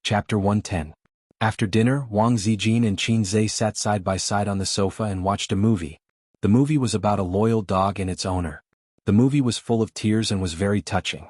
Chapter 110. After dinner, Wang Zijin and Qin Zhe sat side by side on the sofa and watched a movie. The movie was about a loyal dog and its owner. The movie was full of tears and was very touching.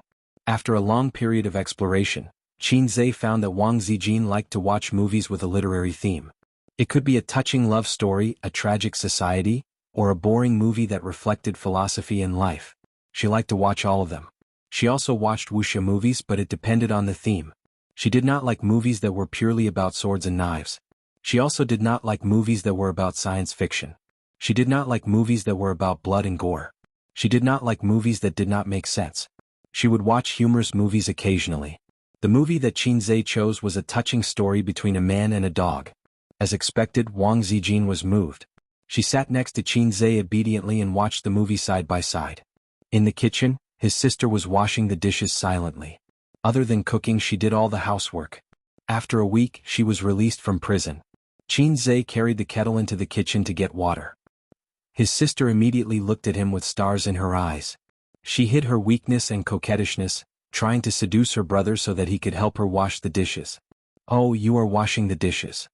After a long period of exploration, Qin Zhe found that Wang Zijin liked to watch movies with a literary theme. It could be a touching love story, a tragic society, or a boring movie that reflected philosophy and life. She liked to watch all of them. She also watched wuxia movies, but it depended on the theme. She did not like movies that were purely about swords and knives. She also did not like movies that were about science fiction. She did not like movies that were about blood and gore. She did not like movies that did not make sense. She would watch humorous movies occasionally. The movie that Qin Zhe chose was a touching story between a man and a dog. As expected, Wang Zijin was moved. She sat next to Qin Zhe obediently and watched the movie side by side. In the kitchen, his sister was washing the dishes silently. Other than cooking, she did all the housework. After a week, she was released from prison. Qin Zhe carried the kettle into the kitchen to get water. His sister immediately looked at him with stars in her eyes. She hid her weakness and coquettishness, trying to seduce her brother so that he could help her wash the dishes. "Oh, you are washing the dishes,"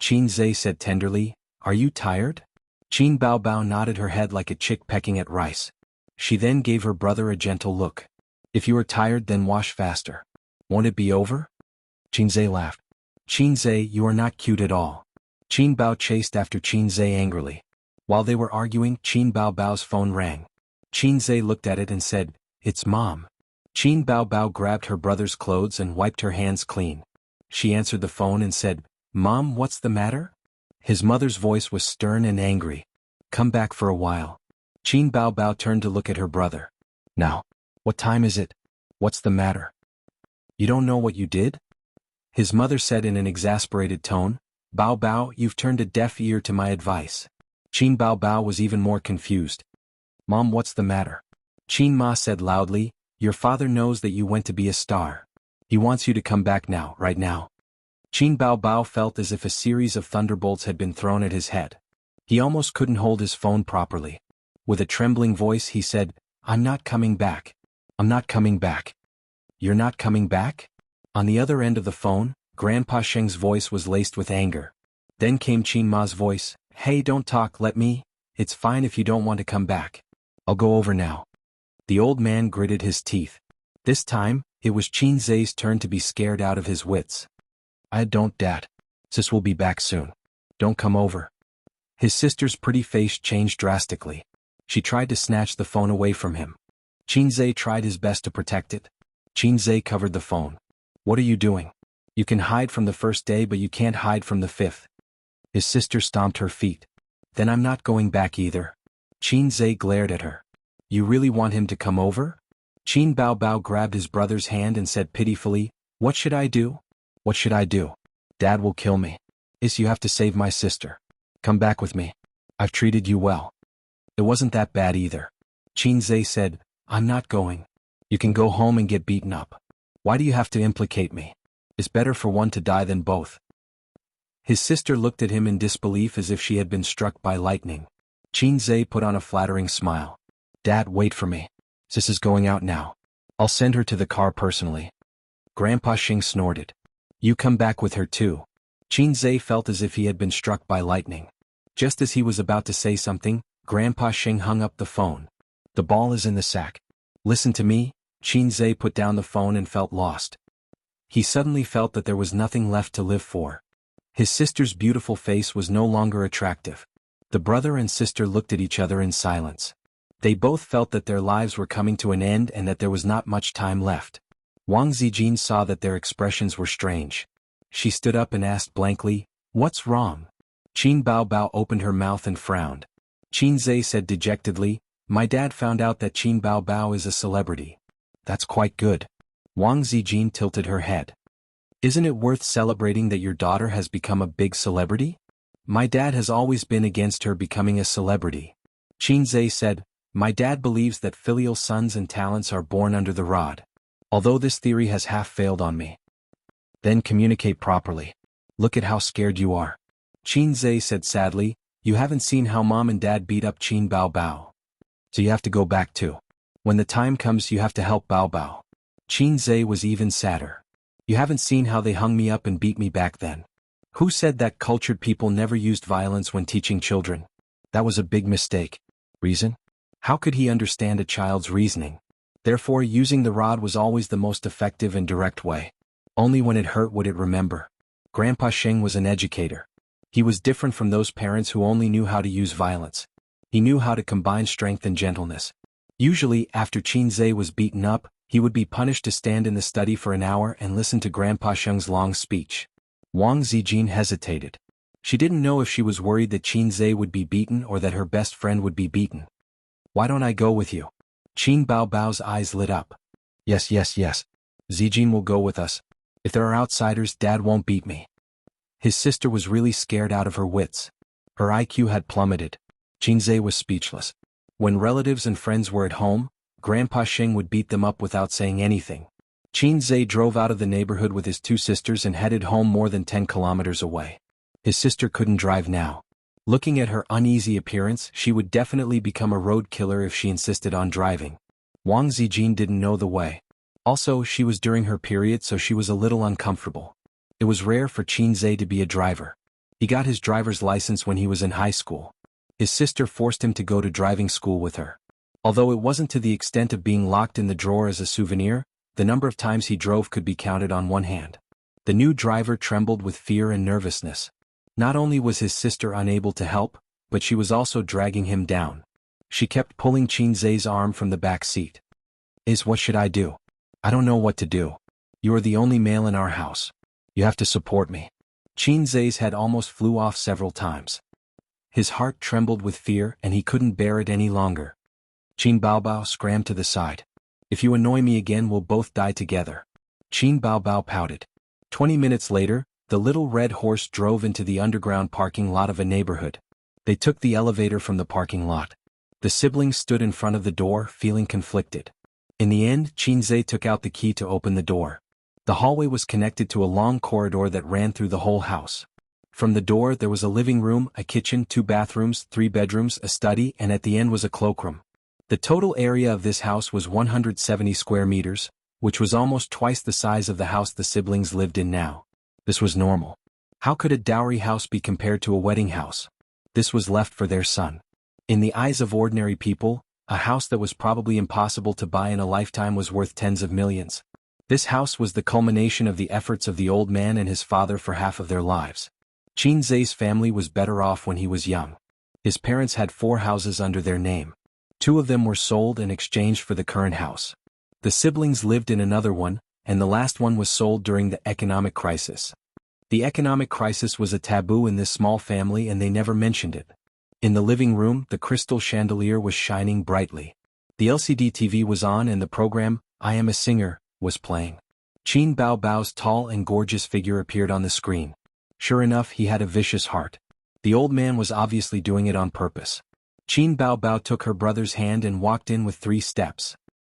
Qin Zhe said tenderly. "Are you tired?" Qin Baobao nodded her head like a chick pecking at rice. She then gave her brother a gentle look. "If you are tired, then wash faster. Won't it be over?" Qin Zhe laughed. "Qin Zhe, you are not cute at all." Qin Bao chased after Qin Zhe angrily. While they were arguing, Qin Baobao's phone rang. Qin Zhe looked at it and said, "It's Mom." Qin Baobao grabbed her brother's clothes and wiped her hands clean. She answered the phone and said, "Mom, what's the matter?" His mother's voice was stern and angry. "Come back for a while." Qin Baobao turned to look at her brother. "Now. What time is it? What's the matter? You don't know what you did?" His mother said in an exasperated tone, "Baobao, you've turned a deaf ear to my advice." Qin Baobao was even more confused. "Mom, what's the matter?" Qin Ma said loudly, "Your father knows that you went to be a star. He wants you to come back now, right now." Qin Baobao felt as if a series of thunderbolts had been thrown at his head. He almost couldn't hold his phone properly. With a trembling voice he said, "I'm not coming back. I'm not coming back." "You're not coming back?" On the other end of the phone, Grandpa Sheng's voice was laced with anger. Then came Qin Ma's voice, "Hey, don't talk, let me. It's fine if you don't want to come back. I'll go over now." The old man gritted his teeth. This time, it was Qin Zhe's turn to be scared out of his wits. "I don't, Dad. Sis will be back soon. Don't come over." His sister's pretty face changed drastically. She tried to snatch the phone away from him. Qin Zhe tried his best to protect it. Qin Zhe covered the phone. "What are you doing? You can hide from the first day, but you can't hide from the fifth." His sister stomped her feet. "Then I'm not going back either." Qin Zhe glared at her. "You really want him to come over?" Qin Baobao grabbed his brother's hand and said pitifully, "What should I do? What should I do? Dad will kill me. You have to save my sister. Come back with me. I've treated you well." "It wasn't that bad either." Qin Zhe said, "I'm not going. You can go home and get beaten up. Why do you have to implicate me? It's better for one to die than both." His sister looked at him in disbelief as if she had been struck by lightning. Qin Zhe put on a flattering smile. "Dad, wait for me. Sis is going out now. I'll send her to the car personally." Grandpa Sheng snorted. "You come back with her too." Qin Zhe felt as if he had been struck by lightning. Just as he was about to say something, Grandpa Sheng hung up the phone. "The ball is in the sack. Listen to me." Qin Zhe put down the phone and felt lost. He suddenly felt that there was nothing left to live for. His sister's beautiful face was no longer attractive. The brother and sister looked at each other in silence. They both felt that their lives were coming to an end and that there was not much time left. Wang Zijin saw that their expressions were strange. She stood up and asked blankly, "What's wrong?" Qin Baobao opened her mouth and frowned. Qin Zhe said dejectedly, "My dad found out that Qin Baobao is a celebrity." "That's quite good." Wang Zijin tilted her head. "Isn't it worth celebrating that your daughter has become a big celebrity?" "My dad has always been against her becoming a celebrity." Qin Zhe said, "My dad believes that filial sons and talents are born under the rod. Although this theory has half failed on me." "Then communicate properly. Look at how scared you are." Qin Zhe said sadly, "You haven't seen how Mom and Dad beat up Qin Baobao. So you have to go back too. When the time comes you have to help Baobao." Qin Zhe was even sadder. You haven't seen how they hung me up and beat me back then. Who said that cultured people never used violence when teaching children? That was a big mistake. Reason? How could he understand a child's reasoning? Therefore, using the rod was always the most effective and direct way. Only when it hurt would it remember. Grandpa Sheng was an educator. He was different from those parents who only knew how to use violence. He knew how to combine strength and gentleness. Usually, after Qinzhe was beaten up, he would be punished to stand in the study for an hour and listen to Grandpa Sheng's long speech. Wang Zijin hesitated. She didn't know if she was worried that Qinzhe would be beaten or that her best friend would be beaten. Why don't I go with you? Qin Baobao's eyes lit up. Yes. Zijin will go with us. If there are outsiders, Dad won't beat me. His sister was really scared out of her wits. Her IQ had plummeted. Qinzhe was speechless. When relatives and friends were at home, Grandpa Sheng would beat them up without saying anything. Qinzhe drove out of the neighborhood with his two sisters and headed home more than 10 kilometers away. His sister couldn't drive now. Looking at her uneasy appearance, she would definitely become a road killer if she insisted on driving. Wang Zijin didn't know the way. Also, she was during her period, so she was a little uncomfortable. It was rare for Qinzhe to be a driver. He got his driver's license when he was in high school. His sister forced him to go to driving school with her. Although it wasn't to the extent of being locked in the drawer as a souvenir, the number of times he drove could be counted on one hand. The new driver trembled with fear and nervousness. Not only was his sister unable to help, but she was also dragging him down. She kept pulling Qinzhe's arm from the back seat. What should I do? I don't know what to do. You are the only male in our house. You have to support me. Qinzhe's head almost flew off several times. His heart trembled with fear and he couldn't bear it any longer. Qin Baobao scrammed to the side. If you annoy me again, we'll both die together. Qin Baobao pouted. 20 minutes later, the little red horse drove into the underground parking lot of a neighborhood. They took the elevator from the parking lot. The siblings stood in front of the door, feeling conflicted. In the end, Qinzhe took out the key to open the door. The hallway was connected to a long corridor that ran through the whole house. From the door there was a living room, a kitchen, 2 bathrooms, 3 bedrooms, a study, and at the end was a cloakroom. The total area of this house was 170 square meters, which was almost twice the size of the house the siblings lived in now. This was normal. How could a dowry house be compared to a wedding house? This was left for their son. In the eyes of ordinary people, a house that was probably impossible to buy in a lifetime was worth tens of millions. This house was the culmination of the efforts of the old man and his father for half of their lives. Qinzhe's family was better off when he was young. His parents had 4 houses under their name. 2 of them were sold and exchanged for the current house. The siblings lived in another one, and the last one was sold during the economic crisis. The economic crisis was a taboo in this small family and they never mentioned it. In the living room, the crystal chandelier was shining brightly. The LCD TV was on and the program, I Am a Singer, was playing. Qin Baobao's tall and gorgeous figure appeared on the screen. Sure enough, he had a vicious heart. The old man was obviously doing it on purpose. Qin Baobao took her brother's hand and walked in with 3 steps.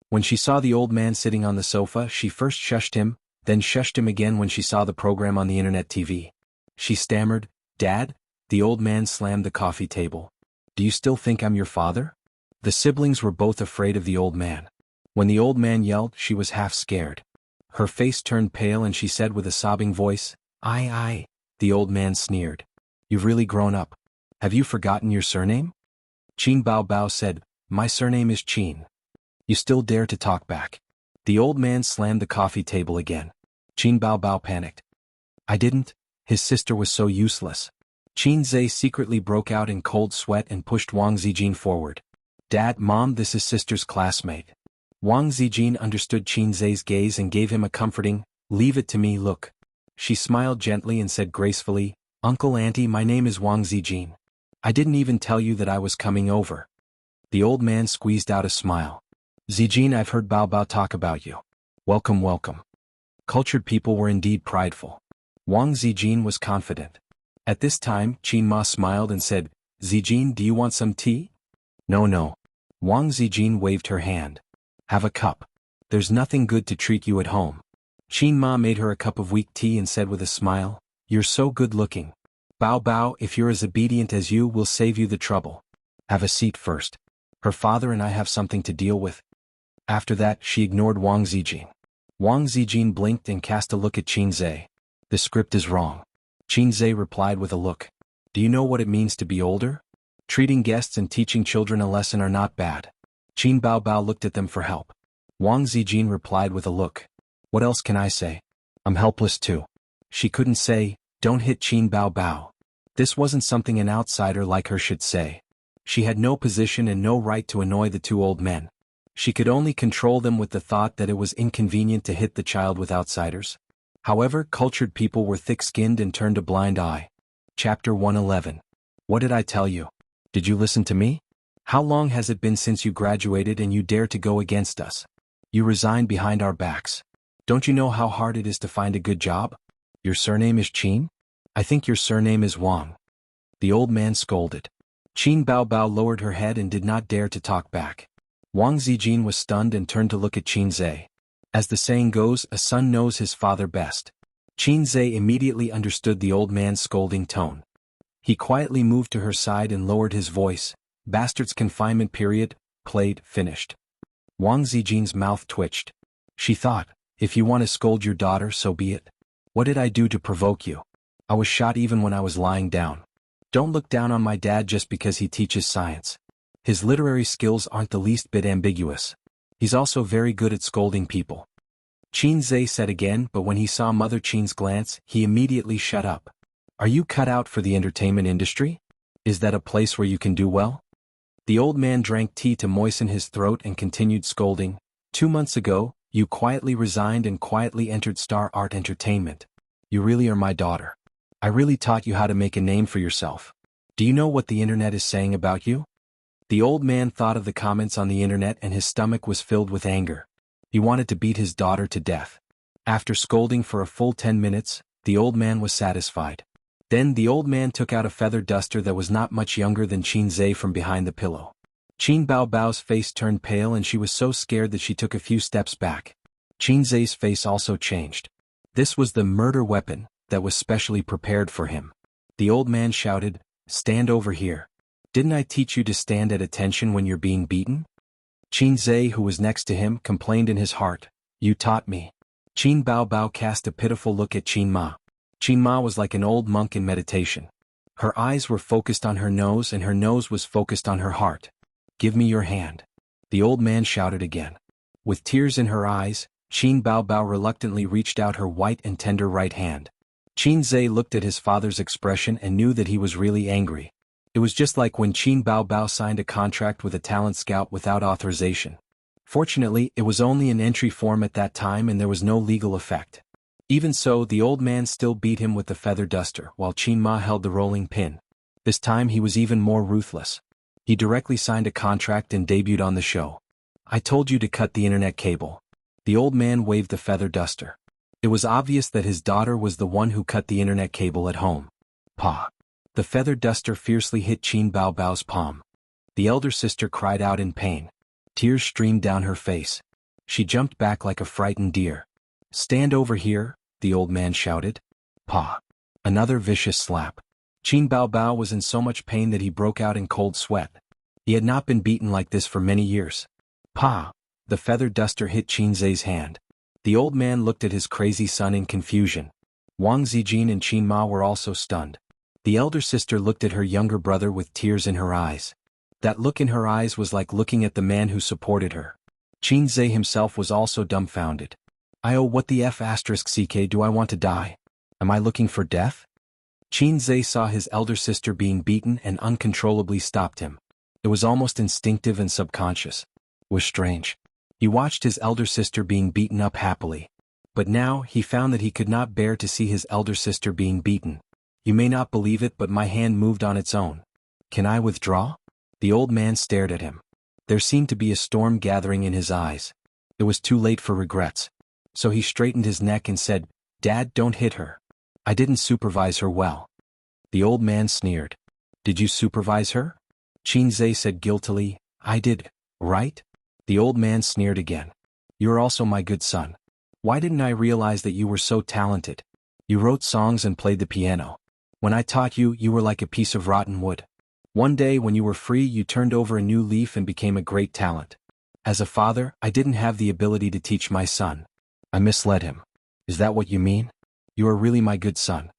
When she saw the old man sitting on the sofa, she first shushed him, then shushed him again when she saw the program on the internet TV. She stammered, "Dad?" The old man slammed the coffee table. "Do you still think I'm your father?" The siblings were both afraid of the old man. When the old man yelled, she was half scared. Her face turned pale and she said with a sobbing voice, I. The old man sneered. "You've really grown up. Have you forgotten your surname?" Qin Baobao said, "My surname is Qin." "You still dare to talk back?" The old man slammed the coffee table again. Qin Baobao panicked. "I didn't." His sister was so useless. Qinzhe secretly broke out in cold sweat and pushed Wang Zijin forward. "Dad, Mom, this is sister's classmate." Wang Zijin understood Qinzhe's gaze and gave him a comforting, "Leave it to me, look." She smiled gently and said gracefully, "Uncle, Auntie, my name is Wang Zijin. I didn't even tell you that I was coming over." The old man squeezed out a smile. "Zijin, I've heard Baobao talk about you. Welcome, welcome." Cultured people were indeed prideful. Wang Zijin was confident. At this time, Qin Ma smiled and said, "Zijin, do you want some tea?" No. Wang Zijin waved her hand. "Have a cup. There's nothing good to treat you at home." Qin Ma made her a cup of weak tea and said with a smile, "You're so good looking. Baobao, if you're as obedient as you, we'll save you the trouble. Have a seat first. Her father and I have something to deal with." After that, she ignored Wang Zijin. Wang Zijin blinked and cast a look at Qin Zhe. The script is wrong. Qin Zhe replied with a look. Do you know what it means to be older? Treating guests and teaching children a lesson are not bad. Qin Baobao looked at them for help. Wang Zijin replied with a look. What else can I say? I'm helpless too. She couldn't say, don't hit Qin Baobao. This wasn't something an outsider like her should say. She had no position and no right to annoy the two old men. She could only control them with the thought that it was inconvenient to hit the child with outsiders. However, cultured people were thick-skinned and turned a blind eye. Chapter 111. What did I tell you? Did you listen to me? How long has it been since you graduated and you dare to go against us? You resigned behind our backs. Don't you know how hard it is to find a good job? Your surname is Qin? I think your surname is Wang. The old man scolded. Qin Baobao lowered her head and did not dare to talk back. Wang Zijin was stunned and turned to look at Qin Zhe. As the saying goes, a son knows his father best. Qin Zhe immediately understood the old man's scolding tone. He quietly moved to her side and lowered his voice. Bastard's confinement period, played, finished. Wang Zijin's mouth twitched. She thought, if you want to scold your daughter, so be it. What did I do to provoke you? I was shot even when I was lying down. Don't look down on my dad just because he teaches science. His literary skills aren't the least bit ambiguous. He's also very good at scolding people. Qin Zhe said again, but when he saw Mother Qin's glance, he immediately shut up. Are you cut out for the entertainment industry? Is that a place where you can do well? The old man drank tea to moisten his throat and continued scolding. 2 months ago, you quietly resigned and quietly entered Star Art Entertainment. You really are my daughter. I really taught you how to make a name for yourself. Do you know what the internet is saying about you? The old man thought of the comments on the internet and his stomach was filled with anger. He wanted to beat his daughter to death. After scolding for a full 10 minutes, the old man was satisfied. Then the old man took out a feather duster that was not much younger than Qin Zhe from behind the pillow. Qin Baobao's face turned pale and she was so scared that she took a few steps back. Qin Zhe's face also changed. This was the murder weapon that was specially prepared for him. The old man shouted, "Stand over here. Didn't I teach you to stand at attention when you're being beaten?" Qin Zhe, who was next to him, complained in his heart, "You taught me." Qin Baobao cast a pitiful look at Qin Ma. Qin Ma was like an old monk in meditation. Her eyes were focused on her nose and her nose was focused on her heart. "Give me your hand." The old man shouted again. With tears in her eyes, Qin Baobao reluctantly reached out her white and tender right hand. Qin Zhe looked at his father's expression and knew that he was really angry. It was just like when Qin Baobao signed a contract with a talent scout without authorization. Fortunately, it was only an entry form at that time and there was no legal effect. Even so, the old man still beat him with the feather duster while Qin Ma held the rolling pin. This time he was even more ruthless. He directly signed a contract and debuted on the show. "I told you to cut the internet cable." The old man waved the feather duster. It was obvious that his daughter was the one who cut the internet cable at home. Pa! The feather duster fiercely hit Qin Baobao's palm. The elder sister cried out in pain. Tears streamed down her face. She jumped back like a frightened deer. "Stand over here," the old man shouted. Pa! Another vicious slap. Qin Baobao was in so much pain that he broke out in cold sweat. He had not been beaten like this for many years. Pa! The feather duster hit Qin Zhe's hand. The old man looked at his crazy son in confusion. Wang Zijin and Qin Ma were also stunned. The elder sister looked at her younger brother with tears in her eyes. That look in her eyes was like looking at the man who supported her. Qin Zhe himself was also dumbfounded. What the f***ck do I want to die? Am I looking for death? Qin Zhe saw his elder sister being beaten and uncontrollably stopped him. It was almost instinctive and subconscious. It was strange. He watched his elder sister being beaten up happily. But now, he found that he could not bear to see his elder sister being beaten. "You may not believe it, but my hand moved on its own. Can I withdraw?" The old man stared at him. There seemed to be a storm gathering in his eyes. It was too late for regrets. So he straightened his neck and said, "Dad, don't hit her. I didn't supervise her well." The old man sneered. "Did you supervise her?" Qin Zhe said guiltily, "I did, right?" The old man sneered again. "You're also my good son. Why didn't I realize that you were so talented? You wrote songs and played the piano. When I taught you, you were like a piece of rotten wood. One day when you were free, you turned over a new leaf and became a great talent. As a father, I didn't have the ability to teach my son. I misled him. Is that what you mean? You are really my good son.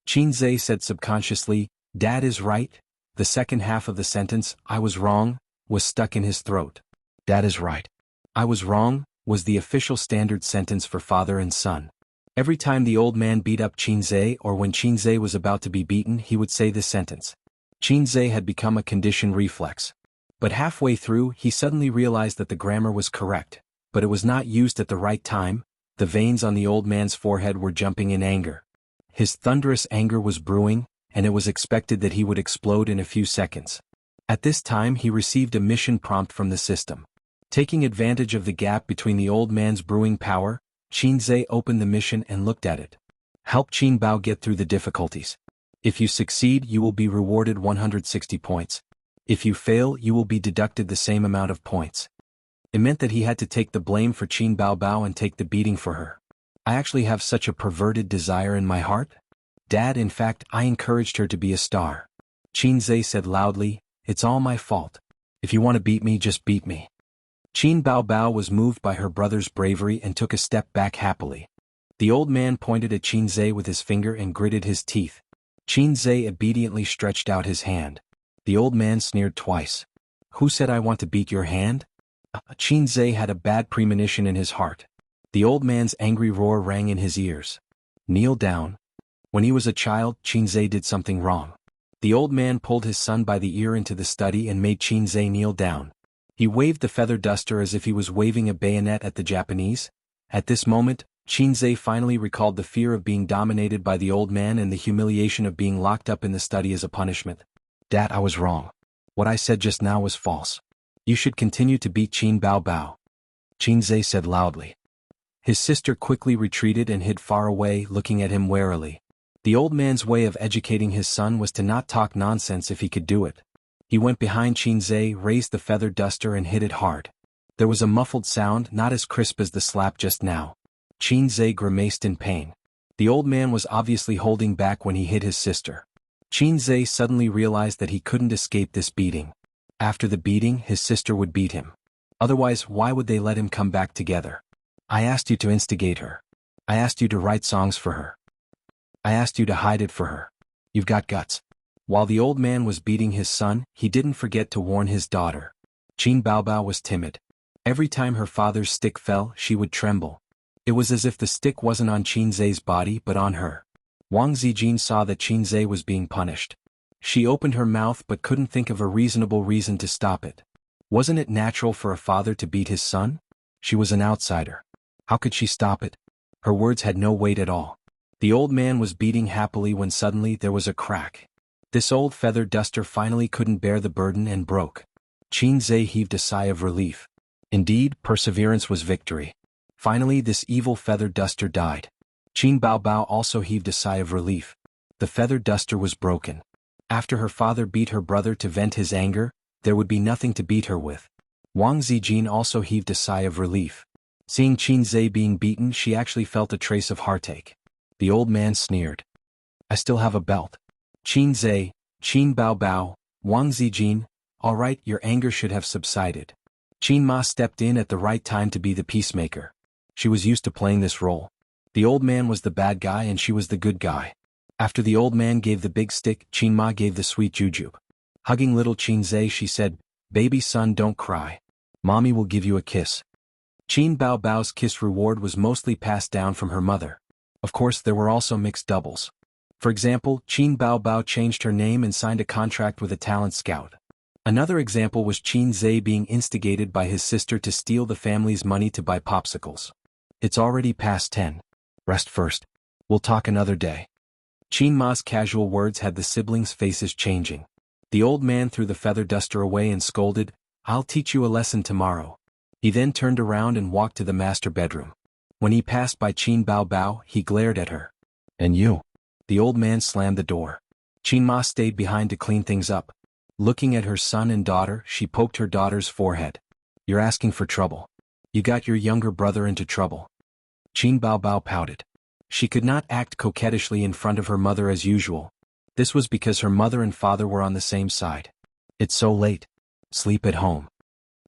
Qinzhe said subconsciously, Dad is right. The second half of the sentence, I was wrong, was stuck in his throat. Dad is right. I was wrong, was the official standard sentence for father and son. Every time the old man beat up Qinzhe or when Qinzhe was about to be beaten, he would say this sentence. Qinzhe had become a conditioned reflex. But halfway through, he suddenly realized that the grammar was correct, but it was not used at the right time. The veins on the old man's forehead were jumping in anger. His thunderous anger was brewing, and it was expected that he would explode in a few seconds. At this time he received a mission prompt from the system. Taking advantage of the gap between the old man's brewing power, Qinzhe opened the mission and looked at it. Help Qin Bao get through the difficulties. If you succeed, you will be rewarded 160 points. If you fail, you will be deducted the same amount of points. It meant that he had to take the blame for Qin Bao Bao and take the beating for her. I actually have such a perverted desire in my heart? Dad, in fact, I encouraged her to be a star. Qinzhe said loudly, it's all my fault. If you want to beat me, just beat me. Qin Bao Bao was moved by her brother's bravery and took a step back happily. The old man pointed at Qinzhe with his finger and gritted his teeth. Qinzhe obediently stretched out his hand. The old man sneered twice. Who said I want to beat your hand? Qinzhe had a bad premonition in his heart. The old man's angry roar rang in his ears. Kneel down. When he was a child, Qinzhe did something wrong. The old man pulled his son by the ear into the study and made Qinzhe kneel down. He waved the feather duster as if he was waving a bayonet at the Japanese. At this moment, Qinzhe finally recalled the fear of being dominated by the old man and the humiliation of being locked up in the study as a punishment. Dad, I was wrong. What I said just now was false. You should continue to beat Qin Bao Bao. Qinzhe said loudly. His sister quickly retreated and hid far away, looking at him warily. The old man's way of educating his son was to not talk nonsense if he could do it. He went behind Qinzhe, raised the feather duster and hit it hard. There was a muffled sound, not as crisp as the slap just now. Qinzhe grimaced in pain. The old man was obviously holding back when he hit his sister. Qinzhe suddenly realized that he couldn't escape this beating. After the beating, his sister would beat him. Otherwise, why would they let him come back together? I asked you to instigate her. I asked you to write songs for her. I asked you to hide it for her. You've got guts. While the old man was beating his son, he didn't forget to warn his daughter. Qin Bao Bao was timid. Every time her father's stick fell, she would tremble. It was as if the stick wasn't on Qinzhe's body but on her. Wang Zijin saw that Qinzhe was being punished. She opened her mouth but couldn't think of a reasonable reason to stop it. Wasn't it natural for a father to beat his son? She was an outsider. How could she stop it? Her words had no weight at all. The old man was beating happily when suddenly there was a crack. This old feather duster finally couldn't bear the burden and broke. Qinzhe heaved a sigh of relief. Indeed, perseverance was victory. Finally, this evil feather duster died. Qin Bao Bao also heaved a sigh of relief. The feather duster was broken. After her father beat her brother to vent his anger, there would be nothing to beat her with. Wang Zijin also heaved a sigh of relief. Seeing Qinzhe being beaten, she actually felt a trace of heartache. The old man sneered. I still have a belt. Qinzhe, Qin Bao Bao, Wang Zijin, all right, your anger should have subsided. Qin Ma stepped in at the right time to be the peacemaker. She was used to playing this role. The old man was the bad guy and she was the good guy. After the old man gave the big stick, Qin Ma gave the sweet jujube. Hugging little Qinzhe, she said, "Baby son, don't cry. Mommy will give you a kiss." Qin Bao Bao's kiss reward was mostly passed down from her mother. Of course, there were also mixed doubles. For example, Qin Bao Bao changed her name and signed a contract with a talent scout. Another example was Qinzhe being instigated by his sister to steal the family's money to buy popsicles. It's already past 10. Rest first. We'll talk another day. Qin Ma's casual words had the siblings' faces changing. The old man threw the feather duster away and scolded, "I'll teach you a lesson tomorrow." He then turned around and walked to the master bedroom. When he passed by Qin Bao Bao, he glared at her. "And you?" The old man slammed the door. Qin Ma stayed behind to clean things up. Looking at her son and daughter, she poked her daughter's forehead. "You're asking for trouble. You got your younger brother into trouble." Qin Bao Bao pouted. She could not act coquettishly in front of her mother as usual. This was because her mother and father were on the same side. "It's so late. Sleep at home."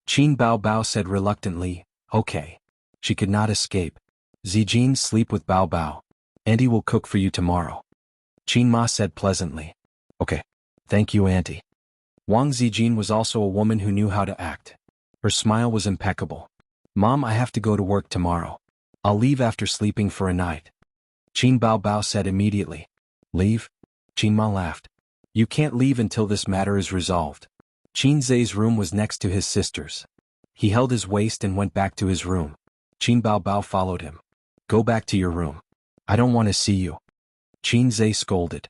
Qin Bao Bao said reluctantly, "Okay." She could not escape. Zijin, sleep with Bao Bao. Auntie will cook for you tomorrow. Qin Ma said pleasantly. Okay. Thank you, Auntie. Wang Zijin was also a woman who knew how to act. Her smile was impeccable. Mom, I have to go to work tomorrow. I'll leave after sleeping for a night. Qin Bao Bao said immediately. Leave? Qin Ma laughed. You can't leave until this matter is resolved. Qin Zai's room was next to his sister's. He held his waist and went back to his room. Qin Bao Bao followed him. Go back to your room. I don't want to see you. Qin Zai scolded.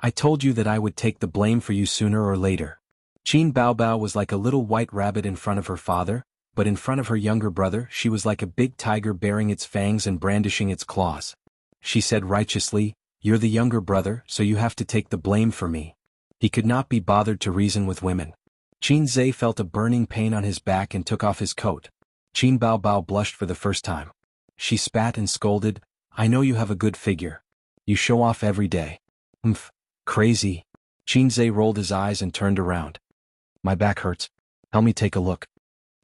I told you that I would take the blame for you sooner or later. Qin Bao Bao was like a little white rabbit in front of her father, but in front of her younger brother she was like a big tiger baring its fangs and brandishing its claws. She said righteously, You're the younger brother, so you have to take the blame for me. He could not be bothered to reason with women. Qin Zai felt a burning pain on his back and took off his coat. Qin Bao Bao blushed for the first time. She spat and scolded, I know you have a good figure. You show off every day. Crazy. Qin Zai rolled his eyes and turned around. My back hurts. Help me take a look.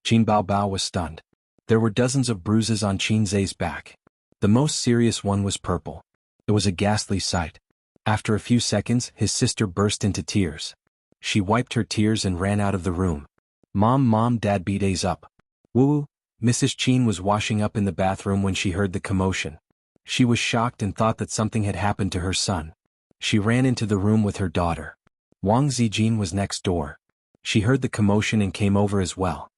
Qin Bao Bao was stunned. There were dozens of bruises on Qin Zai's back. The most serious one was purple. It was a ghastly sight. After a few seconds, his sister burst into tears. She wiped her tears and ran out of the room. Mom, Dad beat A's up. Woo! Mrs. Qin was washing up in the bathroom when she heard the commotion. She was shocked and thought that something had happened to her son. She ran into the room with her daughter. Wang Zijin was next door. She heard the commotion and came over as well.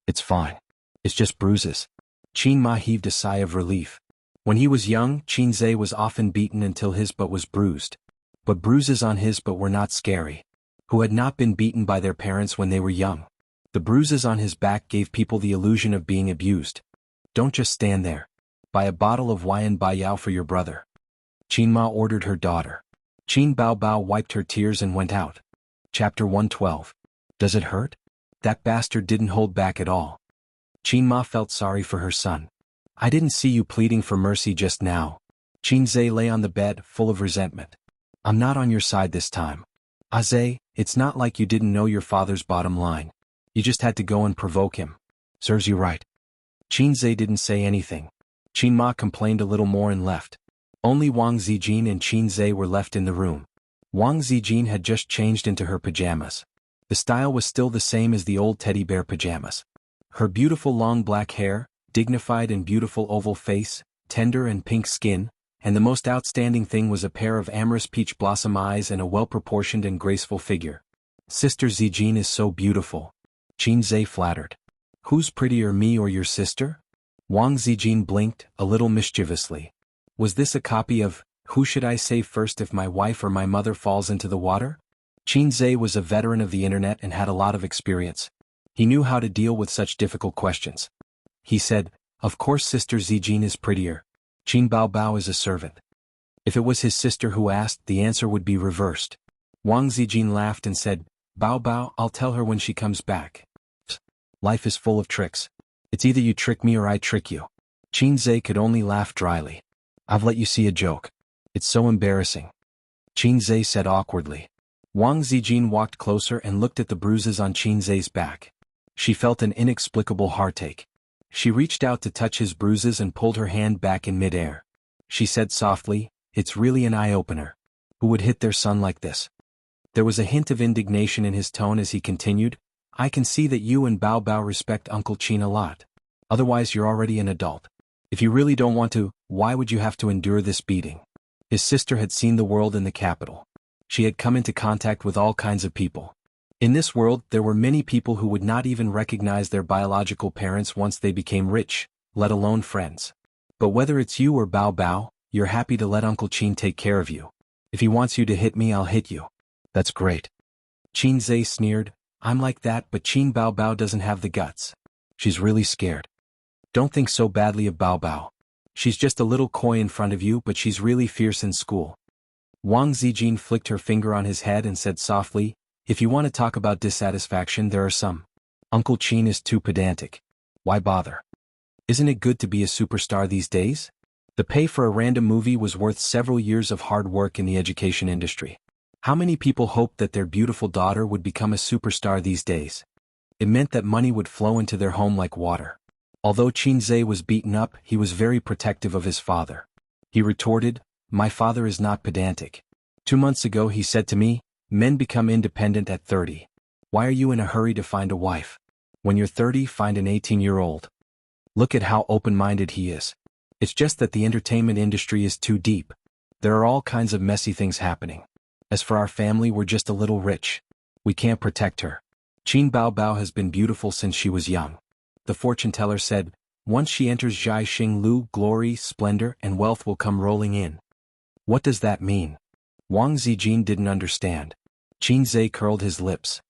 It's fine. It's just bruises. Qin Ma heaved a sigh of relief. When he was young, Qin Zai was often beaten until his butt was bruised. But bruises on his butt were not scary. Who had not been beaten by their parents when they were young? The bruises on his back gave people the illusion of being abused. Don't just stand there. Buy a bottle of wine Baiyao for your brother. Qin Ma ordered her daughter. Qin Bao Bao wiped her tears and went out. Chapter 112. Does it hurt? That bastard didn't hold back at all. Qin Ma felt sorry for her son. I didn't see you pleading for mercy just now. Qin Zai lay on the bed, full of resentment. I'm not on your side this time. Zai, it's not like you didn't know your father's bottom line. You just had to go and provoke him. Serves you right. Qin Zai didn't say anything. Qin Ma complained a little more and left. Only Wang Zijin and Qin Zai were left in the room. Wang Zijin had just changed into her pajamas. The style was still the same as the old teddy bear pajamas. Her beautiful long black hair, dignified and beautiful oval face, tender and pink skin, and the most outstanding thing was a pair of amorous peach blossom eyes and a well-proportioned and graceful figure. Sister Zijin is so beautiful. Qin Zai flattered. Who's prettier, me or your sister? Wang Zijin blinked, a little mischievously. Was this a copy of, Who should I save first if my wife or my mother falls into the water? Qin Zai was a veteran of the internet and had a lot of experience. He knew how to deal with such difficult questions. He said, Of course Sister Zijin is prettier. Qin Bao Bao is a servant. If it was his sister who asked, the answer would be reversed. Wang Zijin laughed and said, Bao Bao, I'll tell her when she comes back. Life is full of tricks. It's either you trick me or I trick you. Qin Zai could only laugh dryly. I've let you see a joke. It's so embarrassing. Qin Zai said awkwardly. Wang Zijin walked closer and looked at the bruises on Qin Zai's back. She felt an inexplicable heartache. She reached out to touch his bruises and pulled her hand back in midair. She said softly, It's really an eye-opener. Who would hit their son like this? There was a hint of indignation in his tone as he continued, I can see that you and Bao Bao respect Uncle Qin a lot. Otherwise you're already an adult. If you really don't want to, why would you have to endure this beating? His sister had seen the world in the capital. She had come into contact with all kinds of people. In this world, there were many people who would not even recognize their biological parents once they became rich, let alone friends. But whether it's you or Bao Bao, you're happy to let Uncle Qin take care of you. If he wants you to hit me, I'll hit you. That's great. Qin Zai sneered, I'm like that, but Qin Bao Bao doesn't have the guts. She's really scared. Don't think so badly of Bao Bao. She's just a little coy in front of you, but she's really fierce in school. Wang Zijin flicked her finger on his head and said softly, If you want to talk about dissatisfaction, there are some. Uncle Qin is too pedantic. Why bother? Isn't it good to be a superstar these days? The pay for a random movie was worth several years of hard work in the education industry. How many people hoped that their beautiful daughter would become a superstar these days? It meant that money would flow into their home like water. Although Qinzhe was beaten up, he was very protective of his father. He retorted, "My father is not pedantic. 2 months ago he said to me, 'Men become independent at 30. Why are you in a hurry to find a wife? When you're 30, find an 18-year-old. Look at how open-minded he is. It's just that the entertainment industry is too deep. There are all kinds of messy things happening. As for our family, we're just a little rich. We can't protect her. Qin Baobao has been beautiful since she was young." The fortune teller said, "Once she enters Zhai Xing Lu, glory, splendor, and wealth will come rolling in." What does that mean? Wang Zijin didn't understand. Qinzhe curled his lips.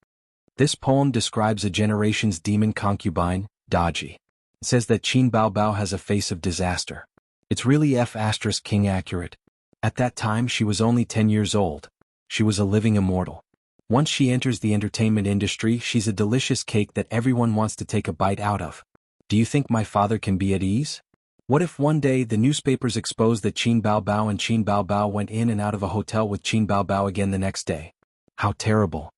This poem describes a generation's demon concubine, Daji. It says that Qin Baobao has a face of disaster. It's really F***king accurate. At that time she was only 10 years old. She was a living immortal. Once she enters the entertainment industry, she's a delicious cake that everyone wants to take a bite out of. Do you think my father can be at ease? What if one day the newspapers expose that Qin Baobao and Qin Baobao went in and out of a hotel with Qin Baobao again the next day? How terrible.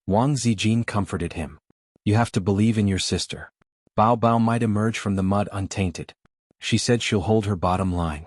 Wang Zijin comforted him. You have to believe in your sister. Baobao might emerge from the mud untainted. She said she'll hold her bottom line.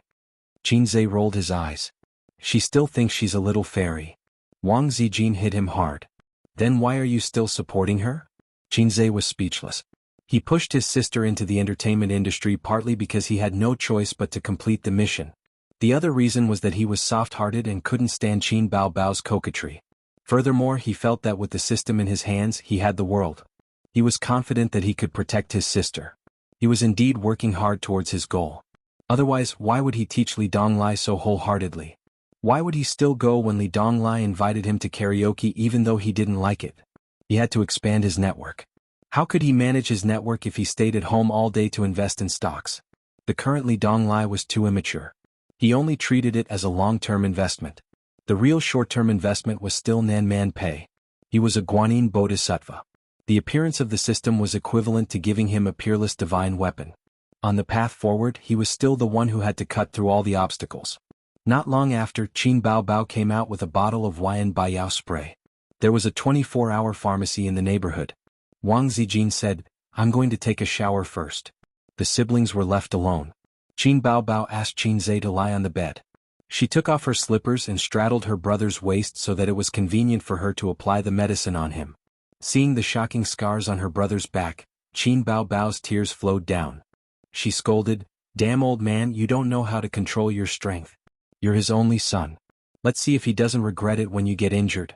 Qinzhe rolled his eyes. She still thinks she's a little fairy. Wang Zijin hit him hard. Then why are you still supporting her? Qinzhe was speechless. He pushed his sister into the entertainment industry partly because he had no choice but to complete the mission. The other reason was that he was soft-hearted and couldn't stand Qin Baobao's coquetry. Furthermore, he felt that with the system in his hands, he had the world. He was confident that he could protect his sister. He was indeed working hard towards his goal. Otherwise, why would he teach Li Donglai so wholeheartedly? Why would he still go when Li Donglai invited him to karaoke even though he didn't like it? He had to expand his network. How could he manage his network if he stayed at home all day to invest in stocks? The current Li Donglai was too immature. He only treated it as a long-term investment. The real short-term investment was still Nanman Pei. He was a Guanyin Bodhisattva. The appearance of the system was equivalent to giving him a peerless divine weapon. On the path forward, he was still the one who had to cut through all the obstacles. Not long after, Qin Baobao came out with a bottle of Huayan Baiyao spray. There was a 24-hour pharmacy in the neighborhood. Wang Zijin said, "I'm going to take a shower first." The siblings were left alone. Qin Baobao asked Qinzhe to lie on the bed. She took off her slippers and straddled her brother's waist so that it was convenient for her to apply the medicine on him. Seeing the shocking scars on her brother's back, Qin Baobao's tears flowed down. She scolded, "Damn old man, you don't know how to control your strength. You're his only son. Let's see if he doesn't regret it when you get injured."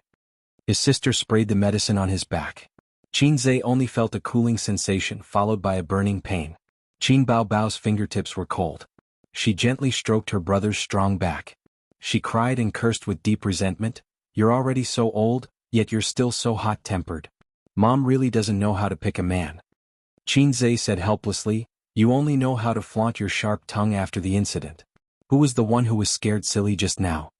His sister sprayed the medicine on his back. Qinzhe only felt a cooling sensation followed by a burning pain. Qin Baobao's fingertips were cold. She gently stroked her brother's strong back. She cried and cursed with deep resentment, "You're already so old, yet you're still so hot-tempered. Mom really doesn't know how to pick a man." Qinzhe said helplessly, "You only know how to flaunt your sharp tongue after the incident. Who was the one who was scared silly just now?"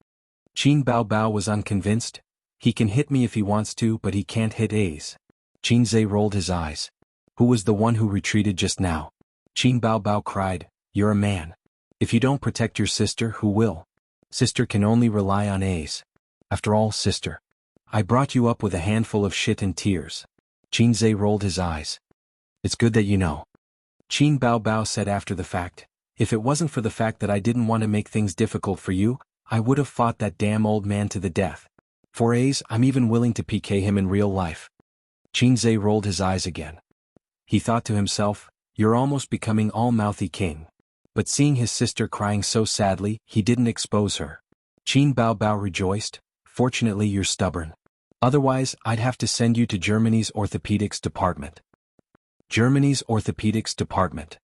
Qin Baobao was unconvinced. "He can hit me if he wants to, but he can't hit A's." Qinzhe rolled his eyes. "Who was the one who retreated just now?" Qin Baobao cried, "You're a man. If you don't protect your sister, who will? Sister can only rely on A's. After all, sister, I brought you up with a handful of shit and tears." Qinzhe rolled his eyes. "It's good that you know." Qin Baobao said after the fact, "If it wasn't for the fact that I didn't want to make things difficult for you, I would have fought that damn old man to the death. For A's, I'm even willing to PK him in real life." Qinzhe rolled his eyes again. He thought to himself, "You're almost becoming all-mouthy king." But seeing his sister crying so sadly, he didn't expose her. Qin Baobao rejoiced, "Fortunately you're stubborn. Otherwise, I'd have to send you to Germany's orthopedics department." Germany's orthopedics department.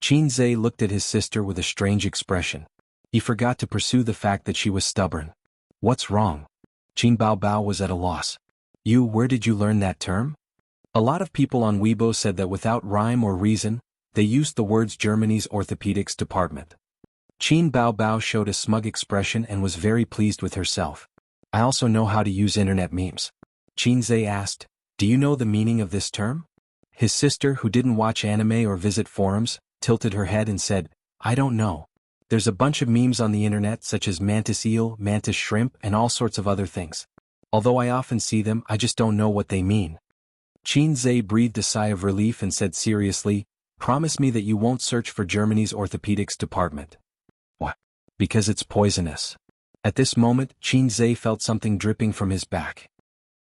Qinzhe looked at his sister with a strange expression. He forgot to pursue the fact that she was stubborn. "What's wrong?" Qin Baobao was at a loss. Where did you learn that term?" A lot of people on Weibo said that without rhyme or reason, they used the words Germany's orthopedics department. Qin Baobao showed a smug expression and was very pleased with herself. "I also know how to use internet memes." Qinzhe asked, "Do you know the meaning of this term?" His sister, who didn't watch anime or visit forums, tilted her head and said, "I don't know. There's a bunch of memes on the internet such as mantis eel, mantis shrimp, and all sorts of other things. Although I often see them, I just don't know what they mean." Qinzhe breathed a sigh of relief and said seriously, Promise me that you won't search for Germany's orthopedics department. What? Because it's poisonous. At this moment, Qin Zhe felt something dripping from his back.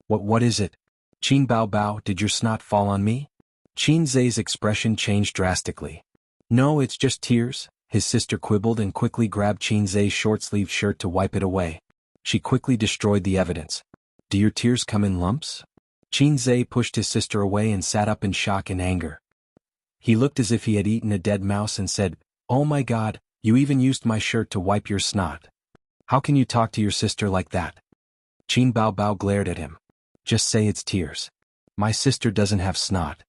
What is it? Qin Bao Bao, did your snot fall on me? Qin Zhe's expression changed drastically. No, it's just tears, his sister quibbled and quickly grabbed Qin Zhe's short-sleeved shirt to wipe it away. She quickly destroyed the evidence. Do your tears come in lumps? Qin Zhe pushed his sister away and sat up in shock and anger. He looked as if he had eaten a dead mouse and said, "Oh my God, you even used my shirt to wipe your snot. How can you talk to your sister like that?" Qin Bao Bao glared at him. Just say it's tears. My sister doesn't have snot.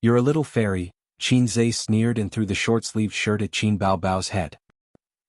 You're a little fairy, Qin Zhe sneered and threw the short-sleeved shirt at Qin Bao Bao's head.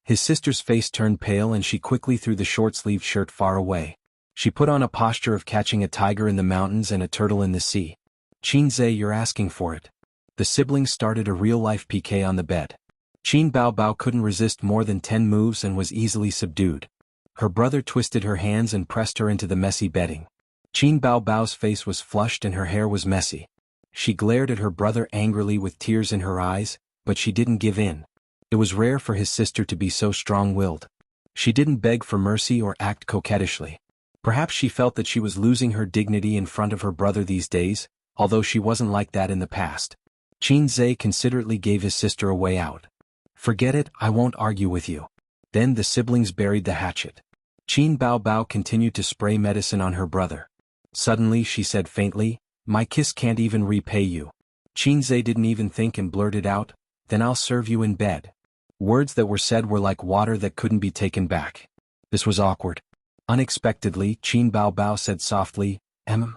His sister's face turned pale and she quickly threw the short-sleeved shirt far away. She put on a posture of catching a tiger in the mountains and a turtle in the sea. Qin Zhe, you're asking for it. The siblings started a real-life PK on the bed. Qin Bao Bao couldn't resist more than 10 moves and was easily subdued. Her brother twisted her hands and pressed her into the messy bedding. Qin Bao Bao's face was flushed and her hair was messy. She glared at her brother angrily with tears in her eyes, but she didn't give in. It was rare for his sister to be so strong-willed. She didn't beg for mercy or act coquettishly. Perhaps she felt that she was losing her dignity in front of her brother these days, although she wasn't like that in the past. Qin Zhe considerately gave his sister a way out. Forget it, I won't argue with you. Then the siblings buried the hatchet. Qin Bao Bao continued to spray medicine on her brother. Suddenly she said faintly, "My kiss can't even repay you." Qin Zhe didn't even think and blurted out, "Then I'll serve you in bed." Words that were said were like water that couldn't be taken back. This was awkward. Unexpectedly, Qin Bao Bao said softly, "Mm."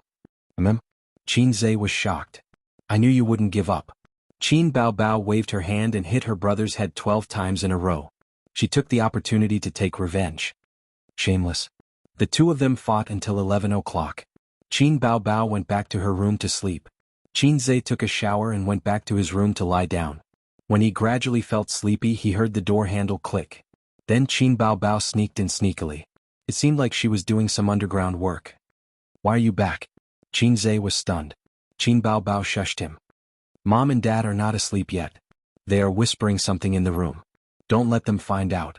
Qin Zhe was shocked. "I knew you wouldn't give up." Qin Bao Bao waved her hand and hit her brother's head 12 times in a row. She took the opportunity to take revenge. Shameless. The two of them fought until 11 o'clock. Qin Bao Bao went back to her room to sleep. Qin Zhe took a shower and went back to his room to lie down. When he gradually felt sleepy, he heard the door handle click. Then Qin Bao Bao sneaked in sneakily. It seemed like she was doing some underground work. "Why are you back?" Qin Zhe was stunned. Qin Bao Bao shushed him. "Mom and Dad are not asleep yet. They are whispering something in the room. Don't let them find out."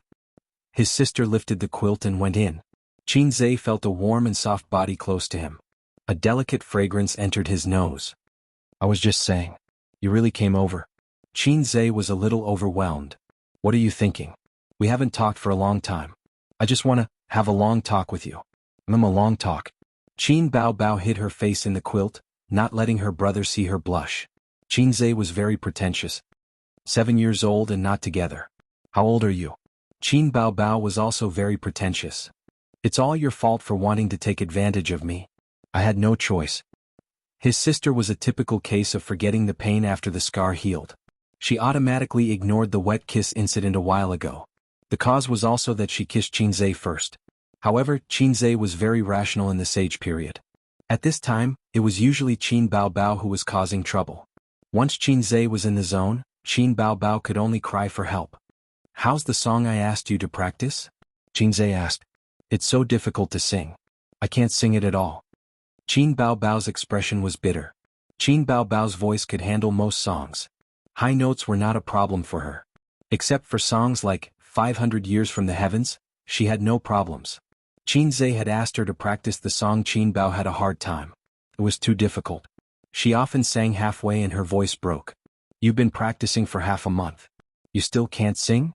His sister lifted the quilt and went in. Qin Zhe felt a warm and soft body close to him. A delicate fragrance entered his nose. "I was just saying. You really came over." Qin Zhe was a little overwhelmed. "What are you thinking? We haven't talked for a long time. I just want to have a long talk with you." A long talk." Qin Bao Bao hid her face in the quilt, not letting her brother see her blush. Qin Zhe was very pretentious. 7 years old and not together. "How old are you?" Qin Bao Bao was also very pretentious. "It's all your fault for wanting to take advantage of me. I had no choice." His sister was a typical case of forgetting the pain after the scar healed. She automatically ignored the wet kiss incident a while ago. The cause was also that she kissed Qin Zhe first. However, Qin Zhe was very rational in the sage period. At this time, it was usually Qin Bao Bao who was causing trouble. Once Qin Zhe was in the zone, Qin Bao Bao could only cry for help. "How's the song I asked you to practice?" Qin Zhe asked. "It's so difficult to sing. I can't sing it at all." Qin Bao Bao's expression was bitter. Qin Bao Bao's voice could handle most songs. High notes were not a problem for her. Except for songs like 500 Years from the Heavens, she had no problems. Qin Zhe had asked her to practice the song. Qin Bao had a hard time. It was too difficult. She often sang halfway and her voice broke. "You've been practicing for half a month. You still can't sing?"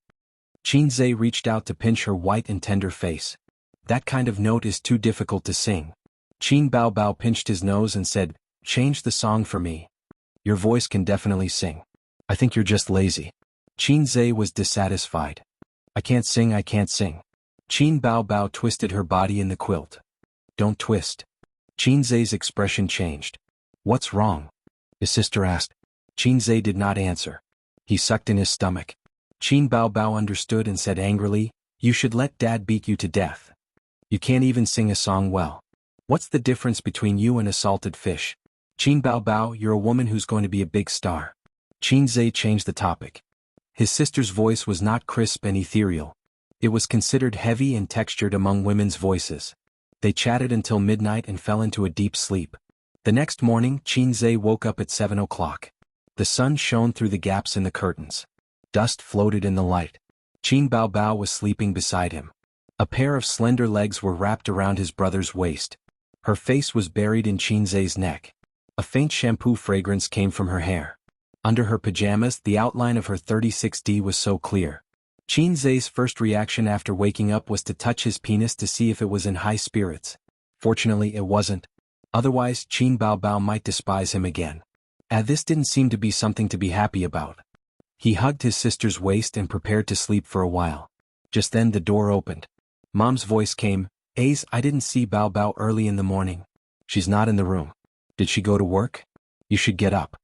Qin Zhe reached out to pinch her white and tender face. "That kind of note is too difficult to sing." Qin Bao Bao pinched his nose and said, "Change the song for me. Your voice can definitely sing. I think you're just lazy." Qin Zhe was dissatisfied. I can't sing. Qin Bao Bao twisted her body in the quilt. "Don't twist." Qin Zhe's expression changed. "What's wrong?" his sister asked. Qin Zhe did not answer. He sucked in his stomach. Qin Bao Bao understood and said angrily, "You should let Dad beat you to death. You can't even sing a song well. What's the difference between you and a salted fish?" "Qin Bao Bao, you're a woman who's going to be a big star." Qin Zhe changed the topic. His sister's voice was not crisp and ethereal. It was considered heavy and textured among women's voices. They chatted until midnight and fell into a deep sleep. The next morning, Qin Zhe woke up at 7 o'clock. The sun shone through the gaps in the curtains. Dust floated in the light. Qin Bao Bao was sleeping beside him. A pair of slender legs were wrapped around his brother's waist. Her face was buried in Qin Zhe's neck. A faint shampoo fragrance came from her hair. Under her pajamas, the outline of her 36D was so clear. Qin Zhe's first reaction after waking up was to touch his penis to see if it was in high spirits. Fortunately, it wasn't. Otherwise, Qin Bao Bao might despise him again. This didn't seem to be something to be happy about. He hugged his sister's waist and prepared to sleep for a while. Just then the door opened. Mom's voice came, I didn't see Bao Bao early in the morning. She's not in the room. Did she go to work? You should get up.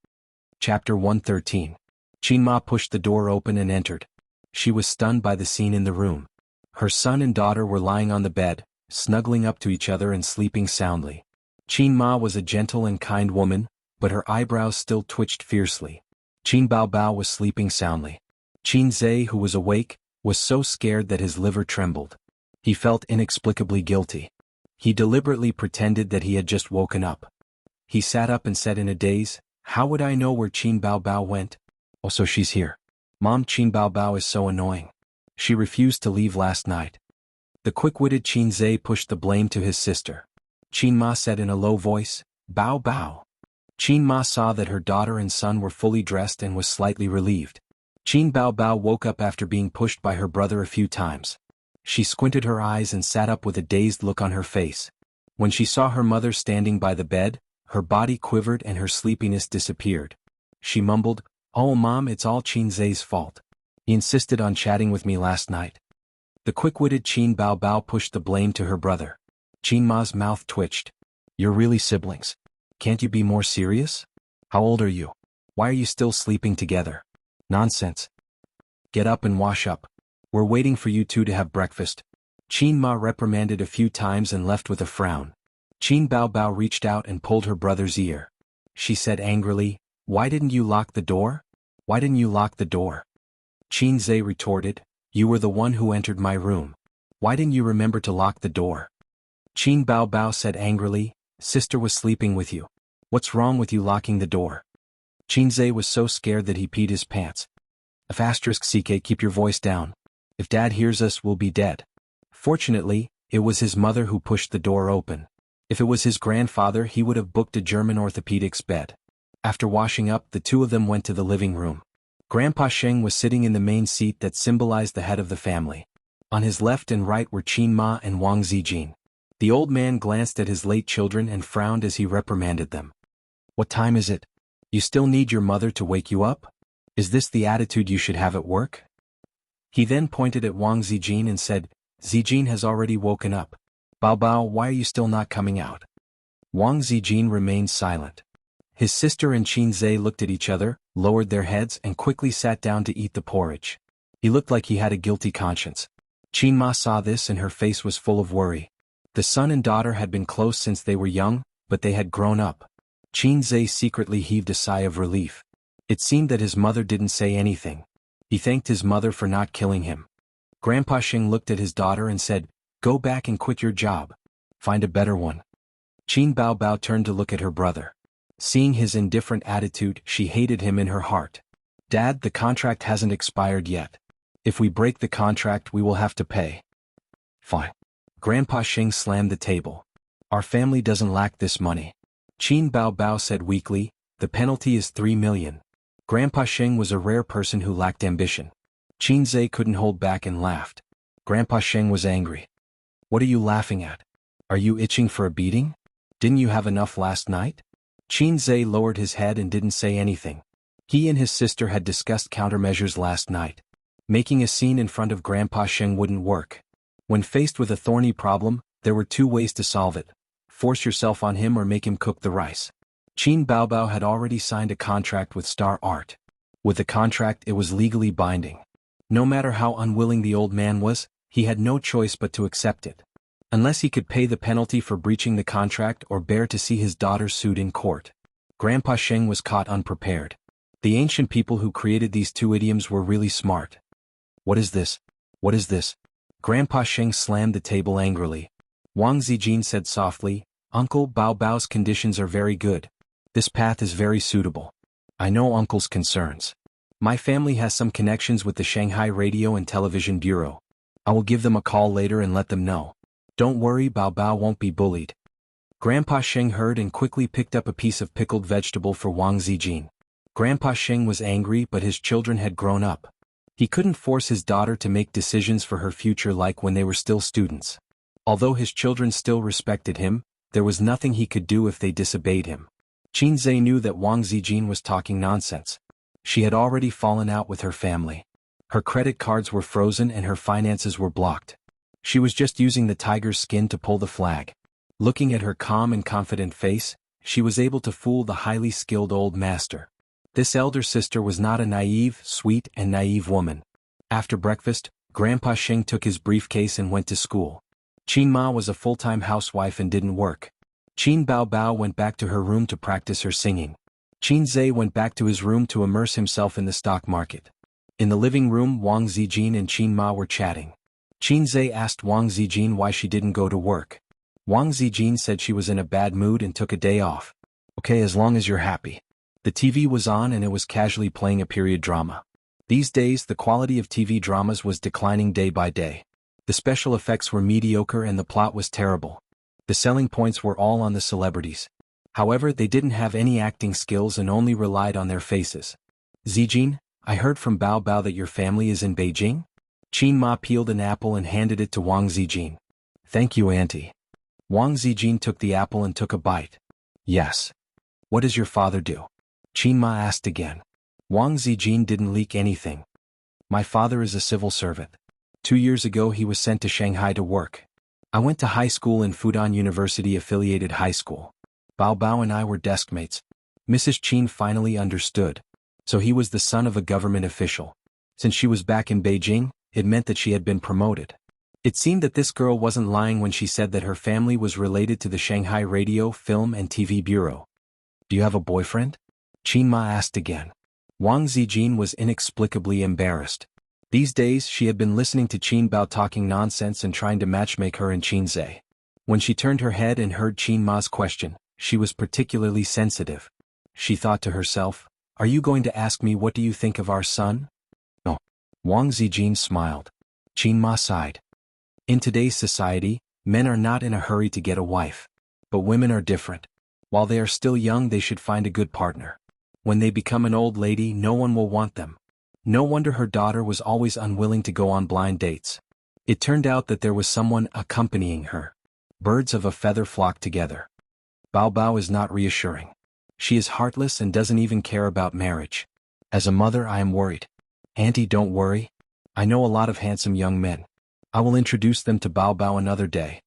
Chapter 113. Qin Ma pushed the door open and entered. She was stunned by the scene in the room. Her son and daughter were lying on the bed, snuggling up to each other and sleeping soundly. Qin Ma was a gentle and kind woman, but her eyebrows still twitched fiercely. Qin Bao Bao was sleeping soundly. Qin Zhe, who was awake, was so scared that his liver trembled. He felt inexplicably guilty. He deliberately pretended that he had just woken up. He sat up and said in a daze, "How would I know where Qin Bao Bao went? Oh, so she's here. Mom, Qin Bao Bao is so annoying. She refused to leave last night." The quick-witted Qin Zhe pushed the blame to his sister. Qin Ma said in a low voice, "Bao Bao." Qin Ma saw that her daughter and son were fully dressed and was slightly relieved. Qin Bao Bao woke up after being pushed by her brother a few times. She squinted her eyes and sat up with a dazed look on her face. When she saw her mother standing by the bed, her body quivered and her sleepiness disappeared. She mumbled, "Oh Mom, it's all Qin Zhe's fault. He insisted on chatting with me last night." The quick-witted Qin Bao Bao pushed the blame to her brother. Qin Ma's mouth twitched. "You're really siblings. Can't you be more serious? How old are you? Why are you still sleeping together? Nonsense. Get up and wash up. We're waiting for you two to have breakfast." Qin Ma reprimanded a few times and left with a frown. Qin Bao Bao reached out and pulled her brother's ear. She said angrily, "Why didn't you lock the door? Why didn't you lock the door?" Qin Zhe retorted, "You were the one who entered my room. Why didn't you remember to lock the door?" Qin Bao Bao said angrily, "Sister was sleeping with you. What's wrong with you locking the door?" Qin Zhe was so scared that he peed his pants. *CK, keep your voice down. If Dad hears us, we'll be dead. Fortunately, it was his mother who pushed the door open. If it was his grandfather, he would have booked a German orthopedics bed. After washing up, the two of them went to the living room. Grandpa Sheng was sitting in the main seat that symbolized the head of the family. On his left and right were Qin Ma and Wang Zijin. The old man glanced at his late children and frowned as he reprimanded them. "What time is it? You still need your mother to wake you up? Is this the attitude you should have at work?" He then pointed at Wang Zijin and said, "Zijin has already woken up. Bao Bao, why are you still not coming out?" Wang Zijin remained silent. His sister and Qin Zhe looked at each other, lowered their heads and quickly sat down to eat the porridge. He looked like he had a guilty conscience. Qin Ma saw this and her face was full of worry. The son and daughter had been close since they were young, but they had grown up. Qin Zhe secretly heaved a sigh of relief. It seemed that his mother didn't say anything. He thanked his mother for not killing him. Grandpa Sheng looked at his daughter and said, "Go back and quit your job. Find a better one." Qin Bao Bao turned to look at her brother. Seeing his indifferent attitude, she hated him in her heart. "Dad, the contract hasn't expired yet. If we break the contract, we will have to pay." "Fine." Grandpa Sheng slammed the table. "Our family doesn't lack this money." Qin Bao Bao said weakly, "The penalty is 3 million. Grandpa Sheng was a rare person who lacked ambition. Qin Zhe couldn't hold back and laughed. Grandpa Sheng was angry. "What are you laughing at? Are you itching for a beating? Didn't you have enough last night?" Qin Zhe lowered his head and didn't say anything. He and his sister had discussed countermeasures last night. Making a scene in front of Grandpa Sheng wouldn't work. When faced with a thorny problem, there were two ways to solve it: force yourself on him or make him cook the rice. Qin Bao Bao had already signed a contract with Star Art. With the contract, it was legally binding. No matter how unwilling the old man was, he had no choice but to accept it. Unless he could pay the penalty for breaching the contract or bear to see his daughter sued in court. Grandpa Sheng was caught unprepared. The ancient people who created these two idioms were really smart. "What is this? What is this?" Grandpa Sheng slammed the table angrily. Wang Zijin said softly, "Uncle, Bao Bao's conditions are very good. This path is very suitable. I know Uncle's concerns. My family has some connections with the Shanghai Radio and Television Bureau. I will give them a call later and let them know. Don't worry, Bao Bao won't be bullied. Grandpa Sheng heard and quickly picked up a piece of pickled vegetable for Wang Zijin. Grandpa Sheng was angry, but his children had grown up. He couldn't force his daughter to make decisions for her future like when they were still students. Although his children still respected him, there was nothing he could do if they disobeyed him. Qin Zhe knew that Wang Zijin was talking nonsense. She had already fallen out with her family. Her credit cards were frozen and her finances were blocked. She was just using the tiger's skin to pull the flag. Looking at her calm and confident face, she was able to fool the highly skilled old master. This elder sister was not a naive, sweet, and naive woman. After breakfast, Grandpa Sheng took his briefcase and went to school. Qin Ma was a full-time housewife and didn't work. Qin Bao Bao went back to her room to practice her singing. Qin Zhe went back to his room to immerse himself in the stock market. In the living room, Wang Zijin and Qin Ma were chatting. Qin Zhe asked Wang Zijin why she didn't go to work. Wang Zijin said she was in a bad mood and took a day off. Okay, as long as you're happy. The TV was on and it was casually playing a period drama. These days, the quality of TV dramas was declining day by day. The special effects were mediocre and the plot was terrible. The selling points were all on the celebrities. However, they didn't have any acting skills and only relied on their faces. Zijin, I heard from Bao Bao that your family is in Beijing? Qin Ma peeled an apple and handed it to Wang Zijin. Thank you, Auntie. Wang Zijin took the apple and took a bite. Yes. What does your father do? Qin Ma asked again. Wang Zijin didn't leak anything. My father is a civil servant. 2 years ago he was sent to Shanghai to work. I went to high school in Fudan University affiliated high school. Bao Bao and I were deskmates. Mrs. Qin finally understood. So he was the son of a government official. Since she was back in Beijing, it meant that she had been promoted. It seemed that this girl wasn't lying when she said that her family was related to the Shanghai Radio, Film and TV Bureau. Do you have a boyfriend? Qin Ma asked again. Wang Zijin was inexplicably embarrassed. These days she had been listening to Qin Bao talking nonsense and trying to matchmake her and Qin Zhe. When she turned her head and heard Qin Ma's question, she was particularly sensitive. She thought to herself, are you going to ask me what do you think of our son? No. Wang Zijin smiled. Qin Ma sighed. In today's society, men are not in a hurry to get a wife. But women are different. While they are still young they should find a good partner. When they become an old lady no one will want them. No wonder her daughter was always unwilling to go on blind dates. It turned out that there was someone accompanying her. Birds of a feather flock together. Bao Bao is not reassuring. She is heartless and doesn't even care about marriage. As a mother I am worried. Auntie, don't worry. I know a lot of handsome young men. I will introduce them to Bao Bao another day.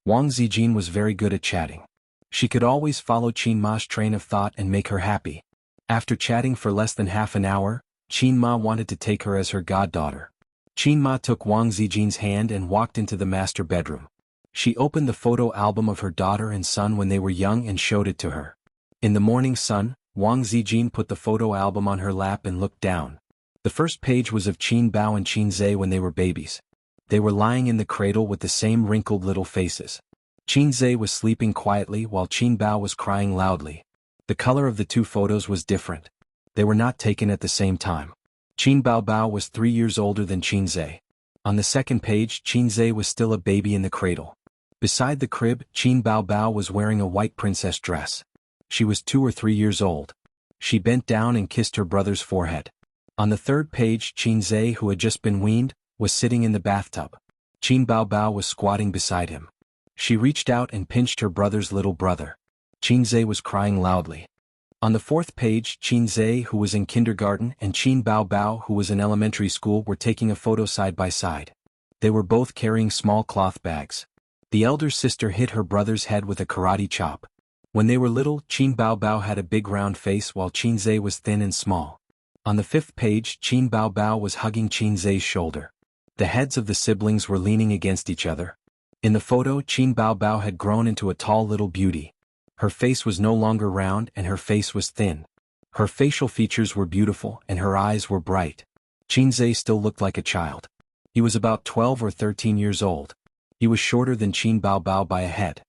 Wang Zijin was very good at chatting. She could always follow Qin Ma's train of thought and make her happy. After chatting for less than half an hour, Qin Ma wanted to take her as her goddaughter. Qin Ma took Wang Zijin's hand and walked into the master bedroom. She opened the photo album of her daughter and son when they were young and showed it to her. In the morning sun, Wang Zijin put the photo album on her lap and looked down. The first page was of Qin Bao and Qin Zhe when they were babies. They were lying in the cradle with the same wrinkled little faces. Qin Zhe was sleeping quietly while Qin Bao was crying loudly. The color of the two photos was different. They were not taken at the same time. Qin Bao Bao was 3 years older than Qin Zhe. On the second page, Qin Zhe was still a baby in the cradle. Beside the crib, Qin Bao Bao was wearing a white princess dress. She was 2 or 3 years old. She bent down and kissed her brother's forehead. On the third page, Qin Zhe, who had just been weaned, was sitting in the bathtub. Qin Bao Bao was squatting beside him. She reached out and pinched her brother's little brother. Qin Zhe was crying loudly. On the fourth page, Qin Zhe, who was in kindergarten, and Qin Bao Bao, who was in elementary school, were taking a photo side by side. They were both carrying small cloth bags. The elder sister hit her brother's head with a karate chop. When they were little, Qin Bao Bao had a big round face while Qin Zhe was thin and small. On the fifth page, Qin Bao Bao was hugging Qin Zhe's shoulder. The heads of the siblings were leaning against each other. In the photo, Qin Bao Bao had grown into a tall little beauty. Her face was no longer round and her face was thin. Her facial features were beautiful and her eyes were bright. Qin Zhe still looked like a child. He was about 12 or 13 years old. He was shorter than Qin Bao Bao by a head.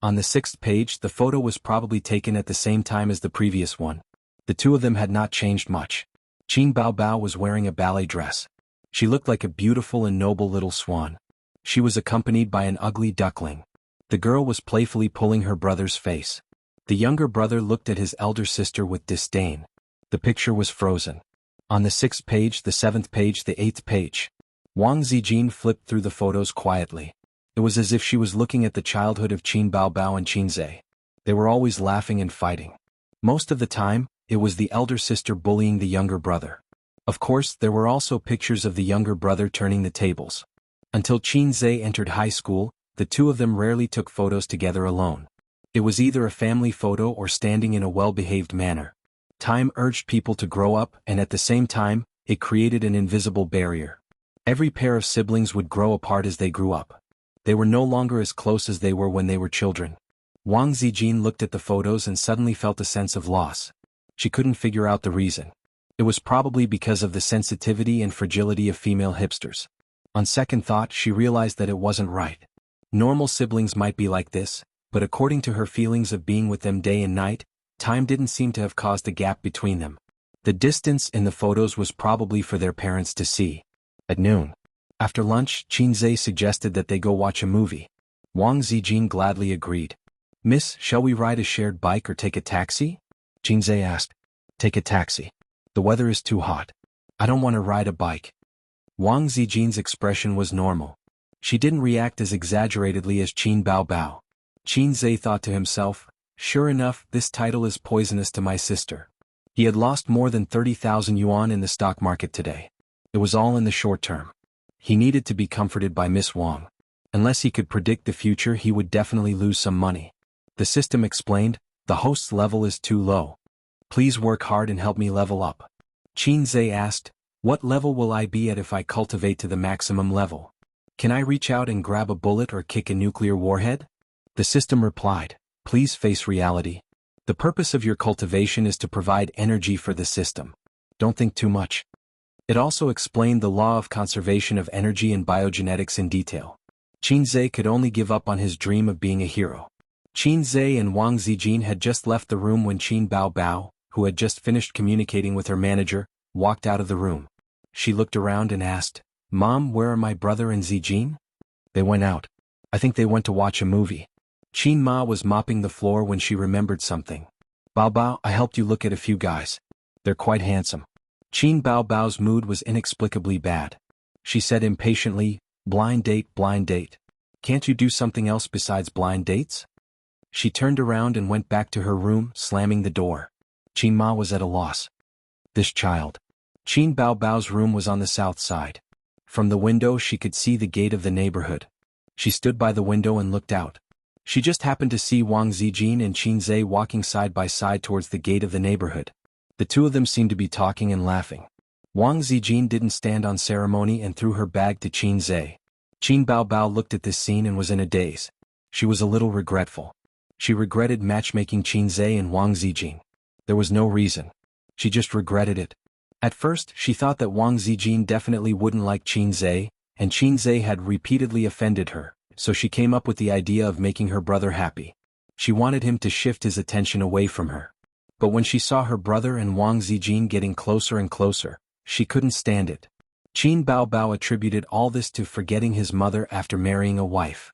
On the sixth page, the photo was probably taken at the same time as the previous one. The two of them had not changed much. Qin Baobao was wearing a ballet dress. She looked like a beautiful and noble little swan. She was accompanied by an ugly duckling. The girl was playfully pulling her brother's face. The younger brother looked at his elder sister with disdain. The picture was frozen. On the 6th page, the 7th page, the 8th page. Wang Zijin flipped through the photos quietly. It was as if she was looking at the childhood of Qin Baobao and Qin Zhe. They were always laughing and fighting. Most of the time, it was the elder sister bullying the younger brother. Of course, there were also pictures of the younger brother turning the tables. Until Qin Zhe entered high school, the two of them rarely took photos together alone. It was either a family photo or standing in a well-behaved manner. Time urged people to grow up, and at the same time, it created an invisible barrier. Every pair of siblings would grow apart as they grew up. They were no longer as close as they were when they were children. Wang Zijin looked at the photos and suddenly felt a sense of loss. She couldn't figure out the reason. It was probably because of the sensitivity and fragility of female hipsters. On second thought, she realized that it wasn't right. Normal siblings might be like this, but according to her feelings of being with them day and night, time didn't seem to have caused a gap between them. The distance in the photos was probably for their parents to see. At noon, after lunch, Qin Zhe suggested that they go watch a movie. Wang Zijin gladly agreed. "Miss, shall we ride a shared bike or take a taxi?" Qin Zhe asked. "Take a taxi. The weather is too hot. I don't want to ride a bike." Wang Zijin's expression was normal. She didn't react as exaggeratedly as Qin Baobao. Qin Zhe thought to himself, "Sure enough, this title is poisonous to my sister." He had lost more than 30,000 yuan in the stock market today. It was all in the short term. He needed to be comforted by Miss Wang. Unless he could predict the future, he would definitely lose some money. The system explained, "The host's level is too low. Please work hard and help me level up." Qin Zhe asked, "What level will I be at if I cultivate to the maximum level? Can I reach out and grab a bullet or kick a nuclear warhead?" The system replied, "Please face reality. The purpose of your cultivation is to provide energy for the system. Don't think too much." It also explained the law of conservation of energy and biogenetics in detail. Qin Zhe could only give up on his dream of being a hero. Qin Zhe and Wang Zijin had just left the room when Qin Baobao, who had just finished communicating with her manager, walked out of the room. She looked around and asked, "Mom, where are my brother and Zijin?" "They went out. I think they went to watch a movie." Qin Ma was mopping the floor when she remembered something. "Baobao, I helped you look at a few guys. They're quite handsome." Qin Baobao's mood was inexplicably bad. She said impatiently, blind date, blind date. Can't you do something else besides blind dates?" She turned around and went back to her room, slamming the door. Qin Ma was at a loss. This child. Qin Baobao's room was on the south side. From the window she could see the gate of the neighborhood. She stood by the window and looked out. She just happened to see Wang Zijin and Qin Zhe walking side by side towards the gate of the neighborhood. The two of them seemed to be talking and laughing. Wang Zijin didn't stand on ceremony and threw her bag to Qin Zhe. Qin Baobao looked at this scene and was in a daze. She was a little regretful. She regretted matchmaking Qin Zhe and Wang Zijin. There was no reason. She just regretted it. At first, she thought that Wang Zijin definitely wouldn't like Qin Zhe, and Qin Zhe had repeatedly offended her, so she came up with the idea of making her brother happy. She wanted him to shift his attention away from her. But when she saw her brother and Wang Zijin getting closer and closer, she couldn't stand it. Qin Baobao attributed all this to forgetting his mother after marrying a wife.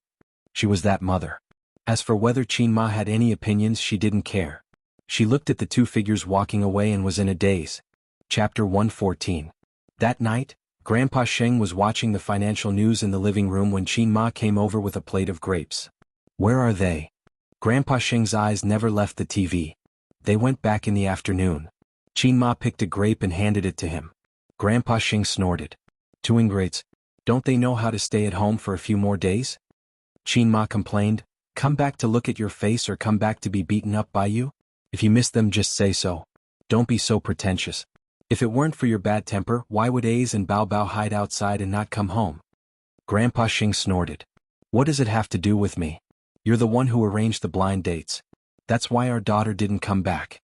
She was that mother. As for whether Qin Ma had any opinions, she didn't care. She looked at the two figures walking away and was in a daze. Chapter 114. That night, Grandpa Sheng was watching the financial news in the living room when Qin Ma came over with a plate of grapes. "Where are they?" Grandpa Sheng's eyes never left the TV. "They went back in the afternoon." Qin Ma picked a grape and handed it to him. Grandpa Sheng snorted. "Two ingrates. Don't they know how to stay at home for a few more days?" Qin Ma complained, "Come back to look at your face or come back to be beaten up by you? If you miss them, just say so. Don't be so pretentious. If it weren't for your bad temper, why would A's and Baobao hide outside and not come home?" Grandpa Sheng snorted. "What does it have to do with me? You're the one who arranged the blind dates. That's why our daughter didn't come back."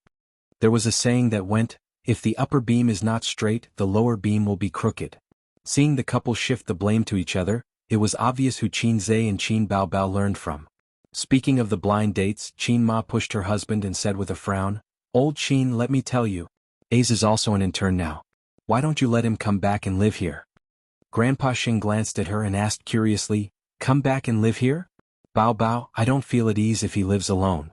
There was a saying that went, "If the upper beam is not straight, the lower beam will be crooked." Seeing the couple shift the blame to each other, it was obvious who Qin Zhe and Qin Baobao learned from. Speaking of the blind dates, Qin Ma pushed her husband and said with a frown, Old Qin, let me tell you. Ace is also an intern now. Why don't you let him come back and live here? Grandpa Xing glanced at her and asked curiously, come back and live here? Bao Bao, I don't feel at ease if he lives alone.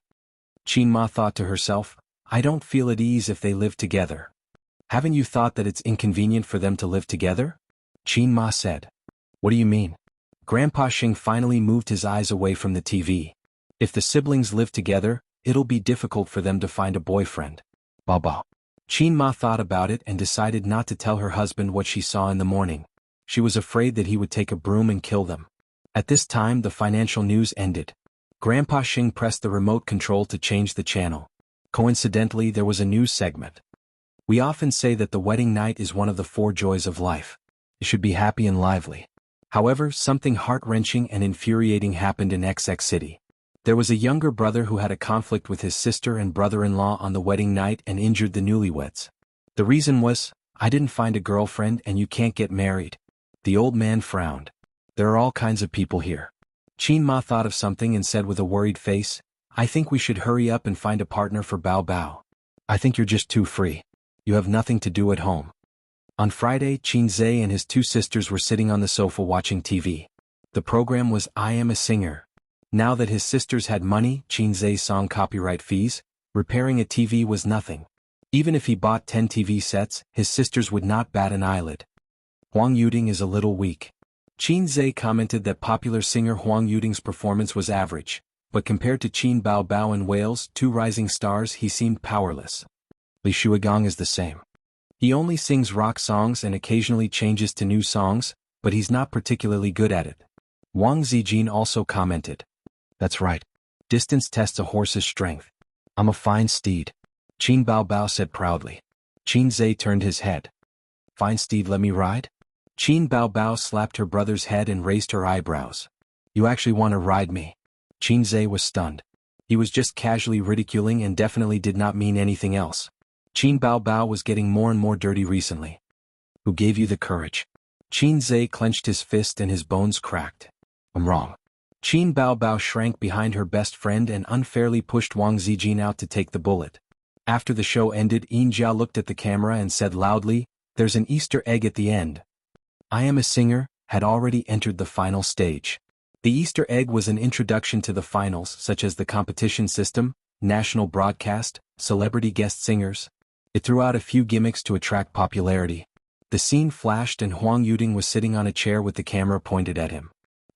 Qin Ma thought to herself, I don't feel at ease if they live together. Haven't you thought that it's inconvenient for them to live together? Qin Ma said. What do you mean? Grandpa Xing finally moved his eyes away from the TV. If the siblings live together, it'll be difficult for them to find a boyfriend. Bao Bao. Qin Ma thought about it and decided not to tell her husband what she saw in the morning. She was afraid that he would take a broom and kill them. At this time the financial news ended. Grandpa Xing pressed the remote control to change the channel. Coincidentally, there was a news segment. We often say that the wedding night is one of the 4 joys of life. It should be happy and lively. However, something heart-wrenching and infuriating happened in XX City. There was a younger brother who had a conflict with his sister and brother-in-law on the wedding night and injured the newlyweds. The reason was, I didn't find a girlfriend and you can't get married. The old man frowned. There are all kinds of people here. Qin Ma thought of something and said with a worried face, I think we should hurry up and find a partner for Bao Bao. I think you're just too free. You have nothing to do at home. On Friday, Qin Zhe and his 2 sisters were sitting on the sofa watching TV. The program was I Am a Singer. Now that his sisters had money, Qin Zhe's song copyright fees, repairing a TV was nothing. Even if he bought 10 TV sets, his sisters would not bat an eyelid. Huang Yuding is a little weak. Qin Zhe commented that popular singer Huang Yuding's performance was average, but compared to Qin Bao Bao and Wales, 2 rising stars, he seemed powerless. Li Shuigong is the same. He only sings rock songs and occasionally changes to new songs, but he's not particularly good at it. Wang Zijin also commented. That's right. Distance tests a horse's strength. I'm a fine steed. Qin Bao Bao said proudly. Qin Zhe turned his head. Fine steed, let me ride? Qin Bao Bao slapped her brother's head and raised her eyebrows. You actually want to ride me? Qin Zhe was stunned. He was just casually ridiculing and definitely did not mean anything else. Qin Bao Bao was getting more and more dirty recently. Who gave you the courage? Qin Zhe clenched his fist and his bones cracked. I'm wrong. Qin Bao Bao shrank behind her best friend and unfairly pushed Wang Zijin out to take the bullet. After the show ended, Yin Jiao looked at the camera and said loudly, there's an Easter egg at the end. I Am a Singer had already entered the final stage. The Easter egg was an introduction to the finals, such as the competition system, national broadcast, celebrity guest singers. It threw out a few gimmicks to attract popularity. The scene flashed and Huang Yuding was sitting on a chair with the camera pointed at him.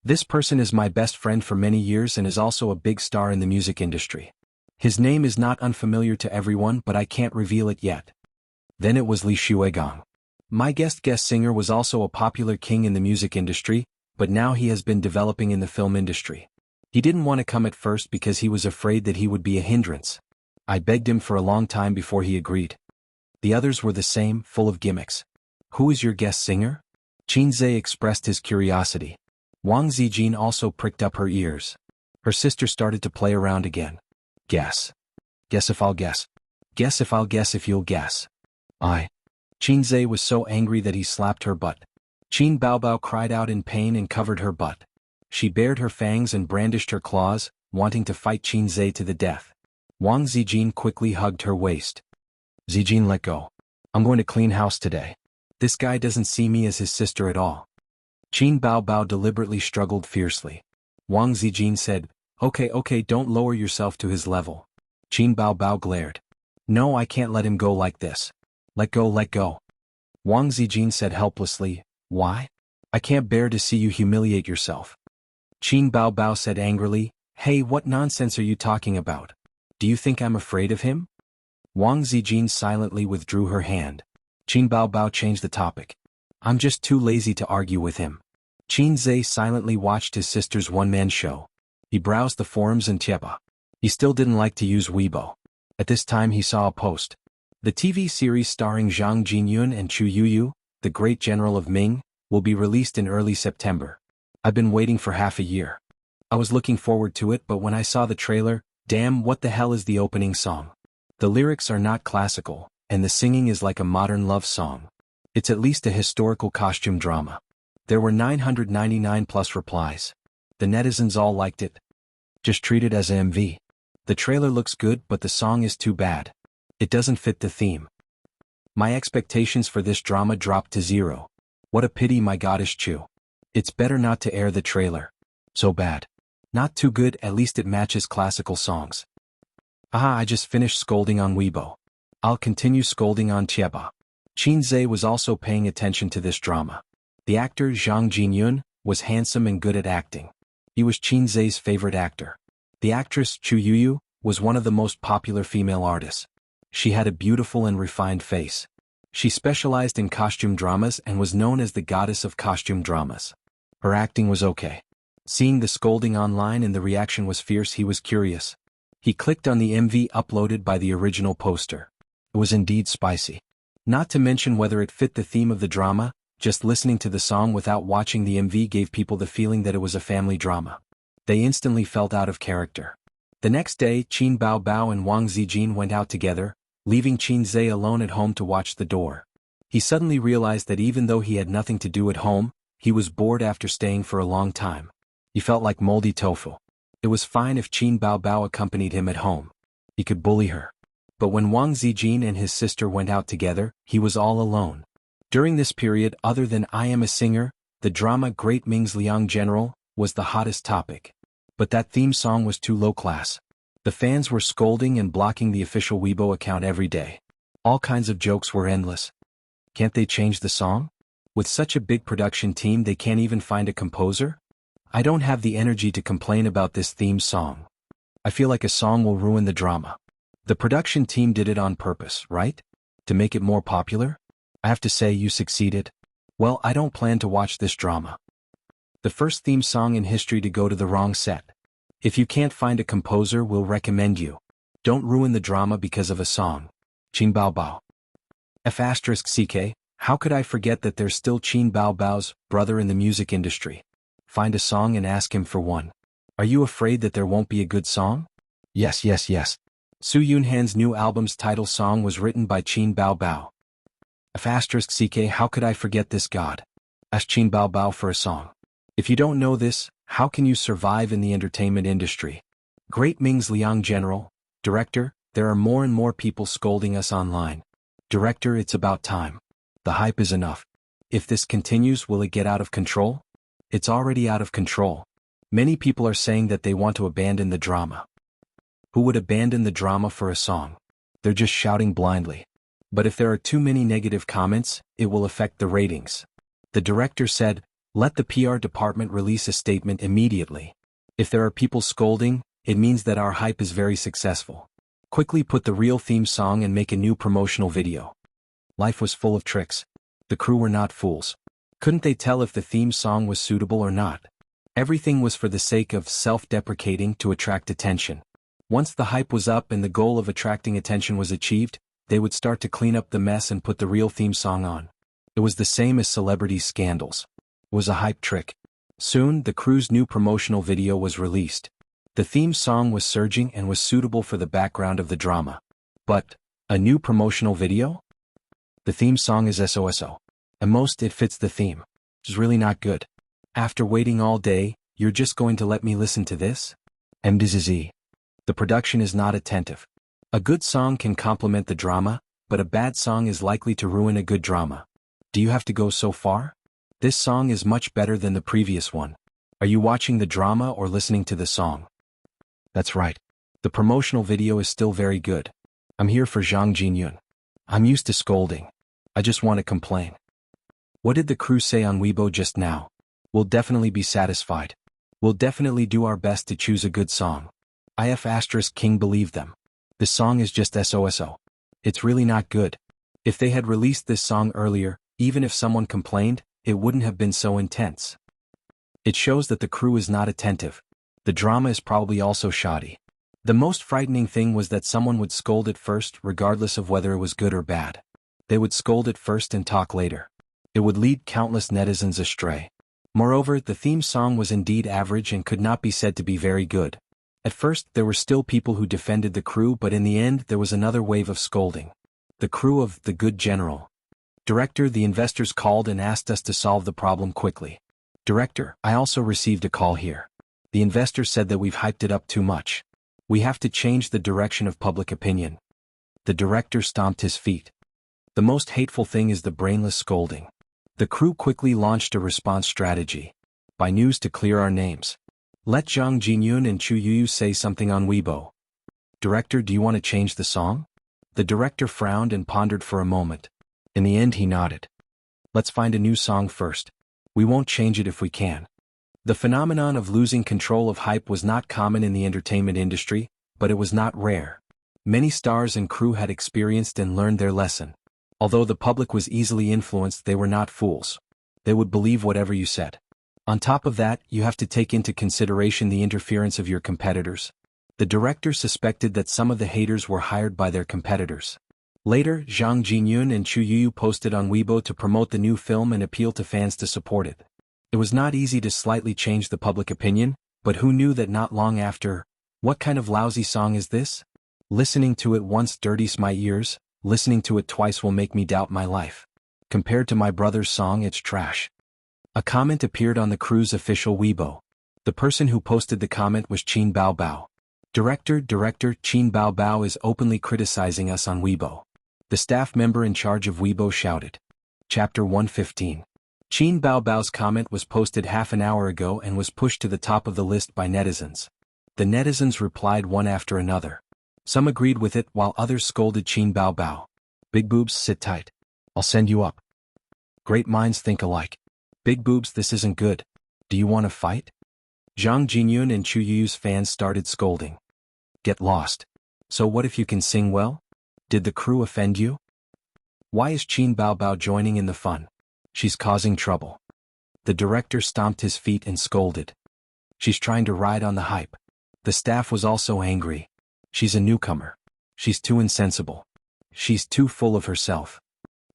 This person is my best friend for many years and is also a big star in the music industry. His name is not unfamiliar to everyone, but I can't reveal it yet. Then it was Li Shuigong. My guest singer was also a popular king in the music industry, but now he has been developing in the film industry. He didn't want to come at first because he was afraid that he would be a hindrance. I begged him for a long time before he agreed. The others were the same, full of gimmicks. Who is your guest singer? Qin Zhe expressed his curiosity. Wang Zijin also pricked up her ears. Her sister started to play around again. Guess. Guess if I'll guess. Guess if I'll guess if you'll guess. Qin Zhe was so angry that he slapped her butt. Qin Bao Bao cried out in pain and covered her butt. She bared her fangs and brandished her claws, wanting to fight Qin Zhe to the death. Wang Zijin quickly hugged her waist. Zijin, let go. I'm going to clean house today. This guy doesn't see me as his sister at all. Qin Bao Bao deliberately struggled fiercely. Wang Zijin said, Okay, don't lower yourself to his level. Qin Bao Bao glared. No, I can't let him go like this. Let go. Wang Zijin said helplessly, Why? I can't bear to see you humiliate yourself. Qin Bao Bao said angrily, Hey, what nonsense are you talking about? Do you think I'm afraid of him? Wang Zijin silently withdrew her hand. Qin Bao Bao changed the topic. I'm just too lazy to argue with him. Qin Zhe silently watched his sister's one-man show. He browsed the forums and Tiepa. He still didn't like to use Weibo. At this time he saw a post. The TV series starring Zhang Jinyun and Chu Yuyu, the great general of Ming, will be released in early September. I've been waiting for half a year. I was looking forward to it, but when I saw the trailer, damn, what the hell is the opening song? The lyrics are not classical, and the singing is like a modern love song. It's at least a historical costume drama. There were 999 plus replies. The netizens all liked it. Just treat it as a MV. The trailer looks good, but the song is too bad. It doesn't fit the theme. My expectations for this drama dropped to zero. What a pity, my goddess Chu. It's better not to air the trailer. So bad. Not too good, at least it matches classical songs. Aha, I just finished scolding on Weibo. I'll continue scolding on Tieba. Qin Zhe was also paying attention to this drama. The actor Zhang Jinyun was handsome and good at acting. He was Qin Zhe's favorite actor. The actress Chu Yuyu was one of the most popular female artists. She had a beautiful and refined face. She specialized in costume dramas and was known as the goddess of costume dramas. Her acting was okay. Seeing the scolding online and the reaction was fierce, he was curious. He clicked on the MV uploaded by the original poster. It was indeed spicy. Not to mention whether it fit the theme of the drama, just listening to the song without watching the MV gave people the feeling that it was a family drama. They instantly felt out of character. The next day, Qin Baobao and Wang Zijin went out together, leaving Qin Zhe alone at home to watch the door. He suddenly realized that even though he had nothing to do at home, he was bored after staying for a long time. He felt like moldy tofu. It was fine if Qin Baobao accompanied him at home. He could bully her. But when Wang Zijin and his sister went out together, he was all alone. During this period, other than I Am a Singer, the drama Great Ming's Liang General was the hottest topic. But that theme song was too low class. The fans were scolding and blocking the official Weibo account every day. All kinds of jokes were endless. Can't they change the song? With such a big production team, they can't even find a composer? I don't have the energy to complain about this theme song. I feel like a song will ruin the drama. The production team did it on purpose, right? To make it more popular? I have to say you succeeded. Well, I don't plan to watch this drama. The first theme song in history to go to the wrong set. If you can't find a composer, we'll recommend you. Don't ruin the drama because of a song. Qin Baobao. F***CK, how could I forget that there's still Qin Baobao's brother in the music industry? Find a song and ask him for one. Are you afraid that there won't be a good song? Yes. Su Yunhan's new album's title song was written by Qin Baobao. F***CK, how could I forget this god? Ask Qin Baobao for a song. If you don't know this, how can you survive in the entertainment industry? Great Ming's Liang General, Director, there are more and more people scolding us online. Director, it's about time. The hype is enough. If this continues, will it get out of control? It's already out of control. Many people are saying that they want to abandon the drama. Who would abandon the drama for a song? They're just shouting blindly. But if there are too many negative comments, it will affect the ratings. The director said, let the PR department release a statement immediately. If there are people scolding, it means that our hype is very successful. Quickly put the real theme song and make a new promotional video. Life was full of tricks. The crew were not fools. Couldn't they tell if the theme song was suitable or not? Everything was for the sake of self-deprecating to attract attention. Once the hype was up and the goal of attracting attention was achieved, they would start to clean up the mess and put the real theme song on. It was the same as celebrity scandals. It was a hype trick. Soon, the crew's new promotional video was released. The theme song was surging and was suitable for the background of the drama. But, a new promotional video? The theme song is SOSO. At most, it fits the theme. It's really not good. After waiting all day, you're just going to let me listen to this? MDZZ. The production is not attentive. A good song can complement the drama, but a bad song is likely to ruin a good drama. Do you have to go so far? This song is much better than the previous one. Are you watching the drama or listening to the song? That's right. The promotional video is still very good. I'm here for Zhang Jinyun. I'm used to scolding. I just want to complain. What did the crew say on Weibo just now? We'll definitely be satisfied. We'll definitely do our best to choose a good song. King believed them. This song is just SOSO. It's really not good. If they had released this song earlier, even if someone complained, it wouldn't have been so intense. It shows that the crew is not attentive. The drama is probably also shoddy. The most frightening thing was that someone would scold it first regardless of whether it was good or bad. They would scold it first and talk later. It would lead countless netizens astray. Moreover, the theme song was indeed average and could not be said to be very good. At first, there were still people who defended the crew, but in the end there was another wave of scolding. The crew of The Good General. Director, the investors called and asked us to solve the problem quickly. Director, I also received a call here. The investors said that we've hyped it up too much. We have to change the direction of public opinion. The director stomped his feet. The most hateful thing is the brainless scolding. The crew quickly launched a response strategy. By news to clear our names. Let Zhang Jinyun and Chu Yuyu say something on Weibo. Director, do you want to change the song? The director frowned and pondered for a moment. In the end he nodded. Let's find a new song first. We won't change it if we can. The phenomenon of losing control of hype was not common in the entertainment industry, but it was not rare. Many stars and crew had experienced and learned their lesson. Although the public was easily influenced, they were not fools. They would believe whatever you said. On top of that, you have to take into consideration the interference of your competitors. The director suspected that some of the haters were hired by their competitors. Later, Zhang Jinyun and Chu Yuyu posted on Weibo to promote the new film and appeal to fans to support it. It was not easy to slightly change the public opinion, but who knew that not long after, what kind of lousy song is this? Listening to it once dirties my ears, listening to it twice will make me doubt my life. Compared to my brother's song, it's trash. A comment appeared on the crew's official Weibo. The person who posted the comment was Qin Baobao. Director, Qin Baobao is openly criticizing us on Weibo. The staff member in charge of Weibo shouted. Chapter 115. Qin Baobao's comment was posted half an hour ago and was pushed to the top of the list by netizens. The netizens replied one after another. Some agreed with it while others scolded Qin Baobao. Big boobs, sit tight. I'll send you up. Great minds think alike. Big boobs, this isn't good. Do you want to fight? Zhang Jinyun and Chu Yuyu's fans started scolding. Get lost. So what if you can sing well? Did the crew offend you? Why is Qin Baobao joining in the fun? She's causing trouble. The director stomped his feet and scolded. She's trying to ride on the hype. The staff was also angry. She's a newcomer. She's too insensible. She's too full of herself.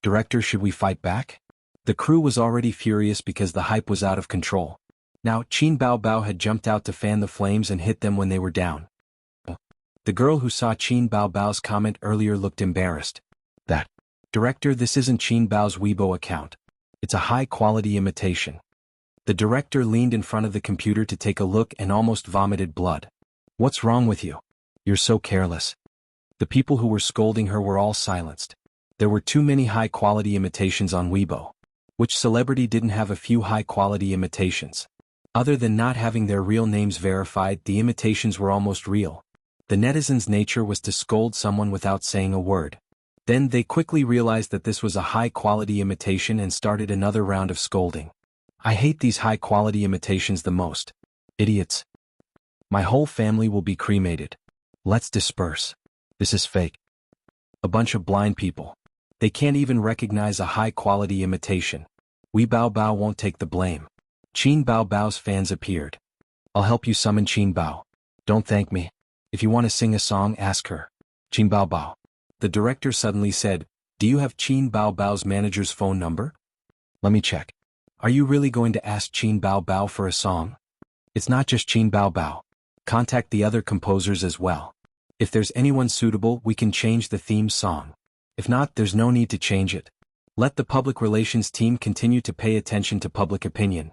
Director, should we fight back? The crew was already furious because the hype was out of control. Now, Qin Baobao had jumped out to fan the flames and hit them when they were down. The girl who saw Qin Baobao's comment earlier looked embarrassed. That. Director, this isn't Qin Bao's Weibo account. It's a high-quality imitation. The director leaned in front of the computer to take a look and almost vomited blood. What's wrong with you? You're so careless. The people who were scolding her were all silenced. There were too many high-quality imitations on Weibo. Which celebrity didn't have a few high-quality imitations? Other than not having their real names verified, the imitations were almost real. The netizens' nature was to scold someone without saying a word. Then they quickly realized that this was a high-quality imitation and started another round of scolding. I hate these high-quality imitations the most. Idiots. My whole family will be cremated. Let's disperse. This is fake. A bunch of blind people. They can't even recognize a high-quality imitation. Wei Baobao won't take the blame. Qin Baobao's fans appeared. I'll help you summon Qin Bao. Don't thank me. If you want to sing a song, ask her. Qin Baobao. The director suddenly said, do you have Qin Baobao's manager's phone number? Let me check. Are you really going to ask Qin Baobao for a song? It's not just Qin Baobao. Contact the other composers as well. If there's anyone suitable, we can change the theme song. If not, there's no need to change it. Let the public relations team continue to pay attention to public opinion.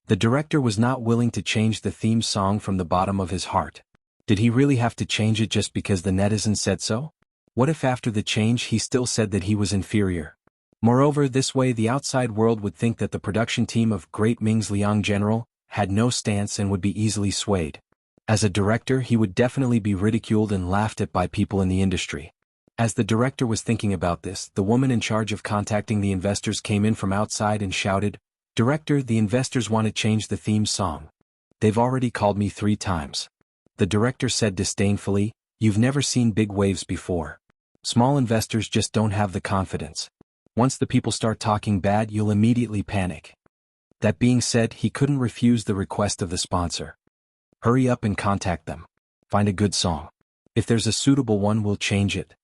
The director was not willing to change the theme song from the bottom of his heart. Did he really have to change it just because the netizens said so? What if after the change he still said that he was inferior? Moreover, this way the outside world would think that the production team of Great Ming's Liang General had no stance and would be easily swayed. As a director, he would definitely be ridiculed and laughed at by people in the industry. As the director was thinking about this, the woman in charge of contacting the investors came in from outside and shouted, Director, the investors want to change the theme song. They've already called me 3 times. The director said disdainfully, you've never seen big waves before. Small investors just don't have the confidence. Once the people start talking bad, you'll immediately panic. That being said, he couldn't refuse the request of the sponsor. Hurry up and contact them. Find a good song. If there's a suitable one, we'll change it.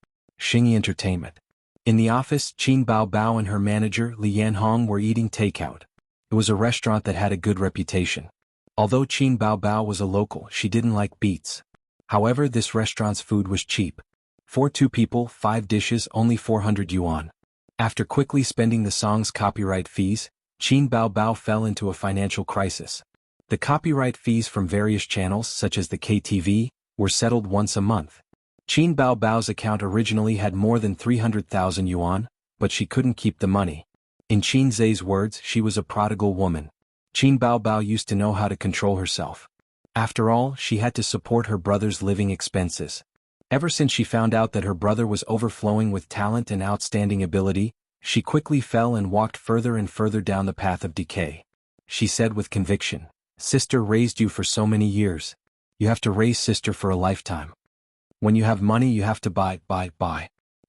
Xingyi Entertainment. In the office, Qin Baobao and her manager, Li Yanhong, were eating takeout. It was a restaurant that had a good reputation. Although Qin Baobao was a local, she didn't like beets. However, this restaurant's food was cheap. For 2 people, 5 dishes, only 400 yuan. After quickly spending the song's copyright fees, Qin Baobao fell into a financial crisis. The copyright fees from various channels, such as the KTV, were settled once a month. Qin Bao Bao's account originally had more than 300,000 yuan, but she couldn't keep the money. In Qin Zhe's words, she was a prodigal woman. Qin Bao Bao used to know how to control herself. After all, she had to support her brother's living expenses. Ever since she found out that her brother was overflowing with talent and outstanding ability, she quickly fell and walked further and further down the path of decay. She said with conviction, "Sister raised you for so many years. You have to raise sister for a lifetime. When you have money you have to buy.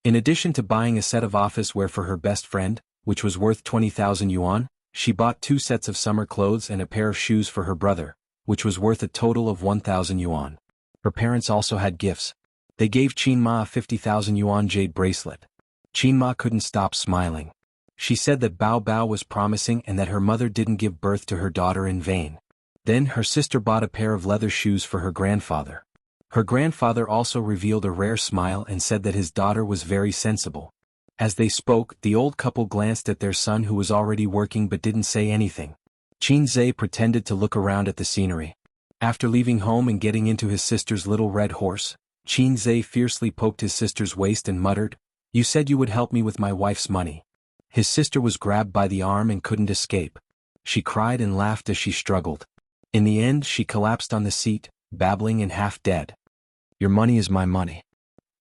In addition to buying a set of office wear for her best friend, which was worth 20,000 yuan, she bought 2 sets of summer clothes and a pair of shoes for her brother, which was worth a total of 1,000 yuan. Her parents also had gifts. They gave Qin Ma a 50,000 yuan jade bracelet. Qin Ma couldn't stop smiling. She said that Bao Bao was promising and that her mother didn't give birth to her daughter in vain. Then her sister bought a pair of leather shoes for her grandfather. Her grandfather also revealed a rare smile and said that his daughter was very sensible. As they spoke, the old couple glanced at their son who was already working but didn't say anything. Qin Zhe pretended to look around at the scenery. After leaving home and getting into his sister's little red horse, Qin Zhe fiercely poked his sister's waist and muttered, "You said you would help me with my wife's money." His sister was grabbed by the arm and couldn't escape. She cried and laughed as she struggled. In the end, she collapsed on the seat, babbling and half dead. "Your money is my money."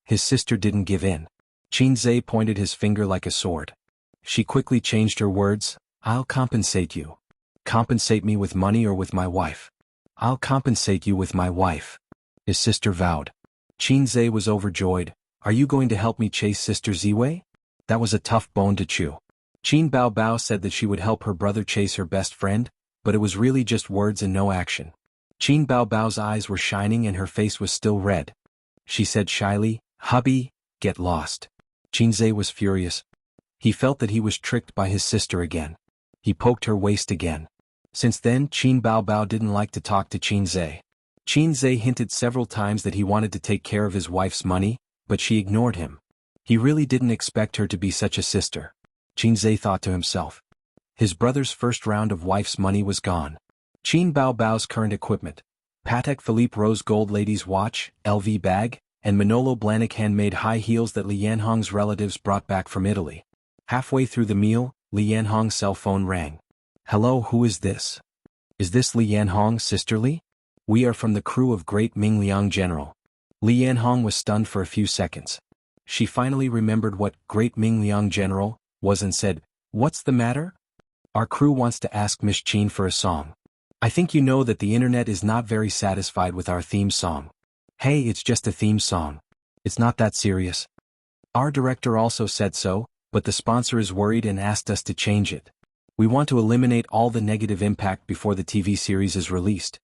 His sister didn't give in. Qin Zhe pointed his finger like a sword. She quickly changed her words, "I'll compensate you. Compensate me with money or with my wife." "I'll compensate you with my wife," his sister vowed. Qin Zhe was overjoyed. "Are you going to help me chase Sister Ziwei?" That was a tough bone to chew. Qin Bao Bao said that she would help her brother chase her best friend, but it was really just words and no action. Qin Bao Bao's eyes were shining and her face was still red. She said shyly, "Hubby, get lost." Qin Zhe was furious. He felt that he was tricked by his sister again. He poked her waist again. Since then, Qin Bao Bao didn't like to talk to Qin Zhe. Qin Zhe hinted several times that he wanted to take care of his wife's money, but she ignored him. He really didn't expect her to be such a sister. Qin Zhe thought to himself. His brother's first round of wife's money was gone. Qin Bao Bao's current equipment: Patek Philippe rose gold ladies watch, LV bag, and Manolo Blahnik handmade high heels that Li Yanhong's relatives brought back from Italy. Halfway through the meal, Li Yanhong's cell phone rang. "Hello, who is this? Is this Li Yanhong, sisterly? We are from the crew of Great Ming Liang General." Li Yanhong was stunned for a few seconds. She finally remembered what Great Ming Liang General was and said, "What's the matter?" "Our crew wants to ask Miss Qin for a song. I think you know that the internet is not very satisfied with our theme song." "Hey, it's just a theme song. It's not that serious." "Our director also said so, but the sponsor is worried and asked us to change it. We want to eliminate all the negative impact before the TV series is released.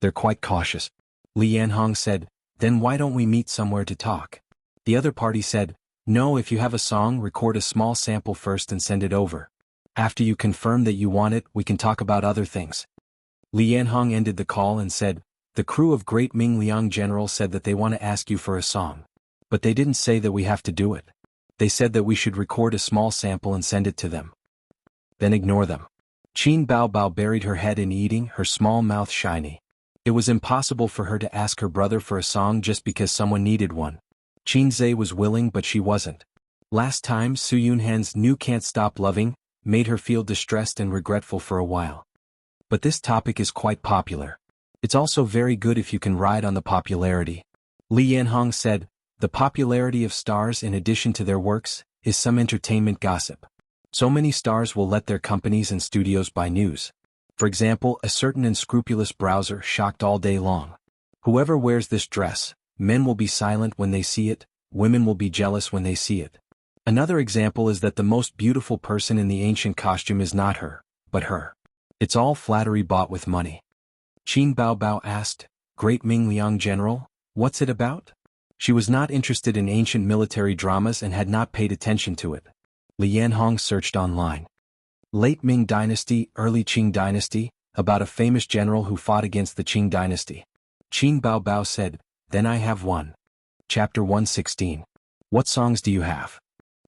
They're quite cautious." Li Yanhong said, "Then why don't we meet somewhere to talk?" The other party said, "No, if you have a song, record a small sample first and send it over. After you confirm that you want it, we can talk about other things." Li Yanhong ended the call and said, "The crew of Great Ming Liang General said that they want to ask you for a song. But they didn't say that we have to do it. They said that we should record a small sample and send it to them. Then ignore them." Qin Bao Bao buried her head in eating, her small mouth shiny. It was impossible for her to ask her brother for a song just because someone needed one. Qin Zhe was willing but she wasn't. Last time Su Yunhan's new Can't Stop Loving made her feel distressed and regretful for a while. But this topic is quite popular. It's also very good if you can ride on the popularity. Li Yanhong said, "The popularity of stars in addition to their works is some entertainment gossip. So many stars will let their companies and studios buy news. For example, a certain unscrupulous browser shocked all day long. Whoever wears this dress, men will be silent when they see it, women will be jealous when they see it. Another example is that the most beautiful person in the ancient costume is not her, but her. It's all flattery bought with money." Qin Bao Bao asked, "Great Ming Liang General, what's it about?" She was not interested in ancient military dramas and had not paid attention to it. Li Yanhong searched online. Late Ming Dynasty, Early Qing Dynasty, about a famous general who fought against the Qing Dynasty. Qin Bao Bao said, "Then I have one." Chapter 116. "What songs do you have?"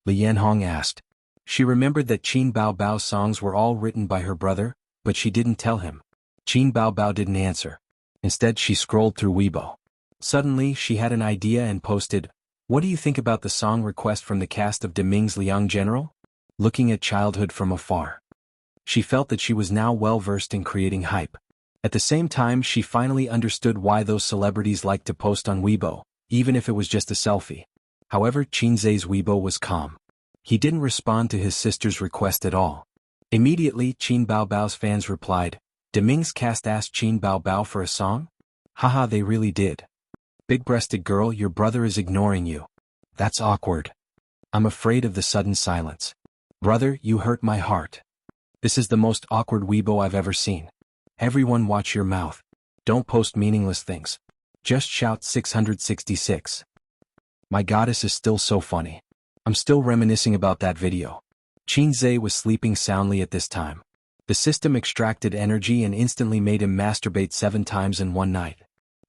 Li Yanhong asked. She remembered that Qin Bao Bao's songs were all written by her brother, but she didn't tell him. Qin Bao Bao didn't answer. Instead she scrolled through Weibo. Suddenly, she had an idea and posted, "What do you think about the song request from the cast of Deming's Liang General? Looking at childhood from afar." She felt that she was now well versed in creating hype. At the same time, she finally understood why those celebrities liked to post on Weibo, even if it was just a selfie. However, Qinzhe's Weibo was calm. He didn't respond to his sister's request at all. Immediately, Qin Baobao's fans replied, "Deming's cast asked Qin Baobao for a song? Haha, they really did. Big-breasted girl, your brother is ignoring you. That's awkward. I'm afraid of the sudden silence. Brother, you hurt my heart. This is the most awkward Weibo I've ever seen. Everyone watch your mouth. Don't post meaningless things. Just shout 666. My goddess is still so funny. I'm still reminiscing about that video." Qinzhe was sleeping soundly at this time. The system extracted energy and instantly made him masturbate 7 times in one night.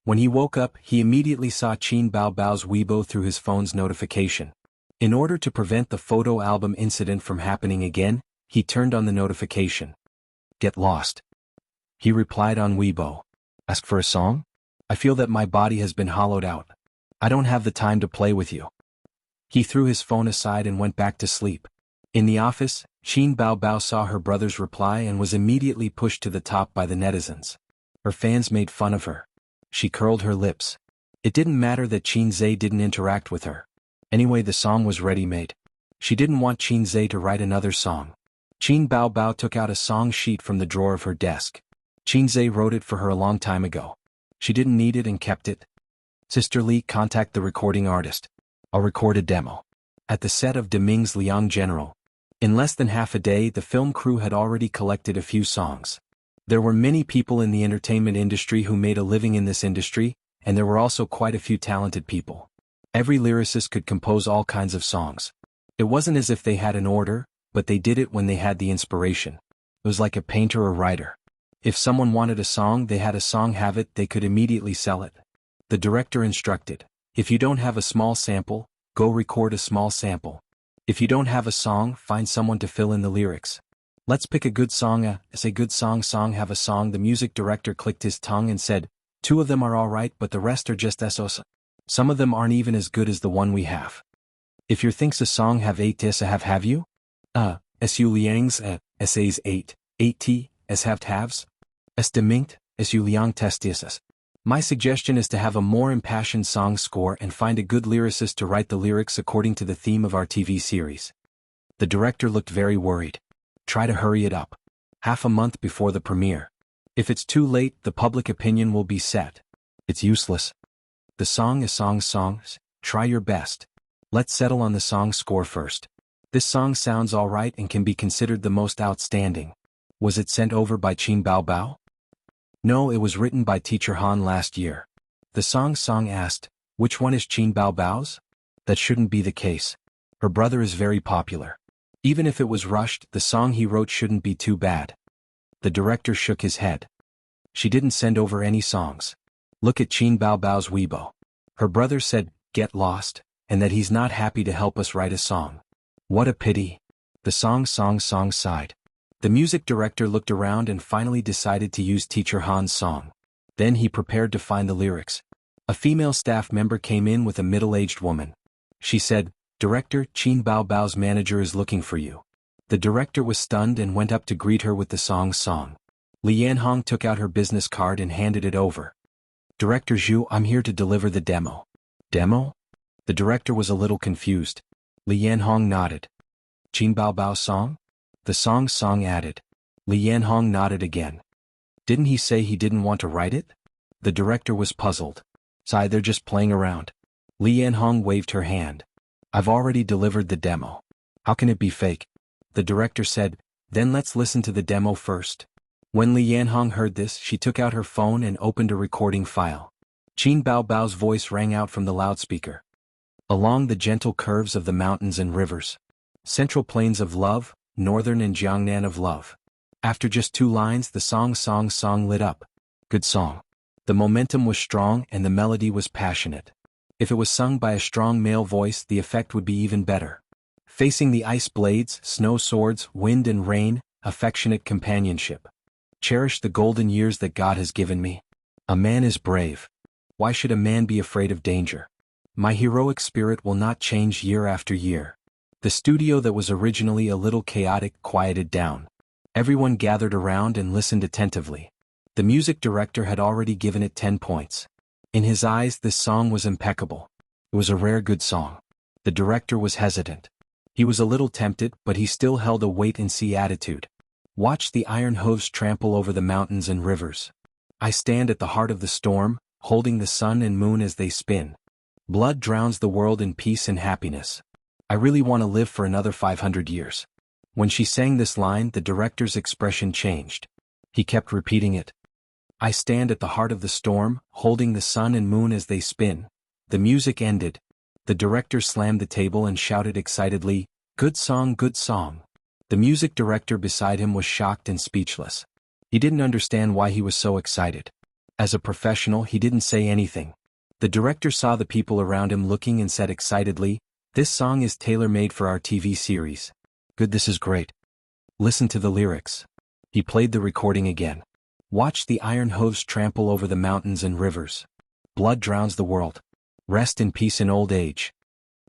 When he woke up, he immediately saw Qin Baobao's Weibo through his phone's notification. In order to prevent the photo album incident from happening again, he turned on the notification. "Get lost." He replied on Weibo. "Ask for a song? I feel that my body has been hollowed out. I don't have the time to play with you." He threw his phone aside and went back to sleep. In the office, Qin Baobao saw her brother's reply and was immediately pushed to the top by the netizens. Her fans made fun of her. She curled her lips. It didn't matter that Qinzhe didn't interact with her. Anyway, the song was ready-made. She didn't want Qinzhe to write another song. Qin Baobao took out a song sheet from the drawer of her desk. Qinzhe wrote it for her a long time ago. She didn't need it and kept it. "Sister Li, contact the recording artist. I'll record a demo." At the set of Deming's Liang General. In less than half a day, the film crew had already collected a few songs. There were many people in the entertainment industry who made a living in this industry, and there were also quite a few talented people. Every lyricist could compose all kinds of songs. It wasn't as if they had an order, but they did it when they had the inspiration. It was like a painter or writer. If someone wanted a song, they had a song, have it, they could immediately sell it. The director instructed, "If you don't have a small sample, go record a small sample. If you don't have a song, find someone to fill in the lyrics. Let's pick a good song, a good song, have a song." The music director clicked his tongue and said, "2 of them are alright, but the rest are just SOS. Some of them aren't even as good as the one we have. If you thinks a song have 8 tis a have you? Su liangs essays 8 t, as halves? Es deminct, su liang testiases." My suggestion is to have a more impassioned song score and find a good lyricist to write the lyrics according to the theme of our TV series. The director looked very worried. "Try to hurry it up. Half a month before the premiere. If it's too late, the public opinion will be set. It's useless. The song is songs. Try your best. Let's settle on the song score first. This song sounds alright and can be considered the most outstanding." Was it sent over by Qin Baobao? No, it was written by Teacher Han last year. The song asked, "Which one is Qin Baobao's?" That shouldn't be the case. Her brother is very popular. Even if it was rushed, the song he wrote shouldn't be too bad. The director shook his head. She didn't send over any songs. Look at Qin Baobao's Weibo. Her brother said, "Get lost," and that he's not happy to help us write a song. What a pity. The song sighed. The music director looked around and finally decided to use Teacher Han's song. Then he prepared to find the lyrics. A female staff member came in with a middle-aged woman. She said, "Director, Qin Baobao's manager is looking for you." The director was stunned and went up to greet her with the song. Li Yanhong took out her business card and handed it over. "Director Zhu, I'm here to deliver the demo." Demo? The director was a little confused. Li Yanhong nodded. "Qin Baobao's song?" The song added. Li Yanhong nodded again. "Didn't he say he didn't want to write it?" The director was puzzled. "Sigh, they're just playing around." Li Yanhong waved her hand. "I've already delivered the demo. How can it be fake?" The director said, "Then let's listen to the demo first." When Li Yanhong heard this, she took out her phone and opened a recording file. Qin Baobao's voice rang out from the loudspeaker. "Along the gentle curves of the mountains and rivers. Central plains of love, northern and Jiangnan of love." After just 2 lines, the song lit up. Good song. The momentum was strong and the melody was passionate. If it was sung by a strong male voice, the effect would be even better. Facing the ice blades, snow swords, wind and rain, affectionate companionship. Cherish the golden years that God has given me. A man is brave. Why should a man be afraid of danger? My heroic spirit will not change year after year. The studio that was originally a little chaotic quieted down. Everyone gathered around and listened attentively. The music director had already given it 10 points. In his eyes, this song was impeccable. It was a rare good song. The director was hesitant. He was a little tempted, but he still held a wait-and-see attitude. Watch the iron hooves trample over the mountains and rivers. I stand at the heart of the storm, holding the sun and moon as they spin. Blood drowns the world in peace and happiness. I really want to live for another 500 years. When she sang this line, the director's expression changed. He kept repeating it. I stand at the heart of the storm, holding the sun and moon as they spin. The music ended. The director slammed the table and shouted excitedly, "Good song, good song." The music director beside him was shocked and speechless. He didn't understand why he was so excited. As a professional, he didn't say anything. The director saw the people around him looking and said excitedly, "This song is tailor-made for our TV series. Good, this is great. Listen to the lyrics." He played the recording again. Watch the iron hooves trample over the mountains and rivers. Blood drowns the world. Rest in peace in old age.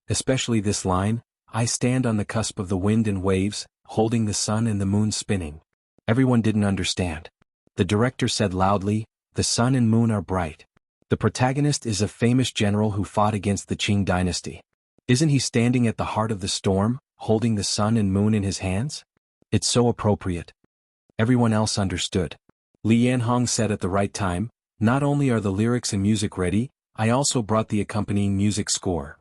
Especially this line, I stand on the cusp of the wind and waves, holding the sun and the moon spinning. Everyone didn't understand. The director said loudly, "The sun and moon are bright." The protagonist is a famous general who fought against the Qing dynasty. Isn't he standing at the heart of the storm, holding the sun and moon in his hands? It's so appropriate. Everyone else understood. Li Yanhong said at the right time, "Not only are the lyrics and music ready, I also brought the accompanying music score."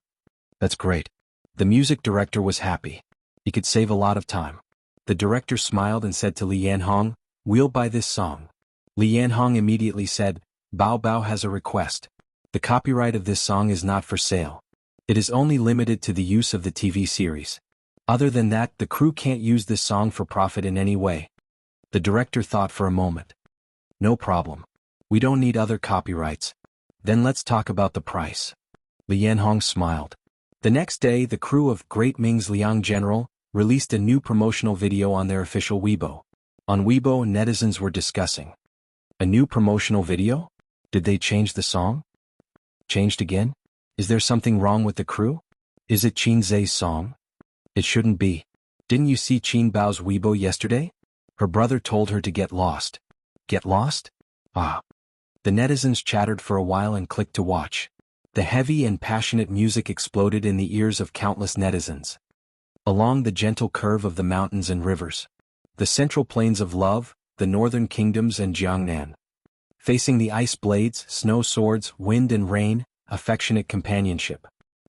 That's great. The music director was happy. He could save a lot of time. The director smiled and said to Li Yanhong, "We'll buy this song." Li Yanhong immediately said, "Bao Bao has a request. The copyright of this song is not for sale. It is only limited to the use of the TV series. Other than that, the crew can't use this song for profit in any way." The director thought for a moment. "No problem. We don't need other copyrights. Then let's talk about the price." Li Yanhong smiled. The next day, the crew of Great Ming's Liang General released a new promotional video on their official Weibo. On Weibo, netizens were discussing. A new promotional video? Did they change the song? Changed again? Is there something wrong with the crew? Is it Qin Zhe's song? It shouldn't be. Didn't you see Qin Bao's Weibo yesterday? Her brother told her to get lost. Get lost? Ah. The netizens chattered for a while and clicked to watch. The heavy and passionate music exploded in the ears of countless netizens. Along the gentle curve of the mountains and rivers. The central plains of love, the northern kingdoms and Jiangnan. Facing the ice blades, snow swords, wind and rain, affectionate companionship.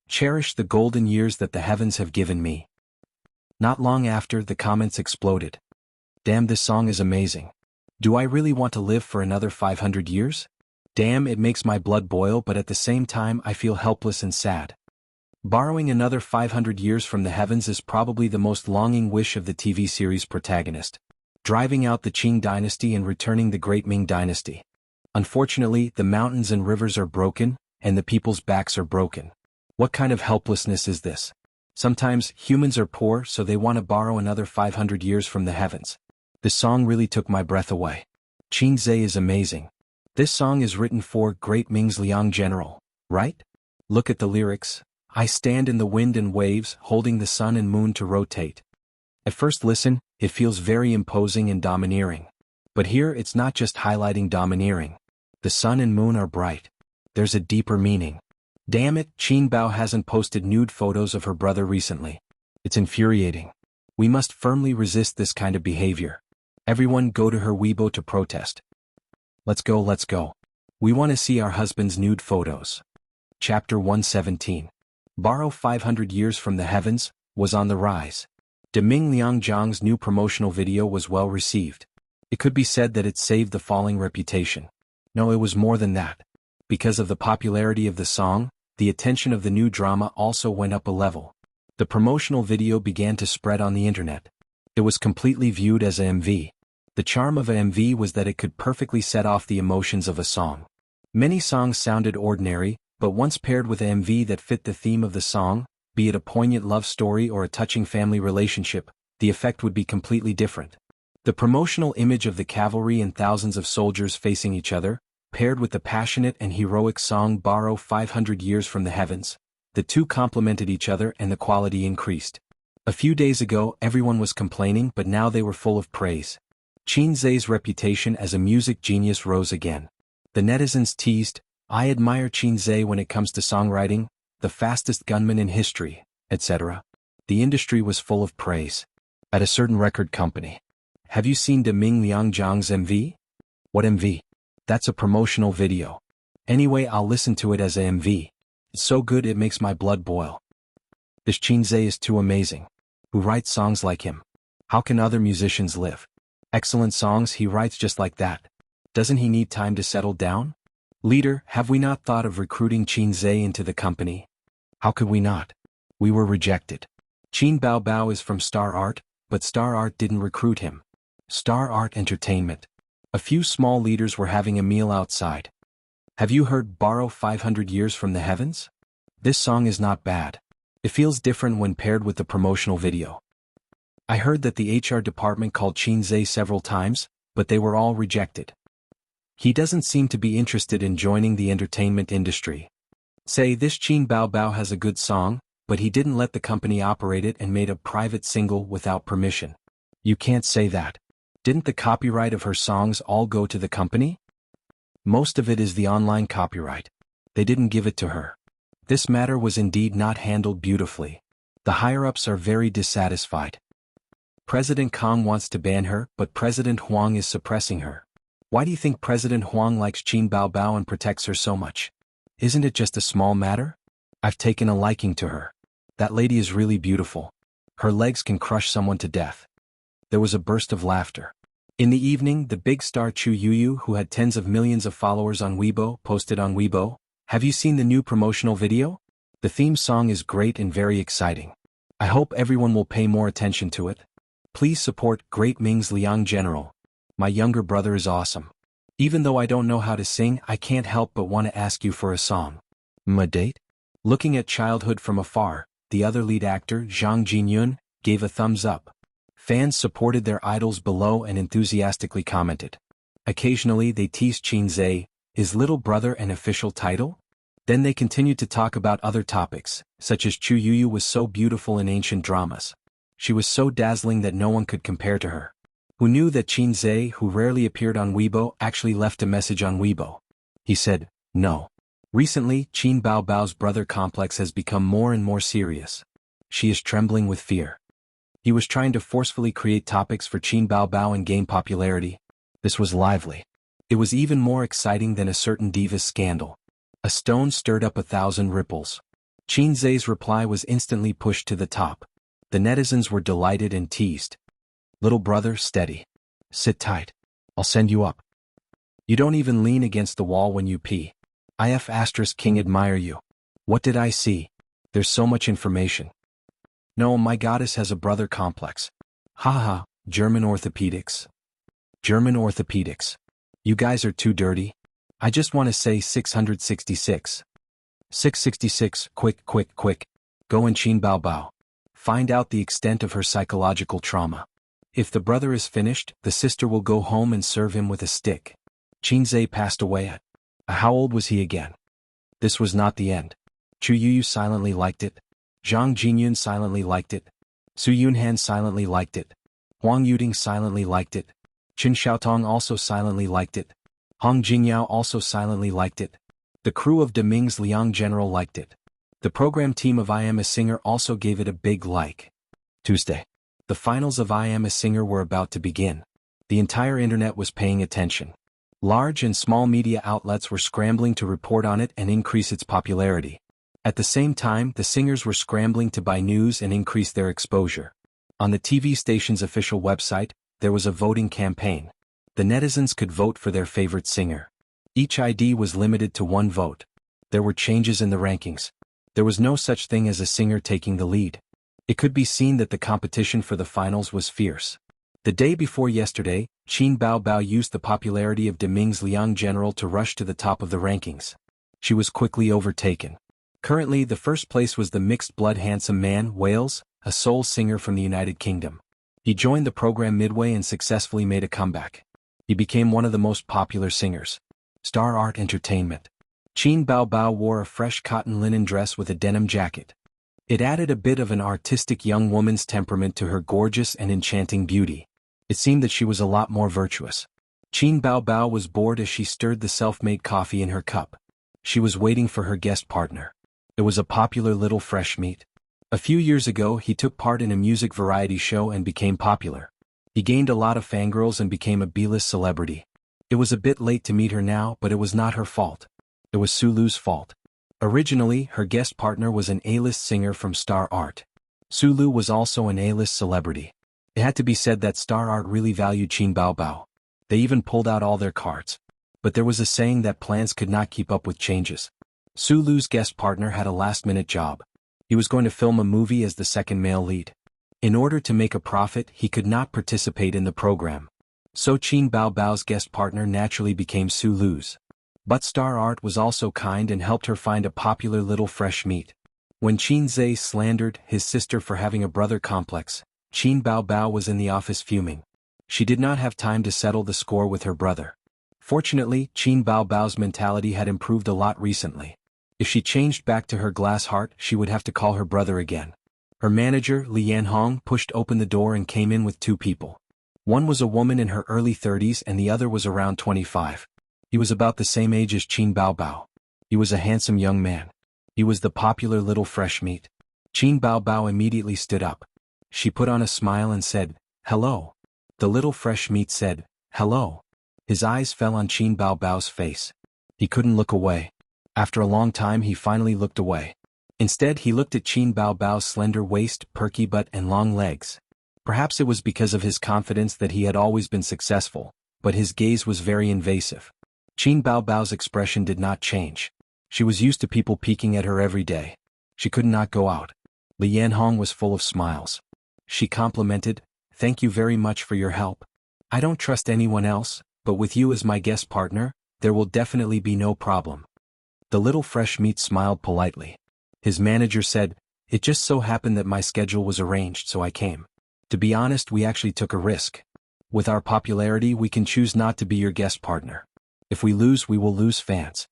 Cherish the golden years that the heavens have given me. Not long after, the comments exploded. Damn, this song is amazing. Do I really want to live for another 500 years? Damn, it makes my blood boil, but at the same time I feel helpless and sad. Borrowing another 500 years from the heavens is probably the most longing wish of the TV series protagonist. Driving out the Qing dynasty and returning the Great Ming dynasty. Unfortunately, the mountains and rivers are broken, and the people's backs are broken. What kind of helplessness is this? Sometimes, humans are poor, so they want to borrow another 500 years from the heavens. This song really took my breath away. Qin Zhe is amazing. This song is written for Great Ming's Liang General, right? Look at the lyrics. I stand in the wind and waves, holding the sun and moon to rotate. At first listen, it feels very imposing and domineering. But here it's not just highlighting domineering. The sun and moon are bright. There's a deeper meaning. Damn it, Qin Bao hasn't posted nude photos of her brother recently. It's infuriating. We must firmly resist this kind of behavior. Everyone go to her Weibo to protest. Let's go, let's go. We want to see our husband's nude photos. Chapter 117. Borrow 500 years from the heavens, was on the rise. De Ming Liangjiang's new promotional video was well received. It could be said that it saved the falling reputation. No, it was more than that. Because of the popularity of the song, the attention of the new drama also went up a level. The promotional video began to spread on the internet. It was completely viewed as a MV. The charm of a MV was that it could perfectly set off the emotions of a song. Many songs sounded ordinary, but once paired with a MV that fit the theme of the song, be it a poignant love story or a touching family relationship, the effect would be completely different. The promotional image of the cavalry and thousands of soldiers facing each other, paired with the passionate and heroic song Borrow 500 Years from the Heavens. The two complemented each other and the quality increased. A few days ago everyone was complaining, but now they were full of praise. Qin Zhe's reputation as a music genius rose again. The netizens teased, "I admire Qin Zhe when it comes to songwriting, the fastest gunman in history," etc. The industry was full of praise. At a certain record company. "Have you seen De Ming Liangjiang's MV? What MV? That's a promotional video. Anyway, I'll listen to it as a MV. It's so good it makes my blood boil. This Qin Zhe is too amazing. Who writes songs like him? How can other musicians live? Excellent songs he writes just like that. Doesn't he need time to settle down? Leader, have we not thought of recruiting Qin Zhe into the company? How could we not? We were rejected. Qin Baobao is from Star Art, but Star Art didn't recruit him. Star Art Entertainment. A few small leaders were having a meal outside. Have you heard Borrow 500 Years from the Heavens? This song is not bad. It feels different when paired with the promotional video. I heard that the HR department called Qin Zhe several times, but they were all rejected. He doesn't seem to be interested in joining the entertainment industry. Say this Qin Baobao has a good song, but he didn't let the company operate it and made a private single without permission. You can't say that. Didn't the copyright of her songs all go to the company? Most of it is the online copyright. They didn't give it to her. This matter was indeed not handled beautifully. The higher-ups are very dissatisfied. President Kang wants to ban her, but President Huang is suppressing her. Why do you think President Huang likes Qin Baobao and protects her so much? Isn't it just a small matter? I've taken a liking to her. That lady is really beautiful. Her legs can crush someone to death. There was a burst of laughter. In the evening, the big star Chu Yuyu, who had tens of millions of followers on Weibo, posted on Weibo, "Have you seen the new promotional video? The theme song is great and very exciting. I hope everyone will pay more attention to it. Please support Great Ming's Liang General. My younger brother is awesome. Even though I don't know how to sing, I can't help but want to ask you for a song." A date? Looking at childhood from afar, the other lead actor, Zhang Jinyun, gave a thumbs up. Fans supported their idols below and enthusiastically commented. Occasionally they teased Qin Zhe, "Is little brother an official title?" Then they continued to talk about other topics, such as Chu Yuyu was so beautiful in ancient dramas. She was so dazzling that no one could compare to her. Who knew that Qin Zhe, who rarely appeared on Weibo, actually left a message on Weibo? He said, "No." Recently, Qin Baobao's brother complex has become more and more serious. She is trembling with fear. He was trying to forcefully create topics for Qin Baobao and gain popularity. This was lively. It was even more exciting than a certain diva's scandal. A stone stirred up 1,000 ripples. Qin Zhe's reply was instantly pushed to the top. The netizens were delighted and teased. "Little brother, steady. Sit tight. I'll send you up. You don't even lean against the wall when you pee. IF asterisk king admire you. What did I see? There's so much information. No, my goddess has a brother complex. Haha, German orthopedics. German orthopedics. You guys are too dirty. I just want to say 666. 666, quick, quick, quick. Go in Qin Baobao. Find out the extent of her psychological trauma. If the brother is finished, the sister will go home and serve him with a stick." Qin Zhe passed away at. How old was he again? This was not the end. Chu Yuyu silently liked it. Zhang Jinyun silently liked it. Su Yunhan silently liked it. Huang Yuding silently liked it. Chen Xiaotong also silently liked it. Hong Jingyao also silently liked it. The crew of De Ming's Liang General liked it. The program team of I Am a Singer also gave it a big like. Tuesday. The finals of I Am a Singer were about to begin. The entire internet was paying attention. Large and small media outlets were scrambling to report on it and increase its popularity. At the same time, the singers were scrambling to buy news and increase their exposure. On the TV station's official website, there was a voting campaign. The netizens could vote for their favorite singer. Each ID was limited to one vote. There were changes in the rankings. There was no such thing as a singer taking the lead. It could be seen that the competition for the finals was fierce. The day before yesterday, Qin Baobao used the popularity of De Ming's Liang General to rush to the top of the rankings. She was quickly overtaken. Currently, the first place was the mixed-blood handsome man, Wales, a soul singer from the United Kingdom. He joined the program midway and successfully made a comeback. He became one of the most popular singers. Star Art Entertainment. Qin Bao Bao wore a fresh cotton linen dress with a denim jacket. It added a bit of an artistic young woman's temperament to her gorgeous and enchanting beauty. It seemed that she was a lot more virtuous. Qin Bao Bao was bored as she stirred the self-made coffee in her cup. She was waiting for her guest partner. It was a popular little fresh meat. A few years ago he took part in a music variety show and became popular. He gained a lot of fangirls and became a B-list celebrity. It was a bit late to meet her now, but it was not her fault. It was Sulu's fault. Originally, her guest partner was an A-list singer from Star Art. Sulu was also an A-list celebrity. It had to be said that Star Art really valued Qin Bao Bao. They even pulled out all their cards. But there was a saying that plans could not keep up with changes. Sulu's guest partner had a last-minute job. He was going to film a movie as the second male lead. In order to make a profit, he could not participate in the program. So Qin Bao Bao's guest partner naturally became Sulu's. But Star Art was also kind and helped her find a popular little fresh meat. When Qin Zhe slandered his sister for having a brother complex, Qin Bao Bao was in the office fuming. She did not have time to settle the score with her brother. Fortunately, Qin Bao Bao's mentality had improved a lot recently. If she changed back to her glass heart, she would have to call her brother again. Her manager, Li Yanhong, pushed open the door and came in with two people. One was a woman in her early 30s and the other was around 25. He was about the same age as Qin Bao Bao. He was a handsome young man. He was the popular little fresh meat. Qin Bao Bao immediately stood up. She put on a smile and said, "Hello." The little fresh meat said, "Hello." His eyes fell on Qin Bao Bao's face. He couldn't look away. After a long time he finally looked away. Instead he looked at Qin Bao Bao's slender waist, perky butt and long legs. Perhaps it was because of his confidence that he had always been successful, but his gaze was very invasive. Qin Bao Bao's expression did not change. She was used to people peeking at her every day. She could not go out. Li Yanhong was full of smiles. She complimented, "Thank you very much for your help. I don't trust anyone else, but with you as my guest partner, there will definitely be no problem." The little fresh meat smiled politely. His manager said, "It just so happened that my schedule was arranged, so I came. To be honest, we actually took a risk. With our popularity, we can choose not to be your guest partner. If we lose, we will lose fans."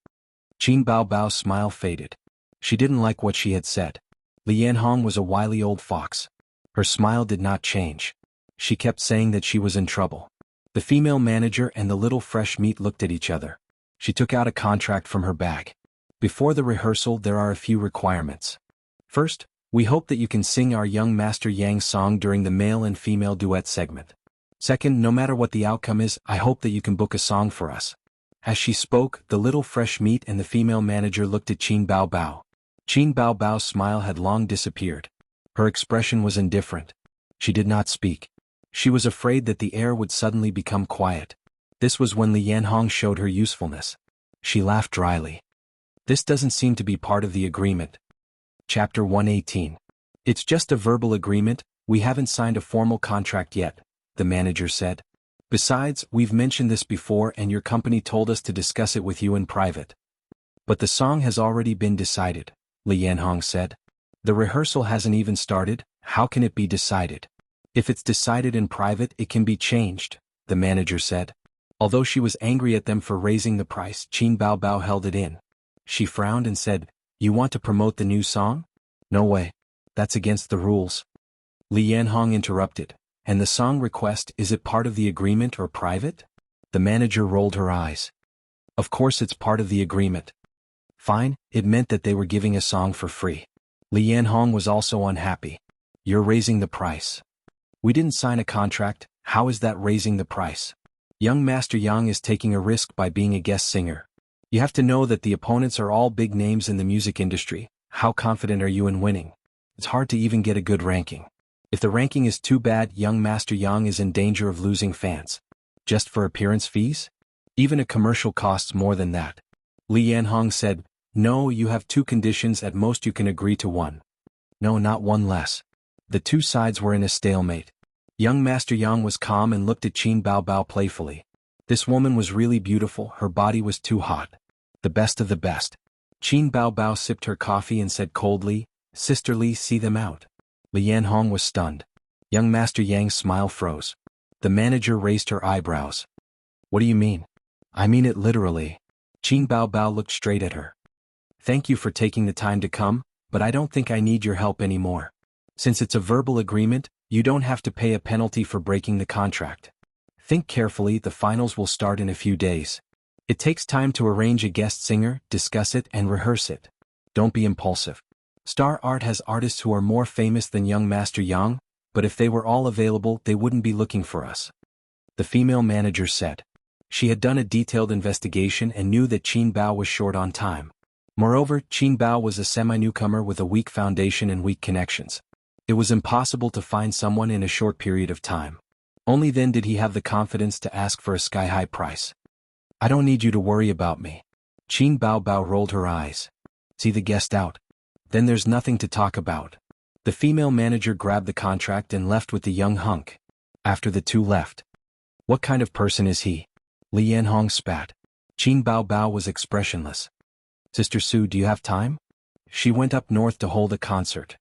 Qin Bao Bao's smile faded. She didn't like what she had said. Li Yanhong was a wily old fox. Her smile did not change. She kept saying that she was in trouble. The female manager and the little fresh meat looked at each other. She took out a contract from her bag. "Before the rehearsal, there are a few requirements. First, we hope that you can sing our young Master Yang's song during the male and female duet segment. Second, no matter what the outcome is, I hope that you can book a song for us." As she spoke, the little fresh meat and the female manager looked at Qin Bao Bao. Qin Bao Bao's smile had long disappeared. Her expression was indifferent. She did not speak. She was afraid that the air would suddenly become quiet. This was when Li Yanhong showed her usefulness. She laughed dryly. "This doesn't seem to be part of the agreement." Chapter 118. "It's just a verbal agreement, we haven't signed a formal contract yet," the manager said. "Besides, we've mentioned this before and your company told us to discuss it with you in private." "But the song has already been decided," Li Yanhong said. "The rehearsal hasn't even started, how can it be decided?" "If it's decided in private, it can be changed," the manager said. Although she was angry at them for raising the price, Qin Bao Bao held it in. She frowned and said, "You want to promote the new song? No way. That's against the rules." Li Yanhong interrupted. "And the song request, is it part of the agreement or private?" The manager rolled her eyes. "Of course it's part of the agreement." Fine, it meant that they were giving a song for free. Li Yanhong was also unhappy. "You're raising the price. We didn't sign a contract, how is that raising the price? Young Master Yang is taking a risk by being a guest singer. You have to know that the opponents are all big names in the music industry. How confident are you in winning? It's hard to even get a good ranking. If the ranking is too bad, young Master Yang is in danger of losing fans. Just for appearance fees? Even a commercial costs more than that." Li Yanhong said, "No, you have two conditions, at most you can agree to one." "No, not one less." The two sides were in a stalemate. Young Master Yang was calm and looked at Qin Bao Bao playfully. This woman was really beautiful, her body was too hot. The best of the best. Qin Bao Bao sipped her coffee and said coldly, "Sisterly, see them out." Li Yanhong was stunned. Young Master Yang's smile froze. The manager raised her eyebrows. "What do you mean?" "I mean it literally. Qin Bao Bao looked straight at her. Thank you for taking the time to come, but I don't think I need your help anymore. Since it's a verbal agreement, you don't have to pay a penalty for breaking the contract. Think carefully, the finals will start in a few days. It takes time to arrange a guest singer, discuss it and rehearse it. Don't be impulsive. Star Art has artists who are more famous than young Master Yang, but if they were all available they wouldn't be looking for us. The female manager said. She had done a detailed investigation and knew that Qin Bao was short on time. Moreover, Qin Bao was a semi-newcomer with a weak foundation and weak connections. It was impossible to find someone in a short period of time. Only then did he have the confidence to ask for a sky-high price. I don't need you to worry about me. Qin Bao Bao rolled her eyes. See the guest out. Then there's nothing to talk about. The female manager grabbed the contract and left with the young hunk. After the two left. What kind of person is he? Li Yanhong spat. Qin Bao Bao was expressionless. Sister Su, do you have time? She went up north to hold a concert.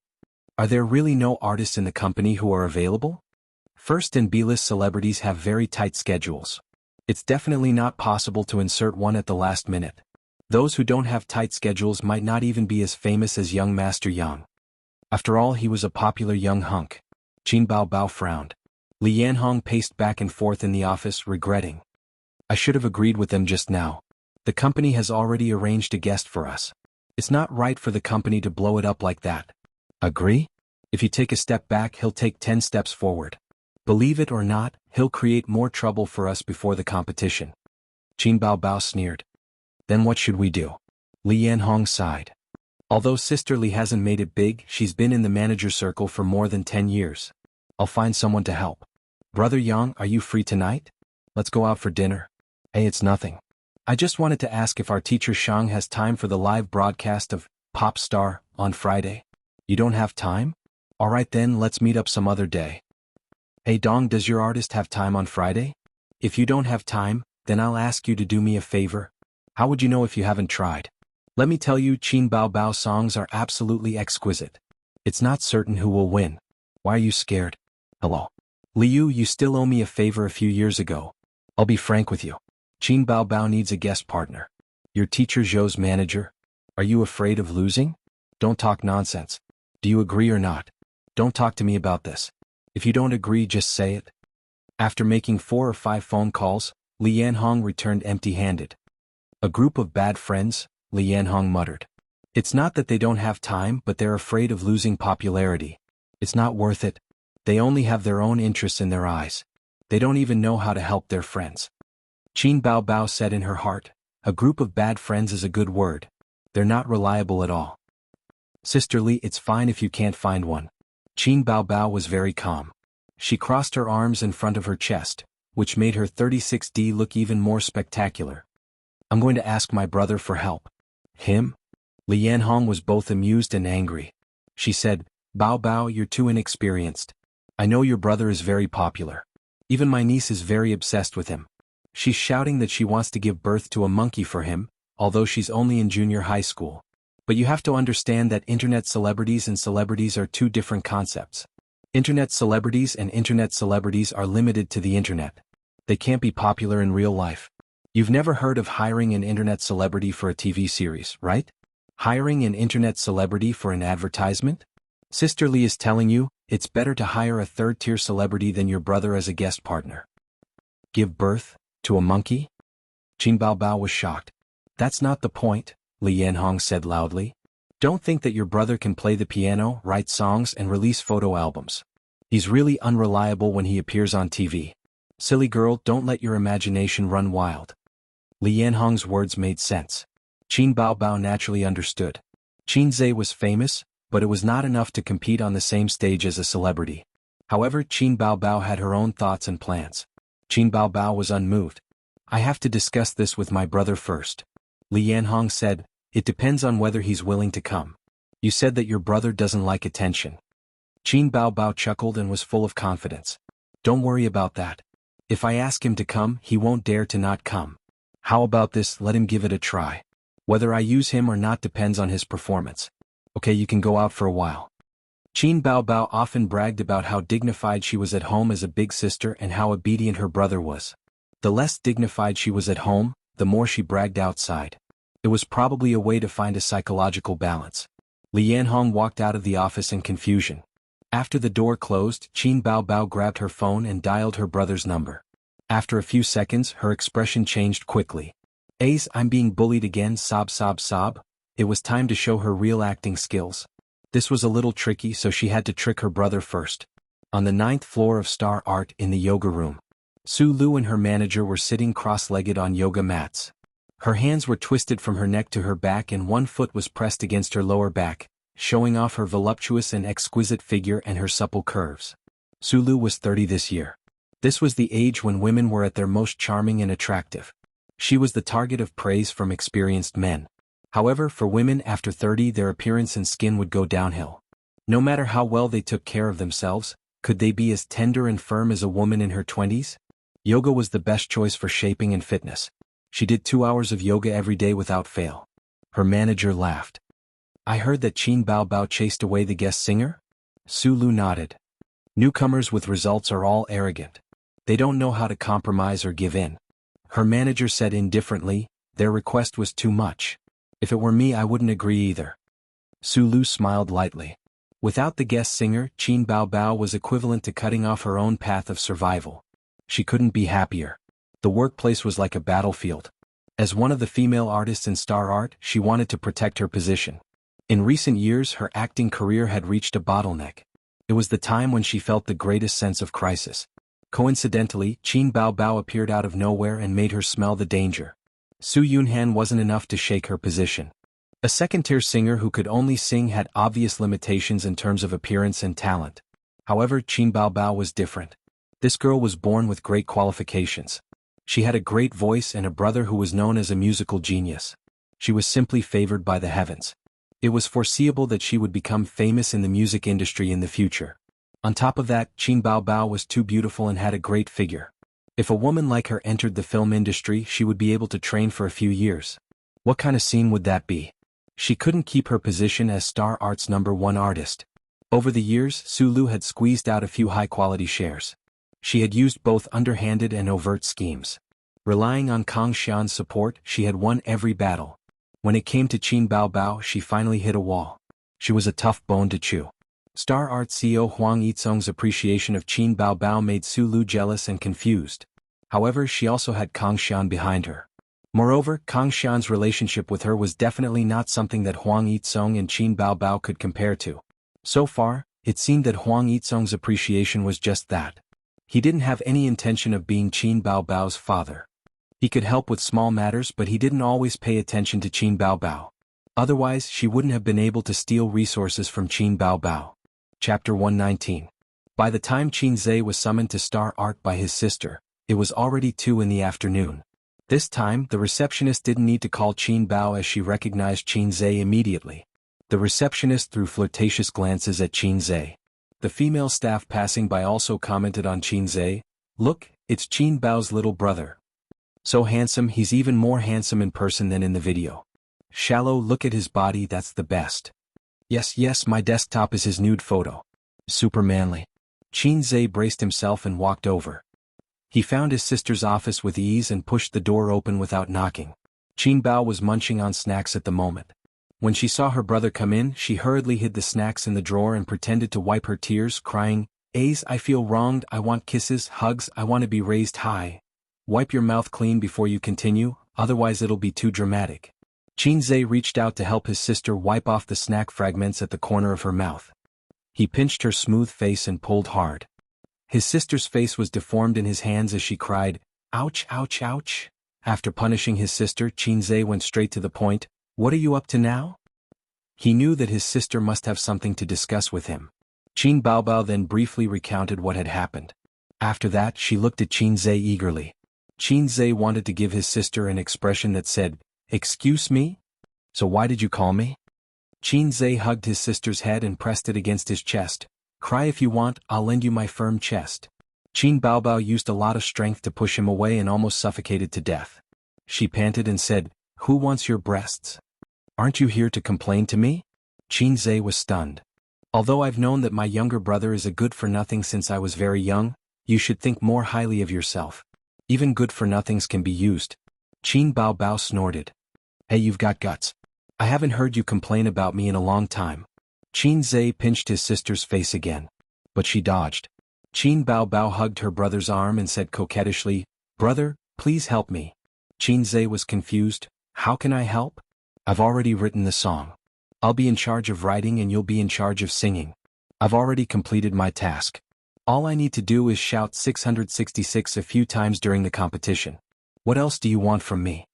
Are there really no artists in the company who are available? First and B-list celebrities have very tight schedules. It's definitely not possible to insert one at the last minute. Those who don't have tight schedules might not even be as famous as young Master Yang. After all, he was a popular young hunk. Qin Bao Bao frowned. Li Yanhong paced back and forth in the office, regretting. I should have agreed with them just now. The company has already arranged a guest for us. It's not right for the company to blow it up like that. Agree? If you take a step back, he'll take 10 steps forward. Believe it or not, he'll create more trouble for us before the competition. Qin Bao Bao sneered. Then what should we do? Li Yanhong sighed. Although Sister Li hasn't made it big, she's been in the manager circle for more than 10 years. I'll find someone to help. Brother Yang, are you free tonight? Let's go out for dinner. Hey, it's nothing. I just wanted to ask if our teacher Shang has time for the live broadcast of Pop Star on Friday. You don't have time? Alright then, let's meet up some other day. Hey Dong, does your artist have time on Friday? If you don't have time, then I'll ask you to do me a favor. How would you know if you haven't tried? Let me tell you, Qin Bao Bao songs are absolutely exquisite. It's not certain who will win. Why are you scared? Hello. Liu, you still owe me a favor a few years ago. I'll be frank with you. Qin Bao Bao needs a guest partner. Your teacher Zhou's manager? Are you afraid of losing? Don't talk nonsense. Do you agree or not? Don't talk to me about this. If you don't agree, just say it. After making 4 or 5 phone calls, Li Yanhong returned empty-handed. A group of bad friends, Li Yanhong muttered. It's not that they don't have time, but they're afraid of losing popularity. It's not worth it. They only have their own interests in their eyes. They don't even know how to help their friends. Qin Bao Bao said in her heart, a group of bad friends is a good word. They're not reliable at all. Sister Li, it's fine if you can't find one. Qin Bao Bao was very calm. She crossed her arms in front of her chest, which made her 36D look even more spectacular. I'm going to ask my brother for help. Him? Li Yanhong was both amused and angry. She said, Bao Bao, you're too inexperienced. I know your brother is very popular. Even my niece is very obsessed with him. She's shouting that she wants to give birth to a monkey for him, although she's only in junior high school. But you have to understand that internet celebrities and celebrities are two different concepts. Internet celebrities and internet celebrities are limited to the internet. They can't be popular in real life. You've never heard of hiring an internet celebrity for a TV series, right? Hiring an internet celebrity for an advertisement? Sister Li is telling you, it's better to hire a third-tier celebrity than your brother as a guest partner. Give birth to a monkey? Qin Bao Bao was shocked. That's not the point, Li Yanhong said loudly. Don't think that your brother can play the piano, write songs and release photo albums. He's really unreliable when he appears on TV. Silly girl, don't let your imagination run wild. Li Yanhong's words made sense. Qin Bao Bao naturally understood. Qin Zhe was famous, but it was not enough to compete on the same stage as a celebrity. However, Qin Bao Bao had her own thoughts and plans. Qin Bao Bao was unmoved. I have to discuss this with my brother first. Li Yanhong said, it depends on whether he's willing to come. You said that your brother doesn't like attention. Qin Bao Bao chuckled and was full of confidence. Don't worry about that. If I ask him to come, he won't dare to not come. How about this, let him give it a try. Whether I use him or not depends on his performance. Okay, you can go out for a while. Qin Bao Bao often bragged about how dignified she was at home as a big sister and how obedient her brother was. The less dignified she was at home, the more she bragged outside. It was probably a way to find a psychological balance. Li Yanhong walked out of the office in confusion. After the door closed, Qin Baobao grabbed her phone and dialed her brother's number. After a few seconds, her expression changed quickly. Ace, I'm being bullied again, sob sob sob. It was time to show her real acting skills. This was a little tricky, so she had to trick her brother first. On the 9th floor of Star Art in the yoga room, Su Lu and her manager were sitting cross-legged on yoga mats. Her hands were twisted from her neck to her back and one foot was pressed against her lower back, showing off her voluptuous and exquisite figure and her supple curves. Su Lu was 30 this year. This was the age when women were at their most charming and attractive. She was the target of praise from experienced men. However, for women after 30, their appearance and skin would go downhill. No matter how well they took care of themselves, could they be as tender and firm as a woman in her 20s? Yoga was the best choice for shaping and fitness. She did 2 hours of yoga every day without fail. Her manager laughed. I heard that Qin Baobao chased away the guest singer? Su Lu nodded. Newcomers with results are all arrogant. They don't know how to compromise or give in. Her manager said indifferently, their request was too much. If it were me, I wouldn't agree either. Su Lu smiled lightly. Without the guest singer, Qin Baobao was equivalent to cutting off her own path of survival. She couldn't be happier. The workplace was like a battlefield. As one of the female artists in Star Art, she wanted to protect her position. In recent years, her acting career had reached a bottleneck. It was the time when she felt the greatest sense of crisis. Coincidentally, Qin Baobao appeared out of nowhere and made her smell the danger. Su Yunhan wasn't enough to shake her position. A second-tier singer who could only sing had obvious limitations in terms of appearance and talent. However, Qin Baobao was different. This girl was born with great qualifications. She had a great voice and a brother who was known as a musical genius. She was simply favored by the heavens. It was foreseeable that she would become famous in the music industry in the future. On top of that, Qin Baobao was too beautiful and had a great figure. If a woman like her entered the film industry, she would be able to train for a few years. What kind of scene would that be? She couldn't keep her position as Star Art's #1 artist. Over the years, Su Lu had squeezed out a few high-quality shares. She had used both underhanded and overt schemes. Relying on Kang Xian's support, she had won every battle. When it came to Qin Baobao, she finally hit a wall. She was a tough bone to chew. Star Art CEO Huang Yizong's appreciation of Qin Baobao made Su Lu jealous and confused. However, she also had Kang Xian behind her. Moreover, Kang Xian's relationship with her was definitely not something that Huang Yizong and Qin Baobao could compare to. So far, it seemed that Huang Yizong's appreciation was just that. He didn't have any intention of being Qin Baobao's father. He could help with small matters, but he didn't always pay attention to Qin Baobao. Otherwise, she wouldn't have been able to steal resources from Qin Baobao. Chapter 119. By the time Qin Zhe was summoned to Star Art by his sister, it was already 2 in the afternoon. This time, the receptionist didn't need to call Qin Bao as she recognized Qin Zhe immediately. The receptionist threw flirtatious glances at Qin Zhe. The female staff passing by also commented on Qin Zhe. Look, it's Qin Bao's little brother. So handsome, he's even more handsome in person than in the video. Shallow, look at his body, that's the best. Yes, my desktop is his nude photo. Super manly. Qin Zhe braced himself and walked over. He found his sister's office with ease and pushed the door open without knocking. Qin Bao was munching on snacks at the moment. When she saw her brother come in, she hurriedly hid the snacks in the drawer and pretended to wipe her tears, crying, Ace, I feel wronged, I want kisses, hugs, I want to be raised high. Wipe your mouth clean before you continue, otherwise it'll be too dramatic. Qin Zhe reached out to help his sister wipe off the snack fragments at the corner of her mouth. He pinched her smooth face and pulled hard. His sister's face was deformed in his hands as she cried, ouch, ouch, ouch. After punishing his sister, Qin Zhe went straight to the point, what are you up to now? He knew that his sister must have something to discuss with him. Qin Baobao then briefly recounted what had happened. After that, she looked at Qin Zhe eagerly. Qin Zhe wanted to give his sister an expression that said, excuse me? So why did you call me? Qin Zhe hugged his sister's head and pressed it against his chest. Cry if you want, I'll lend you my firm chest. Qin Baobao used a lot of strength to push him away and almost suffocated to death. She panted and said, who wants your breasts? Aren't you here to complain to me? Qin Zhe was stunned. Although I've known that my younger brother is a good-for-nothing since I was very young, you should think more highly of yourself. Even good-for-nothings can be used. Qin Bao Bao snorted. Hey, you've got guts. I haven't heard you complain about me in a long time. Qin Zhe pinched his sister's face again. But she dodged. Qin Bao Bao hugged her brother's arm and said coquettishly, "Brother, please help me." Qin Zhe was confused. "How can I help?" "I've already written the song. I'll be in charge of writing and you'll be in charge of singing. I've already completed my task. All I need to do is shout 666 a few times during the competition. What else do you want from me?"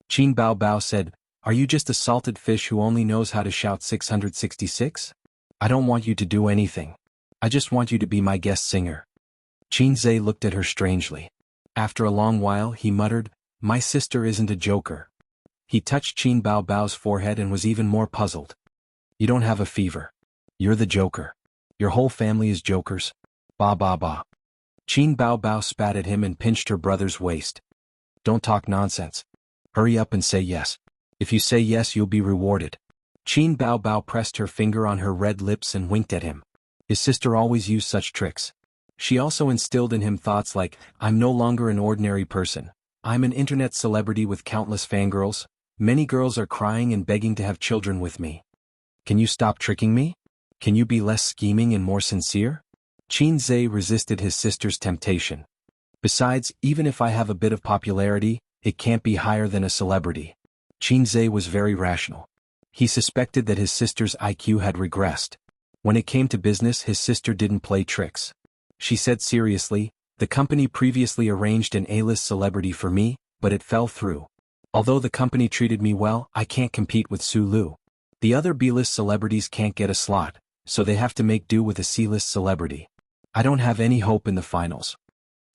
Qin Bao Bao said, "Are you just a salted fish who only knows how to shout 666? I don't want you to do anything. I just want you to be my guest singer." Qin Zhe looked at her strangely. After a long while he muttered, "My sister isn't a joker." He touched Qin Bao Bao's forehead and was even more puzzled. "You don't have a fever. You're the joker. Your whole family is jokers. Ba ba ba." Qin Bao Bao spat at him and pinched her brother's waist. "Don't talk nonsense. Hurry up and say yes. If you say yes you'll be rewarded." Qin Bao Bao pressed her finger on her red lips and winked at him. His sister always used such tricks. She also instilled in him thoughts like, "I'm no longer an ordinary person. I'm an internet celebrity with countless fangirls. Many girls are crying and begging to have children with me. Can you stop tricking me? Can you be less scheming and more sincere?" Qin Zhe resisted his sister's temptation. "Besides, even if I have a bit of popularity, it can't be higher than a celebrity." Qin Zhe was very rational. He suspected that his sister's IQ had regressed. When it came to business, his sister didn't play tricks. She said seriously, "The company previously arranged an A-list celebrity for me, but it fell through. Although the company treated me well, I can't compete with Su Lu. The other B-list celebrities can't get a slot, so they have to make do with a C-list celebrity. I don't have any hope in the finals."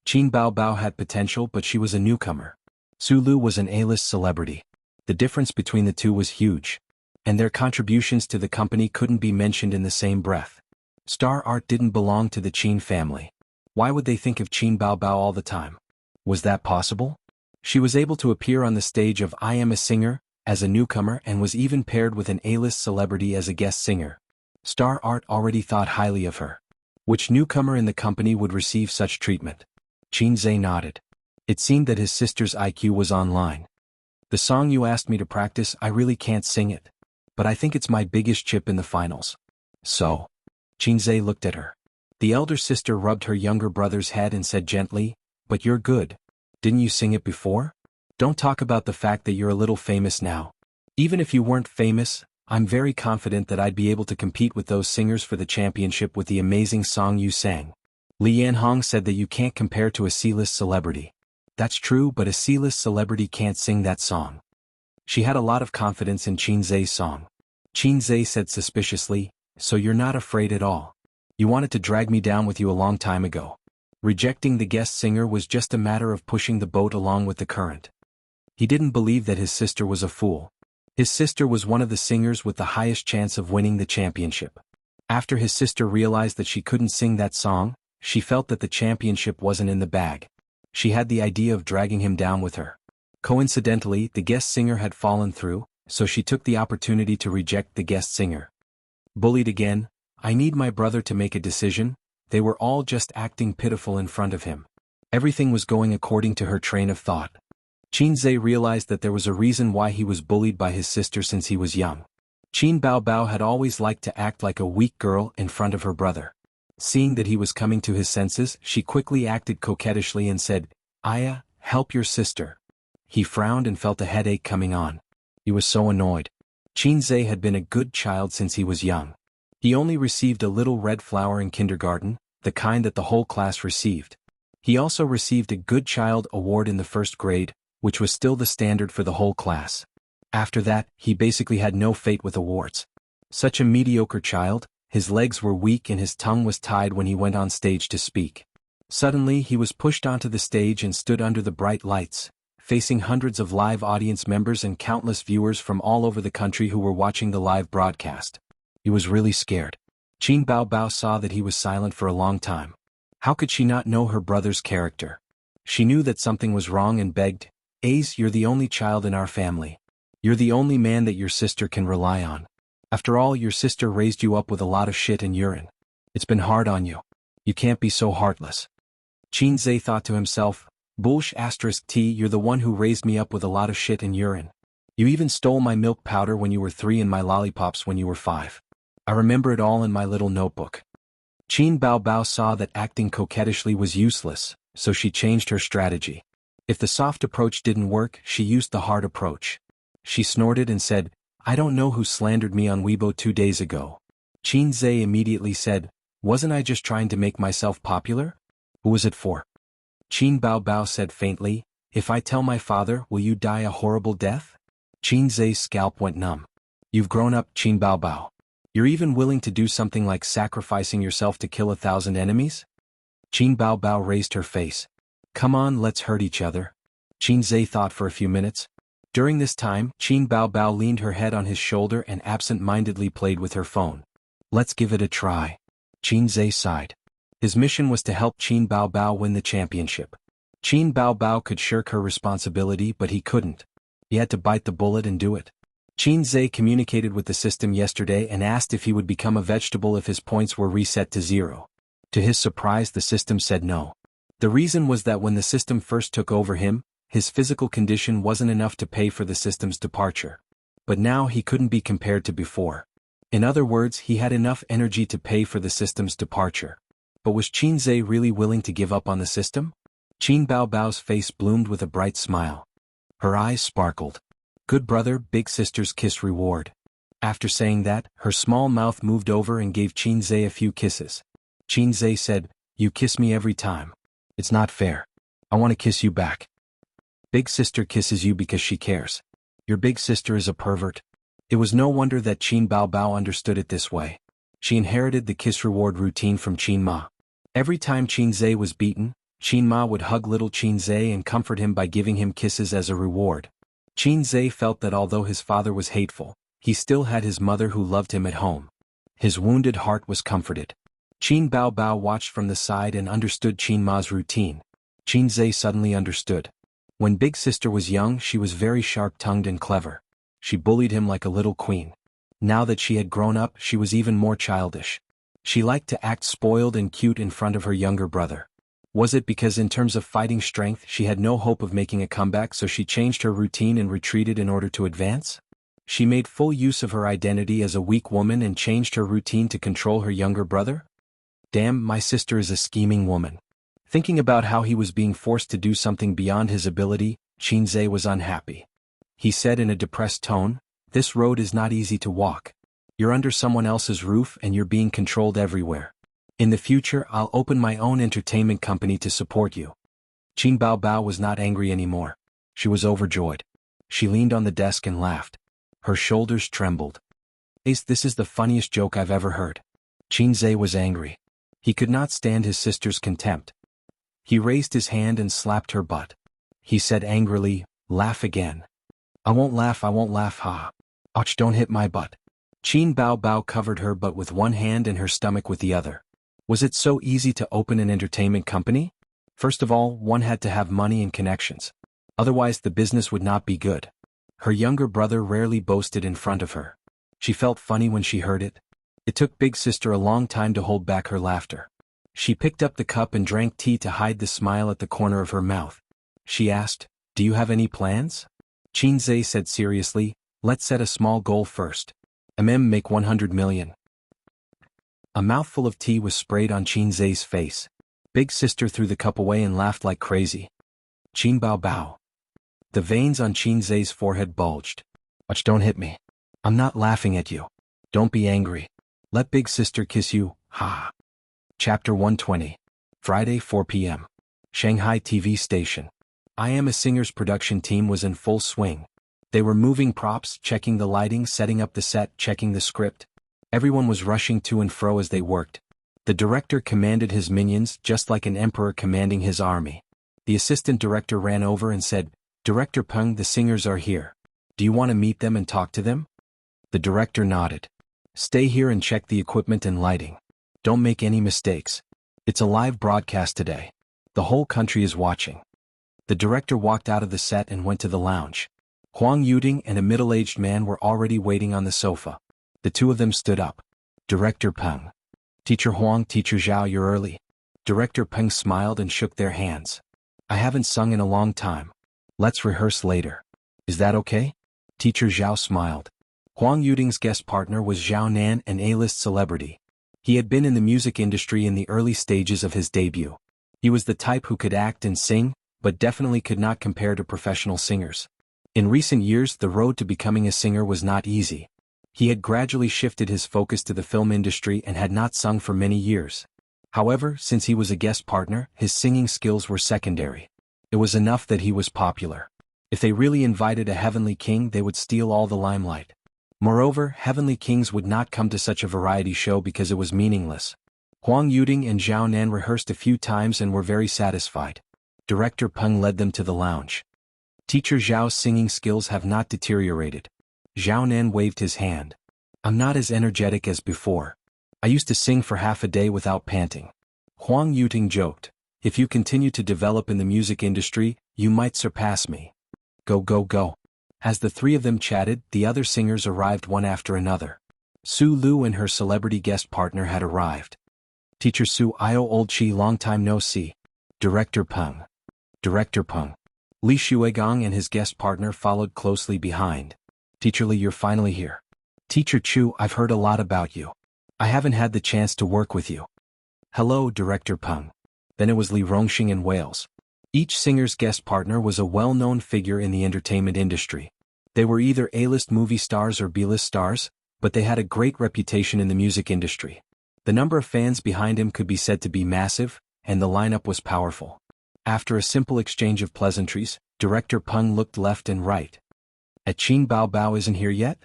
Qin Bao Bao had potential, but she was a newcomer. Su Lu was an A-list celebrity. The difference between the two was huge. And their contributions to the company couldn't be mentioned in the same breath. Star art didn't belong to the Qin family. Why would they think of Qin Bao Bao all the time? Was that possible? She was able to appear on the stage of I Am a Singer, as a newcomer, and was even paired with an A-list celebrity as a guest singer. Star art already thought highly of her. Which newcomer in the company would receive such treatment? Qin Zhe nodded. It seemed that his sister's IQ was online. "The song you asked me to practice, I really can't sing it. But I think it's my biggest chip in the finals." "So?" Qin Zhe looked at her. The elder sister rubbed her younger brother's head and said gently, "But you're good. Didn't you sing it before? Don't talk about the fact that you're a little famous now. Even if you weren't famous, I'm very confident that I'd be able to compete with those singers for the championship with the amazing song you sang." Li Yanhong said that you can't compare to a C-list celebrity. That's true, but a C-list celebrity can't sing that song. She had a lot of confidence in Qin Zhe's song. Qin Zhe said suspiciously, "So you're not afraid at all? You wanted to drag me down with you a long time ago. Rejecting the guest singer was just a matter of pushing the boat along with the current." He didn't believe that his sister was a fool. His sister was one of the singers with the highest chance of winning the championship. After his sister realized that she couldn't sing that song, she felt that the championship wasn't in the bag. She had the idea of dragging him down with her. Coincidentally, the guest singer had fallen through, so she took the opportunity to reject the guest singer. Bullied again, I need my brother to make a decision. They were all just acting pitiful in front of him. Everything was going according to her train of thought. Qin Zhe realized that there was a reason why he was bullied by his sister since he was young. Qin Bao Bao had always liked to act like a weak girl in front of her brother. Seeing that he was coming to his senses, she quickly acted coquettishly and said, "Aya, help your sister." He frowned and felt a headache coming on. He was so annoyed. Qin Zhe had been a good child since he was young. He only received a little red flower in kindergarten, the kind that the whole class received. He also received a Good Child award in the first grade, which was still the standard for the whole class. After that, he basically had no fate with awards. Such a mediocre child, his legs were weak and his tongue was tied when he went on stage to speak. Suddenly he was pushed onto the stage and stood under the bright lights, facing hundreds of live audience members and countless viewers from all over the country who were watching the live broadcast. He was really scared. Qin Bao Bao saw that he was silent for a long time. How could she not know her brother's character? She knew that something was wrong and begged, "Ace, you're the only child in our family. You're the only man that your sister can rely on. After all, your sister raised you up with a lot of shit and urine. It's been hard on you. You can't be so heartless." Qin Zhe thought to himself, Bullsh asterisk T, you're the one who raised me up with a lot of shit and urine. You even stole my milk powder when you were 3 and my lollipops when you were 5. I remember it all in my little notebook. Qin Bao Bao saw that acting coquettishly was useless, so she changed her strategy. If the soft approach didn't work, she used the hard approach. She snorted and said, I don't know who slandered me on Weibo 2 days ago. Qin Zhe immediately said, wasn't I just trying to make myself popular? Who was it for? Qin Bao Bao said faintly, if I tell my father, will you die a horrible death? Qin Zhe's scalp went numb. You've grown up, Qin Bao Bao. You're even willing to do something like sacrificing yourself to kill 1,000 enemies? Qin Bao Bao raised her face. Come on, let's hurt each other. Qin Zhe thought for a few minutes. During this time, Qin Bao Bao leaned her head on his shoulder and absent-mindedly played with her phone. Let's give it a try. Qin Zhe sighed. His mission was to help Qin Bao Bao win the championship. Qin Bao Bao could shirk her responsibility, but he couldn't. He had to bite the bullet and do it. Qin Zhe communicated with the system yesterday and asked if he would become a vegetable if his points were reset to 0. To his surprise, the system said no. The reason was that when the system first took over him, his physical condition wasn't enough to pay for the system's departure. But now he couldn't be compared to before. In other words, he had enough energy to pay for the system's departure. But was Qin Zhe really willing to give up on the system? Qin Bao Bao's face bloomed with a bright smile. Her eyes sparkled. Good brother, big sister's kiss reward. After saying that, her small mouth moved over and gave Qin Zhe a few kisses. Qin Zhe said, you kiss me every time. It's not fair. I want to kiss you back. Big sister kisses you because she cares. Your big sister is a pervert. It was no wonder that Qin Bao Bao understood it this way. She inherited the kiss reward routine from Qin Ma. Every time Qin Zhe was beaten, Qin Ma would hug little Qin Zhe and comfort him by giving him kisses as a reward. Qin Zhe felt that although his father was hateful, he still had his mother who loved him at home. His wounded heart was comforted. Qin Bao Bao watched from the side and understood Qin Ma's routine. Qin Zhe suddenly understood. When big sister was young, she was very sharp-tongued and clever. She bullied him like a little queen. Now that she had grown up, she was even more childish. She liked to act spoiled and cute in front of her younger brother. Was it because in terms of fighting strength she had no hope of making a comeback, so she changed her routine and retreated in order to advance? She made full use of her identity as a weak woman and changed her routine to control her younger brother? Damn, my sister is a scheming woman. Thinking about how he was being forced to do something beyond his ability, Qin Zhe was unhappy. He said in a depressed tone, this road is not easy to walk. You're under someone else's roof and you're being controlled everywhere. In the future, I'll open my own entertainment company to support you. Qin Bao Bao was not angry anymore. She was overjoyed. She leaned on the desk and laughed. Her shoulders trembled. Ace, this is the funniest joke I've ever heard. Qin Zhe was angry. He could not stand his sister's contempt. He raised his hand and slapped her butt. He said angrily, laugh again. I won't laugh, ha. Ouch, don't hit my butt. Qin Bao Bao covered her butt with one hand and her stomach with the other. Was it so easy to open an entertainment company? First of all, one had to have money and connections. Otherwise the business would not be good. Her younger brother rarely boasted in front of her. She felt funny when she heard it. It took big sister a long time to hold back her laughter. She picked up the cup and drank tea to hide the smile at the corner of her mouth. She asked, do you have any plans? Qin Zhe said seriously, let's set a small goal first. Make 100 million. A mouthful of tea was sprayed on Qin Zhe's face. Big sister threw the cup away and laughed like crazy. Qin Bao Bao. The veins on Qin Zhe's forehead bulged. Ouch, don't hit me. I'm not laughing at you. Don't be angry. Let big sister kiss you, ha. Chapter 120. Friday, 4 p.m. Shanghai TV station. I Am a Singer's production team was in full swing. They were moving props, checking the lighting, setting up the set, checking the script. Everyone was rushing to and fro as they worked. The director commanded his minions just like an emperor commanding his army. The assistant director ran over and said, Director Peng, the singers are here. Do you want to meet them and talk to them? The director nodded. Stay here and check the equipment and lighting. Don't make any mistakes. It's a live broadcast today. The whole country is watching. The director walked out of the set and went to the lounge. Huang Yuding and a middle-aged man were already waiting on the sofa. The two of them stood up. Director Peng. Teacher Huang, Teacher Zhao, you're early. Director Peng smiled and shook their hands. I haven't sung in a long time. Let's rehearse later. Is that okay? Teacher Zhao smiled. Huang Yuting's guest partner was Zhao Nan, an A-list celebrity. He had been in the music industry in the early stages of his debut. He was the type who could act and sing, but definitely could not compare to professional singers. In recent years, the road to becoming a singer was not easy. He had gradually shifted his focus to the film industry and had not sung for many years. However, since he was a guest partner, his singing skills were secondary. It was enough that he was popular. If they really invited a heavenly king, they would steal all the limelight. Moreover, heavenly kings would not come to such a variety show because it was meaningless. Huang Yuting and Zhao Nan rehearsed a few times and were very satisfied. Director Peng led them to the lounge. Teacher Zhao's singing skills have not deteriorated. Zhao Nan waved his hand. I'm not as energetic as before. I used to sing for half a day without panting. Huang Yuting joked. If you continue to develop in the music industry, you might surpass me. Go go go. As the three of them chatted, the other singers arrived one after another. Su Lu and her celebrity guest partner had arrived. Teacher Su Io Old Chi, long time no see. Director Peng. Director Peng. Li Shuigong and his guest partner followed closely behind. Teacher Li, you're finally here. Teacher Chu, I've heard a lot about you. I haven't had the chance to work with you. Hello, Director Peng. Then it was Li Rongxing and Wales. Each singer's guest partner was a well-known figure in the entertainment industry. They were either A-list movie stars or B-list stars, but they had a great reputation in the music industry. The number of fans behind him could be said to be massive, and the lineup was powerful. After a simple exchange of pleasantries, Director Peng looked left and right. Qin Bao Bao isn't here yet?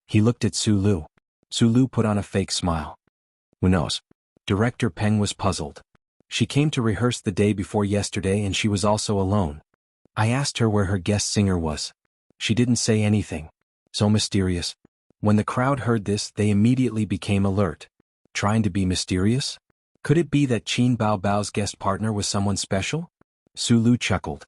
He looked at Su Lu. Su Lu put on a fake smile. Who knows? Director Peng was puzzled. She came to rehearse the day before yesterday and she was also alone. I asked her where her guest singer was. She didn't say anything. So mysterious. When the crowd heard this, they immediately became alert. Trying to be mysterious? Could it be that Qin Bao Bao's guest partner was someone special? Su Lu chuckled.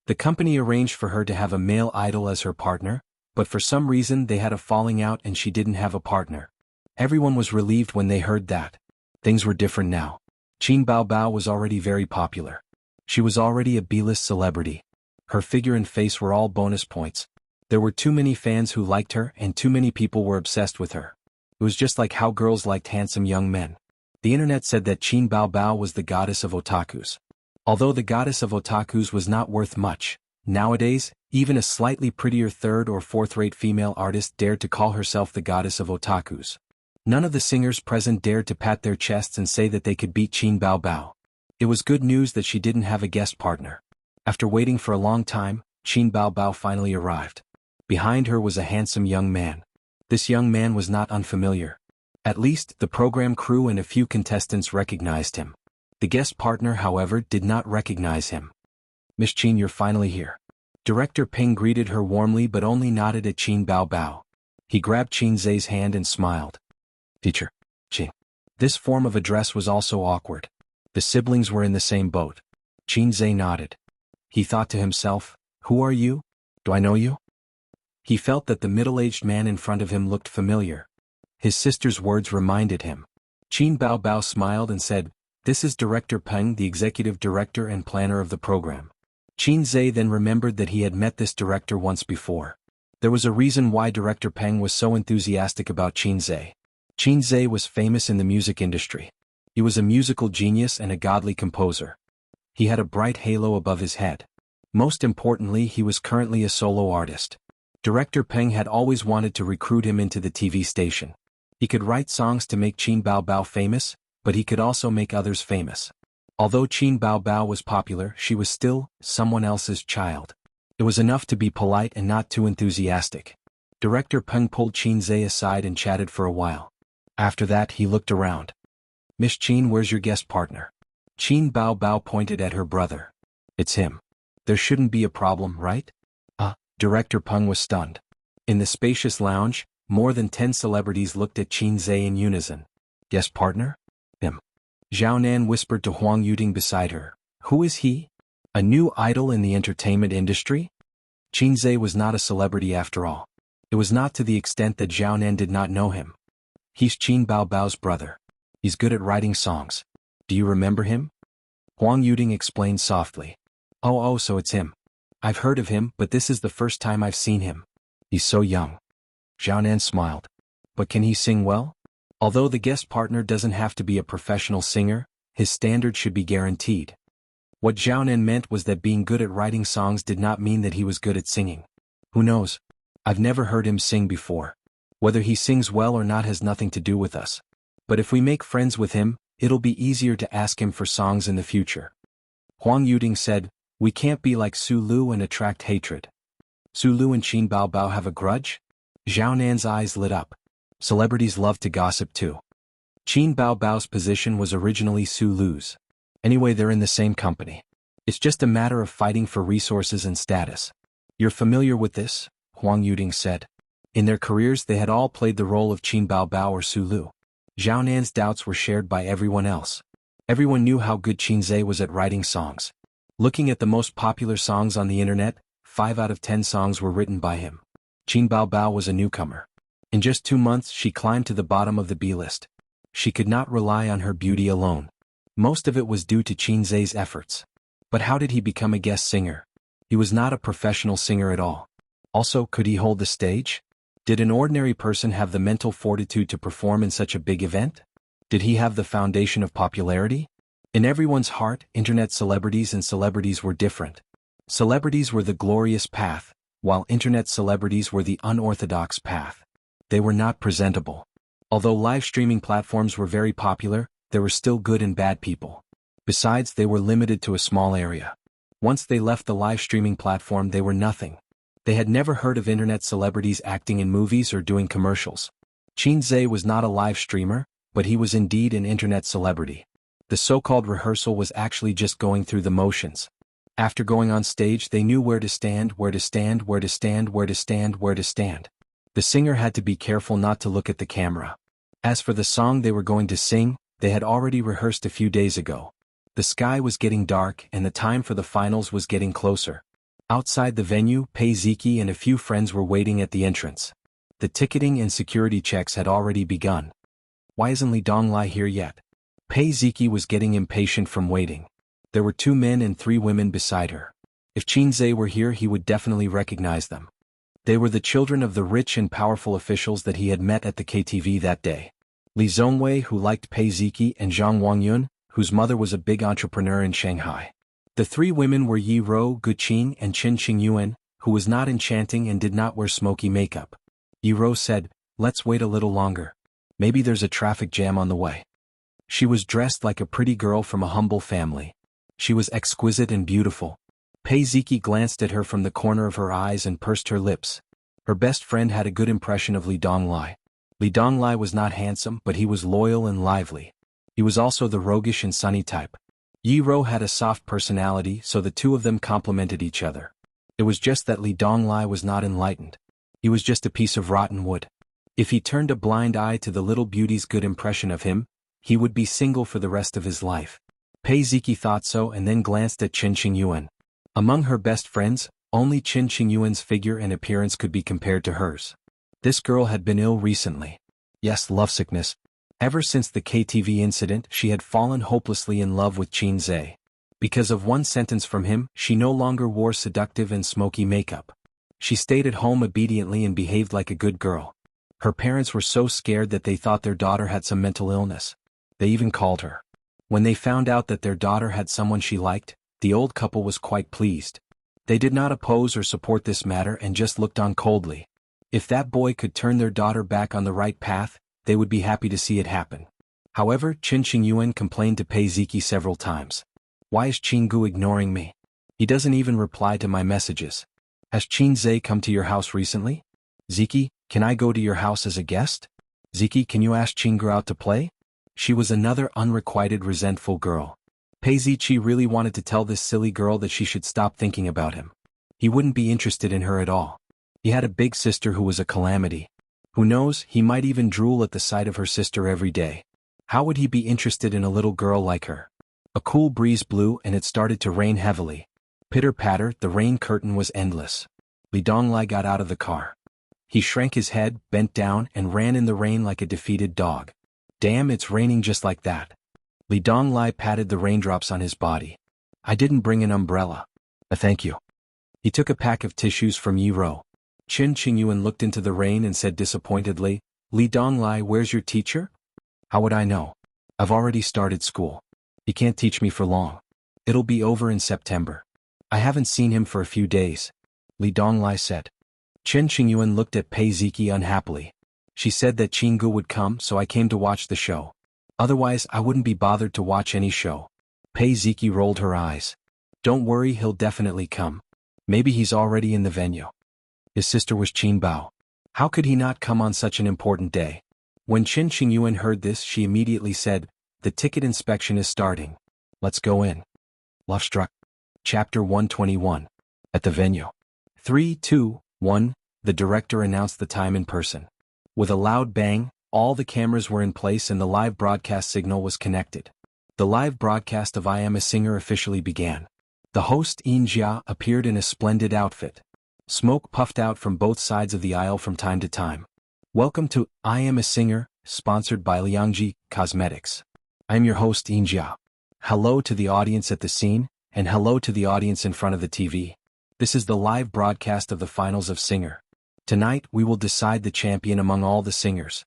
The company arranged for her to have a male idol as her partner, but for some reason they had a falling out and she didn't have a partner. Everyone was relieved when they heard that. Things were different now. Qin Bao Bao was already very popular. She was already a B-list celebrity. Her figure and face were all bonus points. There were too many fans who liked her and too many people were obsessed with her. It was just like how girls liked handsome young men. The internet said that Qin Bao Bao was the goddess of otakus. Although the goddess of otakus was not worth much, nowadays, even a slightly prettier third or fourth-rate female artist dared to call herself the goddess of otakus. None of the singers present dared to pat their chests and say that they could beat Qin Bao Bao. It was good news that she didn't have a guest partner. After waiting for a long time, Qin Bao Bao finally arrived. Behind her was a handsome young man. This young man was not unfamiliar. At least, the program crew and a few contestants recognized him. The guest partner, however, did not recognize him. Miss Qin, you're finally here. Director Peng greeted her warmly but only nodded at Qin Bao Bao. He grabbed Qin Zhe's hand and smiled. Teacher, Qin. This form of address was also awkward. The siblings were in the same boat. Qin Zhe nodded. He thought to himself, who are you? Do I know you? He felt that the middle-aged man in front of him looked familiar. His sister's words reminded him. Qin Bao Bao smiled and said, this is Director Peng, the executive director and planner of the program. Qin Zhe then remembered that he had met this director once before. There was a reason why Director Peng was so enthusiastic about Qin Zhe. Qin Zhe was famous in the music industry. He was a musical genius and a godly composer. He had a bright halo above his head. Most importantly, he was currently a solo artist. Director Peng had always wanted to recruit him into the TV station. He could write songs to make Qin Bao Bao famous, but he could also make others famous. Although Qin Bao Bao was popular, she was still someone else's child. It was enough to be polite and not too enthusiastic. Director Peng pulled Qin Zhe aside and chatted for a while. After that, he looked around. Miss Qin, where's your guest partner? Qin Bao Bao pointed at her brother. It's him. There shouldn't be a problem, right? Director Peng was stunned. In the spacious lounge, more than 10 celebrities looked at Qin Zhe in unison. Guest partner? Him. Zhao Nan whispered to Huang Yuting beside her. Who is he? A new idol in the entertainment industry? Qin Zhe was not a celebrity after all. It was not to the extent that Zhao Nan did not know him. He's Qin Bao Bao's brother. He's good at writing songs. Do you remember him? Huang Yuding explained softly. Oh, so it's him. I've heard of him, but this is the first time I've seen him. He's so young. Zhao smiled. But can he sing well? Although the guest partner doesn't have to be a professional singer, his standard should be guaranteed. What Zhao meant was that being good at writing songs did not mean that he was good at singing. Who knows? I've never heard him sing before. Whether he sings well or not has nothing to do with us. But if we make friends with him, it'll be easier to ask him for songs in the future. Huang Yuding said, we can't be like Su Lu and attract hatred. Su Lu and Qin Baobao have a grudge? Zhao Nan's eyes lit up. Celebrities love to gossip too. Qin Baobao's position was originally Su Lu's. Anyway, they're in the same company. It's just a matter of fighting for resources and status. You're familiar with this? Huang Yuding said. In their careers they had all played the role of Qin Baobao or Su Lu. Zhao Nan's doubts were shared by everyone else. Everyone knew how good Qin Zhe was at writing songs. Looking at the most popular songs on the internet, 5 out of 10 songs were written by him. Qin Baobao was a newcomer. In just 2 months she climbed to the bottom of the B-list. She could not rely on her beauty alone. Most of it was due to Qin Zhe's efforts. But how did he become a guest singer? He was not a professional singer at all. Also, could he hold the stage? Did an ordinary person have the mental fortitude to perform in such a big event? Did he have the foundation of popularity? In everyone's heart, internet celebrities and celebrities were different. Celebrities were the glorious path, while internet celebrities were the unorthodox path. They were not presentable. Although live streaming platforms were very popular, there were still good and bad people. Besides, they were limited to a small area. Once they left the live streaming platform, they were nothing. They had never heard of internet celebrities acting in movies or doing commercials. Qin Zhe was not a live streamer, but he was indeed an internet celebrity. The so-called rehearsal was actually just going through the motions. After going on stage, they knew where to stand, where to stand, where to stand, where to stand, where to stand. The singer had to be careful not to look at the camera. As for the song they were going to sing, they had already rehearsed a few days ago. The sky was getting dark and the time for the finals was getting closer. Outside the venue, Pei Ziki and a few friends were waiting at the entrance. The ticketing and security checks had already begun. Why isn't Li Donglai here yet? Pei Ziki was getting impatient from waiting. There were 2 men and 3 women beside her. If Qin Zhe were here, he would definitely recognize them. They were the children of the rich and powerful officials that he had met at the KTV that day. Li Zongwei, who liked Pei Ziki, and Zhang Wangyun, whose mother was a big entrepreneur in Shanghai. The 3 women were Yi Ro, Gu Qing, and Qin Qingyuan, who was not enchanting and did not wear smoky makeup. Yi Ro said, let's wait a little longer. Maybe there's a traffic jam on the way. She was dressed like a pretty girl from a humble family. She was exquisite and beautiful. Pei Ziki glanced at her from the corner of her eyes and pursed her lips. Her best friend had a good impression of Li Donglai. Li Donglai was not handsome, but he was loyal and lively. He was also the roguish and sunny type. Yi Ro had a soft personality, so the 2 of them complemented each other. It was just that Li Donglai was not enlightened. He was just a piece of rotten wood. If he turned a blind eye to the little beauty's good impression of him, he would be single for the rest of his life. Pei Ziki thought so and then glanced at Qin Qingyuan. Among her best friends, only Qin Qingyuan's figure and appearance could be compared to hers. This girl had been ill recently. Yes, lovesickness. Ever since the KTV incident, she had fallen hopelessly in love with Qin Zhe. Because of one sentence from him, she no longer wore seductive and smoky makeup. She stayed at home obediently and behaved like a good girl. Her parents were so scared that they thought their daughter had some mental illness. They even called her. When they found out that their daughter had someone she liked, the old couple was quite pleased. They did not oppose or support this matter and just looked on coldly. If that boy could turn their daughter back on the right path, they would be happy to see it happen. However, Qin Qingyuan complained to Pei Ziki several times. Why is Qingu ignoring me? He doesn't even reply to my messages. Has Qin Zhe come to your house recently? Ziki, can I go to your house as a guest? Ziki, can you ask Qingu out to play? She was another unrequited resentful girl. Pei Ziki really wanted to tell this silly girl that she should stop thinking about him. He wouldn't be interested in her at all. He had a big sister who was a calamity. Who knows, he might even drool at the sight of her sister every day. How would he be interested in a little girl like her? A cool breeze blew and it started to rain heavily. Pitter-patter, the rain curtain was endless. Li Donglai got out of the car. He shrank his head, bent down, and ran in the rain like a defeated dog. Damn, it's raining just like that. Li Donglai patted the raindrops on his body. I didn't bring an umbrella. Thank you. He took a pack of tissues from Yi Ro. Chen Qingyuan looked into the rain and said disappointedly, Li Donglai, where's your teacher? How would I know? I've already started school. He can't teach me for long. It'll be over in September. I haven't seen him for a few days, Li Donglai said. Chen Qingyuan looked at Pei Ziki unhappily. She said that Qinggu would come, so I came to watch the show. Otherwise, I wouldn't be bothered to watch any show. Pei Ziki rolled her eyes. Don't worry, he'll definitely come. Maybe he's already in the venue. His sister was Qin Bao. How could he not come on such an important day? When Chen Qingyuan heard this, she immediately said, the ticket inspection is starting. Let's go in. Love struck. Chapter 121. At the venue. 3, 2, 1, the director announced the time in person. With a loud bang, all the cameras were in place and the live broadcast signal was connected. The live broadcast of I Am a Singer officially began. The host Yin Jia appeared in a splendid outfit. Smoke puffed out from both sides of the aisle from time to time. Welcome to I Am a Singer, sponsored by Liangji Cosmetics. I'm your host Yin Jia. Hello to the audience at the scene, and hello to the audience in front of the TV. This is the live broadcast of the finals of Singer. Tonight we will decide the champion among all the singers.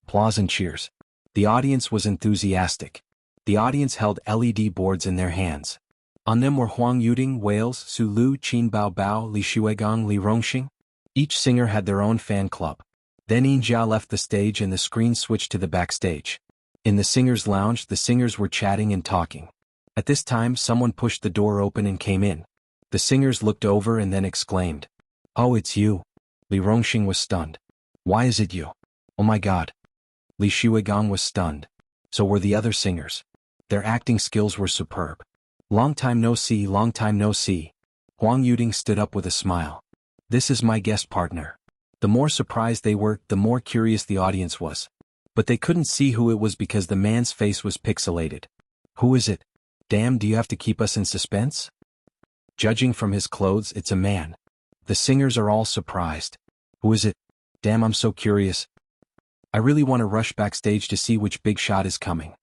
Applause and cheers. The audience was enthusiastic. The audience held LED boards in their hands. On them were Huang Yuding, Wales, Su Lu, Qin Bao Bao, Li Shuigang, Li Rongxing. Each singer had their own fan club. Then Yin Jia left the stage and the screen switched to the backstage. In the singers' lounge, the singers were chatting and talking. At this time, someone pushed the door open and came in. The singers looked over and then exclaimed, "Oh, it's you." Li Rongxing was stunned. "Why is it you? Oh my God." Li Shuigang was stunned. So were the other singers. Their acting skills were superb. Long time no see, long time no see. Huang Yuding stood up with a smile. This is my guest partner. The more surprised they were, the more curious the audience was. But they couldn't see who it was because the man's face was pixelated. Who is it? Damn, do you have to keep us in suspense? Judging from his clothes, it's a man. The singers are all surprised. Who is it? Damn, I'm so curious. I really want to rush backstage to see which big shot is coming.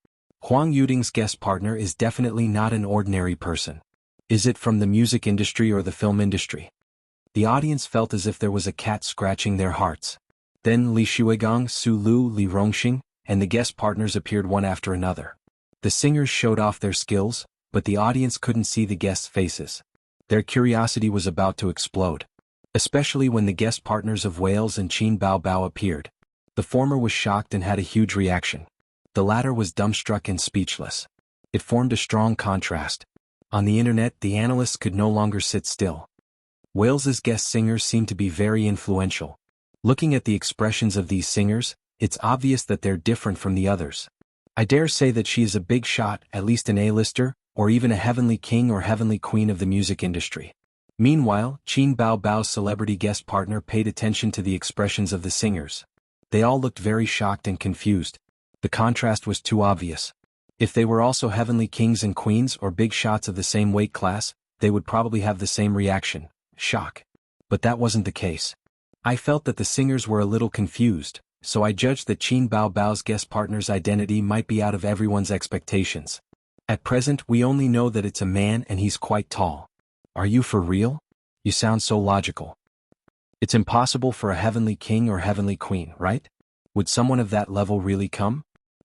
Huang Yuding's guest partner is definitely not an ordinary person. Is it from the music industry or the film industry? The audience felt as if there was a cat scratching their hearts. Then Li Shuigang, Su Lu, Li Rongxing, and the guest partners appeared one after another. The singers showed off their skills, but the audience couldn't see the guests' faces. Their curiosity was about to explode. Especially when the guest partners of Wales and Qin Bao Bao appeared. The former was shocked and had a huge reaction. The latter was dumbstruck and speechless. It formed a strong contrast. On the internet, the analysts could no longer sit still. Wales's guest singers seemed to be very influential. Looking at the expressions of these singers, it's obvious that they're different from the others. I dare say that she is a big shot, at least an A-lister, or even a heavenly king or heavenly queen of the music industry. Meanwhile, Qin Bao Bao's celebrity guest partner paid attention to the expressions of the singers. They all looked very shocked and confused. The contrast was too obvious. If they were also heavenly kings and queens or big shots of the same weight class, they would probably have the same reaction, shock. But that wasn't the case. I felt that the singers were a little confused, so I judged that Qin Bao Bao's guest partner's identity might be out of everyone's expectations. At present, we only know that it's a man and he's quite tall. Are you for real? You sound so logical. It's impossible for a heavenly king or heavenly queen, right? Would someone of that level really come?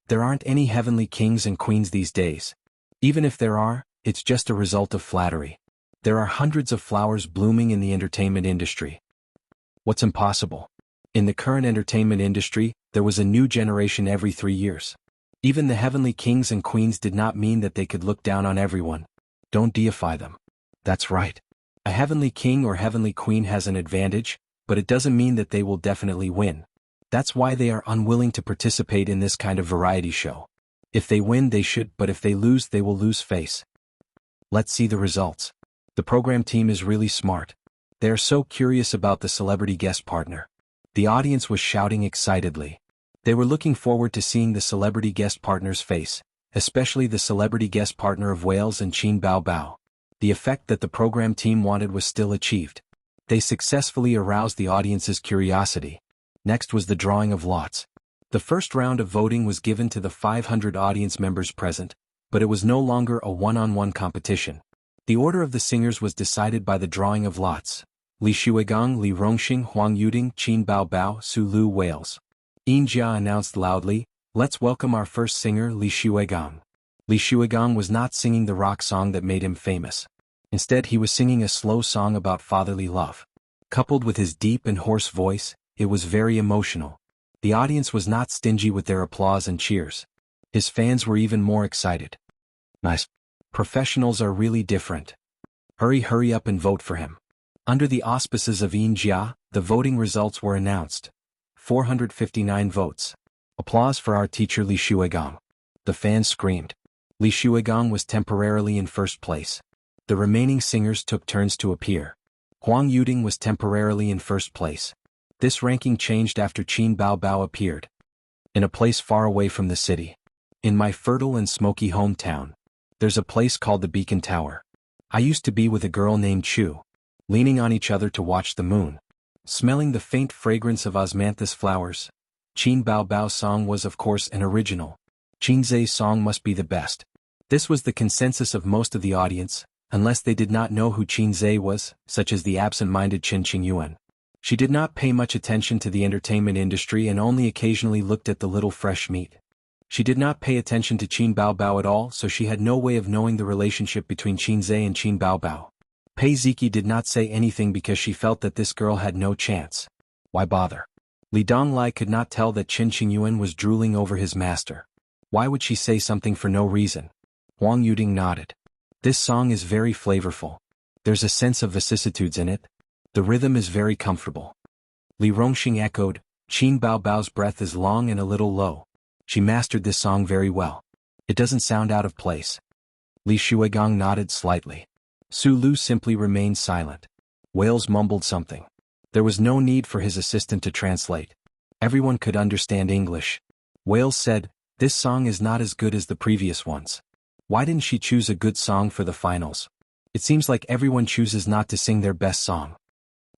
There aren't any heavenly kings and queens these days. Even if there are, it's just a result of flattery. There are hundreds of flowers blooming in the entertainment industry. What's impossible? In the current entertainment industry, there was a new generation every 3 years. Even the heavenly kings and queens did not mean that they could look down on everyone. Don't deify them. That's right. A heavenly king or heavenly queen has an advantage, but it doesn't mean that they will definitely win. That's why they are unwilling to participate in this kind of variety show. If they win, they should, but if they lose, they will lose face. Let's see the results. The program team is really smart. They are so curious about the celebrity guest partner. The audience was shouting excitedly. They were looking forward to seeing the celebrity guest partner's face, especially the celebrity guest partner of Wales and Qin Bao Bao. The effect that the program team wanted was still achieved. They successfully aroused the audience's curiosity. Next was the drawing of lots. The first round of voting was given to the 500 audience members present, But it was no longer a one-on-one competition. The order of the singers was decided by the drawing of lots. Li Shuigang, Li Rongxing, Huang Yuding, Qin Baobao, Su Lu, Wales. Yin Jia announced loudly, "Let's welcome our first singer, Li Shuigang." Li Shuigang was not singing the rock song that made him famous. Instead, he was singing a slow song about fatherly love. Coupled with his deep and hoarse voice, it was very emotional. The audience was not stingy with their applause and cheers. His fans were even more excited. Nice. Professionals are really different. Hurry up and vote for him. Under the auspices of Yin Jia, the voting results were announced. 459 votes. Applause for our teacher Li Shuigang. The fans screamed. Li Shuigang was temporarily in first place. The remaining singers took turns to appear. Huang Yuding was temporarily in first place. This ranking changed after Qin Baobao appeared. In a place far away from the city. In my fertile and smoky hometown. There's a place called the Beacon Tower. I used to be with a girl named Chu. Leaning on each other to watch the moon. Smelling the faint fragrance of osmanthus flowers. Qin Baobao's song was of course an original. Qin Zai's song must be the best. This was the consensus of most of the audience, unless they did not know who Qin Zai was, such as the absent-minded Qin Qingyuan. She did not pay much attention to the entertainment industry and only occasionally looked at the little fresh meat. She did not pay attention to Qin Baobao at all, so she had no way of knowing the relationship between Qin Zai and Qin Baobao. Pei Ziki did not say anything because she felt that this girl had no chance. Why bother? Li Donglai could not tell that Qin Qingyuan was drooling over his master. Why would she say something for no reason? Huang Yuding nodded. This song is very flavorful. There's a sense of vicissitudes in it. The rhythm is very comfortable. Li Rongxing echoed, Qin Baobao's breath is long and a little low. She mastered this song very well. It doesn't sound out of place. Li Shuigang nodded slightly. Su Lu simply remained silent. Wales mumbled something. There was no need for his assistant to translate. Everyone could understand English. Wales said, "This song is not as good as the previous ones. Why didn't she choose a good song for the finals? It seems like everyone chooses not to sing their best song."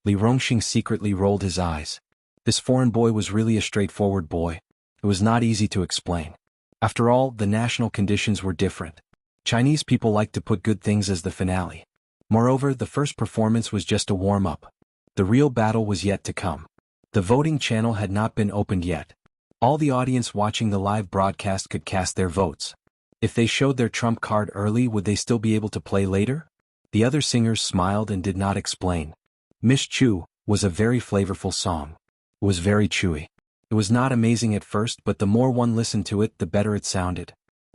Li Rongxing secretly rolled his eyes. This foreign boy was really a straightforward boy. It was not easy to explain. After all, the national conditions were different. Chinese people like to put good things as the finale. Moreover, the first performance was just a warm-up. The real battle was yet to come. The voting channel had not been opened yet. All the audience watching the live broadcast could cast their votes. If they showed their trump card early, would they still be able to play later? The other singers smiled and did not explain. Miss Chu was a very flavorful song. It was very chewy. It was not amazing at first, but the more one listened to it, the better it sounded.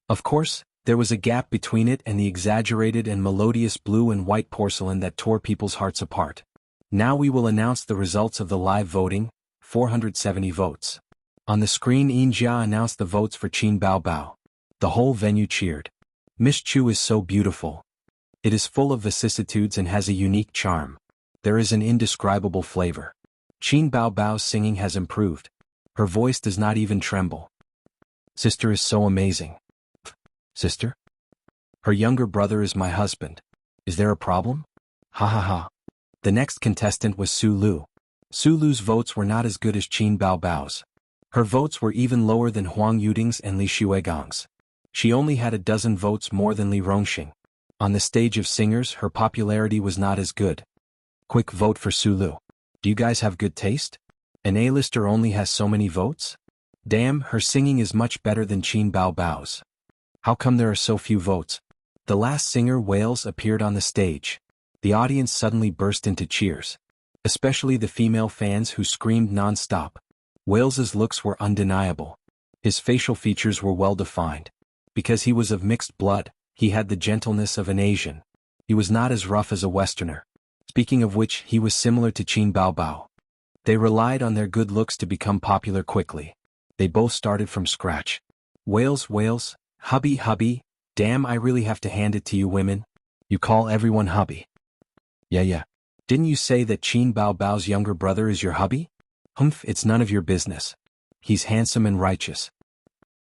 Of course, there was a gap between it and the exaggerated and melodious blue and white porcelain that tore people's hearts apart. Now we will announce the results of the live voting, 470 votes. On the screen, Yin Jia announced the votes for Qin Baobao. The whole venue cheered. Miss Chu is so beautiful. It is full of vicissitudes and has a unique charm. There is an indescribable flavor. Qin Baobao's singing has improved. Her voice does not even tremble. Sister is so amazing. Sister? Her younger brother is my husband. Is there a problem? Ha ha ha. The next contestant was Su Lu. Su Lu's votes were not as good as Qin Baobao's. Her votes were even lower than Huang Yuding's and Li Shuigang's. She only had a dozen votes more than Li Rongxing. On the stage of singers, her popularity was not as good. Quick vote for Su Lu. Do you guys have good taste? An A-lister only has so many votes? Damn, her singing is much better than Qin Baobao's. How come there are so few votes? The last singer, Wales, appeared on the stage. The audience suddenly burst into cheers. Especially the female fans who screamed non-stop. Wales's looks were undeniable. His facial features were well defined. Because he was of mixed blood, he had the gentleness of an Asian. He was not as rough as a Westerner. Speaking of which, he was similar to Qin Baobao. They relied on their good looks to become popular quickly. They both started from scratch. Wales, hubby, damn, I really have to hand it to you women. You call everyone hubby. Yeah. Didn't you say that Qin Baobao's younger brother is your hubby? Humph, it's none of your business. He's handsome and righteous.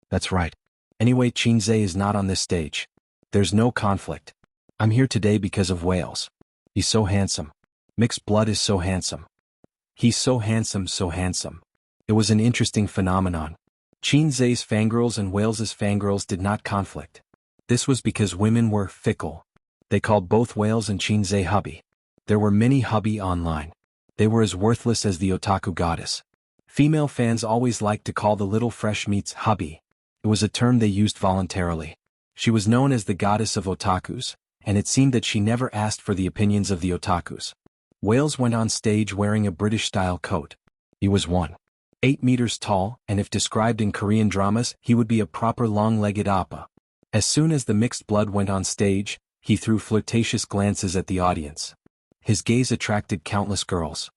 That's right. Anyway, Qin Zai is not on this stage. There's no conflict. I'm here today because of Wales. He's so handsome. Mixed blood is so handsome. He's so handsome, so handsome. It was an interesting phenomenon. Qin Zai's fangirls and Wales's fangirls did not conflict. This was because women were fickle. They called both Wales and Chinze hubby. There were many hubby online. They were as worthless as the otaku goddess. Female fans always liked to call the little fresh meats hubby. It was a term they used voluntarily. She was known as the goddess of otakus, and it seemed that she never asked for the opinions of the otakus. Wales went on stage wearing a British-style coat. He was 1.8 meters tall, and if described in Korean dramas, he would be a proper long-legged appa. As soon as the mixed blood went on stage, he threw flirtatious glances at the audience. His gaze attracted countless girls.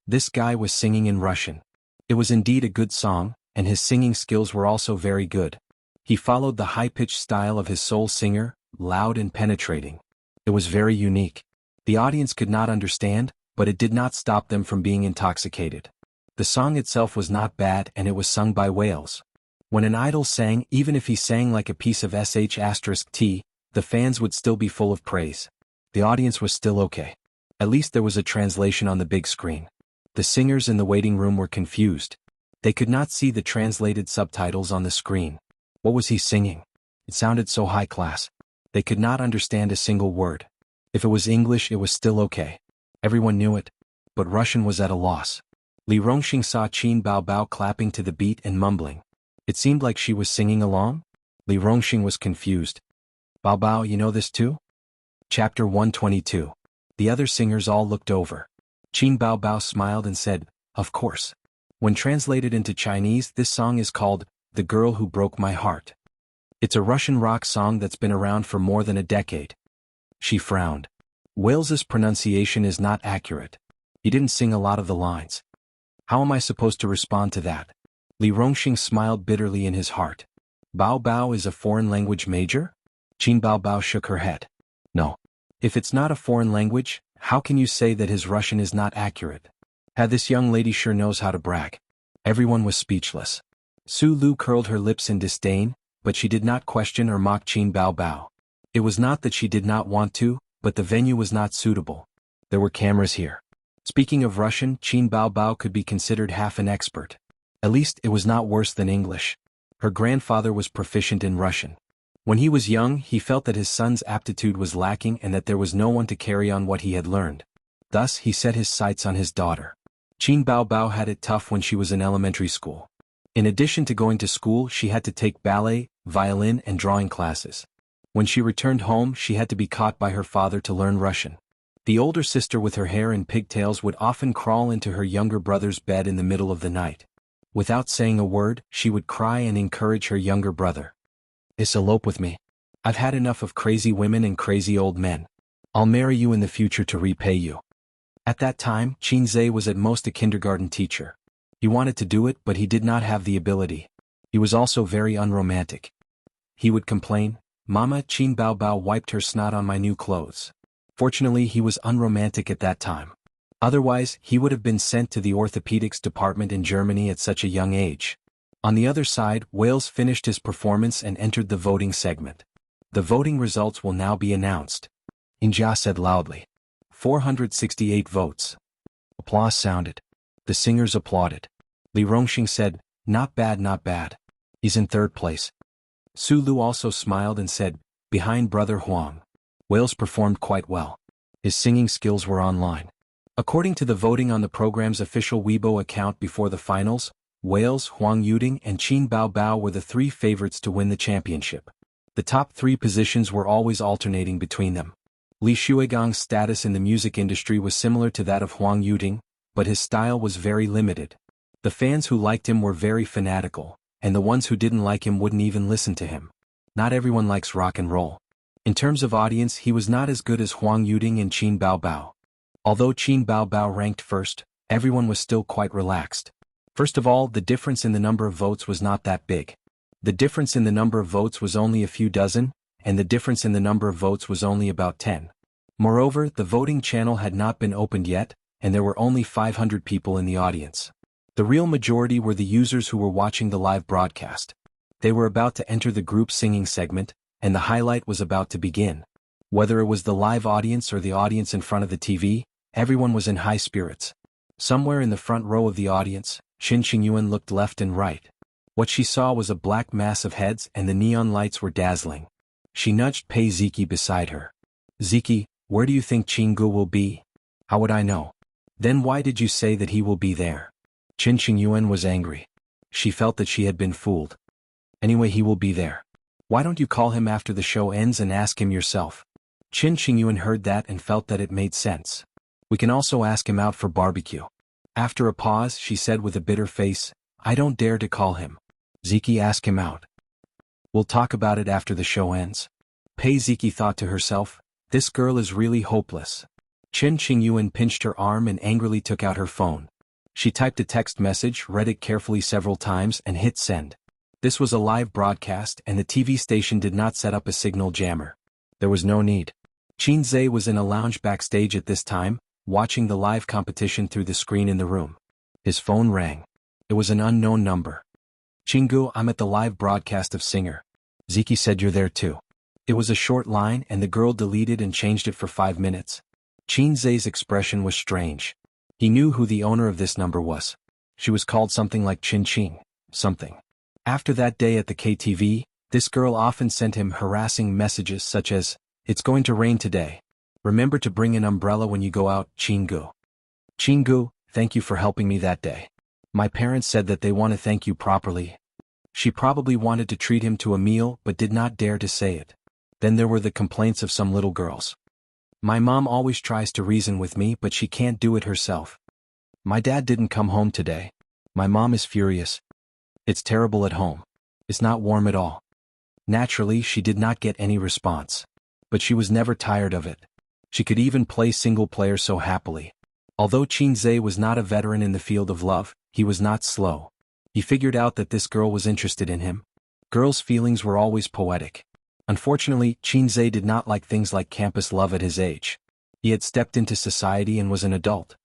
This guy was singing in Russian. It was indeed a good song, and his singing skills were also very good. He followed the high-pitched style of his soul singer, loud and penetrating. It was very unique. The audience could not understand, but it did not stop them from being intoxicated. The song itself was not bad, and it was sung by Wales. When an idol sang, even if he sang like a piece of sh*t, the fans would still be full of praise. The audience was still okay. At least there was a translation on the big screen. The singers in the waiting room were confused. They could not see the translated subtitles on the screen. What was he singing? It sounded so high class. They could not understand a single word. If it was English, it was still okay. Everyone knew it. But Russian was at a loss. Li Rongxing saw Qin Baobao clapping to the beat and mumbling. It seemed like she was singing along. Li Rongxing was confused. Baobao, you know this too? Chapter 122. The other singers all looked over. Qin Baobao smiled and said, "Of course." When translated into Chinese, this song is called, "The Girl Who Broke My Heart." It's a Russian rock song that's been around for more than a decade. She frowned. Wales's pronunciation is not accurate. He didn't sing a lot of the lines. How am I supposed to respond to that? Li Rongxing smiled bitterly in his heart. Bao Bao is a foreign language major? Qin Baobao shook her head. No. If it's not a foreign language, how can you say that his Russian is not accurate? This young lady sure knows how to brag. Everyone was speechless. Su Lu curled her lips in disdain, but she did not question or mock Qin Baobao. It was not that she did not want to, but the venue was not suitable. There were cameras here. Speaking of Russian, Qin Baobao could be considered half an expert. At least it was not worse than English. Her grandfather was proficient in Russian. When he was young, he felt that his son's aptitude was lacking and that there was no one to carry on what he had learned. Thus, he set his sights on his daughter. Qin Baobao had it tough when she was in elementary school. In addition to going to school, she had to take ballet, violin, and drawing classes. When she returned home, she had to be caught by her father to learn Russian. The older sister with her hair in pigtails would often crawl into her younger brother's bed in the middle of the night. Without saying a word, she would cry and encourage her younger brother. Elope with me. I've had enough of crazy women and crazy old men. I'll marry you in the future to repay you. At that time, Chinze was at most a kindergarten teacher. He wanted to do it, but he did not have the ability. He was also very unromantic. He would complain, "Mama, Qin Baobao wiped her snot on my new clothes." Fortunately, he was unromantic at that time. Otherwise, he would have been sent to the orthopedics department in Germany at such a young age. On the other side, Wales finished his performance and entered the voting segment. The voting results will now be announced. Inja said loudly. 468 votes. Applause sounded. The singers applauded. Li Rongxing said, "Not bad, not bad. He's in third place." Su Lu also smiled and said, "Behind Brother Huang." Wales performed quite well. His singing skills were online. According to the voting on the program's official Weibo account before the finals, Wales, Huang Yuding, and Qin Baobao were the three favorites to win the championship. The top three positions were always alternating between them. Li Shuigong's status in the music industry was similar to that of Huang Yuding, but his style was very limited. The fans who liked him were very fanatical, and the ones who didn't like him wouldn't even listen to him. Not everyone likes rock and roll. In terms of audience, he was not as good as Huang Yuding and Qin Baobao. Although Qin Baobao ranked first, everyone was still quite relaxed. First of all, the difference in the number of votes was not that big. The difference in the number of votes was only a few dozen, and the difference in the number of votes was only about 10. Moreover, the voting channel had not been opened yet, and there were only 500 people in the audience. The real majority were the users who were watching the live broadcast. They were about to enter the group singing segment, and the highlight was about to begin. Whether it was the live audience or the audience in front of the TV, everyone was in high spirits. Somewhere in the front row of the audience, Qin Qingyuan looked left and right. What she saw was a black mass of heads, and the neon lights were dazzling. She nudged Pei Ziki beside her. Ziki, where do you think Qinggu will be? How would I know? Then why did you say that he will be there? Qin Qingyuan was angry. She felt that she had been fooled. Anyway, he will be there. Why don't you call him after the show ends and ask him yourself? Qin Qingyuan heard that and felt that it made sense. We can also ask him out for barbecue. After a pause, she said with a bitter face, I don't dare to call him. Ziki, ask him out. We'll talk about it after the show ends. Pei Ziki thought to herself, this girl is really hopeless. Qin Qingyuan pinched her arm and angrily took out her phone. She typed a text message, read it carefully several times and hit send. This was a live broadcast and the TV station did not set up a signal jammer. There was no need. Qin Zhe was in a lounge backstage at this time, watching the live competition through the screen in the room. His phone rang. It was an unknown number. Qinggu, I'm at the live broadcast of Singer. Ziki said you're there too. It was a short line and the girl deleted and changed it for 5 minutes. Qin Zhe's expression was strange. He knew who the owner of this number was. She was called something like Qin Qing, something. After that day at the KTV, this girl often sent him harassing messages such as, it's going to rain today. Remember to bring an umbrella when you go out, Qinggu. Qinggu, thank you for helping me that day. My parents said that they want to thank you properly. She probably wanted to treat him to a meal but did not dare to say it. Then there were the complaints of some little girls. My mom always tries to reason with me but she can't do it herself. My dad didn't come home today. My mom is furious. It's terrible at home. It's not warm at all. Naturally, she did not get any response. But she was never tired of it. She could even play single player so happily. Although Qin Zhe was not a veteran in the field of love, he was not slow. He figured out that this girl was interested in him. Girls' feelings were always poetic. Unfortunately, Qin Zhe did not like things like campus love at his age. He had stepped into society and was an adult.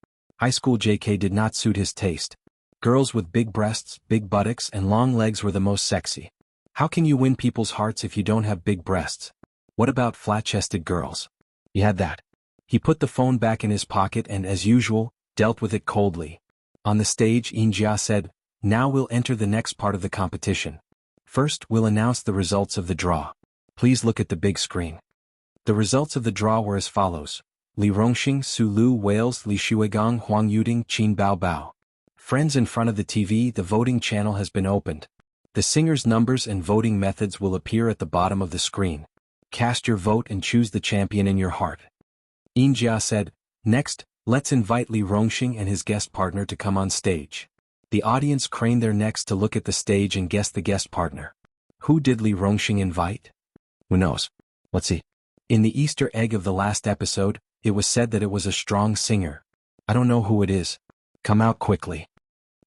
High school JK did not suit his taste. Girls with big breasts, big buttocks, and long legs were the most sexy. How can you win people's hearts if you don't have big breasts? What about flat-chested girls? He had that. He put the phone back in his pocket and, as usual, dealt with it coldly. On the stage, Yinjia said, now we'll enter the next part of the competition. First, we'll announce the results of the draw. Please look at the big screen. The results of the draw were as follows. Li Rongxing, Su Lu, Wales, Li Shuigang, Huang Yuding, Qin Bao Bao. Friends in front of the TV, the voting channel has been opened. The singers' numbers and voting methods will appear at the bottom of the screen. Cast your vote and choose the champion in your heart. Yinjia said, next, let's invite Li Rongxing and his guest partner to come on stage. The audience craned their necks to look at the stage and guess the guest partner. Who did Li Rongxing invite? Who knows? Let's see. In the Easter egg of the last episode, it was said that it was a strong singer. I don't know who it is. Come out quickly.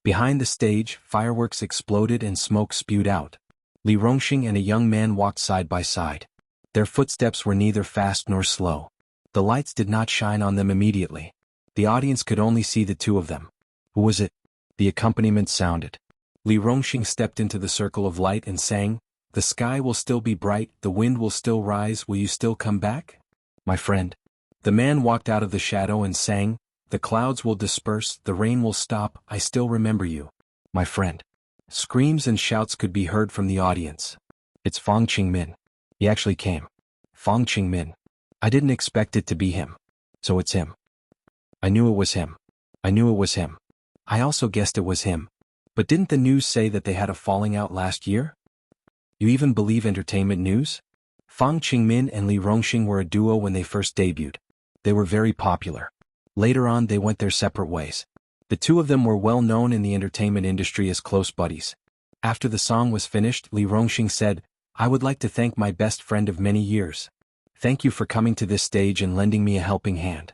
Behind the stage, fireworks exploded and smoke spewed out. Li Rongxing and a young man walked side by side. Their footsteps were neither fast nor slow. The lights did not shine on them immediately. The audience could only see the two of them. Who was it? The accompaniment sounded. Li Rongxing stepped into the circle of light and sang, the sky will still be bright, the wind will still rise, will you still come back? My friend. The man walked out of the shadow and sang, the clouds will disperse, the rain will stop, I still remember you. My friend. Screams and shouts could be heard from the audience. It's Fang Qingmin. He actually came. Fang Qingmin. I didn't expect it to be him. So it's him. I knew it was him. I knew it was him. I also guessed it was him. But didn't the news say that they had a falling out last year? You even believe entertainment news? Fang Qingmin and Li Rongxing were a duo when they first debuted. They were very popular. Later on they went their separate ways. The two of them were well known in the entertainment industry as close buddies. After the song was finished, Li Rongxing said, I would like to thank my best friend of many years. Thank you for coming to this stage and lending me a helping hand.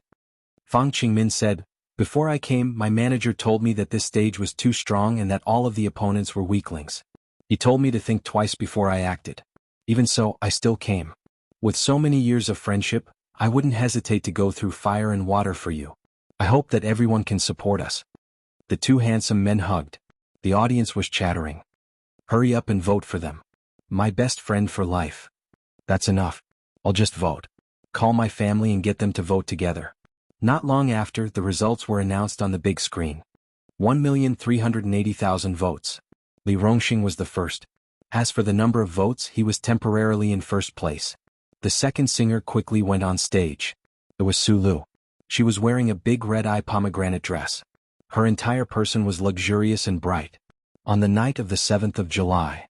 Fang Qingmin said, before I came, my manager told me that this stage was too strong and that all of the opponents were weaklings. He told me to think twice before I acted. Even so, I still came. With so many years of friendship, I wouldn't hesitate to go through fire and water for you. I hope that everyone can support us. The two handsome men hugged. The audience was chattering. Hurry up and vote for them. My best friend for life. That's enough. I'll just vote. Call my family and get them to vote together. Not long after, the results were announced on the big screen. 1,380,000 votes. Li Rongxing was the first. As for the number of votes, he was temporarily in first place. The second singer quickly went on stage. It was Su Lu. She was wearing a big red-eye pomegranate dress. Her entire person was luxurious and bright. On the night of the 7th of July,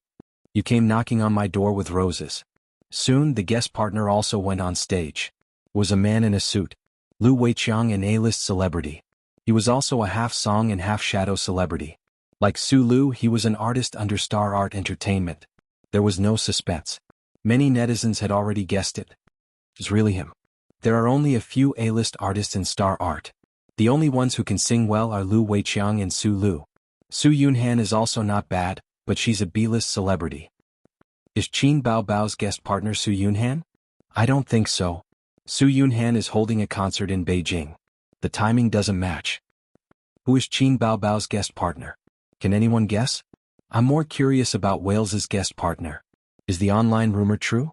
you came knocking on my door with roses. Soon the guest partner also went on stage. It was a man in a suit. Lu Weiqiang, an A-list celebrity. He was also a half-song and half-shadow celebrity. Like Su Lu, he was an artist under Star Art Entertainment. There was no suspense. Many netizens had already guessed it. It was really him. There are only a few A-list artists in Star Art. The only ones who can sing well are Lu Weiqiang and Su Lu. Su Yunhan is also not bad, but she's a B-list celebrity. Is Qin Baobao's guest partner Su Yunhan? I don't think so. Su Yunhan is holding a concert in Beijing. The timing doesn't match. Who is Qin Baobao's guest partner? Can anyone guess? I'm more curious about Wales's guest partner. Is the online rumor true?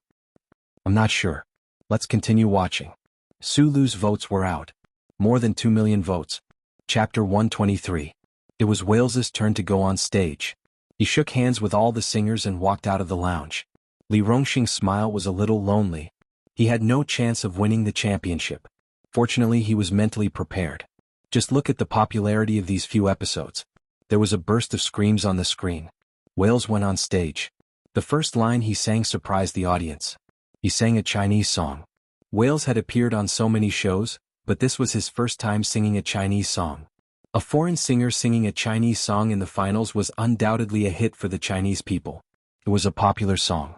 I'm not sure. Let's continue watching. Su Lu's votes were out. More than 2 million votes. Chapter 123. It was Wales's turn to go on stage. He shook hands with all the singers and walked out of the lounge. Li Rongxing's smile was a little lonely. He had no chance of winning the championship. Fortunately, he was mentally prepared. Just look at the popularity of these few episodes. There was a burst of screams on the screen. Wales went on stage. The first line he sang surprised the audience. He sang a Chinese song. Wales had appeared on so many shows, but this was his first time singing a Chinese song. A foreign singer singing a Chinese song in the finals was undoubtedly a hit for the Chinese people. It was a popular song.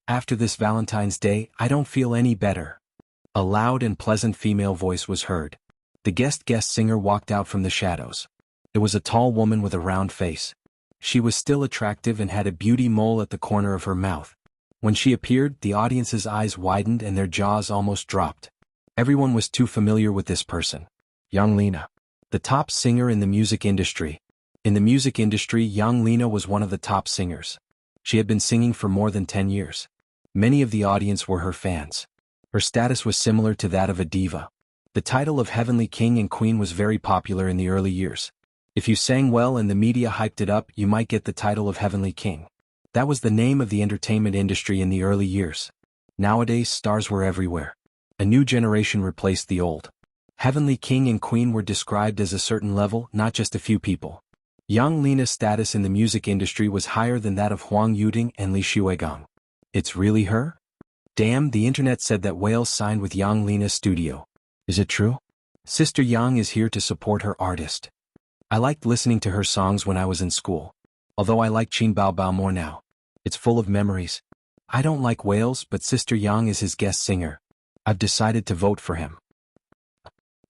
After this Valentine's Day, I don't feel any better. A loud and pleasant female voice was heard. The guest singer walked out from the shadows. It was a tall woman with a round face. She was still attractive and had a beauty mole at the corner of her mouth. When she appeared, the audience's eyes widened and their jaws almost dropped. Everyone was too familiar with this person. Young Lina. The top singer in the music industry. In the music industry, young Lina was one of the top singers. She had been singing for more than 10 years. Many of the audience were her fans. Her status was similar to that of a diva. The title of Heavenly King and Queen was very popular in the early years. If you sang well and the media hyped it up, you might get the title of Heavenly King. That was the name of the entertainment industry in the early years. Nowadays, stars were everywhere. A new generation replaced the old. Heavenly King and Queen were described as a certain level, not just a few people. Young Lina's status in the music industry was higher than that of Huang Yuding and Li Xuegang. It's really her? Damn, the internet said that Wales signed with Yang Lina's studio. Is it true? Sister Yang is here to support her artist. I liked listening to her songs when I was in school. Although I like Qin Baobao more now. It's full of memories. I don't like Wales, but Sister Yang is his guest singer. I've decided to vote for him.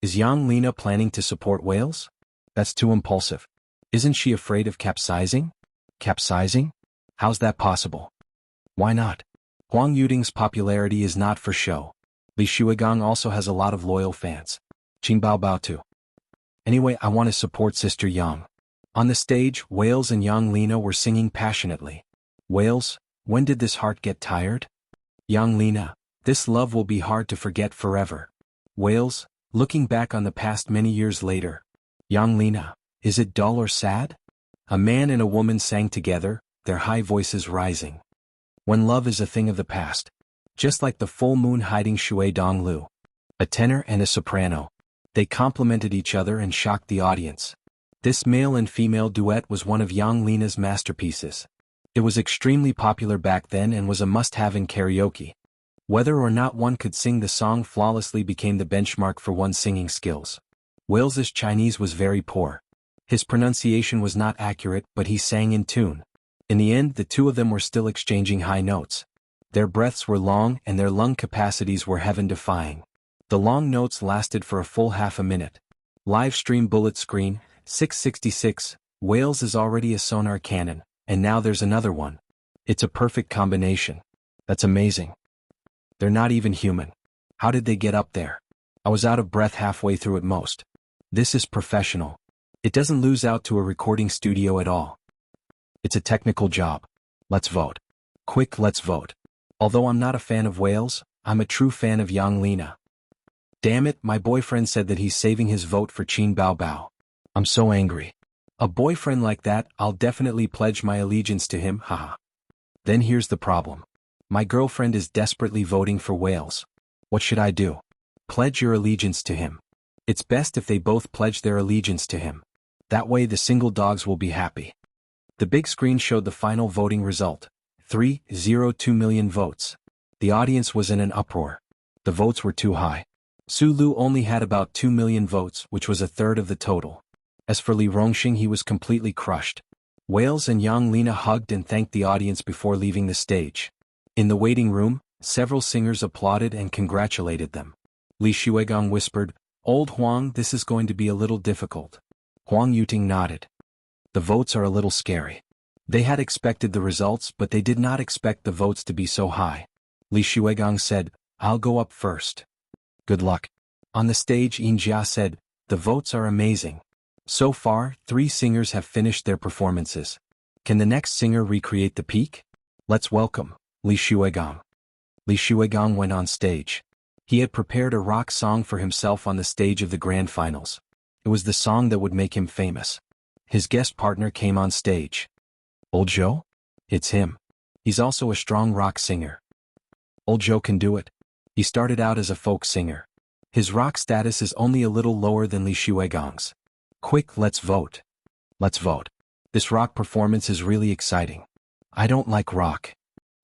Is Yang Lina planning to support Wales? That's too impulsive. Isn't she afraid of capsizing? Capsizing? How's that possible? Why not? Huang Yuding's popularity is not for show. Li Xuegang also has a lot of loyal fans. Qin Baobao too. Anyway, I want to support Sister Yang. On the stage, Wales and Yang Lina were singing passionately. Wales, when did this heart get tired? Yang Lina, this love will be hard to forget forever. Wales, looking back on the past many years later. Yang Lina, is it dull or sad? A man and a woman sang together, their high voices rising. When love is a thing of the past. Just like the full moon hiding Shui Donglu. A tenor and a soprano. They complemented each other and shocked the audience. This male and female duet was one of Yang Lina's masterpieces. It was extremely popular back then and was a must-have in karaoke. Whether or not one could sing the song flawlessly became the benchmark for one's singing skills. Wales's Chinese was very poor. His pronunciation was not accurate, but he sang in tune. In the end, the two of them were still exchanging high notes. Their breaths were long and their lung capacities were heaven-defying. The long notes lasted for a full half a minute. Live stream bullet screen, 666, Wales is already a sonar cannon, and now there's another one. It's a perfect combination. That's amazing. They're not even human. How did they get up there? I was out of breath halfway through at most. This is professional. It doesn't lose out to a recording studio at all. It's a technical job. Let's vote. Quick, let's vote. Although I'm not a fan of Wales, I'm a true fan of Yang Lina. Damn it, my boyfriend said that he's saving his vote for Qin Baobao. I'm so angry. A boyfriend like that, I'll definitely pledge my allegiance to him, haha. Then here's the problem. My girlfriend is desperately voting for Wales. What should I do? Pledge your allegiance to him. It's best if they both pledge their allegiance to him. That way the single dogs will be happy. The big screen showed the final voting result. 302 million votes. The audience was in an uproar. The votes were too high. Sulu only had about 2 million votes, which was a third of the total. As for Li Rongxing, he was completely crushed. Wales and Yang Lina hugged and thanked the audience before leaving the stage. In the waiting room, several singers applauded and congratulated them. Li Shuigong whispered, "Old Huang, this is going to be a little difficult." Huang Yuting nodded. The votes are a little scary. They had expected the results, but they did not expect the votes to be so high. Li Shuigong said, "I'll go up first." "Good luck." On the stage, Yin Jia said, "The votes are amazing. So far, 3 singers have finished their performances. Can the next singer recreate the peak? Let's welcome Li Shuigong." Li Shuigong went on stage. He had prepared a rock song for himself on the stage of the grand finals. It was the song that would make him famous. His guest partner came on stage. "Old Joe?" "It's him. He's also a strong rock singer." "Old Joe can do it. He started out as a folk singer. His rock status is only a little lower than Li Shuigong's. Quick, let's vote." "Let's vote. This rock performance is really exciting." "I don't like rock.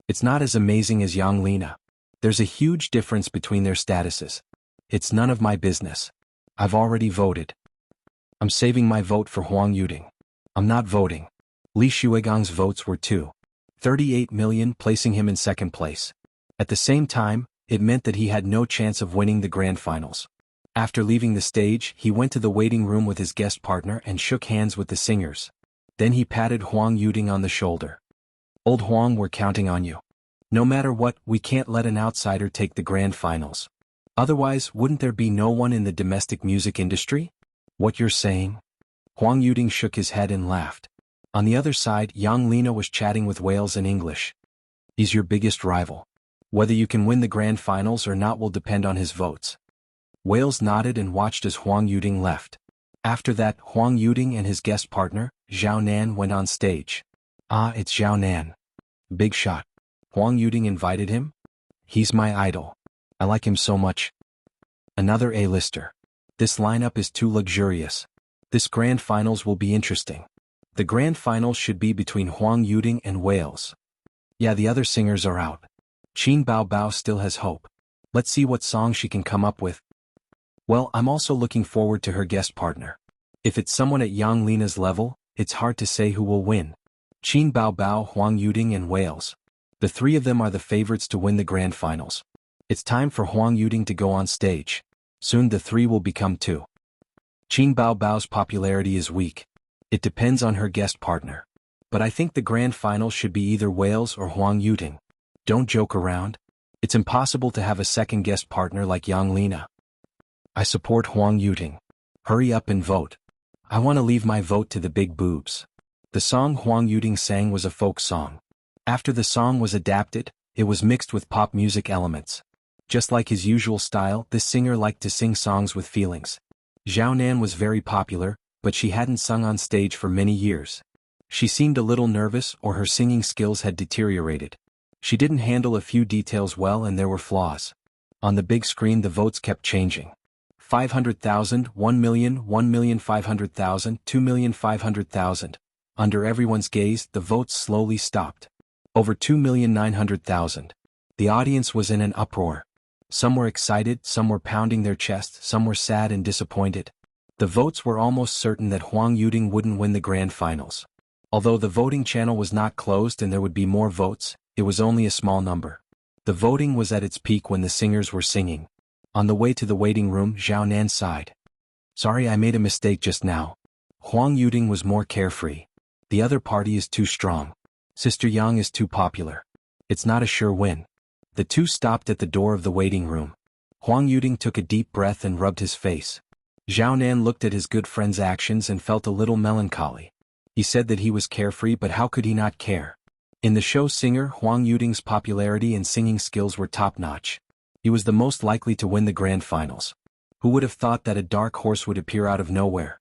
It's not as amazing as Yang Lina. There's a huge difference between their statuses. It's none of my business. I've already voted. I'm saving my vote for Huang Yuting. I'm not voting." Li Shuigong's votes were 238 million, placing him in second place. At the same time, it meant that he had no chance of winning the grand finals. After leaving the stage, he went to the waiting room with his guest partner and shook hands with the singers. Then he patted Huang Yuting on the shoulder. "Old Huang, we're counting on you. No matter what, we can't let an outsider take the grand finals. Otherwise, wouldn't there be no one in the domestic music industry?" "What you're saying?" Huang Yuting shook his head and laughed. On the other side, Yang Lina was chatting with Wales in English. "He's your biggest rival. Whether you can win the grand finals or not will depend on his votes." Wales nodded and watched as Huang Yuting left. After that, Huang Yuting and his guest partner, Zhao Nan, went on stage. "Ah, it's Zhao Nan. Big shot." Huang Yuting invited him. "He's my idol. I like him so much. Another A-lister. This lineup is too luxurious. This grand finals will be interesting." The grand finals should be between Huang Yuting and Wales. Yeah, the other singers are out. Qin Bao Bao still has hope. Let's see what song she can come up with. Well, I'm also looking forward to her guest partner. If it's someone at Yang Lina's level, it's hard to say who will win. Qin Bao Bao, Huang Yuting and Wales. The 3 of them are the favorites to win the grand finals. It's time for Huang Yuting to go on stage. Soon the 3 will become 2. Qin Bao Bao's popularity is weak. It depends on her guest partner. But I think the grand final should be either Wales or Huang Yuting. Don't joke around. It's impossible to have a second guest partner like Yang Lina. I support Huang Yuting. Hurry up and vote. I want to leave my vote to the big boobs. The song Huang Yuting sang was a folk song. After the song was adapted, it was mixed with pop music elements. Just like his usual style, this singer liked to sing songs with feelings. Zhao Nan was very popular, but she hadn't sung on stage for many years. She seemed a little nervous, or her singing skills had deteriorated. She didn't handle a few details well and there were flaws. On the big screen the votes kept changing. 500,000, 1 million, 1,500,000, 2,500,000. Under everyone's gaze, the votes slowly stopped. Over 2,900,000. The audience was in an uproar. Some were excited, some were pounding their chests, some were sad and disappointed. The votes were almost certain that Huang Yuting wouldn't win the grand finals. Although the voting channel was not closed and there would be more votes, it was only a small number. The voting was at its peak when the singers were singing. On the way to the waiting room, Zhao Nan sighed. "Sorry, I made a mistake just now. Huang Yuting was more carefree. The other party is too strong. Sister Yang is too popular. It's not a sure win." The 2 stopped at the door of the waiting room. Huang Yuting took a deep breath and rubbed his face. Zhao Nan looked at his good friend's actions and felt a little melancholy. He said that he was carefree, but how could he not care? In the show singer, Huang Yuting's popularity and singing skills were top-notch. He was the most likely to win the grand finals. Who would have thought that a dark horse would appear out of nowhere?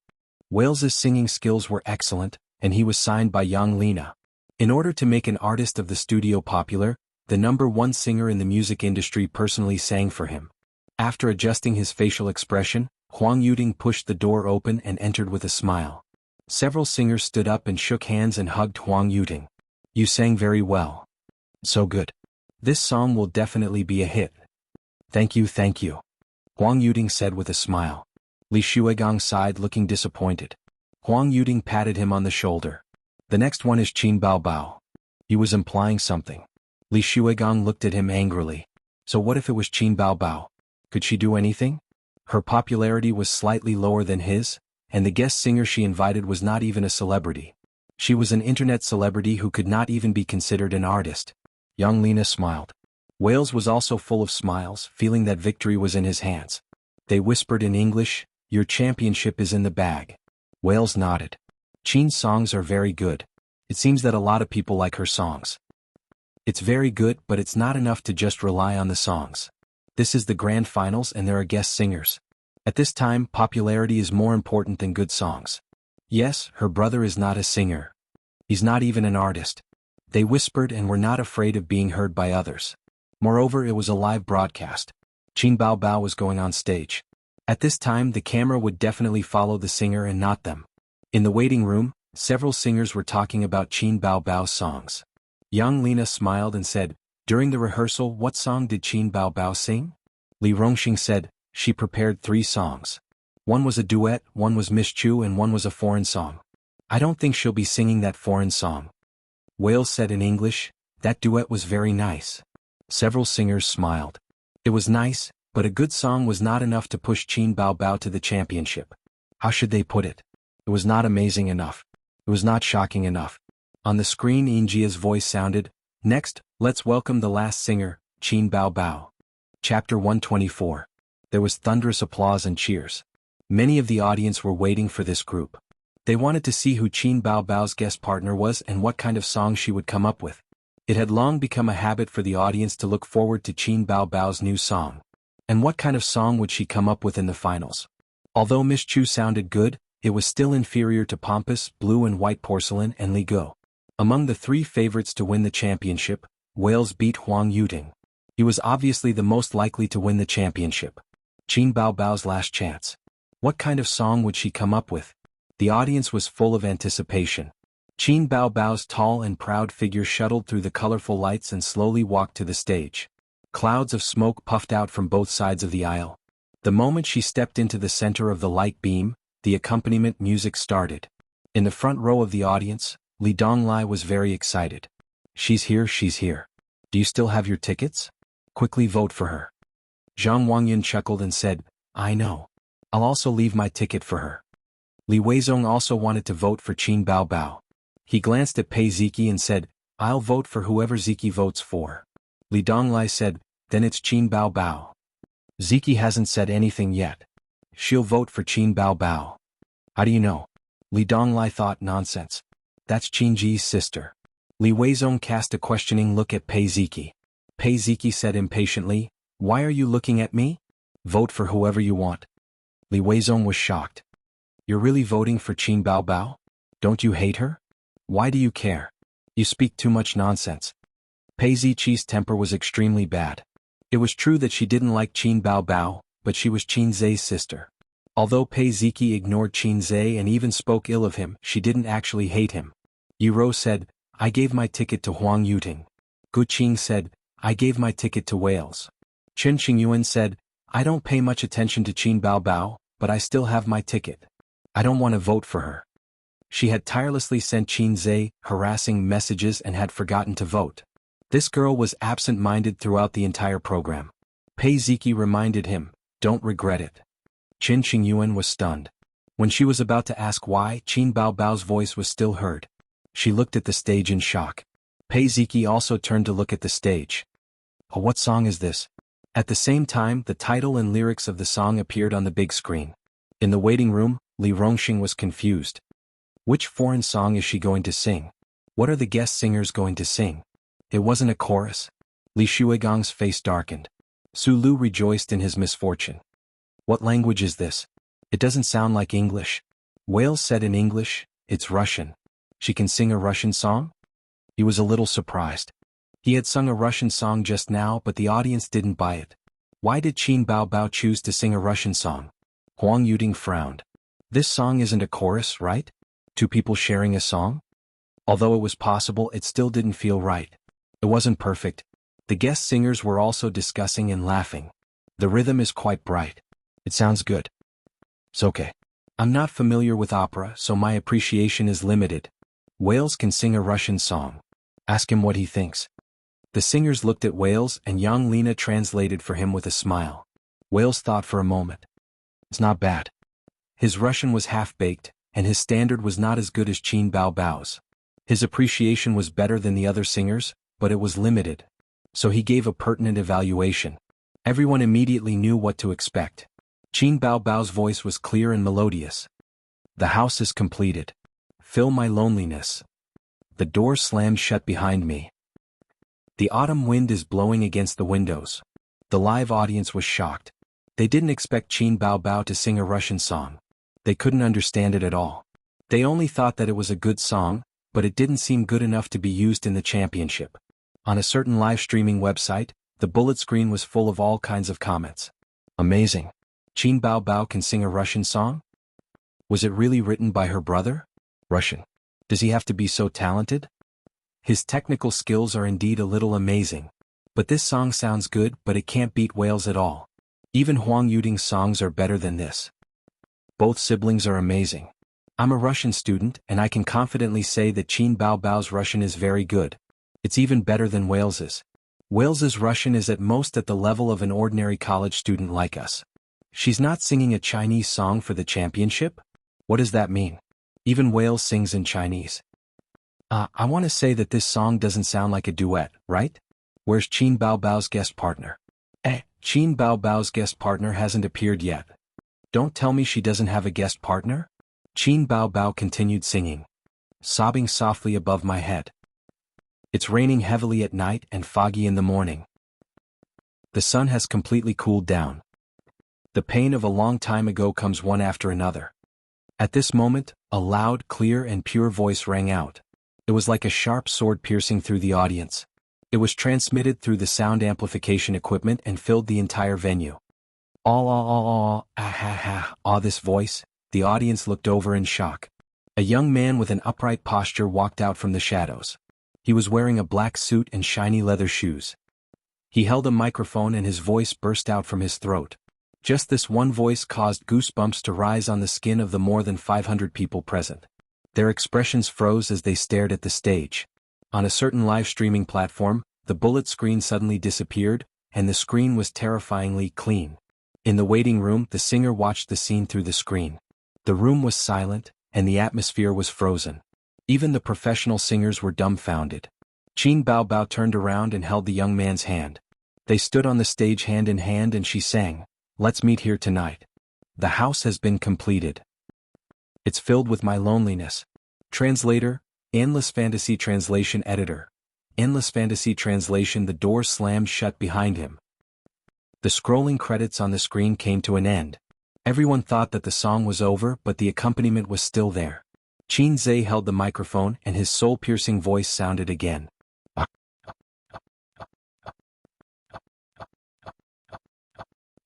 Wales's singing skills were excellent, and he was signed by Yang Lina. In order to make an artist of the studio popular, the #1 singer in the music industry personally sang for him. After adjusting his facial expression, Huang Yuting pushed the door open and entered with a smile. Several singers stood up and shook hands and hugged Huang Yuting. "You sang very well. So good. This song will definitely be a hit." Thank you, Huang Yuting said with a smile. Li Shuigang sighed, looking disappointed. Huang Yuting patted him on the shoulder. "The next one is Qin Baobao." He was implying something. Li Shuigang looked at him angrily. So what if it was Qin Baobao? Could she do anything? Her popularity was slightly lower than his, and the guest singer she invited was not even a celebrity. She was an internet celebrity who could not even be considered an artist. Young Lena smiled. Wales was also full of smiles, feeling that victory was in his hands. They whispered in English, "Your championship is in the bag." Wales nodded. "Qin's songs are very good. It seems that a lot of people like her songs." "It's very good, but it's not enough to just rely on the songs. This is the grand finals and there are guest singers. At this time, popularity is more important than good songs." "Yes, her brother is not a singer. He's not even an artist." They whispered and were not afraid of being heard by others. Moreover, it was a live broadcast. Qin Baobao was going on stage. At this time, the camera would definitely follow the singer and not them. In the waiting room, several singers were talking about Qin Baobao's songs. Young Lena smiled and said, "During the rehearsal, what song did Qin Baobao sing?" Li Rongxing said, "She prepared 3 songs. One was a duet, one was Miss Chu, and one was a foreign song. I don't think she'll be singing that foreign song." Wales said in English, "That duet was very nice." Several singers smiled. It was nice, but a good song was not enough to push Qin Baobao to the championship. How should they put it? It was not amazing enough. It was not shocking enough. On the screen, Injia's voice sounded, "Next, let's welcome the last singer, Qin Baobao." Chapter 124. There was thunderous applause and cheers. Many of the audience were waiting for this group. They wanted to see who Qin Baobao's guest partner was and what kind of song she would come up with. It had long become a habit for the audience to look forward to Qin Baobao's new song. And what kind of song would she come up with in the finals? Although Miss Chu sounded good, it was still inferior to Pompous, Blue and White Porcelain and Li Go. Among the 3 favorites to win the championship, Wales beat Huang Yuting. He was obviously the most likely to win the championship. Qin Baobao's last chance. What kind of song would she come up with? The audience was full of anticipation. Qin Baobao's tall and proud figure shuttled through the colorful lights and slowly walked to the stage. Clouds of smoke puffed out from both sides of the aisle. The moment she stepped into the center of the light beam, the accompaniment music started. In the front row of the audience, Li Donglai was very excited. She's here. Do you still have your tickets? Quickly vote for her." Zhang Wangyan chuckled and said, "I know. I'll also leave my ticket for her." Li Weizong also wanted to vote for Qin Baobao. He glanced at Pei Ziki and said, "I'll vote for whoever Ziki votes for." Li Donglai said, "Then it's Qin Baobao." "Ziki hasn't said anything yet. She'll vote for Qin Baobao." "How do you know?" Li Donglai thought, "Nonsense. That's Qin Ji's sister." Li Weizong cast a questioning look at Pei Ziki. Pei Ziki said impatiently, "Why are you looking at me? Vote for whoever you want." Li Weizong was shocked. "You're really voting for Qin Baobao? Don't you hate her? Why do you care? You speak too much nonsense." Pei Ziqi's temper was extremely bad. It was true that she didn't like Qin Baobao, but she was Qin Zhe's sister. Although Pei Ziki ignored Qin Zhe and even spoke ill of him, she didn't actually hate him. Yu Rou said, "I gave my ticket to Huang Yuting." Gu Qing said, "I gave my ticket to Wales." Chen Qingyuan said, "I don't pay much attention to Qin Baobao, but I still have my ticket. I don't want to vote for her." She had tirelessly sent Qin Zhe harassing messages and had forgotten to vote. This girl was absent-minded throughout the entire program. Pei Ziki reminded him, "Don't regret it." Chen Qingyuan was stunned. When she was about to ask why, Qin Baobao's voice was still heard. She looked at the stage in shock. Pei Ziki also turned to look at the stage. "Oh, what song is this?" At the same time, the title and lyrics of the song appeared on the big screen. In the waiting room, Li Rongxing was confused. Which foreign song is she going to sing? What are the guest singers going to sing? It wasn't a chorus. Li Shuigang's face darkened. Su Lu rejoiced in his misfortune. "What language is this? It doesn't sound like English." Wales said in English, "It's Russian. She can sing a Russian song?" He was a little surprised. He had sung a Russian song just now, but the audience didn't buy it. Why did Qin Bao Bao choose to sing a Russian song? Huang Yuting frowned. This song isn't a chorus, right? Two people sharing a song? Although it was possible, it still didn't feel right. It wasn't perfect. The guest singers were also discussing and laughing. The rhythm is quite bright. It sounds good. It's okay. I'm not familiar with opera, so my appreciation is limited. Wales can sing a Russian song. Ask him what he thinks. The singers looked at Wales and Yang Lina translated for him with a smile. Wales thought for a moment. It's not bad. His Russian was half-baked, and his standard was not as good as Qin Bao Bao's. His appreciation was better than the other singers, but it was limited. So he gave a pertinent evaluation. Everyone immediately knew what to expect. Qin Bao Bao's voice was clear and melodious. The house is completed. Fill my loneliness. The door slammed shut behind me. The autumn wind is blowing against the windows. The live audience was shocked. They didn't expect Qin Bao Bao to sing a Russian song. They couldn't understand it at all. They only thought that it was a good song, but it didn't seem good enough to be used in the championship. On a certain live streaming website, the bullet screen was full of all kinds of comments. Amazing. Qin Bao Bao can sing a Russian song? Was it really written by her brother? Russian. Does he have to be so talented? His technical skills are indeed a little amazing. But this song sounds good, but it can't beat Wales at all. Even Huang Yuting's songs are better than this. Both siblings are amazing. I'm a Russian student, and I can confidently say that Qin Bao Bao's Russian is very good. It's even better than Wales's. Wales's Russian is at most at the level of an ordinary college student like us. She's not singing a Chinese song for the championship? What does that mean? Even Wales sings in Chinese. I want to say that this song doesn't sound like a duet, right? Where's Qin Bao Bao's guest partner? Qin Bao Bao's guest partner hasn't appeared yet. Don't tell me she doesn't have a guest partner? Qin Bao Bao continued singing. Sobbing softly above my head. It's raining heavily at night and foggy in the morning. The sun has completely cooled down. The pain of a long time ago comes one after another. At this moment, a loud, clear and pure voice rang out. It was like a sharp sword piercing through the audience. It was transmitted through the sound amplification equipment and filled the entire venue. This voice, the audience looked over in shock. A young man with an upright posture walked out from the shadows. He was wearing a black suit and shiny leather shoes. He held a microphone and his voice burst out from his throat. Just this one voice caused goosebumps to rise on the skin of the more than 500 people present. Their expressions froze as they stared at the stage. On a certain live streaming platform, the bullet screen suddenly disappeared, and the screen was terrifyingly clean. In the waiting room, the singer watched the scene through the screen. The room was silent, and the atmosphere was frozen. Even the professional singers were dumbfounded. Qin Bao Bao turned around and held the young man's hand. They stood on the stage hand in hand and she sang, "Let's meet here tonight. The house has been completed. It's filled with my loneliness." Translator, Endless Fantasy Translation Editor. Endless Fantasy Translation. The door slammed shut behind him. The scrolling credits on the screen came to an end. Everyone thought that the song was over, but the accompaniment was still there. Qin Zhe held the microphone and his soul-piercing voice sounded again.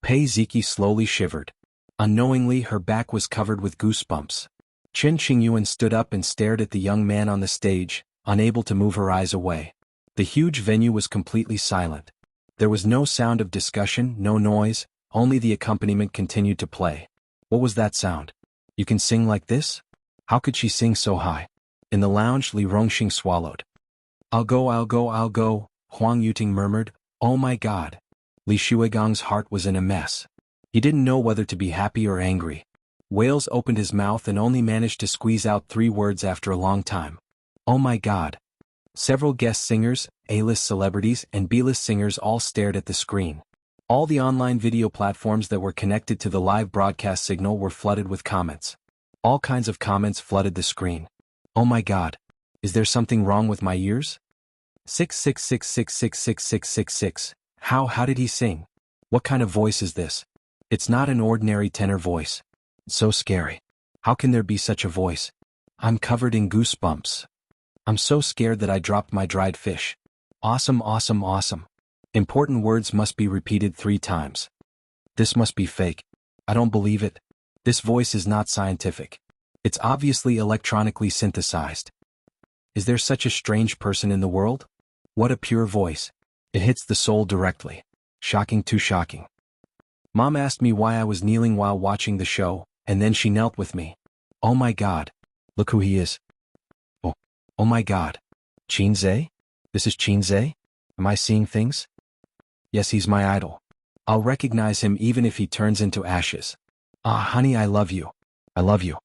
Pei Ziki slowly shivered. Unknowingly, her back was covered with goosebumps. Chen Qingyuan stood up and stared at the young man on the stage, unable to move her eyes away. The huge venue was completely silent. There was no sound of discussion, no noise, only the accompaniment continued to play. What was that sound? You can sing like this? How could she sing so high? In the lounge, Li Rongxing swallowed. I'll go, Huang Yuting murmured, "Oh my God." Li Shuigang's heart was in a mess. He didn't know whether to be happy or angry. Wales opened his mouth and only managed to squeeze out 3 words after a long time. Oh my God. Several guest singers, A-list celebrities and B-list singers all stared at the screen. All the online video platforms that were connected to the live broadcast signal were flooded with comments. All kinds of comments flooded the screen. Oh my God. Is there something wrong with my ears? 666666666. How did he sing? What kind of voice is this? It's not an ordinary tenor voice. It's so scary. How can there be such a voice? I'm covered in goosebumps. I'm so scared that I dropped my dried fish. Awesome, awesome, awesome. Important words must be repeated 3 times. This must be fake. I don't believe it. This voice is not scientific. It's obviously electronically synthesized. Is there such a strange person in the world? What a pure voice. It hits the soul directly. Shocking, too shocking. Mom asked me why I was kneeling while watching the show, and then she knelt with me. Oh my God. Look who he is. Oh my God. Chinze? This is Chinze? Am I seeing things? Yes, he's my idol. I'll recognize him even if he turns into ashes. Ah, honey, I love you. I love you.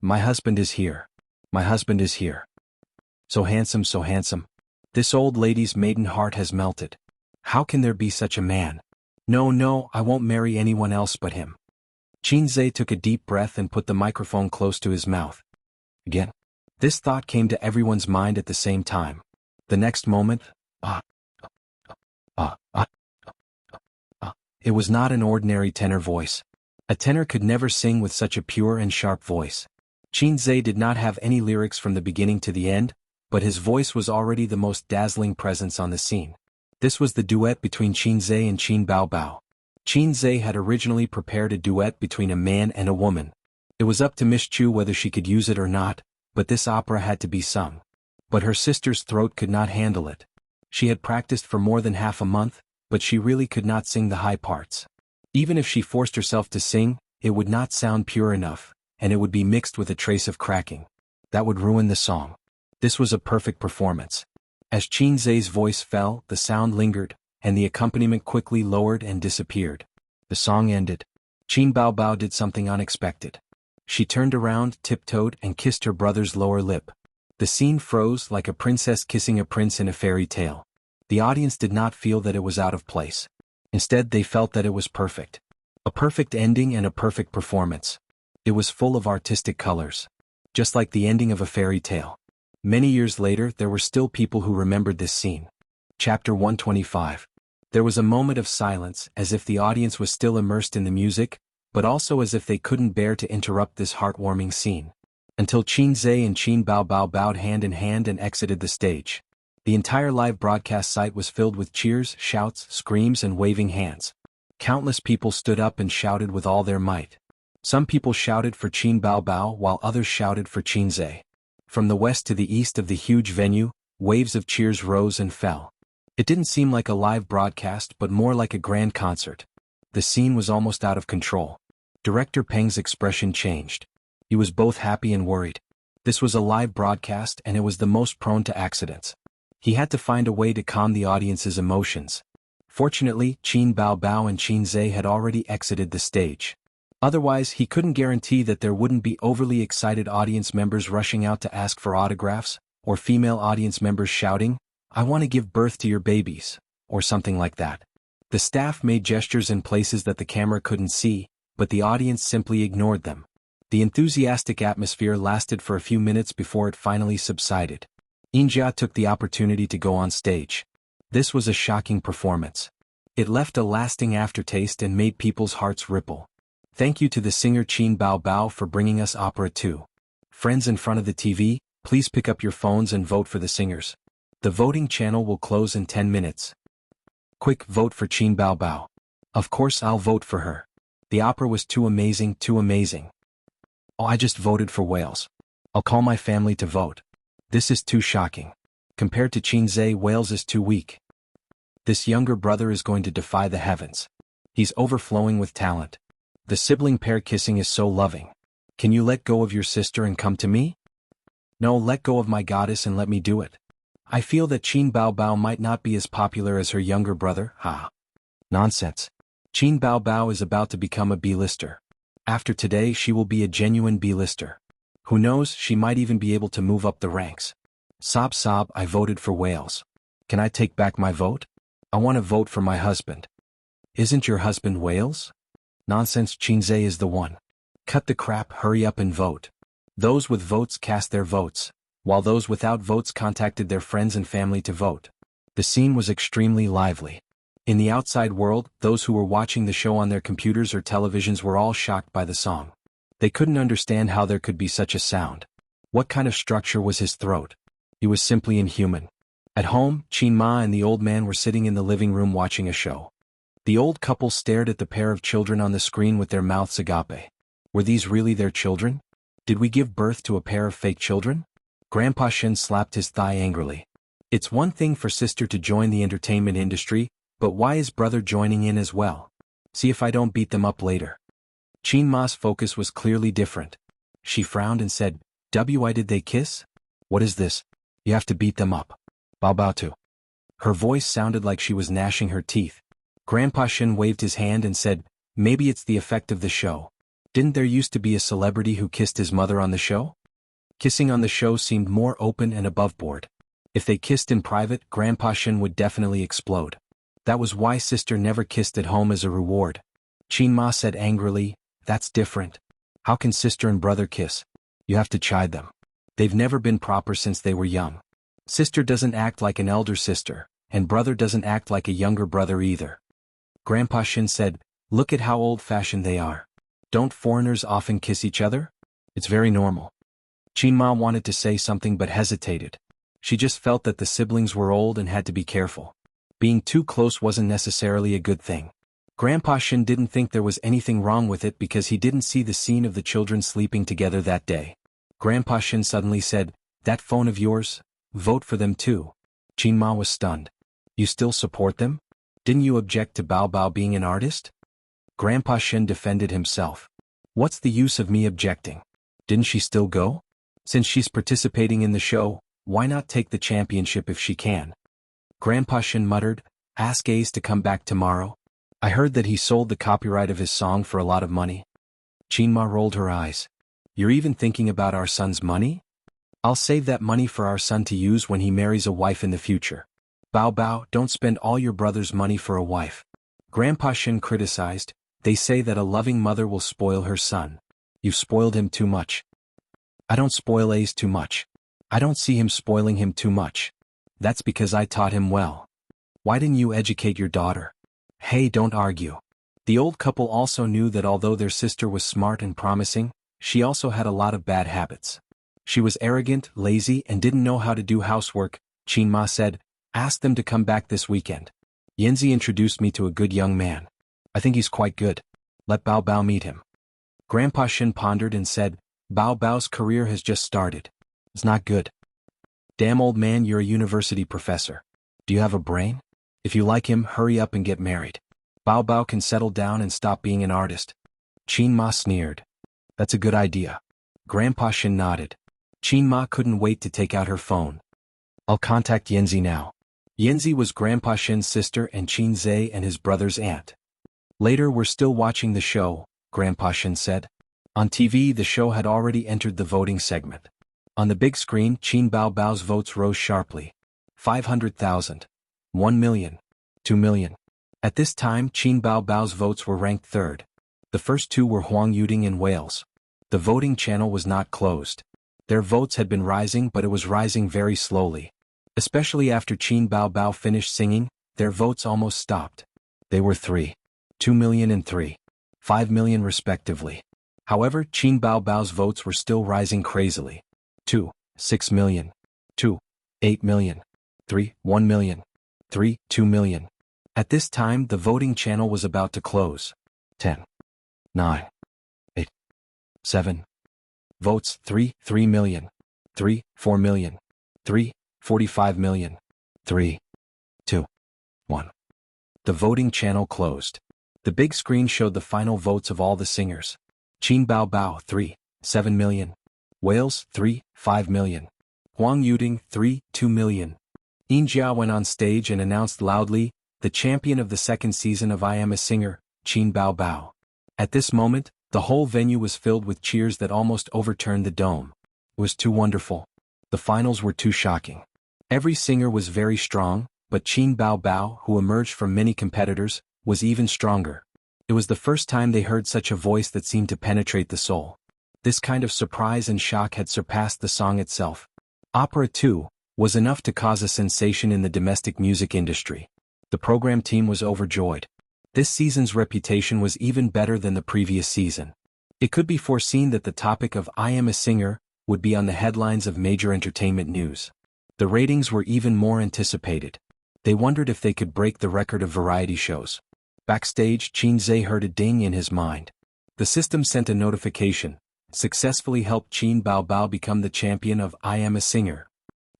My husband is here. My husband is here. So handsome, so handsome. This old lady's maiden heart has melted. How can there be such a man? No, I won't marry anyone else but him. Chinze took a deep breath and put the microphone close to his mouth. Again. This thought came to everyone's mind at the same time. The next moment, it was not an ordinary tenor voice. A tenor could never sing with such a pure and sharp voice. Chinze did not have any lyrics from the beginning to the end, but his voice was already the most dazzling presence on the scene. This was the duet between Chinze and Qin Baobao. Chinze had originally prepared a duet between a man and a woman. It was up to Miss Chu whether she could use it or not, but this opera had to be sung. But her sister's throat could not handle it. She had practiced for more than half a month, but she really could not sing the high parts. Even if she forced herself to sing, it would not sound pure enough, and it would be mixed with a trace of cracking. That would ruin the song. This was a perfect performance. As Chinze's voice fell, the sound lingered, and the accompaniment quickly lowered and disappeared. The song ended. Qin Baobao did something unexpected. She turned around, tiptoed, and kissed her brother's lower lip. The scene froze like a princess kissing a prince in a fairy tale. The audience did not feel that it was out of place. Instead, they felt that it was perfect. A perfect ending and a perfect performance. It was full of artistic colors. Just like the ending of a fairy tale. Many years later, there were still people who remembered this scene. Chapter 125. There was a moment of silence, as if the audience was still immersed in the music, but also as if they couldn't bear to interrupt this heartwarming scene. Until Chinze and Qin Baobao bowed hand in hand and exited the stage. The entire live broadcast site was filled with cheers, shouts, screams, and waving hands. Countless people stood up and shouted with all their might. Some people shouted for Qin Baobao while others shouted for Chinze. From the west to the east of the huge venue, waves of cheers rose and fell. It didn't seem like a live broadcast but more like a grand concert. The scene was almost out of control. Director Peng's expression changed. He was both happy and worried. This was a live broadcast and it was the most prone to accidents. He had to find a way to calm the audience's emotions. Fortunately, Qin Baobao and Chinze had already exited the stage. Otherwise, he couldn't guarantee that there wouldn't be overly excited audience members rushing out to ask for autographs, or female audience members shouting, "I want to give birth to your babies," or something like that. The staff made gestures in places that the camera couldn't see, but the audience simply ignored them. The enthusiastic atmosphere lasted for a few minutes before it finally subsided. Injia took the opportunity to go on stage. This was a shocking performance. It left a lasting aftertaste and made people's hearts ripple. Thank you to the singer Qin Baobao for bringing us Opera 2. Friends in front of the TV, please pick up your phones and vote for the singers. The voting channel will close in 10 minutes. Quick, vote for Qin Baobao. Of course I'll vote for her. The opera was too amazing, too amazing. Oh, I just voted for Wales. I'll call my family to vote. This is too shocking. Compared to Chinze, Wales is too weak. This younger brother is going to defy the heavens. He's overflowing with talent. The sibling pair kissing is so loving. Can you let go of your sister and come to me? No, let go of my goddess and let me do it. I feel that Qin Baobao might not be as popular as her younger brother, Nonsense. Qin Baobao is about to become a B-lister. After today she will be a genuine B-lister. Who knows, she might even be able to move up the ranks. Sob sob, I voted for Wales. Can I take back my vote? I want to vote for my husband. Isn't your husband Wales? Nonsense, Chinze is the one. Cut the crap, hurry up and vote. Those with votes cast their votes, while those without votes contacted their friends and family to vote. The scene was extremely lively. In the outside world, those who were watching the show on their computers or televisions were all shocked by the song. They couldn't understand how there could be such a sound. What kind of structure was his throat? He was simply inhuman. At home, Qin Ma and the old man were sitting in the living room watching a show. The old couple stared at the pair of children on the screen with their mouths agape. Were these really their children? Did we give birth to a pair of fake children? Grandpa Shin slapped his thigh angrily. It's one thing for sister to join the entertainment industry, but why is brother joining in as well? See if I don't beat them up later. Qin Ma's focus was clearly different. She frowned and said, Why did they kiss? What is this? You have to beat them up. Bao too. Her voice sounded like she was gnashing her teeth. Grandpa Shin waved his hand and said, Maybe it's the effect of the show. Didn't there used to be a celebrity who kissed his mother on the show? Kissing on the show seemed more open and aboveboard. If they kissed in private, Grandpa Shin would definitely explode. That was why sister never kissed at home as a reward. Qin Ma said angrily, That's different. How can sister and brother kiss? You have to chide them. They've never been proper since they were young. Sister doesn't act like an elder sister, and brother doesn't act like a younger brother either. Grandpa Shin said, Look at how old-fashioned they are. Don't foreigners often kiss each other? It's very normal. Qin Ma wanted to say something but hesitated. She just felt that the siblings were old and had to be careful. Being too close wasn't necessarily a good thing. Grandpa Shin didn't think there was anything wrong with it because he didn't see the scene of the children sleeping together that day. Grandpa Shin suddenly said, That phone of yours? Vote for them too. Qin Ma was stunned. You still support them? Didn't you object to Bao Bao being an artist? Grandpa Shin defended himself. What's the use of me objecting? Didn't she still go? Since she's participating in the show, why not take the championship if she can? Grandpa Shin muttered, Ask Ace to come back tomorrow. I heard that he sold the copyright of his song for a lot of money. Qin Ma rolled her eyes. You're even thinking about our son's money? I'll save that money for our son to use when he marries a wife in the future. Bao Bao, don't spend all your brother's money for a wife. Grandpa Shin criticized, They say that a loving mother will spoil her son. You've spoiled him too much. I don't spoil Ace too much. I don't see him spoiling him too much. That's because I taught him well. Why didn't you educate your daughter? Hey, don't argue. The old couple also knew that although their sister was smart and promising, she also had a lot of bad habits. She was arrogant, lazy, and didn't know how to do housework. Qin Ma said, Ask them to come back this weekend. Yanzi introduced me to a good young man. I think he's quite good. Let Bao Bao meet him. Grandpa Shin pondered and said, Bao Bao's career has just started. It's not good. Damn old man, you're a university professor. Do you have a brain? If you like him, hurry up and get married. Bao Bao can settle down and stop being an artist. Qin Ma sneered. That's a good idea. Grandpa Shin nodded. Qin Ma couldn't wait to take out her phone. I'll contact Yanzi now. Yanzi was Grandpa Shin's sister and Qin Zhe and his brother's aunt. Later, we're still watching the show, Grandpa Shin said. On TV, the show had already entered the voting segment. On the big screen, Qin Bao Bao's votes rose sharply. 500,000. 1 million. 2 million. At this time, Qin Bao Bao's votes were ranked third. The first two were Huang Yuding and Wales. The voting channel was not closed. Their votes had been rising, but it was rising very slowly. Especially after Qin Bao Bao finished singing, their votes almost stopped. They were 3. 2 million and 3. 5 million respectively. However, Qin Bao Bao's votes were still rising crazily. 2. 6 million. 2. 8 million. 3. 1 million. 3. 2 million. At this time, the voting channel was about to close. 10. 9. 8. 7. Votes 3. 3 million. 3. 4 million. 3. 45 million. 3. 2. 1. The voting channel closed. The big screen showed the final votes of all the singers. Qin Bao Bao 3. 7 million. Wales 3. 5 million. Huang Yuding 3. 2 million. Yin Jia went on stage and announced loudly, the champion of the second season of I Am a Singer, Qin Bao Bao. At this moment, the whole venue was filled with cheers that almost overturned the dome. It was too wonderful. The finals were too shocking. Every singer was very strong, but Qin Bao Bao, who emerged from many competitors, was even stronger. It was the first time they heard such a voice that seemed to penetrate the soul. This kind of surprise and shock had surpassed the song itself. Opera, too, was enough to cause a sensation in the domestic music industry. The program team was overjoyed. This season's reputation was even better than the previous season. It could be foreseen that the topic of I Am a Singer would be on the headlines of major entertainment news. The ratings were even more anticipated. They wondered if they could break the record of variety shows. Backstage, Qin Zhe heard a ding in his mind. The system sent a notification. Successfully helped Qin Baobao become the champion of I Am a Singer.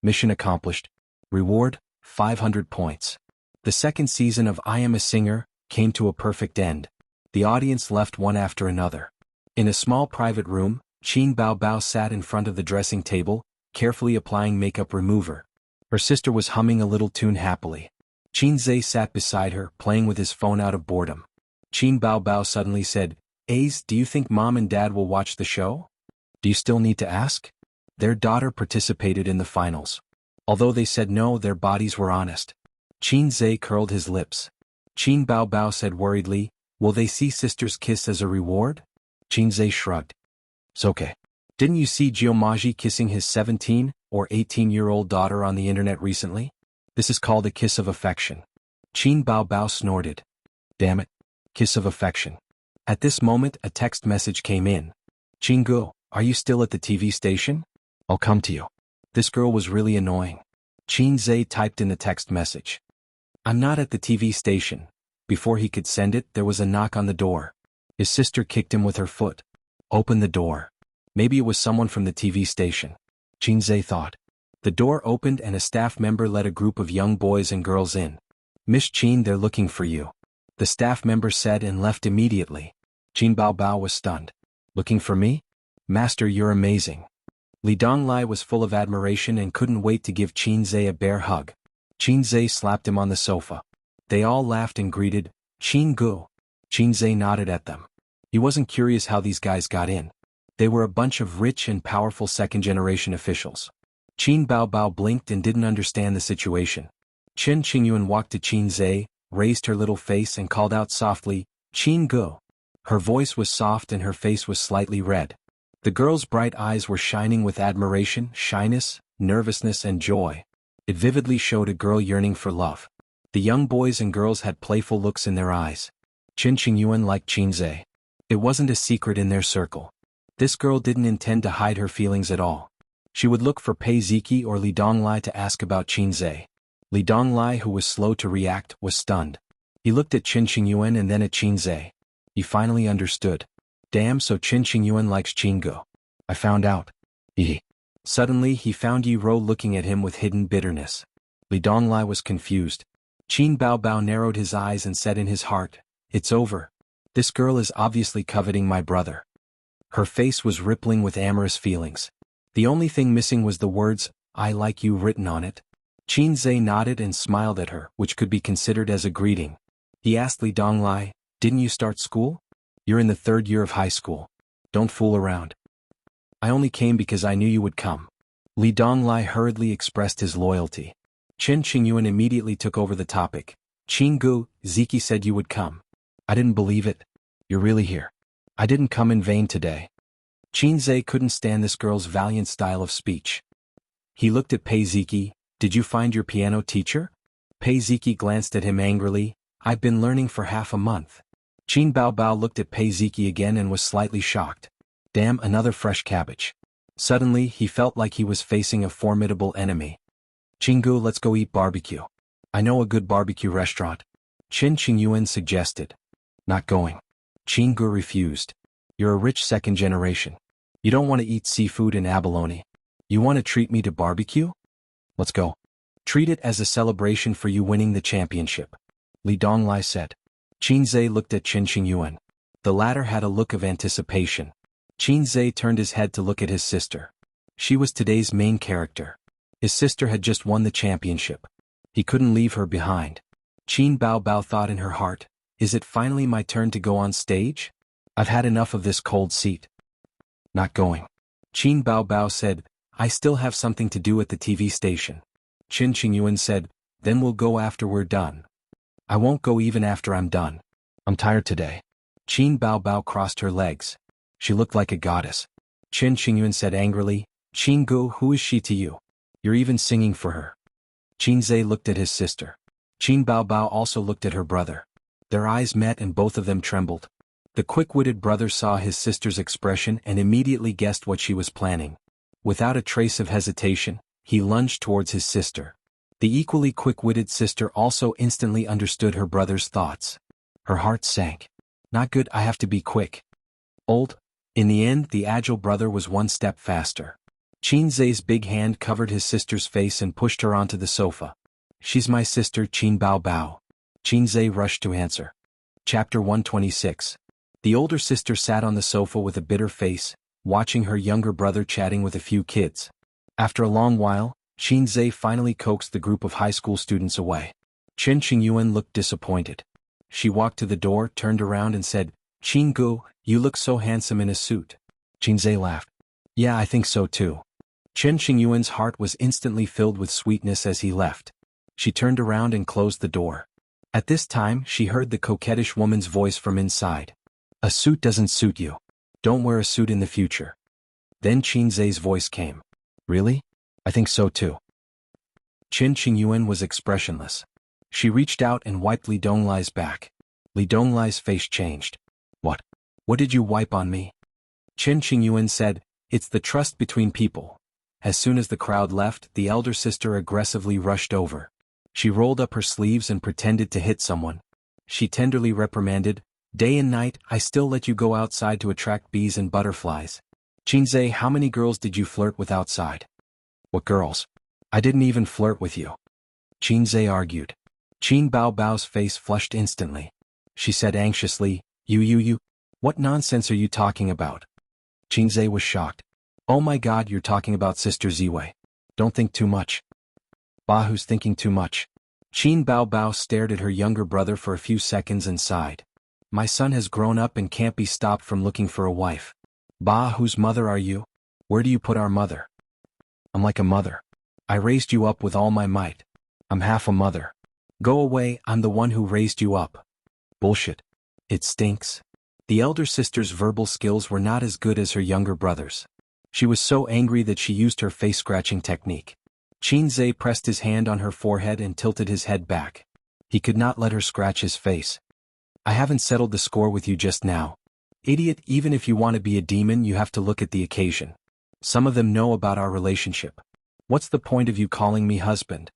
Mission accomplished. Reward, 500 points. The second season of I Am a Singer came to a perfect end. The audience left one after another. In a small private room, Qin Baobao sat in front of the dressing table, carefully applying makeup remover. Her sister was humming a little tune happily. Qin Zhe sat beside her, playing with his phone out of boredom. Qin Baobao suddenly said, "Ace, do you think Mom and Dad will watch the show? Do you still need to ask?" Their daughter participated in the finals. Although they said no, their bodies were honest. Qin Zhe curled his lips. Qin Baobao said worriedly, "Will they see sisters kiss as a reward?" Qin Zhe shrugged. "It's okay. Didn't you see Jiumaji kissing his 17 or 18-year-old daughter on the internet recently? This is called a kiss of affection." Qin Baobao snorted. "Damn it. Kiss of affection." At this moment, a text message came in. "Qinggu, are you still at the TV station? I'll come to you." This girl was really annoying. Qin Zhe typed in the text message. "I'm not at the TV station." Before he could send it, there was a knock on the door. His sister kicked him with her foot. "Open the door." Maybe it was someone from the TV station. Qin Zhe thought. The door opened and a staff member led a group of young boys and girls in. "Miss Qin, they're looking for you," the staff member said and left immediately. Qin Baobao was stunned. "Looking for me? Master, you're amazing." Li Donglai was full of admiration and couldn't wait to give Qin Zhe a bear hug. Qin Zhe slapped him on the sofa. They all laughed and greeted, "Qin Gu." Qin Zhe nodded at them. He wasn't curious how these guys got in. They were a bunch of rich and powerful second-generation officials. Qin Baobao blinked and didn't understand the situation. Chen Qingyuan walked to Qin Zhe, raised her little face and called out softly, "Qin Gu." Her voice was soft and her face was slightly red. The girl's bright eyes were shining with admiration, shyness, nervousness and joy. It vividly showed a girl yearning for love. The young boys and girls had playful looks in their eyes. Chen Qingyuan liked Qin Zhe. It wasn't a secret in their circle. This girl didn't intend to hide her feelings at all. She would look for Pei Ziki or Li Donglai to ask about Qin Zhe. Li Donglai, who was slow to react, was stunned. He looked at Chen Qingyuan and then at Qin Zhe. He finally understood. Damn, so Chen Qingyuan likes Qinggu. I found out. Suddenly he found Yi Ro looking at him with hidden bitterness. Li Donglai was confused. Qin Baobao narrowed his eyes and said in his heart, "It's over. This girl is obviously coveting my brother." Her face was rippling with amorous feelings. The only thing missing was the words, "I like you" written on it. Qin Zhe nodded and smiled at her, which could be considered as a greeting. He asked Li Donglai, "Didn't you start school? You're in the 3rd year of high school. Don't fool around." "I only came because I knew you would come." Li Donglai hurriedly expressed his loyalty. Chen Qingyuan immediately took over the topic. "Qinggu, Ziki said you would come. I didn't believe it. You're really here. I didn't come in vain today." Qin Zhe couldn't stand this girl's valiant style of speech. He looked at Pei Ziki. "Did you find your piano teacher?" Pei Ziki glanced at him angrily. "I've been learning for half a month." Qin Baobao looked at Pei Ziki again and was slightly shocked. Damn, another fresh cabbage. Suddenly, he felt like he was facing a formidable enemy. "Qinggu, let's go eat barbecue. I know a good barbecue restaurant." Chen Qingyuan suggested. "Not going." Qinggu refused. "You're a rich second generation. You don't want to eat seafood and abalone. You want to treat me to barbecue? Let's go. Treat it as a celebration for you winning the championship," Li Donglai said. Qin Zhe looked at Chen Qingyuan. The latter had a look of anticipation. Qin Zhe turned his head to look at his sister. She was today's main character. His sister had just won the championship. He couldn't leave her behind. Qin Baobao thought in her heart, "Is it finally my turn to go on stage? I've had enough of this cold seat." "Not going." Qin Baobao said, "I still have something to do at the TV station." Chen Qingyuan said, "Then we'll go after we're done." "I won't go even after I'm done. I'm tired today." Qin Baobao crossed her legs. She looked like a goddess. Chen Qingyuan said angrily, "Qinggu, who is she to you? You're even singing for her." Qin Zhe looked at his sister. Qin Baobao also looked at her brother. Their eyes met and both of them trembled. The quick-witted brother saw his sister's expression and immediately guessed what she was planning. Without a trace of hesitation, He lunged towards his sister. The equally quick-witted sister also instantly understood her brother's thoughts. Her heart sank. Not good, I have to be quick. Old. In the end, the agile brother was one step faster. Qin Zhe's big hand covered his sister's face and pushed her onto the sofa. She's my sister, Qin Bao Bao. Qin Zhe rushed to answer. Chapter 126. The older sister sat on the sofa with a bitter face, watching her younger brother chatting with a few kids. After a long while, Qin Zhe finally coaxed the group of high school students away. Chen Qingyuan looked disappointed. She walked to the door, turned around and said, Qin Gu, you look so handsome in a suit. Qin Zhe laughed. Yeah, I think so too. Chen Qingyuan's heart was instantly filled with sweetness as he left. She turned around and closed the door. At this time, she heard the coquettish woman's voice from inside. A suit doesn't suit you. Don't wear a suit in the future. Then Qin Zhe's voice came. Really? I think so too. Chen Qingyuan was expressionless. She reached out and wiped Li Donglai's back. Li Donglai's face changed. What? What did you wipe on me? Chen Qingyuan said, it's the trust between people. As soon as the crowd left, the elder sister aggressively rushed over. She rolled up her sleeves and pretended to hit someone. She tenderly reprimanded, day and night, I still let you go outside to attract bees and butterflies. Qin Zhe, how many girls did you flirt with outside? What girls? I didn't even flirt with you. Qin Zhe argued. Qin Bao Bao's face flushed instantly. She said anxiously, You. What nonsense are you talking about? Qin Zhe was shocked. Oh my god, you're talking about Sister Ziwei. Don't think too much. Bah, who's thinking too much? Qin Bao Bao stared at her younger brother for a few seconds and sighed. My son has grown up and can't be stopped from looking for a wife. Bah, whose mother are you? Where do you put our mother? I'm like a mother. I raised you up with all my might. I'm half a mother. Go away, I'm the one who raised you up. Bullshit. It stinks. The elder sister's verbal skills were not as good as her younger brother's. She was so angry that she used her face-scratching technique. Qin Zhe pressed his hand on her forehead and tilted his head back. He could not let her scratch his face. I haven't settled the score with you just now. Idiot, even if you want to be a demon, you have to look at the occasion. Some of them know about our relationship. What's the point of you calling me husband?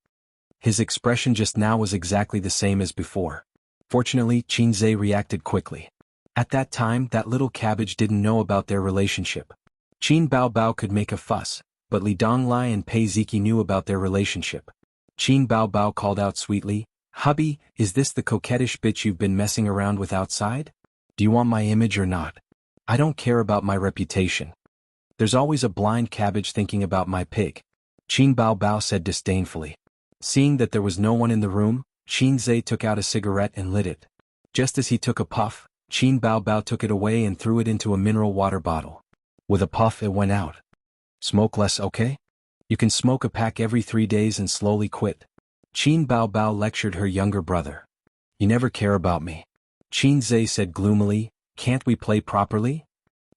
His expression just now was exactly the same as before. Fortunately, Qin Zhe reacted quickly. At that time, that little cabbage didn't know about their relationship. Qin Bao Bao could make a fuss, but Li Donglai and Pei Ziki knew about their relationship. Qin Bao Bao called out sweetly, Hubby, is this the coquettish bitch you've been messing around with outside? Do you want my image or not? I don't care about my reputation. There's always a blind cabbage thinking about my pig. Qin Bao Bao said disdainfully. Seeing that there was no one in the room, Qin Zhe took out a cigarette and lit it. Just as he took a puff, Qin Bao Bao took it away and threw it into a mineral water bottle. With a puff it went out. Smoke less, okay? You can smoke a pack every 3 days and slowly quit. Qin Bao Bao lectured her younger brother. You never care about me. Qin Zhe said gloomily, can't we play properly?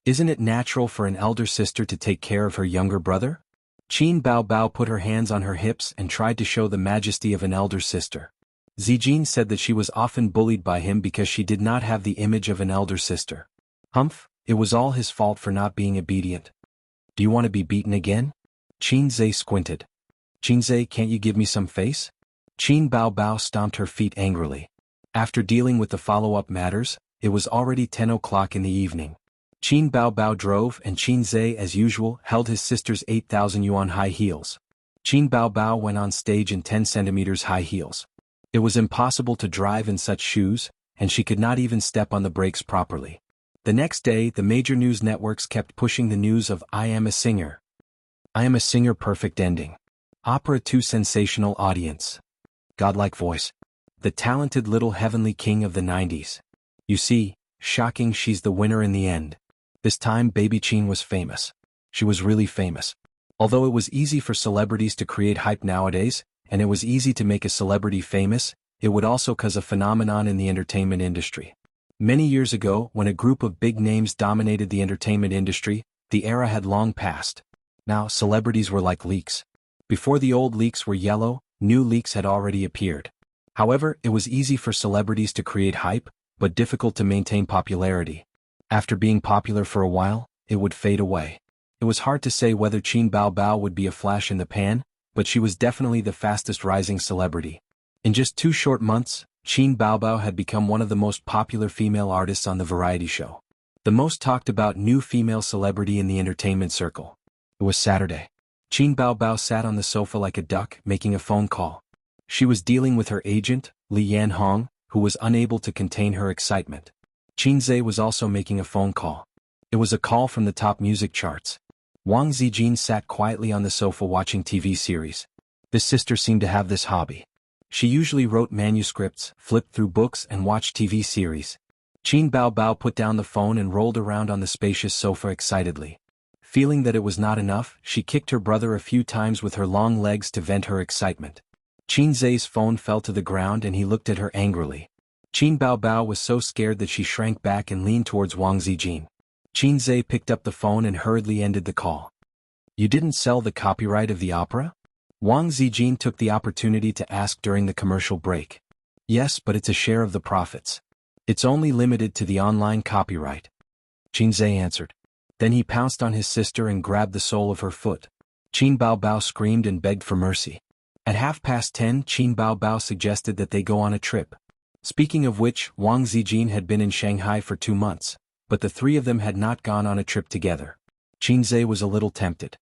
Isn't it natural for an elder sister to take care of her younger brother? Qin Bao Bao put her hands on her hips and tried to show the majesty of an elder sister. Zijin said that she was often bullied by him because she did not have the image of an elder sister. Humph, it was all his fault for not being obedient. Do you want to be beaten again? Qin Zhe squinted. Qin Zhe, can't you give me some face? Qin Bao Bao stomped her feet angrily. After dealing with the follow-up matters, it was already 10 o'clock in the evening. Qin Bao Bao drove and Qin Zhe, as usual, held his sister's 8,000 yuan high heels. Qin Bao Bao went on stage in 10 centimeters high heels. It was impossible to drive in such shoes, and she could not even step on the brakes properly. The next day, the major news networks kept pushing the news of I Am a Singer. I Am a Singer perfect ending. Opera 2 sensational audience. Godlike voice. The talented little heavenly king of the 90s. You see, shocking, she's the winner in the end. This time Baby Qin was famous. She was really famous. Although it was easy for celebrities to create hype nowadays, and it was easy to make a celebrity famous, it would also cause a phenomenon in the entertainment industry. Many years ago, when a group of big names dominated the entertainment industry, the era had long passed. Now, celebrities were like leeks. Before the old leeks were yellow, new leeks had already appeared. However, it was easy for celebrities to create hype, but difficult to maintain popularity. After being popular for a while, it would fade away. It was hard to say whether Qin Bao Bao would be a flash in the pan, but she was definitely the fastest rising celebrity. In just 2 short months, Qin Baobao had become one of the most popular female artists on the variety show. The most talked about new female celebrity in the entertainment circle. It was Saturday. Qin Baobao sat on the sofa like a duck, making a phone call. She was dealing with her agent, Li Yanhong, who was unable to contain her excitement. Qinze was also making a phone call. It was a call from the top music charts. Wang Zijin sat quietly on the sofa watching TV series. This sister seemed to have this hobby. She usually wrote manuscripts, flipped through books and watched TV series. Qin Baobao put down the phone and rolled around on the spacious sofa excitedly. Feeling that it was not enough, she kicked her brother a few times with her long legs to vent her excitement. Qinze's phone fell to the ground and he looked at her angrily. Qin Baobao was so scared that she shrank back and leaned towards Wang Zijin. Qinze picked up the phone and hurriedly ended the call. "You didn't sell the copyright of the opera?" Wang Zijin took the opportunity to ask during the commercial break. "Yes, but it's a share of the profits. It's only limited to the online copyright," Qinze answered. Then he pounced on his sister and grabbed the sole of her foot. Qin Baobao screamed and begged for mercy. At 10:30, Qin Baobao suggested that they go on a trip. Speaking of which, Wang Zijin had been in Shanghai for 2 months, but the three of them had not gone on a trip together. Qinze was a little tempted.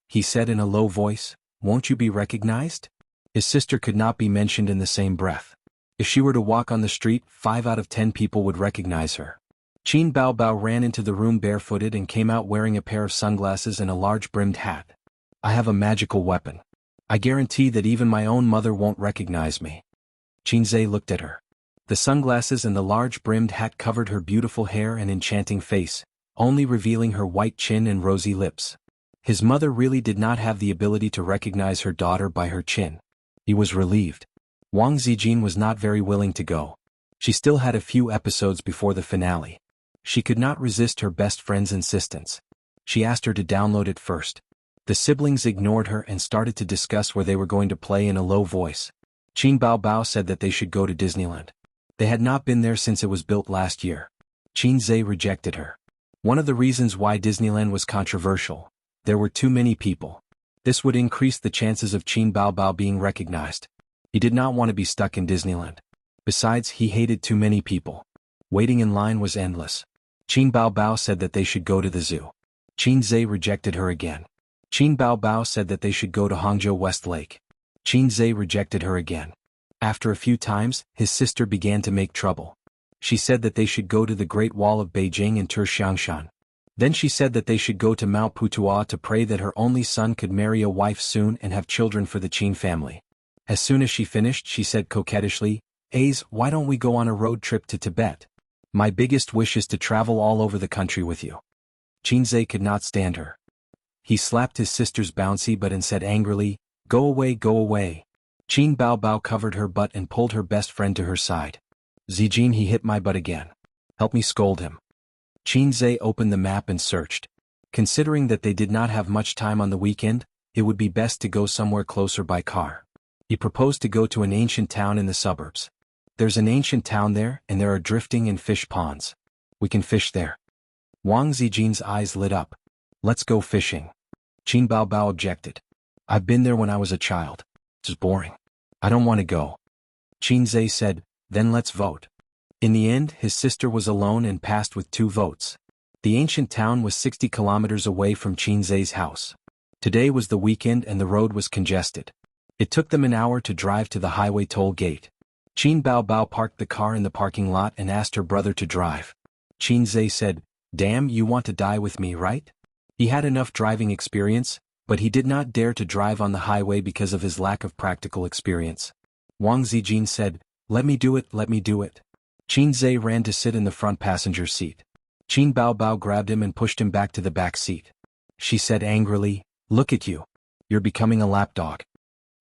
He said in a low voice, "Won't you be recognized?" His sister could not be mentioned in the same breath. If she were to walk on the street, 5 out of 10 people would recognize her. Qin Baobao ran into the room barefooted and came out wearing a pair of sunglasses and a large brimmed hat. "I have a magical weapon. I guarantee that even my own mother won't recognize me." Qinze looked at her. The sunglasses and the large brimmed hat covered her beautiful hair and enchanting face, only revealing her white chin and rosy lips. His mother really did not have the ability to recognize her daughter by her chin. He was relieved. Wang Zijin was not very willing to go. She still had a few episodes before the finale. She could not resist her best friend's insistence. She asked her to download it first. The siblings ignored her and started to discuss where they were going to play in a low voice. Qin Baobao said that they should go to Disneyland. They had not been there since it was built last year. Qinze rejected her. One of the reasons why Disneyland was controversial: there were too many people. This would increase the chances of Qin Baobao being recognized. He did not want to be stuck in Disneyland. Besides, he hated too many people. Waiting in line was endless. Qin Baobao said that they should go to the zoo. Qinze rejected her again. Qin Baobao said that they should go to Hangzhou West Lake. Qinze rejected her again. After a few times, his sister began to make trouble. She said that they should go to the Great Wall of Beijing and Xiangshan. Then she said that they should go to Mount Putuo to pray that her only son could marry a wife soon and have children for the Qin family. As soon as she finished, she said coquettishly, "Ace, why don't we go on a road trip to Tibet? My biggest wish is to travel all over the country with you." Qinze could not stand her. He slapped his sister's bouncy butt and said angrily, "Go away, go away." Qin Baobao covered her butt and pulled her best friend to her side. "Zijin, he hit my butt again. Help me scold him." Qinze opened the map and searched. Considering that they did not have much time on the weekend, it would be best to go somewhere closer by car. He proposed to go to an ancient town in the suburbs. "There's an ancient town there, and there are drifting and fish ponds. We can fish there." Wang Zijin's eyes lit up. "Let's go fishing." Qin Baobao objected. "I've been there when I was a child. It's boring. I don't want to go." Qinze said, "Then let's vote." In the end, his sister was alone and passed with 2 votes. The ancient town was 60 kilometers away from Qinze's house. Today was the weekend and the road was congested. It took them an hour to drive to the highway toll gate. Qin Baobao parked the car in the parking lot and asked her brother to drive. Qinze said, "Damn, you want to die with me, right?" He had enough driving experience, but he did not dare to drive on the highway because of his lack of practical experience. Wang Zijin said, let me do it." Qinze ran to sit in the front passenger seat. Qin Baobao grabbed him and pushed him back to the back seat. She said angrily, "Look at you. You're becoming a lapdog."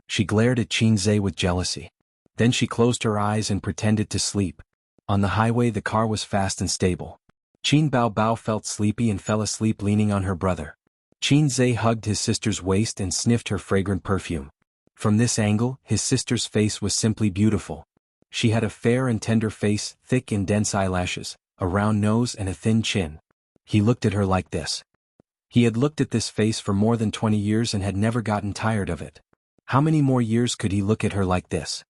She glared at Qinze with jealousy. Then she closed her eyes and pretended to sleep. On the highway the car was fast and stable. Qin Baobao felt sleepy and fell asleep leaning on her brother. Qinze hugged his sister's waist and sniffed her fragrant perfume. From this angle, his sister's face was simply beautiful. She had a fair and tender face, thick and dense eyelashes, a round nose and a thin chin. He looked at her like this. He had looked at this face for more than 20 years and had never gotten tired of it. How many more years could he look at her like this?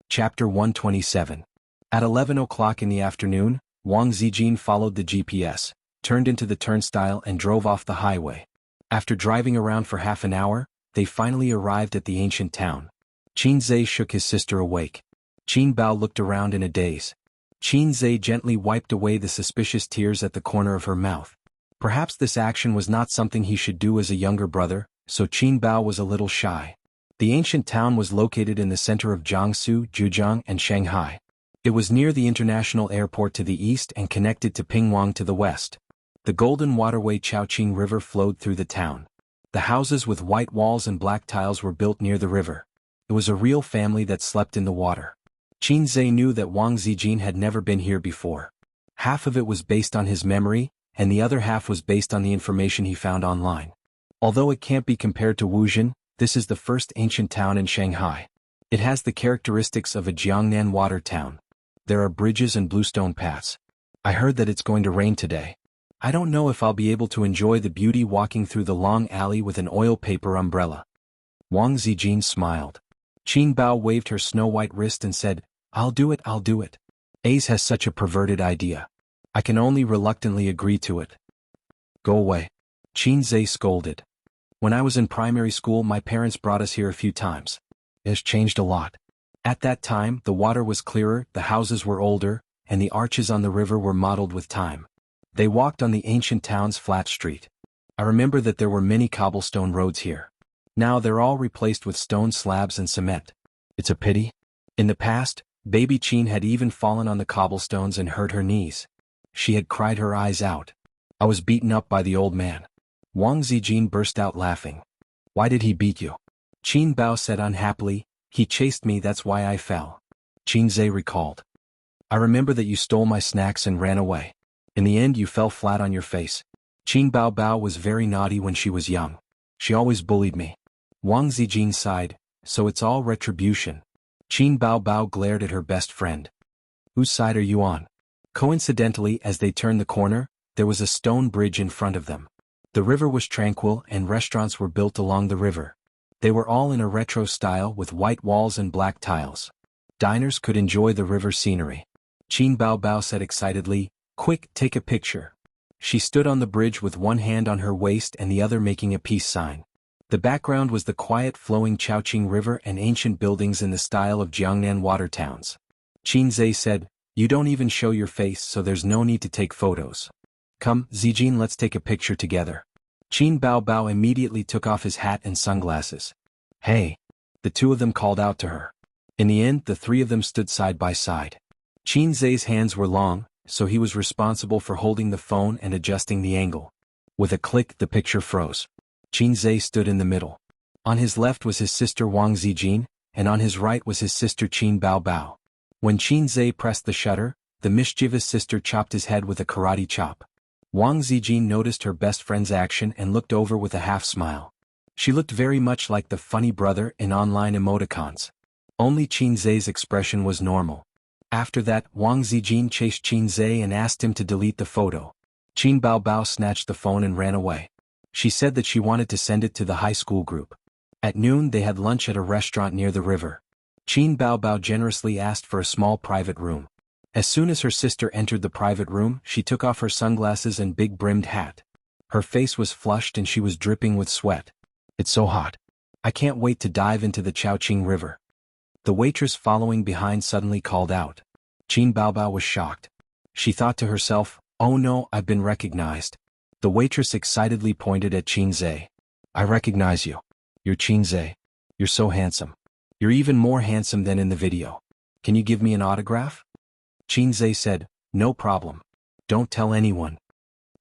Chapter 127. At 11 o'clock in the afternoon, Wang Zijin followed the GPS, turned into the turnstile and drove off the highway. After driving around for half an hour, they finally arrived at the ancient town. Qin Zhe shook his sister awake. Qin Bao looked around in a daze. Qin Zhe gently wiped away the suspicious tears at the corner of her mouth. Perhaps this action was not something he should do as a younger brother, so Qin Bao was a little shy. The ancient town was located in the center of Jiangsu, Zhejiang, and Shanghai. It was near the international airport to the east and connected to Pingwang to the west. The golden waterway Chongqing River flowed through the town. The houses with white walls and black tiles were built near the river. It was a real family that slept in the water. Qin Zhe knew that Wang Zijin had never been here before. Half of it was based on his memory, and the other half was based on the information he found online. Although it can't be compared to Wuzhen, this is the first ancient town in Shanghai. It has the characteristics of a Jiangnan water town. There are bridges and bluestone paths. I heard that it's going to rain today. I don't know if I'll be able to enjoy the beauty walking through the long alley with an oil paper umbrella. Wang Zijin smiled. Qin Bao waved her snow-white wrist and said, I'll do it, I'll do it. Ace has such a perverted idea. I can only reluctantly agree to it. Go away. Qin Zhe scolded. When I was in primary school, my parents brought us here a few times. It has changed a lot. At that time, the water was clearer, the houses were older, and the arches on the river were modeled with time. They walked on the ancient town's flat street. I remember that there were many cobblestone roads here. Now they're all replaced with stone slabs and cement. It's a pity. In the past, baby Qin had even fallen on the cobblestones and hurt her knees. She had cried her eyes out. I was beaten up by the old man. Wang Zijin burst out laughing. Why did he beat you? Qin Bao said unhappily, he chased me, that's why I fell. Qin Zhe recalled. I remember that you stole my snacks and ran away. In the end you fell flat on your face. Qin Bao Bao was very naughty when she was young. She always bullied me. Wang Zijin sighed, so it's all retribution. Qin Bao Bao glared at her best friend. Whose side are you on? Coincidentally, as they turned the corner, there was a stone bridge in front of them. The river was tranquil and restaurants were built along the river. They were all in a retro style with white walls and black tiles. Diners could enjoy the river scenery. Qin Bao Bao said excitedly, Quick, take a picture. She stood on the bridge with one hand on her waist and the other making a peace sign. The background was the quiet flowing Chongqing River and ancient buildings in the style of Jiangnan water towns. Qin Zhe said, You don't even show your face, so there's no need to take photos. Come, Zijin, let's take a picture together. Qin Bao Bao immediately took off his hat and sunglasses. Hey! The two of them called out to her. In the end, the three of them stood side by side. Qin Zhe's hands were long, so he was responsible for holding the phone and adjusting the angle. With a click, the picture froze. Qin Zhe stood in the middle. On his left was his sister Wang Zijin, and on his right was his sister Qin Bao Bao. When Qin Zhe pressed the shutter, the mischievous sister chopped his head with a karate chop. Wang Zijin noticed her best friend's action and looked over with a half-smile. She looked very much like the funny brother in online emoticons. Only Qin Zhe's expression was normal. After that, Wang Zijin chased Qin Zhe and asked him to delete the photo. Qin Bao Bao snatched the phone and ran away. She said that she wanted to send it to the high school group. At noon they had lunch at a restaurant near the river. Qin Bao Bao generously asked for a small private room. As soon as her sister entered the private room, she took off her sunglasses and big-brimmed hat. Her face was flushed and she was dripping with sweat. It's so hot. I can't wait to dive into the Chongqing River. The waitress following behind suddenly called out. Qin Bao Bao was shocked. She thought to herself, Oh no, I've been recognized. The waitress excitedly pointed at Qin Zhe. I recognize you. You're Qin Zhe. You're so handsome. You're even more handsome than in the video. Can you give me an autograph? Qin Zhe said, No problem. Don't tell anyone.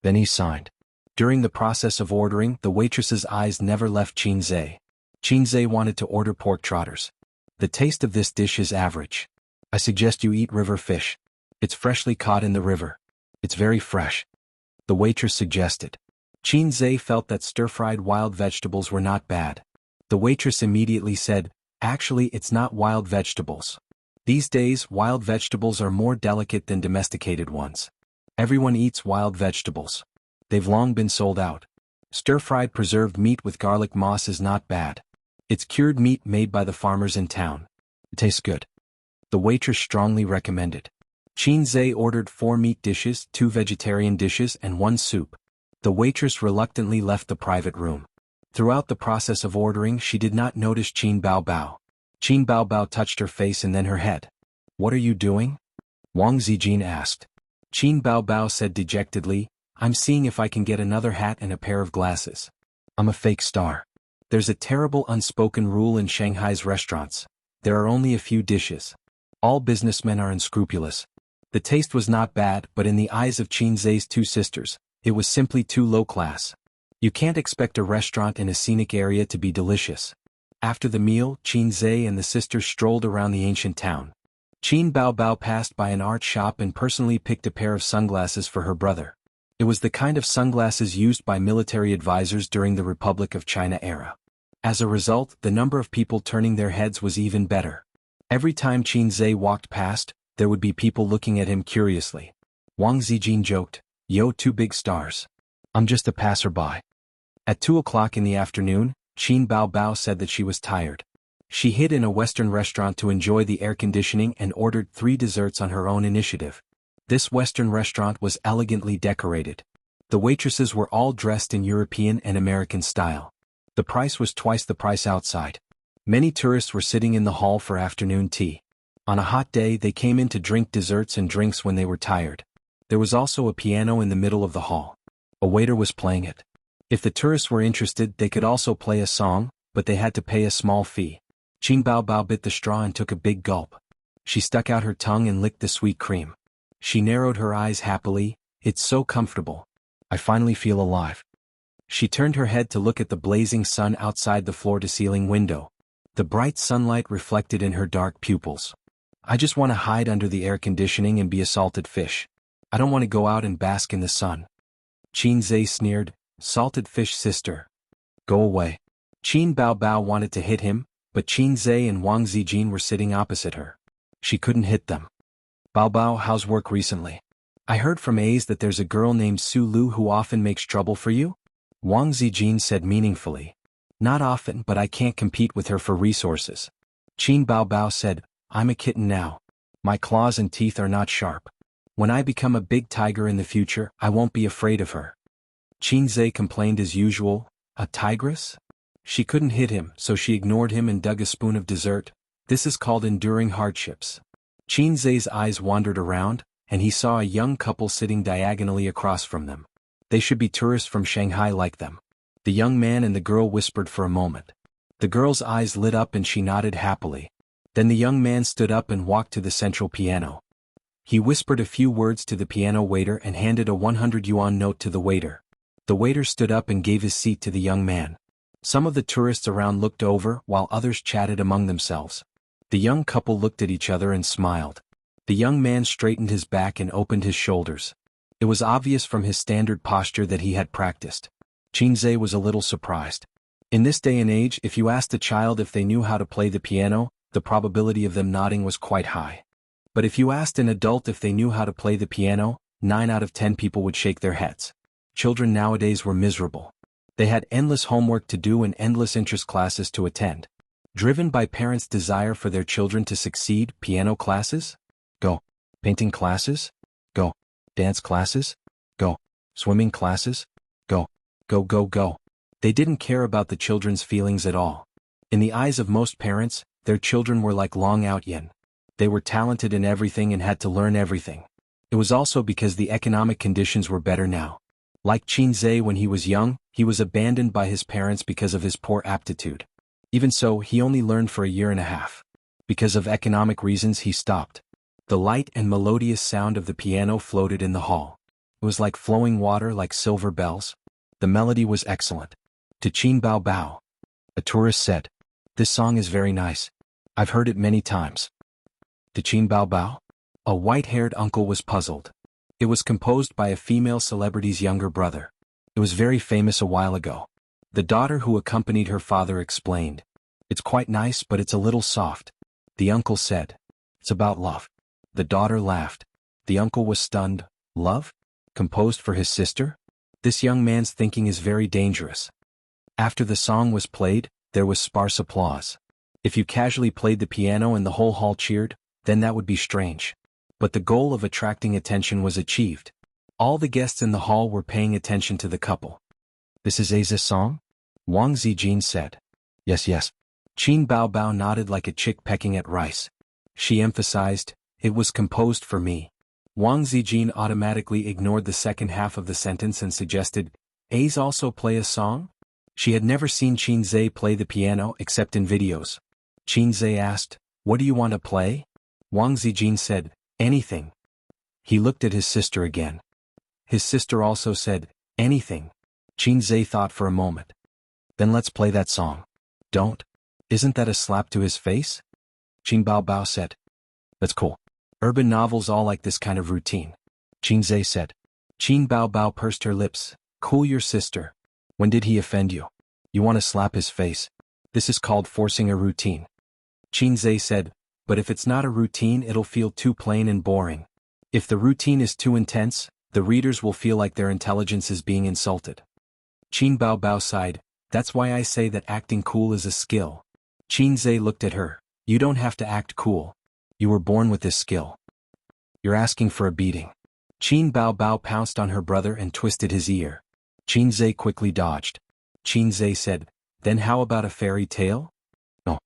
Then he signed. During the process of ordering, the waitress's eyes never left Qin Zhe. Qin Zhe wanted to order pork trotters. The taste of this dish is average. I suggest you eat river fish. It's freshly caught in the river. It's very fresh. The waitress suggested. Qin Zhe felt that stir-fried wild vegetables were not bad. The waitress immediately said, Actually, it's not wild vegetables. These days, wild vegetables are more delicate than domesticated ones. Everyone eats wild vegetables. They've long been sold out. Stir-fried preserved meat with garlic moss is not bad. It's cured meat made by the farmers in town. It tastes good. The waitress strongly recommended. Qinzhe ordered 4 meat dishes, 2 vegetarian dishes and 1 soup. The waitress reluctantly left the private room. Throughout the process of ordering she did not notice Qin Baobao. Qin Baobao touched her face and then her head. "What are you doing?" Wang Zijin asked. Qin Baobao said dejectedly, "I'm seeing if I can get another hat and a pair of glasses. I'm a fake star. There's a terrible unspoken rule in Shanghai's restaurants. There are only a few dishes. All businessmen are unscrupulous." The taste was not bad, but in the eyes of Qinzhe's 2 sisters, it was simply too low class. You can't expect a restaurant in a scenic area to be delicious. After the meal, Qinzhe and the sisters strolled around the ancient town. Qin Baobao passed by an art shop and personally picked a pair of sunglasses for her brother. It was the kind of sunglasses used by military advisors during the Republic of China era. As a result, the number of people turning their heads was even better. Every time Qinzhe walked past, there would be people looking at him curiously. Wang Zijin joked, "Yo, 2 big stars. I'm just a passerby." At 2 o'clock in the afternoon, Qin Baobao said that she was tired. She hid in a Western restaurant to enjoy the air conditioning and ordered 3 desserts on her own initiative. This Western restaurant was elegantly decorated. The waitresses were all dressed in European and American style. The price was twice the price outside. Many tourists were sitting in the hall for afternoon tea. On a hot day they came in to drink desserts and drinks when they were tired. There was also a piano in the middle of the hall. A waiter was playing it. If the tourists were interested they could also play a song, but they had to pay a small fee. Qin Baobao bit the straw and took a big gulp. She stuck out her tongue and licked the sweet cream. She narrowed her eyes happily. "It's so comfortable. I finally feel alive." She turned her head to look at the blazing sun outside the floor-to-ceiling window. The bright sunlight reflected in her dark pupils. "I just want to hide under the air conditioning and be a salted fish. I don't want to go out and bask in the sun." Qinzhe sneered, "Salted fish sister. Go away." Qin Baobao wanted to hit him, but Qinzhe and Wang Zijin were sitting opposite her. She couldn't hit them. "Baobao, how's work recently? I heard from A's that there's a girl named Su Lu who often makes trouble for you?" Wang Zijin said meaningfully. "Not often, but I can't compete with her for resources." Qin Baobao said, "I'm a kitten now. My claws and teeth are not sharp. When I become a big tiger in the future, I won't be afraid of her." Qinzhe complained as usual, "A tigress?" She couldn't hit him, so she ignored him and dug a spoon of dessert. This is called enduring hardships. Qinzhe's eyes wandered around, and he saw a young couple sitting diagonally across from them. They should be tourists from Shanghai like them. The young man and the girl whispered for a moment. The girl's eyes lit up and she nodded happily. Then the young man stood up and walked to the central piano. He whispered a few words to the piano waiter and handed a 100 yuan note to the waiter. The waiter stood up and gave his seat to the young man. Some of the tourists around looked over while others chatted among themselves. The young couple looked at each other and smiled. The young man straightened his back and opened his shoulders. It was obvious from his standard posture that he had practiced. Qinzhe was a little surprised. In this day and age, if you asked a child if they knew how to play the piano, the probability of them nodding was quite high. But if you asked an adult if they knew how to play the piano, 9 out of 10 people would shake their heads. Children nowadays were miserable. They had endless homework to do and endless interest classes to attend. Driven by parents' desire for their children to succeed, piano classes? Go. Painting classes? Go. Dance classes? Go. Swimming classes? Go. Go, go, go. They didn't care about the children's feelings at all. In the eyes of most parents, their children were like long-out yen. They were talented in everything and had to learn everything. It was also because the economic conditions were better now. Like Qinzhe when he was young, he was abandoned by his parents because of his poor aptitude. Even so, he only learned for a year and a half. Because of economic reasons he stopped. The light and melodious sound of the piano floated in the hall. It was like flowing water, like silver bells. The melody was excellent. To Qin Baobao, a tourist said, "This song is very nice. I've heard it many times." To Qin Baobao, a white-haired uncle was puzzled. It was composed by a female celebrity's younger brother. It was very famous a while ago. The daughter who accompanied her father explained. "It's quite nice, but it's a little soft." The uncle said, "It's about love." The daughter laughed. The uncle was stunned. Love? Composed for his sister? This young man's thinking is very dangerous. After the song was played, there was sparse applause. If you casually played the piano and the whole hall cheered, then that would be strange. But the goal of attracting attention was achieved. All the guests in the hall were paying attention to the couple. "This is Aza's song?" Wang Zijin said. Yes, yes. Qin Baobao nodded like a chick pecking at rice. She emphasized, "It was composed for me." Wang Zijin automatically ignored the second half of the sentence and suggested, "Az also play a song?" She had never seen Qin Zhe play the piano except in videos. Qin Zhe asked, "What do you want to play?" Wang Zijin said, "Anything." He looked at his sister again. His sister also said, "Anything." Qin Zhe thought for a moment. "Then let's play that song." "Don't. Isn't that a slap to his face?" Qin Baobao said. "That's cool. Urban novels all like this kind of routine." Qin Zhe said. Qin Baobao pursed her lips. "Cool your sister. When did he offend you? You want to slap his face? This is called forcing a routine." Qin Zhe said, "But if it's not a routine it'll feel too plain and boring. If the routine is too intense, the readers will feel like their intelligence is being insulted." Qin Baobao sighed, "That's why I say that acting cool is a skill." Qin Zhe looked at her. "You don't have to act cool. You were born with this skill. You're asking for a beating." Qin Baobao pounced on her brother and twisted his ear. Qin Zhe quickly dodged. Qin Zhe said, "Then how about a fairy tale?" "No."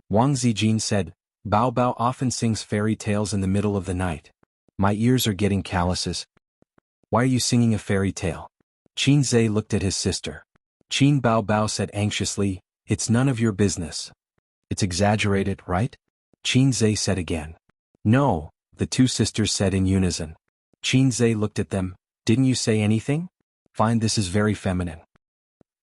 Wang Zijin said, "Baobao often sings fairy tales in the middle of the night. My ears are getting calluses. Why are you singing a fairy tale?" Qin Zhe looked at his sister. Qin Baobao said anxiously, "It's none of your business." "It's exaggerated, right?" Qin Zhe said again. "No," the two sisters said in unison. Qin Zhe looked at them. "Didn't you say anything? Fine, this is very feminine."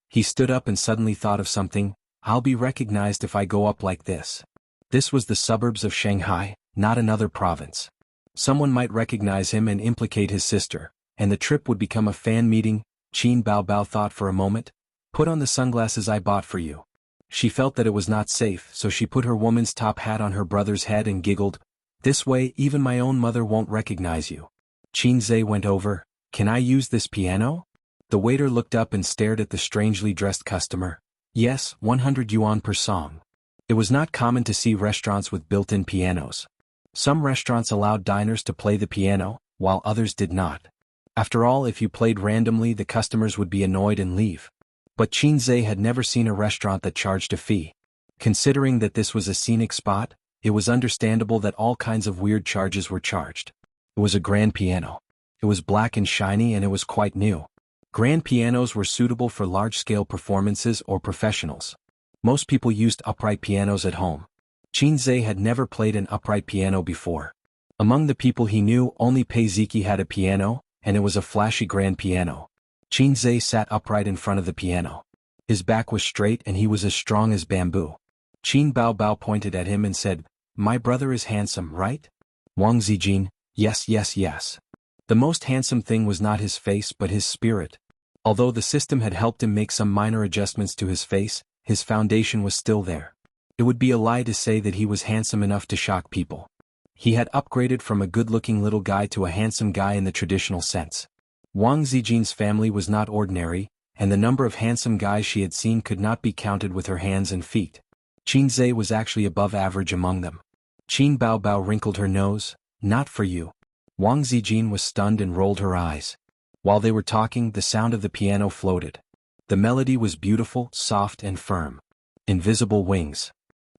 He stood up and suddenly thought of something. "I'll be recognized if I go up like this." This was the suburbs of Shanghai, not another province. Someone might recognize him and implicate his sister, and the trip would become a fan meeting. Qin Baobao thought for a moment. "Put on the sunglasses I bought for you." She felt that it was not safe, so she put her woman's top hat on her brother's head and giggled. "This way even my own mother won't recognize you." Qin Zhe went over. "Can I use this piano?" The waiter looked up and stared at the strangely dressed customer. "Yes, 100 yuan per song." It was not common to see restaurants with built-in pianos. Some restaurants allowed diners to play the piano, while others did not. After all, if you played randomly the customers would be annoyed and leave. But Qin Zhe had never seen a restaurant that charged a fee. Considering that this was a scenic spot, it was understandable that all kinds of weird charges were charged. It was a grand piano. It was black and shiny and it was quite new. Grand pianos were suitable for large-scale performances or professionals. Most people used upright pianos at home. Qin Zhe had never played an upright piano before. Among the people he knew, only Pei Ziki had a piano, and it was a flashy grand piano. Qin Zhe sat upright in front of the piano. His back was straight and he was as strong as bamboo. Qin Baobao pointed at him and said, "My brother is handsome, right?" Wang Zijin, "Yes, yes, yes." The most handsome thing was not his face but his spirit. Although the system had helped him make some minor adjustments to his face, his foundation was still there. It would be a lie to say that he was handsome enough to shock people. He had upgraded from a good-looking little guy to a handsome guy in the traditional sense. Wang Zijin's family was not ordinary, and the number of handsome guys she had seen could not be counted with her hands and feet. Qin Zhe was actually above average among them. Qin Baobao wrinkled her nose. "Not for you." Wang Zijin was stunned and rolled her eyes. While they were talking, the sound of the piano floated. The melody was beautiful, soft and firm. Invisible Wings.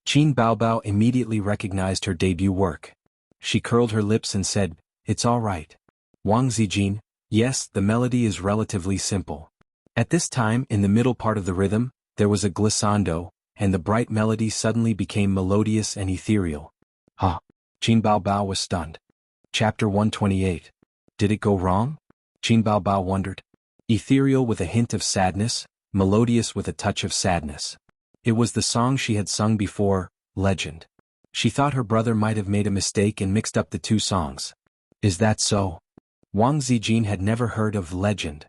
Qin Baobao immediately recognized her debut work. She curled her lips and said, "It's all right." Wang Zijin, "Yes, the melody is relatively simple." At this time, in the middle part of the rhythm, there was a glissando, and the bright melody suddenly became melodious and ethereal. "Huh." Qin Baobao was stunned. Chapter 128. Did it go wrong? Qin Baobao wondered. Ethereal with a hint of sadness, melodious with a touch of sadness. It was the song she had sung before, Legend. She thought her brother might have made a mistake and mixed up the two songs. Is that so? Wang Zijin had never heard of Legend.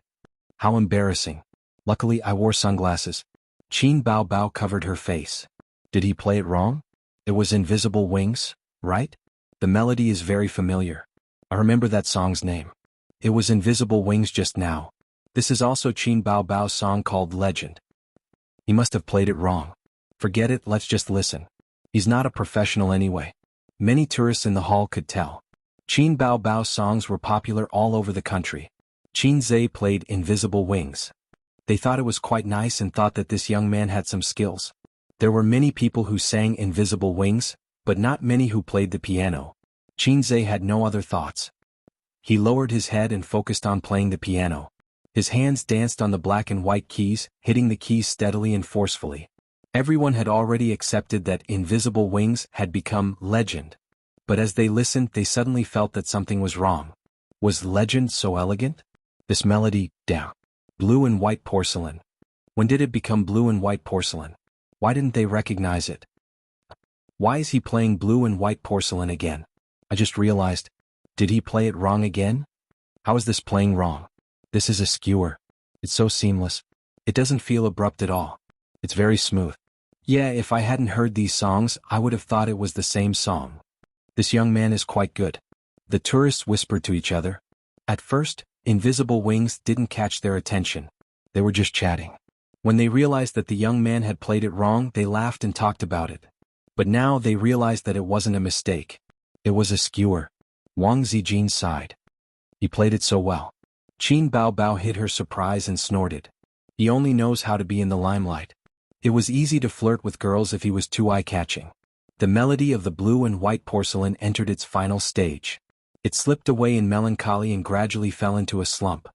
How embarrassing. Luckily I wore sunglasses. Qin Baobao covered her face. Did he play it wrong? It was Invisible Wings, right? The melody is very familiar. I remember that song's name. It was Invisible Wings just now. This is also Qin Baobao's song called Legend. He must have played it wrong. Forget it, let's just listen. He's not a professional anyway. Many tourists in the hall could tell. Qin Bao Bao's songs were popular all over the country. Qin Zhe played Invisible Wings. They thought it was quite nice and thought that this young man had some skills. There were many people who sang Invisible Wings, but not many who played the piano. Qin Zhe had no other thoughts. He lowered his head and focused on playing the piano. His hands danced on the black and white keys, hitting the keys steadily and forcefully. Everyone had already accepted that Invisible Wings had become legend. But as they listened, they suddenly felt that something was wrong. Was legend so elegant? This melody, down. Blue and white porcelain. When did it become blue and white porcelain? Why didn't they recognize it? Why is he playing blue and white porcelain again? I just realized. Did he play it wrong again? How is this playing wrong? This is a skewer. It's so seamless. It doesn't feel abrupt at all. It's very smooth. Yeah, if I hadn't heard these songs, I would have thought it was the same song. This young man is quite good. The tourists whispered to each other. At first, Invisible Wings didn't catch their attention. They were just chatting. When they realized that the young man had played it wrong, they laughed and talked about it. But now they realized that it wasn't a mistake. It was a skewer. Wang Zijin sighed. He played it so well. Qin Bao Bao hid her surprise and snorted. He only knows how to be in the limelight. It was easy to flirt with girls if he was too eye-catching. The melody of the blue and white porcelain entered its final stage. It slipped away in melancholy and gradually fell into a slump.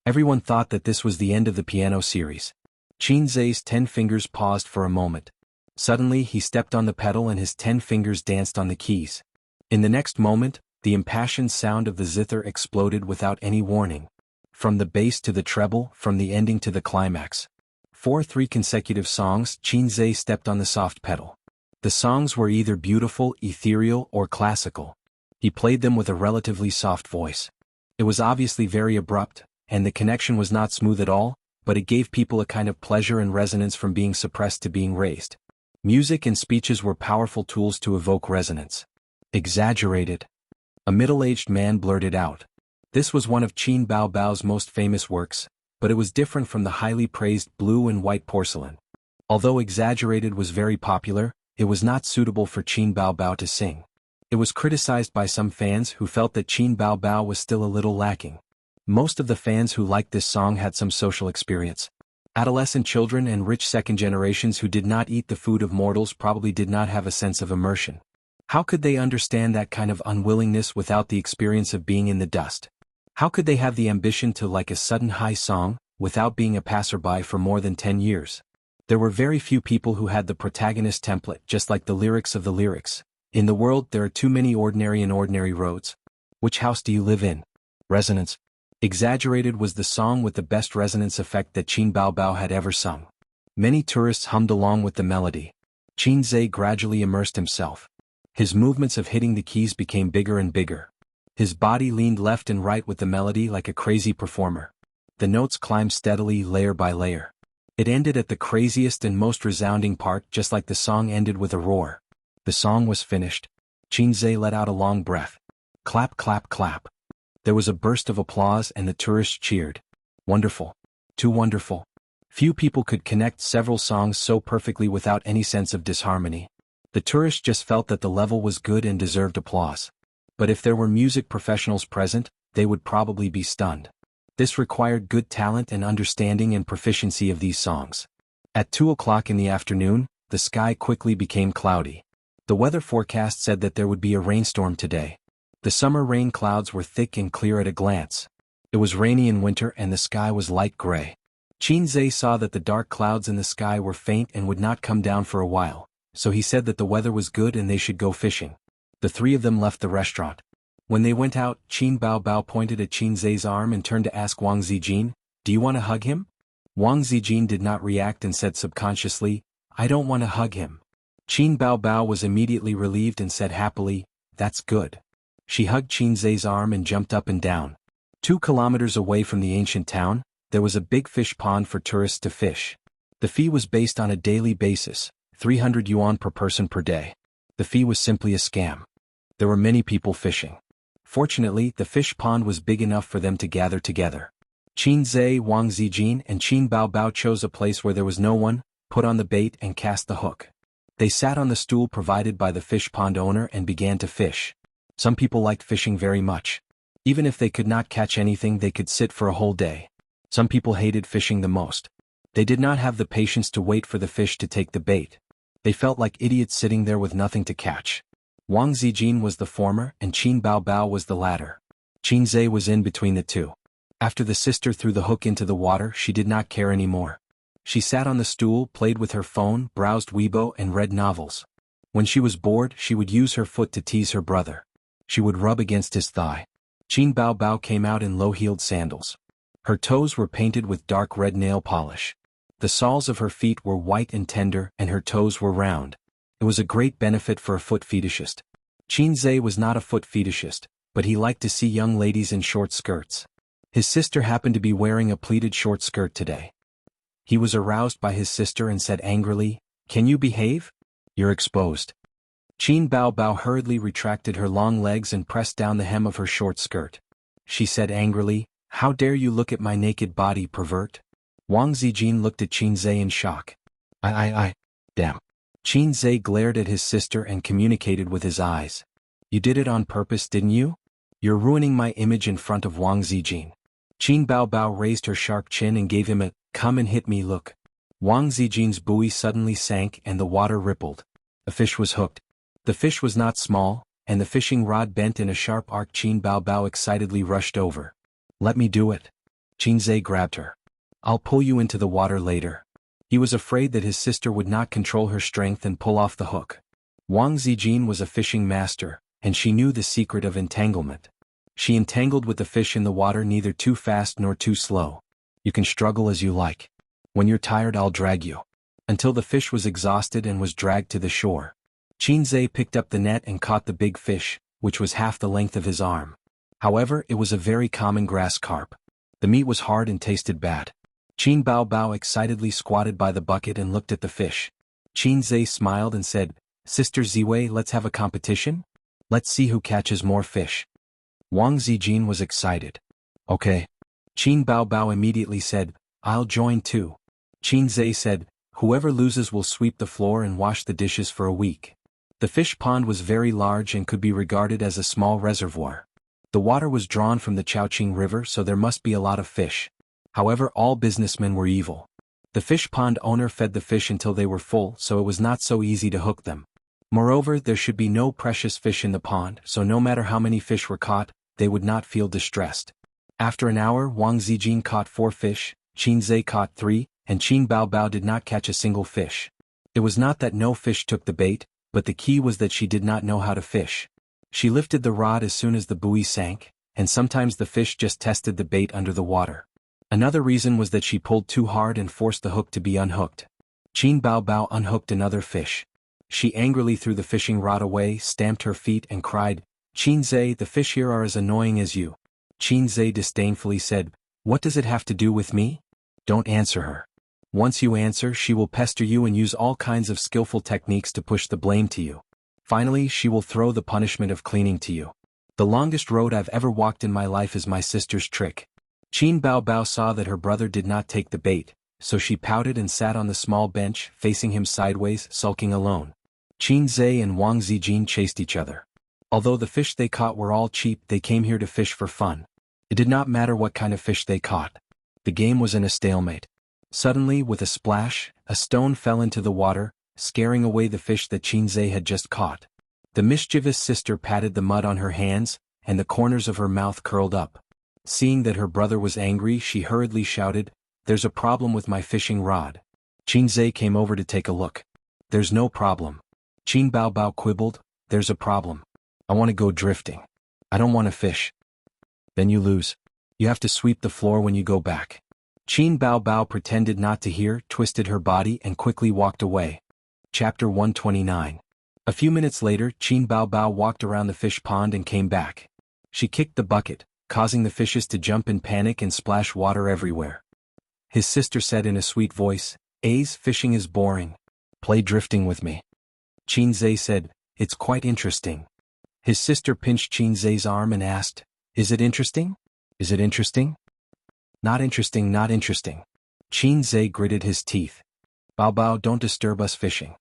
Everyone thought that this was the end of the piano series. Qin Zhe's 10 fingers paused for a moment. Suddenly he stepped on the pedal and his 10 fingers danced on the keys. In the next moment, the impassioned sound of the zither exploded without any warning. From the bass to the treble, from the ending to the climax. For 3 consecutive songs, Qin Zhe stepped on the soft pedal. The songs were either beautiful, ethereal, or classical. He played them with a relatively soft voice. It was obviously very abrupt, and the connection was not smooth at all, but it gave people a kind of pleasure and resonance from being suppressed to being raised. Music and speeches were powerful tools to evoke resonance. Exaggerated. A middle-aged man blurted out. This was one of Qin Bao Bao's most famous works, but it was different from the highly praised blue and white porcelain. Although Exaggerated was very popular, it was not suitable for Qin Bao Bao to sing. It was criticized by some fans who felt that Qin Bao Bao was still a little lacking. Most of the fans who liked this song had some social experience. Adolescent children and rich second generations who did not eat the food of mortals probably did not have a sense of immersion. How could they understand that kind of unwillingness without the experience of being in the dust? How could they have the ambition to like a sudden high song, without being a passerby for more than 10 years? There were very few people who had the protagonist template just like the lyrics of the lyrics. In the world there are too many ordinary and ordinary roads. Which house do you live in? Resonance. Exaggerated was the song with the best resonance effect that Qin Bao Bao had ever sung. Many tourists hummed along with the melody. Qin Zhe gradually immersed himself. His movements of hitting the keys became bigger and bigger. His body leaned left and right with the melody like a crazy performer. The notes climbed steadily layer by layer. It ended at the craziest and most resounding part just like the song ended with a roar. The song was finished. Qin Zhe let out a long breath. Clap, clap, clap. There was a burst of applause and the tourists cheered. Wonderful. Too wonderful. Few people could connect several songs so perfectly without any sense of disharmony. The tourists just felt that the level was good and deserved applause. But if there were music professionals present, they would probably be stunned. This required good talent and understanding and proficiency of these songs. At 2 o'clock in the afternoon, the sky quickly became cloudy. The weather forecast said that there would be a rainstorm today. The summer rain clouds were thick and clear at a glance. It was rainy in winter and the sky was light gray. Qin Zhe saw that the dark clouds in the sky were faint and would not come down for a while, so he said that the weather was good and they should go fishing. The 3 of them left the restaurant. When they went out, Qin Bao Bao pointed at Qin Zhe's arm and turned to ask Wang Zijin, "Do you want to hug him?" Wang Zijin did not react and said subconsciously, "I don't want to hug him." Qin Bao Bao was immediately relieved and said happily, "That's good." She hugged Qin Zhe's arm and jumped up and down. 2 kilometers away from the ancient town, there was a big fish pond for tourists to fish. The fee was based on a daily basis, 300 yuan per person per day. The fee was simply a scam. There were many people fishing. Fortunately, the fish pond was big enough for them to gather together. Qin Zhe, Wang Zijin, and Qin Bao Bao chose a place where there was no one, put on the bait and cast the hook. They sat on the stool provided by the fish pond owner and began to fish. Some people liked fishing very much. Even if they could not catch anything, they could sit for a whole day. Some people hated fishing the most. They did not have the patience to wait for the fish to take the bait. They felt like idiots sitting there with nothing to catch. Wang Zijin was the former and Qin Baobao was the latter. Qin Zhe was in between the two. After the sister threw the hook into the water, she did not care anymore. She sat on the stool, played with her phone, browsed Weibo and read novels. When she was bored, she would use her foot to tease her brother. She would rub against his thigh. Qin Baobao came out in low-heeled sandals. Her toes were painted with dark red nail polish. The soles of her feet were white and tender and her toes were round. It was a great benefit for a foot fetishist. Qin Zhe was not a foot fetishist, but he liked to see young ladies in short skirts. His sister happened to be wearing a pleated short skirt today. He was aroused by his sister and said angrily, "Can you behave? You're exposed." Qin Baobao hurriedly retracted her long legs and pressed down the hem of her short skirt. She said angrily, "How dare you look at my naked body, pervert?" Wang Zijin looked at Qin Zhe in shock. Damn. Qin Zhe glared at his sister and communicated with his eyes. "You did it on purpose, didn't you? You're ruining my image in front of Wang Zijin." Qin Baobao raised her sharp chin and gave him a "come and hit me" look. Wang Zijin's buoy suddenly sank and the water rippled. A fish was hooked. The fish was not small, and the fishing rod bent in a sharp arc. Qin Baobao excitedly rushed over. "Let me do it." Qin Zhe grabbed her. "I'll pull you into the water later." He was afraid that his sister would not control her strength and pull off the hook. Wang Zijin was a fishing master, and she knew the secret of entanglement. She entangled with the fish in the water, neither too fast nor too slow. "You can struggle as you like. When you're tired, I'll drag you." Until the fish was exhausted and was dragged to the shore. Qin Zhe picked up the net and caught the big fish, which was half the length of his arm. However, it was a very common grass carp. The meat was hard and tasted bad. Qin Baobao excitedly squatted by the bucket and looked at the fish. Qin Zhe smiled and said, "Sister Ziwei, let's have a competition? Let's see who catches more fish." Wang Zijin was excited. "Okay." Qin Baobao immediately said, "I'll join too." Qin Zhe said, "Whoever loses will sweep the floor and wash the dishes for a week." The fish pond was very large and could be regarded as a small reservoir. The water was drawn from the Chowqing River, so there must be a lot of fish. However, all businessmen were evil. The fish pond owner fed the fish until they were full, so it was not so easy to hook them. Moreover, there should be no precious fish in the pond, so no matter how many fish were caught, they would not feel distressed. After an hour, Wang Zijin caught 4 fish, Qin Zhe caught 3, and Qin Baobao did not catch a single fish. It was not that no fish took the bait, but the key was that she did not know how to fish. She lifted the rod as soon as the buoy sank, and sometimes the fish just tested the bait under the water. Another reason was that she pulled too hard and forced the hook to be unhooked. Qin Baobao unhooked another fish. She angrily threw the fishing rod away, stamped her feet and cried, "Qin Zhe, the fish here are as annoying as you." Qin Zhe disdainfully said, "What does it have to do with me?" "Don't answer her. Once you answer, she will pester you and use all kinds of skillful techniques to push the blame to you. Finally, she will throw the punishment of cleaning to you. The longest road I've ever walked in my life is my sister's trick." Qin Baobao saw that her brother did not take the bait, so she pouted and sat on the small bench, facing him sideways, sulking alone. Qin Zhe and Wang Zijin chased each other. Although the fish they caught were all cheap, they came here to fish for fun. It did not matter what kind of fish they caught. The game was in a stalemate. Suddenly, with a splash, a stone fell into the water, scaring away the fish that Qin Zhe had just caught. The mischievous sister patted the mud on her hands, and the corners of her mouth curled up. Seeing that her brother was angry, she hurriedly shouted, "There's a problem with my fishing rod." Qin Zhe came over to take a look. "There's no problem." Qin Baobao quibbled, "There's a problem. I want to go drifting. I don't want to fish." "Then you lose. You have to sweep the floor when you go back." Qin Baobao pretended not to hear, twisted her body and quickly walked away. Chapter 129. A few minutes later, Qin Baobao walked around the fish pond and came back. She kicked the bucket, causing the fishes to jump in panic and splash water everywhere. His sister said in a sweet voice, "Ace, fishing is boring. Play drifting with me." Qin Zhe said, "It's quite interesting." His sister pinched Qin Zhe's arm and asked, "Is it interesting? Is it interesting?" "Not interesting, not interesting." Qin Zhe gritted his teeth. "Baobao, don't disturb us fishing.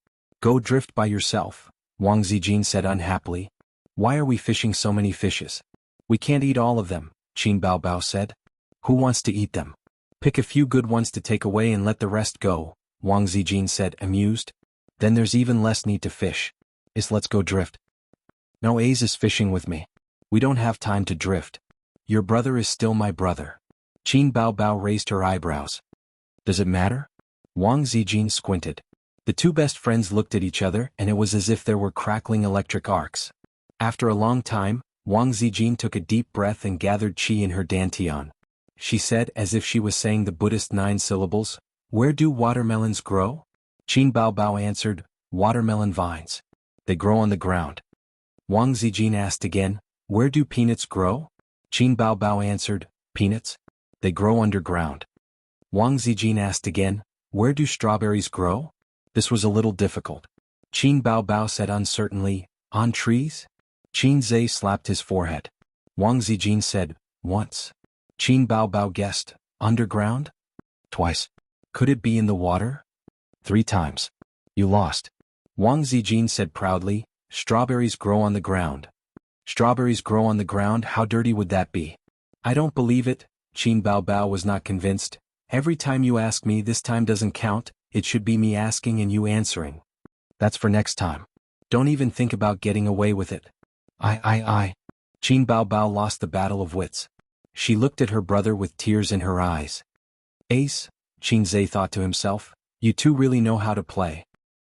Go drift by yourself, Wang Zijin said unhappily. Why are we fishing so many fishes? We can't eat all of them, Qin Baobao said. Who wants to eat them? Pick a few good ones to take away and let the rest go, Wang Zijin said, amused. Then there's even less need to fish. Let's go drift. No, Ace is fishing with me. We don't have time to drift. Your brother is still my brother. Qin Baobao raised her eyebrows. Does it matter? Wang Zijin squinted. The two best friends looked at each other and it was as if there were crackling electric arcs. After a long time, Wang Zijin took a deep breath and gathered qi in her dantian. She said as if she was saying the Buddhist 9 syllables, "Where do watermelons grow?" Qin Baobao answered, "Watermelon vines. They grow on the ground." Wang Zijin asked again, "Where do peanuts grow?" Qin Baobao answered, "Peanuts? They grow underground." Wang Zijin asked again, "Where do strawberries grow?" This was a little difficult. Qin Baobao said uncertainly, "On trees?" Qin Zhe slapped his forehead. Wang Zijin said, "Once." Qin Baobao guessed, "Underground?" "Twice." "Could it be in the water?" "3 times." "You lost." Wang Zijin said proudly, "Strawberries grow on the ground." "Strawberries grow on the ground? How dirty would that be?" "I don't believe it." Qin Baobao was not convinced. "Every time you ask me, this time doesn't count. It should be me asking and you answering." "That's for next time. Don't even think about getting away with it." I. Qin Baobao lost the battle of wits. She looked at her brother with tears in her eyes. "Ace," Qin Zhe thought to himself, "you two really know how to play."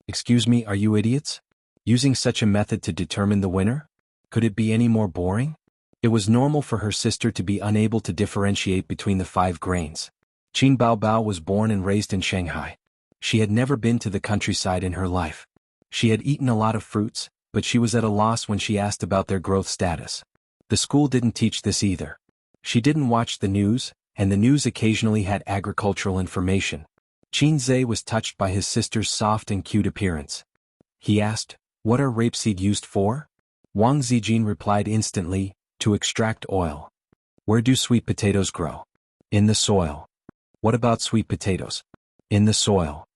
"Excuse me, are you idiots? Using such a method to determine the winner? Could it be any more boring?" It was normal for her sister to be unable to differentiate between the 5 grains. Qin Baobao was born and raised in Shanghai. She had never been to the countryside in her life. She had eaten a lot of fruits, but she was at a loss when she asked about their growth status. The school didn't teach this either. She didn't watch the news, and the news occasionally had agricultural information. Qin Zhe was touched by his sister's soft and cute appearance. He asked, "What are rapeseed used for?" Wang Zijin replied instantly, "To extract oil." "Where do sweet potatoes grow?" "In the soil." "What about sweet potatoes?" "In the soil."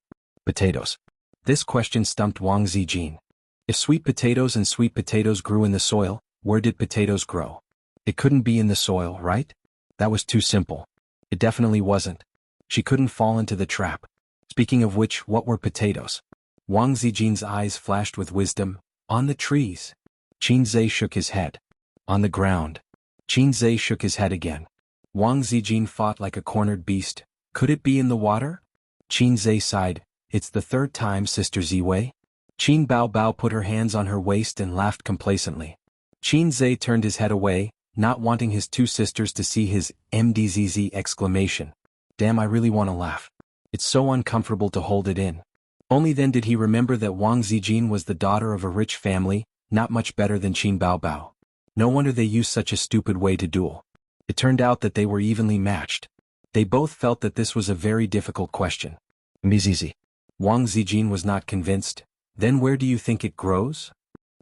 "Potatoes." This question stumped Wang Zijin. If sweet potatoes grew in the soil, where did potatoes grow? It couldn't be in the soil, right? That was too simple. It definitely wasn't. She couldn't fall into the trap. Speaking of which, what were potatoes? Wang Zijin's eyes flashed with wisdom. "On the trees." Qin Zhe shook his head. "On the ground." Qin Zhe shook his head again. Wang Zijin fought like a cornered beast. "Could it be in the water?" Qin Zhe sighed. "It's the 3rd time, Sister Ziwei." Qin Baobao put her hands on her waist and laughed complacently. Qin Zhe turned his head away, not wanting his 2 sisters to see his MDZZ exclamation. "Damn, I really want to laugh. It's so uncomfortable to hold it in." Only then did he remember that Wang Zijin was the daughter of a rich family, not much better than Qin Baobao. No wonder they used such a stupid way to duel. It turned out that they were evenly matched. They both felt that this was a very difficult question. "Mizizi." Wang Zijin was not convinced. "Then where do you think it grows?"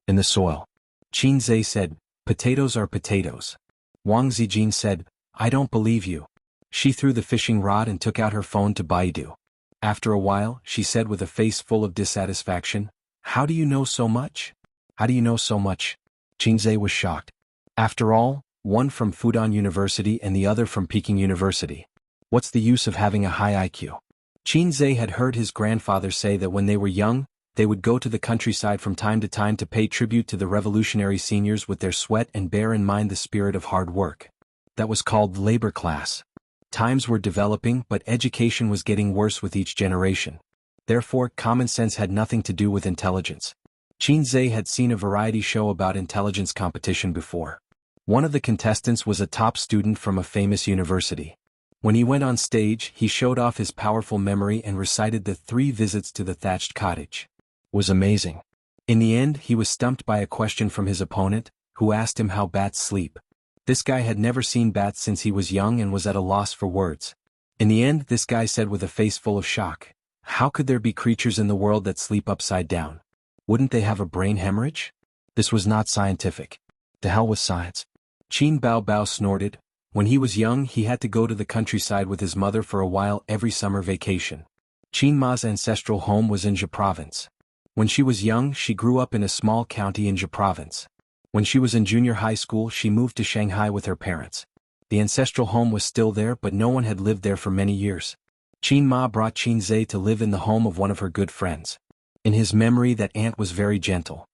"In the soil." Qin Zhe said, "Potatoes are potatoes." Wang Zijin said, "I don't believe you." She threw the fishing rod and took out her phone to Baidu. After a while, she said with a face full of dissatisfaction, "How do you know so much?" "How do you know so much?" Qin Zhe was shocked. After all, one from Fudan University and the other from Peking University. What's the use of having a high IQ? Qin Zhe had heard his grandfather say that when they were young, they would go to the countryside from time to time to pay tribute to the revolutionary seniors with their sweat and bear in mind the spirit of hard work. That was called labor class. Times were developing, but education was getting worse with each generation. Therefore, common sense had nothing to do with intelligence. Qin Zhe had seen a variety show about intelligence competition before. One of the contestants was a top student from a famous university. When he went on stage, he showed off his powerful memory and recited the 3 visits to the thatched cottage. Was amazing. In the end, he was stumped by a question from his opponent, who asked him how bats sleep. This guy had never seen bats since he was young and was at a loss for words. In the end, this guy said with a face full of shock, "How could there be creatures in the world that sleep upside down? Wouldn't they have a brain hemorrhage?" This was not scientific. To hell with science. Qin Baobao snorted. When he was young, he had to go to the countryside with his mother for a while every summer vacation. Qin Ma's ancestral home was in Zhe province. When she was young, she grew up in a small county in Zhe province. When she was in junior high school, she moved to Shanghai with her parents. The ancestral home was still there, but no one had lived there for many years. Qin Ma brought Qin Zhe to live in the home of one of her good friends. In his memory, that aunt was very gentle.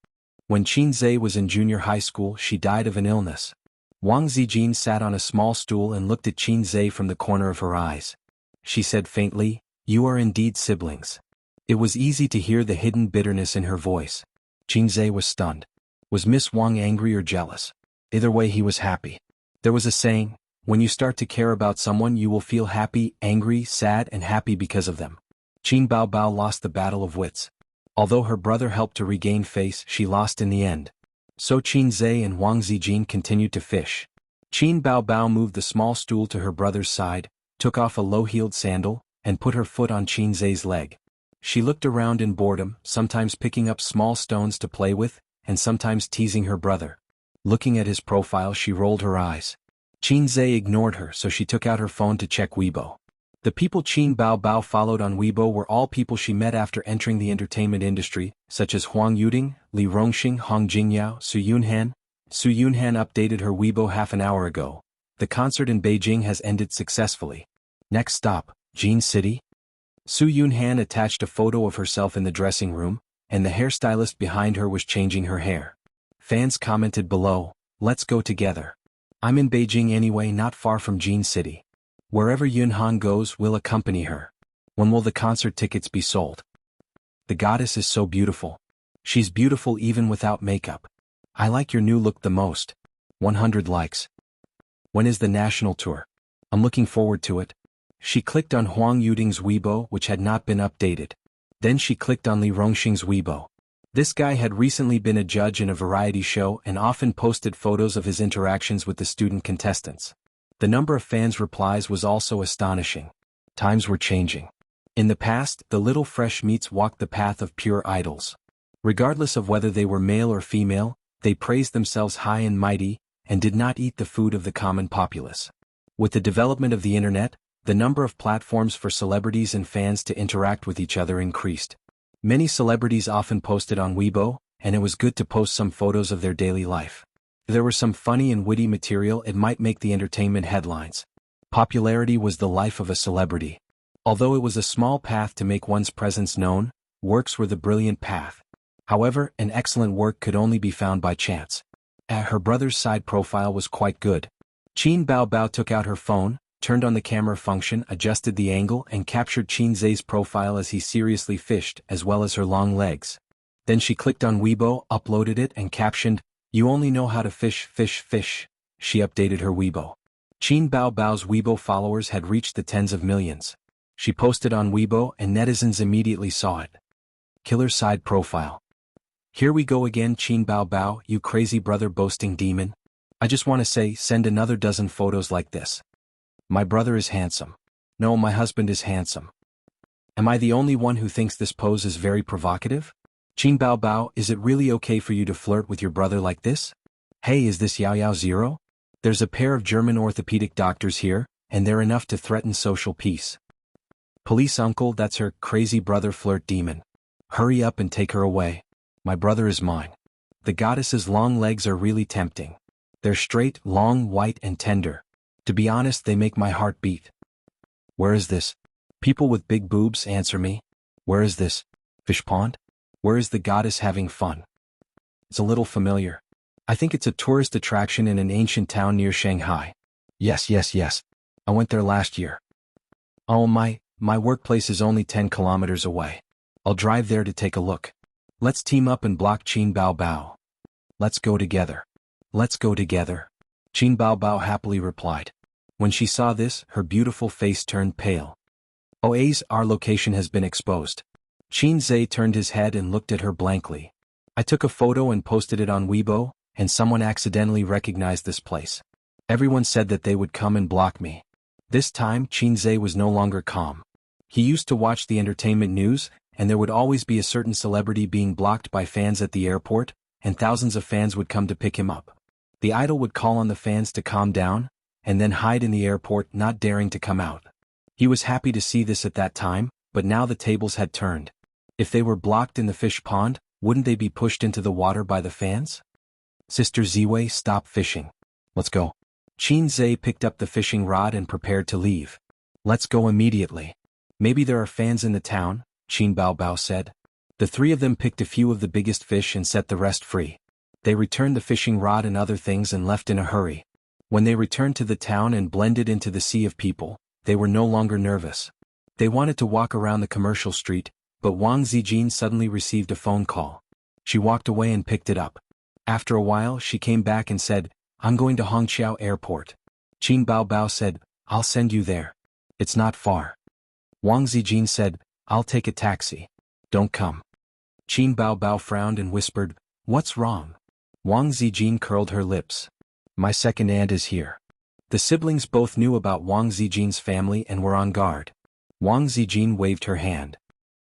When Qin Zhe was in junior high school, she died of an illness. Wang Zijin sat on a small stool and looked at Qin Zhe from the corner of her eyes. She said faintly, "You are indeed siblings." It was easy to hear the hidden bitterness in her voice. Qin Zhe was stunned. Was Miss Wang angry or jealous? Either way, he was happy. There was a saying, when you start to care about someone, you will feel happy, angry, sad, and happy because of them. Qin Baobao lost the battle of wits. Although her brother helped to regain face, she lost in the end. So Qin Zhe and Wang Zijin continued to fish. Qin Baobao moved the small stool to her brother's side, took off a low-heeled sandal, and put her foot on Qin Zhe's leg. She looked around in boredom, sometimes picking up small stones to play with, and sometimes teasing her brother. Looking at his profile, she rolled her eyes. Qin Zhe ignored her, so she took out her phone to check Weibo. The people Qin Baobao followed on Weibo were all people she met after entering the entertainment industry, such as Huang Yuding, Li Rongxing, Hong Jingyao, Su Yunhan. Su Yunhan updated her Weibo half an hour ago. The concert in Beijing has ended successfully. Next stop, Jin City. Su Yunhan attached a photo of herself in the dressing room, and the hairstylist behind her was changing her hair. Fans commented below, "Let's go together. I'm in Beijing anyway, not far from Jin City. Wherever Yunhan goes, we'll accompany her. When will the concert tickets be sold? The goddess is so beautiful. She's beautiful even without makeup. I like your new look the most. 100 likes. When is the national tour? I'm looking forward to it." She clicked on Huang Yuding's Weibo, which had not been updated. Then she clicked on Li Rongxing's Weibo. This guy had recently been a judge in a variety show and often posted photos of his interactions with the student contestants. The number of fans' replies was also astonishing. Times were changing. In the past, the little fresh meats walked the path of pure idols. Regardless of whether they were male or female, they praised themselves high and mighty, and did not eat the food of the common populace. With the development of the internet, the number of platforms for celebrities and fans to interact with each other increased. Many celebrities often posted on Weibo, and it was good to post some photos of their daily life. If there was some funny and witty material, it might make the entertainment headlines. Popularity was the life of a celebrity. Although it was a small path to make one's presence known, works were the brilliant path. However, an excellent work could only be found by chance. Her brother's side profile was quite good. Qin Baobao took out her phone, turned on the camera function, adjusted the angle, and captured Qin Zhe's profile as he seriously fished, as well as her long legs. Then she clicked on Weibo, uploaded it, and captioned, "You only know how to fish, fish, fish." She updated her Weibo. Qin Baobao's Weibo followers had reached the tens of millions. She posted on Weibo, and netizens immediately saw it. Killer side profile. "Here we go again, Qin Baobao, you crazy brother boasting demon. I just want to say, send another dozen photos like this. My brother is handsome. No, my husband is handsome. Am I the only one who thinks this pose is very provocative? Qin Baobao, is it really okay for you to flirt with your brother like this? Hey, is this Yao Yao Zero? There's a pair of German orthopedic doctors here, and they're enough to threaten social peace. Police uncle, that's her crazy brother flirt demon. Hurry up and take her away. My brother is mine." The goddess's long legs are really tempting. They're straight, long, white, and tender. To be honest, they make my heart beat. Where is this? People with big boobs, answer me. Where is this? Fish pond? Where is the goddess having fun? It's a little familiar. I think it's a tourist attraction in an ancient town near Shanghai. Yes. I went there last year. Oh, my workplace is only 10 kilometers away. I'll drive there to take a look. Let's team up and block Qin Baobao. Let's go together. Let's go together. Qin Baobao happily replied. When she saw this, her beautiful face turned pale. "OA's, our location has been exposed." Qin Zhe turned his head and looked at her blankly. "I took a photo and posted it on Weibo, and someone accidentally recognized this place. Everyone said that they would come and block me." This time, Qin Zhe was no longer calm. He used to watch the entertainment news, and there would always be a certain celebrity being blocked by fans at the airport, and thousands of fans would come to pick him up. The idol would call on the fans to calm down, and then hide in the airport, not daring to come out. He was happy to see this at that time, but now the tables had turned. If they were blocked in the fish pond, wouldn't they be pushed into the water by the fans? Sister Ziwei, stop fishing. Let's go. Qin Zhe picked up the fishing rod and prepared to leave. Let's go immediately. Maybe there are fans in the town, Qin Baobao said. The three of them picked a few of the biggest fish and set the rest free. They returned the fishing rod and other things and left in a hurry. When they returned to the town and blended into the sea of people, they were no longer nervous. They wanted to walk around the commercial street, but Wang Zijin suddenly received a phone call. She walked away and picked it up. After a while she came back and said, I'm going to Hongqiao Airport. Qin Baobao said, I'll send you there. It's not far. Wang Zijin said, I'll take a taxi. Don't come. Qin Baobao frowned and whispered, What's wrong? Wang Zijin curled her lips. My second aunt is here. The siblings both knew about Wang Zijin's family and were on guard. Wang Zijin waved her hand.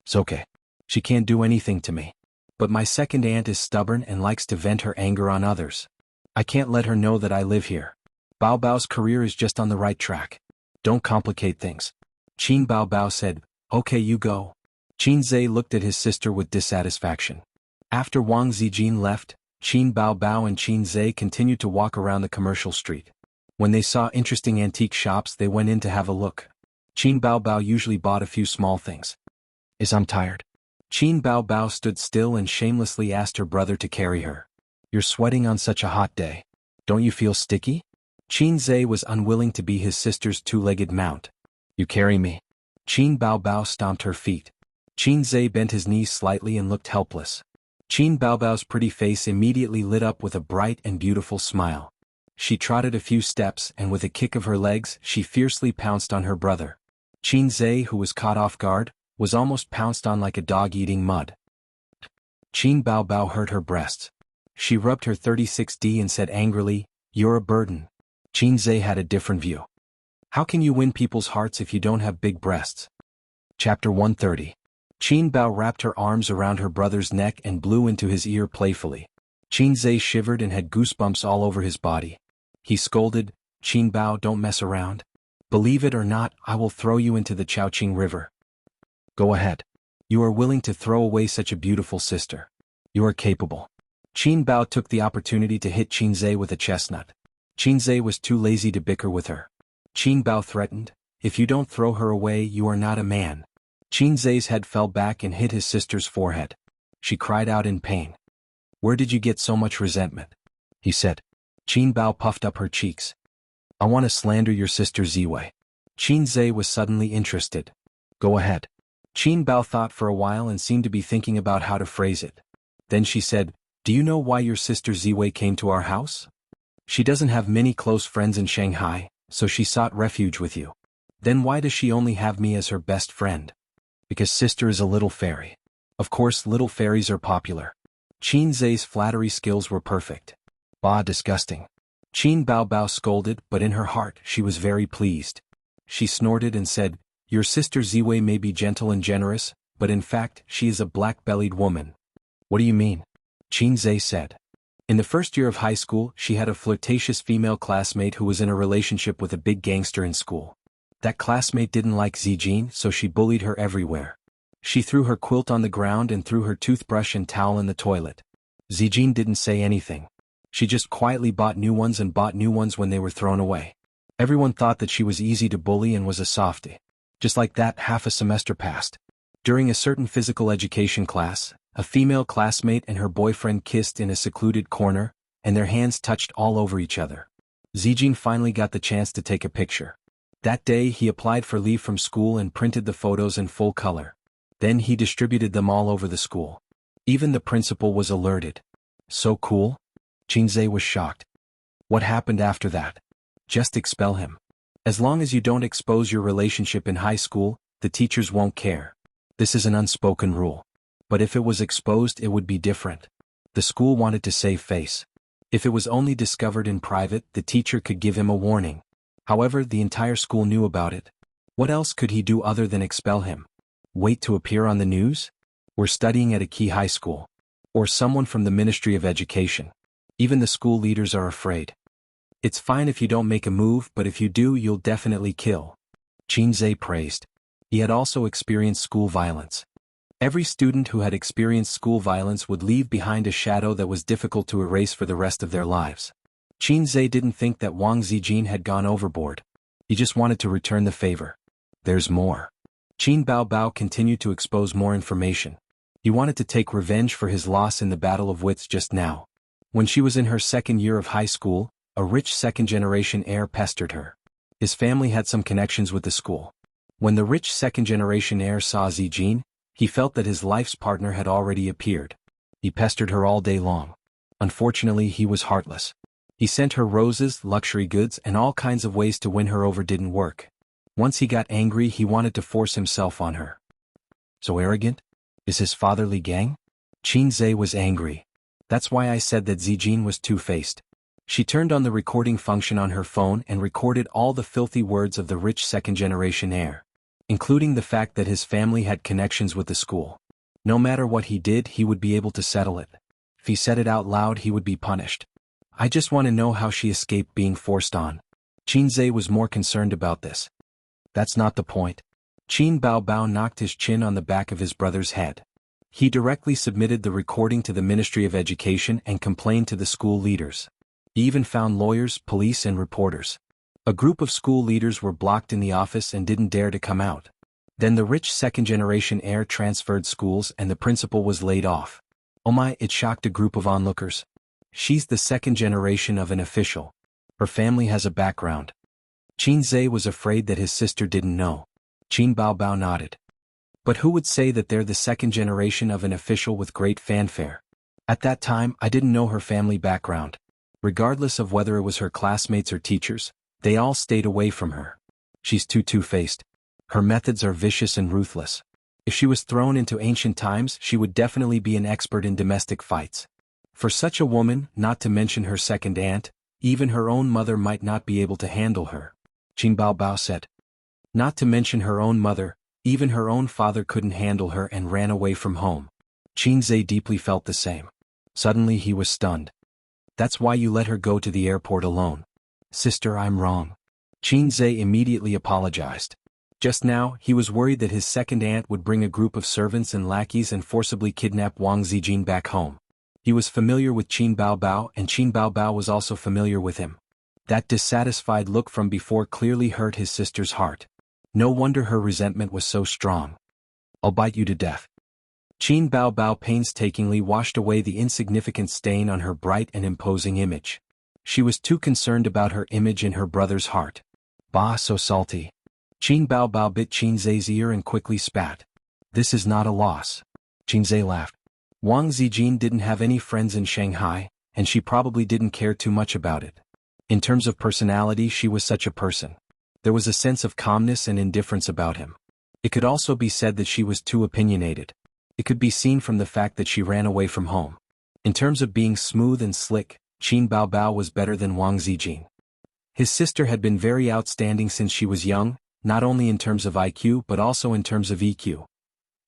It's okay. She can't do anything to me. But my second aunt is stubborn and likes to vent her anger on others. I can't let her know that I live here. Baobao's career is just on the right track. Don't complicate things. Qin Baobao said, Okay, you go. Qin Zhe looked at his sister with dissatisfaction. After Wang Zijin left, Qin Baobao and Qin Zhe continued to walk around the commercial street. When they saw interesting antique shops they went in to have a look. Qin Baobao usually bought a few small things. I'm tired. Qin Baobao stood still and shamelessly asked her brother to carry her. You're sweating on such a hot day. Don't you feel sticky? Qin Zhe was unwilling to be his sister's two-legged mount. You carry me. Qin Baobao stomped her feet. Qin Zhe bent his knees slightly and looked helpless. Qin Baobao's pretty face immediately lit up with a bright and beautiful smile. She trotted a few steps and with a kick of her legs she fiercely pounced on her brother. Qin Zhe, who was caught off guard, was almost pounced on like a dog eating mud. Qin Baobao hurt her breasts. She rubbed her 36D and said angrily, You're a burden. Qin Zhe had a different view. How can you win people's hearts if you don't have big breasts? Chapter 130. Qin Bao wrapped her arms around her brother's neck and blew into his ear playfully. Qin Zhe shivered and had goosebumps all over his body. He scolded, Qin Bao, don't mess around. Believe it or not, I will throw you into the Chowqing River. Go ahead. You are willing to throw away such a beautiful sister. You are capable. Qin Bao took the opportunity to hit Qin Zhe with a chestnut. Qin Zhe was too lazy to bicker with her. Qin Bao threatened, If you don't throw her away, you are not a man. Qin Zhe's head fell back and hit his sister's forehead. She cried out in pain. Where did you get so much resentment? He said. Qin Bao puffed up her cheeks. I want to slander your sister Ziwei. Qin Zhe was suddenly interested. Go ahead. Qin Bao thought for a while and seemed to be thinking about how to phrase it. Then she said, Do you know why your sister Ziwei came to our house? She doesn't have many close friends in Shanghai, so she sought refuge with you. Then why does she only have me as her best friend? Because sister is a little fairy. Of course little fairies are popular. Qin Zhe's flattery skills were perfect. Bah, disgusting. Qin Baobao scolded, but in her heart she was very pleased. She snorted and said, Your sister Ziwei may be gentle and generous, but in fact she is a black-bellied woman. What do you mean? Qin Zhe said. In the first year of high school she had a flirtatious female classmate who was in a relationship with a big gangster in school. That classmate didn't like Zijin, so she bullied her everywhere. She threw her quilt on the ground and threw her toothbrush and towel in the toilet. Zijin didn't say anything. She just quietly bought new ones and bought new ones when they were thrown away. Everyone thought that she was easy to bully and was a softie. Just like that, half a semester passed. During a certain physical education class, a female classmate and her boyfriend kissed in a secluded corner, and their hands touched all over each other. Zijin finally got the chance to take a picture. That day he applied for leave from school and printed the photos in full color. Then he distributed them all over the school. Even the principal was alerted. So cool? Qin Zhe was shocked. What happened after that? Just expel him. As long as you don't expose your relationship in high school, the teachers won't care. This is an unspoken rule. But if it was exposed it would be different. The school wanted to save face. If it was only discovered in private, the teacher could give him a warning. However, the entire school knew about it. What else could he do other than expel him? Wait to appear on the news? We're studying at a key high school. Or someone from the Ministry of Education. Even the school leaders are afraid. It's fine if you don't make a move, but if you do, you'll definitely kill. Qin Zhe praised. He had also experienced school violence. Every student who had experienced school violence would leave behind a shadow that was difficult to erase for the rest of their lives. Qin Zhe didn't think that Wang Zijin had gone overboard. He just wanted to return the favor. There's more. Qin Baobao continued to expose more information. He wanted to take revenge for his loss in the Battle of Wits just now. When she was in her second year of high school, a rich second-generation heir pestered her. His family had some connections with the school. When the rich second-generation heir saw Zijin, he felt that his life's partner had already appeared. He pestered her all day long. Unfortunately, he was heartless. He sent her roses, luxury goods, and all kinds of ways to win her over didn't work. Once he got angry, he wanted to force himself on her. So arrogant? Is his fatherly gang? Qin Zhe was angry. That's why I said that Zijin was two-faced. She turned on the recording function on her phone and recorded all the filthy words of the rich second-generation heir, including the fact that his family had connections with the school. No matter what he did, he would be able to settle it. If he said it out loud, he would be punished. I just want to know how she escaped being forced on. Qin Zhe was more concerned about this. That's not the point. Qin Baobao knocked his chin on the back of his brother's head. He directly submitted the recording to the Ministry of Education and complained to the school leaders. He even found lawyers, police, and reporters. A group of school leaders were blocked in the office and didn't dare to come out. Then the rich second-generation heir transferred schools and the principal was laid off. Oh my, it shocked a group of onlookers. She's the second generation of an official. Her family has a background. Qin Zhe was afraid that his sister didn't know. Qin Baobao nodded. But who would say that they're the second generation of an official with great fanfare? At that time, I didn't know her family background. Regardless of whether it was her classmates or teachers, they all stayed away from her. She's too two-faced. Her methods are vicious and ruthless. If she was thrown into ancient times, she would definitely be an expert in domestic fights. For such a woman, not to mention her second aunt, even her own mother might not be able to handle her. Qin Baobao said. Not to mention her own mother, even her own father couldn't handle her and ran away from home. Qin Zhe deeply felt the same. Suddenly he was stunned. That's why you let her go to the airport alone. Sister, I'm wrong. Qin Zhe immediately apologized. Just now, he was worried that his second aunt would bring a group of servants and lackeys and forcibly kidnap Wang Zijin back home. He was familiar with Qin Baobao and Qin Baobao was also familiar with him. That dissatisfied look from before clearly hurt his sister's heart. No wonder her resentment was so strong. I'll bite you to death. Qin Baobao painstakingly washed away the insignificant stain on her bright and imposing image. She was too concerned about her image in her brother's heart. Bah, so salty. Qin Baobao bit Qin Zhe's ear and quickly spat. This is not a loss. Qin Zhe laughed. Wang Zijin didn't have any friends in Shanghai, and she probably didn't care too much about it. In terms of personality, she was such a person. There was a sense of calmness and indifference about him. It could also be said that she was too opinionated. It could be seen from the fact that she ran away from home. In terms of being smooth and slick, Qin Baobao was better than Wang Zijin. His sister had been very outstanding since she was young, not only in terms of IQ but also in terms of EQ.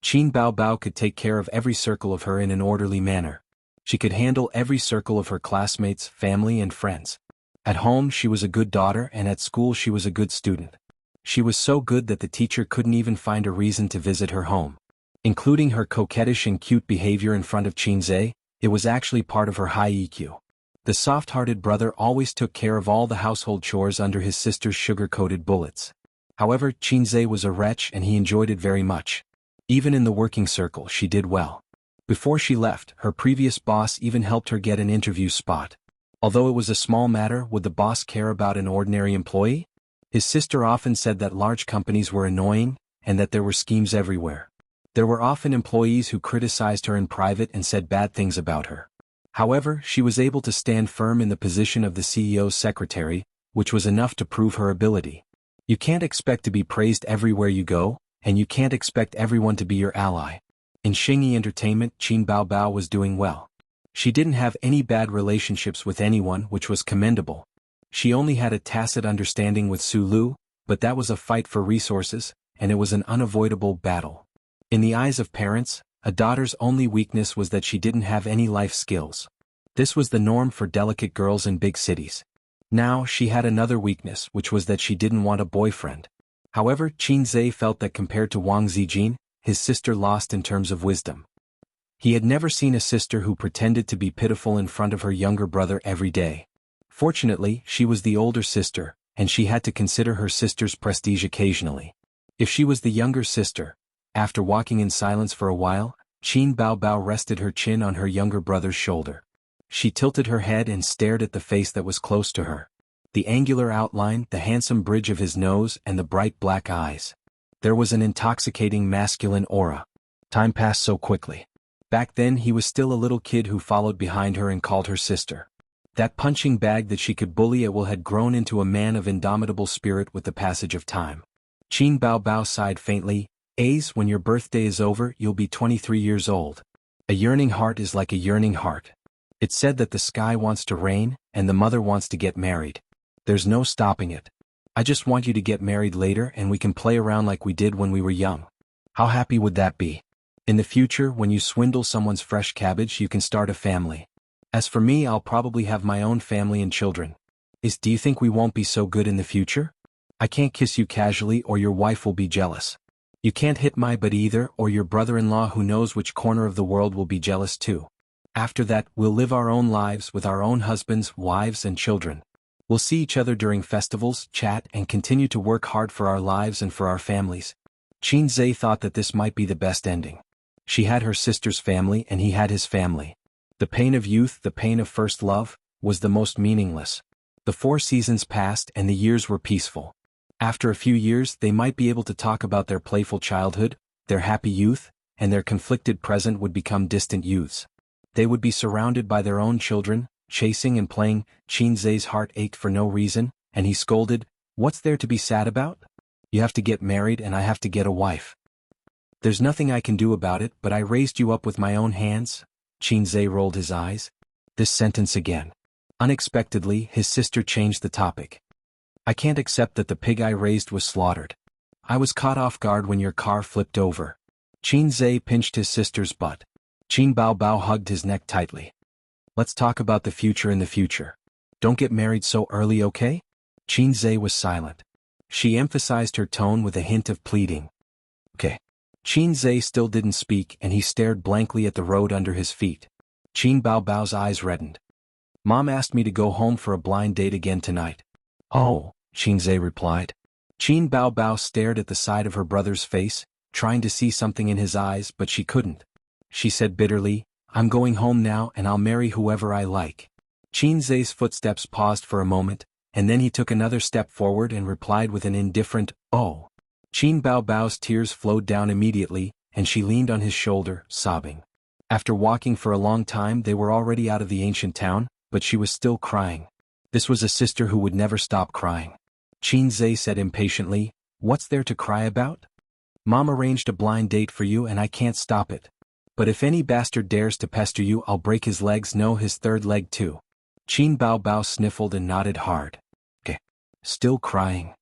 Qin Baobao could take care of every circle of her in an orderly manner. She could handle every circle of her classmates, family, and friends. At home she was a good daughter and at school she was a good student. She was so good that the teacher couldn't even find a reason to visit her home. Including her coquettish and cute behavior in front of Qin Zhe, it was actually part of her high EQ. The soft-hearted brother always took care of all the household chores under his sister's sugar-coated bullets. However, Qin Zhe was a wretch and he enjoyed it very much. Even in the working circle she did well. Before she left, her previous boss even helped her get an interview spot. Although it was a small matter, would the boss care about an ordinary employee? His sister often said that large companies were annoying, and that there were schemes everywhere. There were often employees who criticized her in private and said bad things about her. However, she was able to stand firm in the position of the CEO's secretary, which was enough to prove her ability. You can't expect to be praised everywhere you go, and you can't expect everyone to be your ally. In Xingyi Entertainment, Qin Baobao was doing well. She didn't have any bad relationships with anyone, which was commendable. She only had a tacit understanding with Su Lu, but that was a fight for resources, and it was an unavoidable battle. In the eyes of parents, a daughter's only weakness was that she didn't have any life skills. This was the norm for delicate girls in big cities. Now she had another weakness, which was that she didn't want a boyfriend. However, Qin Zhe felt that compared to Wang Zijin, his sister lost in terms of wisdom. He had never seen a sister who pretended to be pitiful in front of her younger brother every day. Fortunately, she was the older sister, and she had to consider her sister's prestige occasionally. If she was the younger sister, after walking in silence for a while, Qin Baobao rested her chin on her younger brother's shoulder. She tilted her head and stared at the face that was close to her. The angular outline, the handsome bridge of his nose, and the bright black eyes. There was an intoxicating masculine aura. Time passed so quickly. Back then he was still a little kid who followed behind her and called her sister. That punching bag that she could bully at will had grown into a man of indomitable spirit with the passage of time. Qin Baobao sighed faintly. "Ace, when your birthday is over, you'll be 23 years old. A yearning heart is like a yearning heart. It's said that the sky wants to rain, and the mother wants to get married. There's no stopping it. I just want you to get married later and we can play around like we did when we were young. How happy would that be? In the future, when you swindle someone's fresh cabbage, you can start a family. As for me, I'll probably have my own family and children. Do you think we won't be so good in the future? I can't kiss you casually or your wife will be jealous. You can't hit my butt either, or your brother-in-law who knows which corner of the world will be jealous too. After that, we'll live our own lives with our own husbands, wives, and children. We'll see each other during festivals, chat, and continue to work hard for our lives and for our families." Qin Zhe thought that this might be the best ending. She had her sister's family and he had his family. The pain of youth, the pain of first love, was the most meaningless. The 4 seasons passed and the years were peaceful. After a few years, they might be able to talk about their playful childhood, their happy youth, and their conflicted present would become distant youths. They would be surrounded by their own children, chasing and playing. Qin Zhe's heart ached for no reason, and he scolded, "What's there to be sad about? You have to get married and I have to get a wife. There's nothing I can do about it, but I raised you up with my own hands." Qin Zhe rolled his eyes. This sentence again. Unexpectedly, his sister changed the topic. "I can't accept that the pig I raised was slaughtered. I was caught off guard when your car flipped over." Qin Zhe pinched his sister's butt. Qin Baobao hugged his neck tightly. "Let's talk about the future in the future. Don't get married so early, okay?" Qin Zhe was silent. She emphasized her tone with a hint of pleading. "Okay." Qin Zhe still didn't speak and he stared blankly at the road under his feet. Qin Baobao's eyes reddened. "Mom asked me to go home for a blind date again tonight." "Oh," Qin Zhe replied. Qin Baobao stared at the side of her brother's face, trying to see something in his eyes, but she couldn't. She said bitterly, "I'm going home now and I'll marry whoever I like." Qin Zhe's footsteps paused for a moment, and then he took another step forward and replied with an indifferent, "Oh." Qin Baobao's tears flowed down immediately, and she leaned on his shoulder, sobbing. After walking for a long time, they were already out of the ancient town, but she was still crying. This was a sister who would never stop crying. Qin Zhe said impatiently, "What's there to cry about? Mom arranged a blind date for you and I can't stop it. But if any bastard dares to pester you, I'll break his legs, no, his third leg too." Qin Baobao sniffled and nodded hard. "Okay. Still crying?"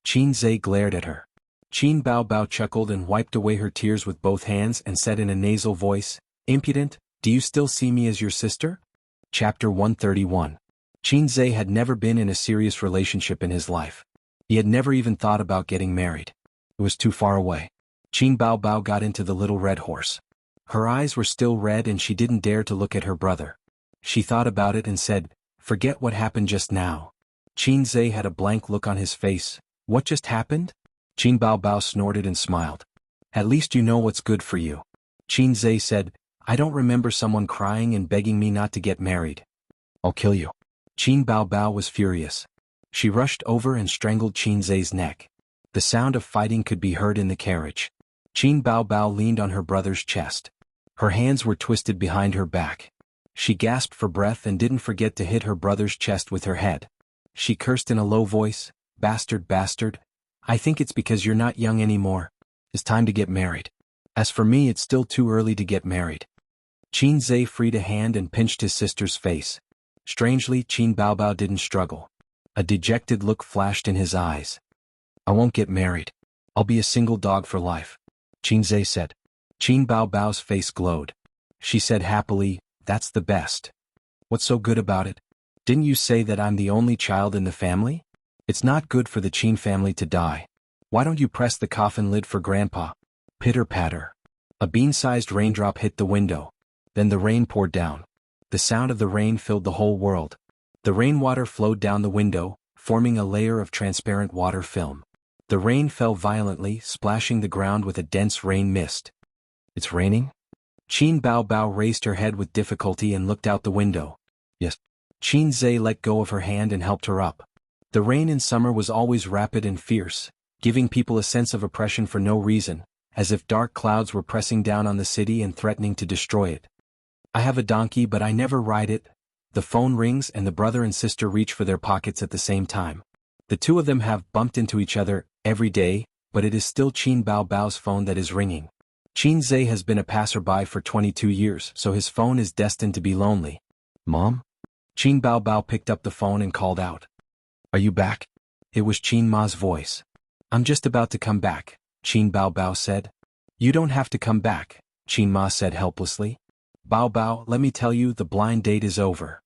Qin Zhe glared at her. Qin Baobao chuckled and wiped away her tears with both hands and said in a nasal voice, "Impudent, do you still see me as your sister?" Chapter 131. Qin Zhe had never been in a serious relationship in his life. He had never even thought about getting married. It was too far away. Qin Baobao got into the little red horse. Her eyes were still red and she didn't dare to look at her brother. She thought about it and said, "Forget what happened just now." Qin Zhe had a blank look on his face. "What just happened?" Qin Baobao snorted and smiled. "At least you know what's good for you." Qin Zhe said, "I don't remember someone crying and begging me not to get married. I'll kill you." Qin Baobao was furious. She rushed over and strangled Qin Zhe's neck. The sound of fighting could be heard in the carriage. Qin Baobao leaned on her brother's chest. Her hands were twisted behind her back. She gasped for breath and didn't forget to hit her brother's chest with her head. She cursed in a low voice, "Bastard, bastard. I think it's because you're not young anymore. It's time to get married. As for me, it's still too early to get married." Qin Zhe freed a hand and pinched his sister's face. Strangely, Qin Baobao didn't struggle. A dejected look flashed in his eyes. "I won't get married. I'll be a single dog for life," Qin Zhe said. Qin Baobao's face glowed. She said happily, "That's the best. What's so good about it? Didn't you say that I'm the only child in the family? It's not good for the Qin family to die. Why don't you press the coffin lid for Grandpa?" Pitter-patter. A bean-sized raindrop hit the window. Then the rain poured down. The sound of the rain filled the whole world. The rainwater flowed down the window, forming a layer of transparent water film. The rain fell violently, splashing the ground with a dense rain mist. It's raining? Qin Bao Bao raised her head with difficulty and looked out the window. Yes. Qin Zhe let go of her hand and helped her up. The rain in summer was always rapid and fierce, giving people a sense of oppression for no reason, as if dark clouds were pressing down on the city and threatening to destroy it. I have a donkey but I never ride it. The phone rings and the brother and sister reach for their pockets at the same time. The two of them have bumped into each other every day, but it is still Qin Bao Bao's phone that is ringing. Qin Zhe has been a passerby for 22 years, so his phone is destined to be lonely. Mom? Qin Bao Bao picked up the phone and called out. Are you back? It was Qin Ma's voice. I'm just about to come back, Qin Bao Bao said. You don't have to come back, Qin Ma said helplessly. Bao Bao, let me tell you, the blind date is over.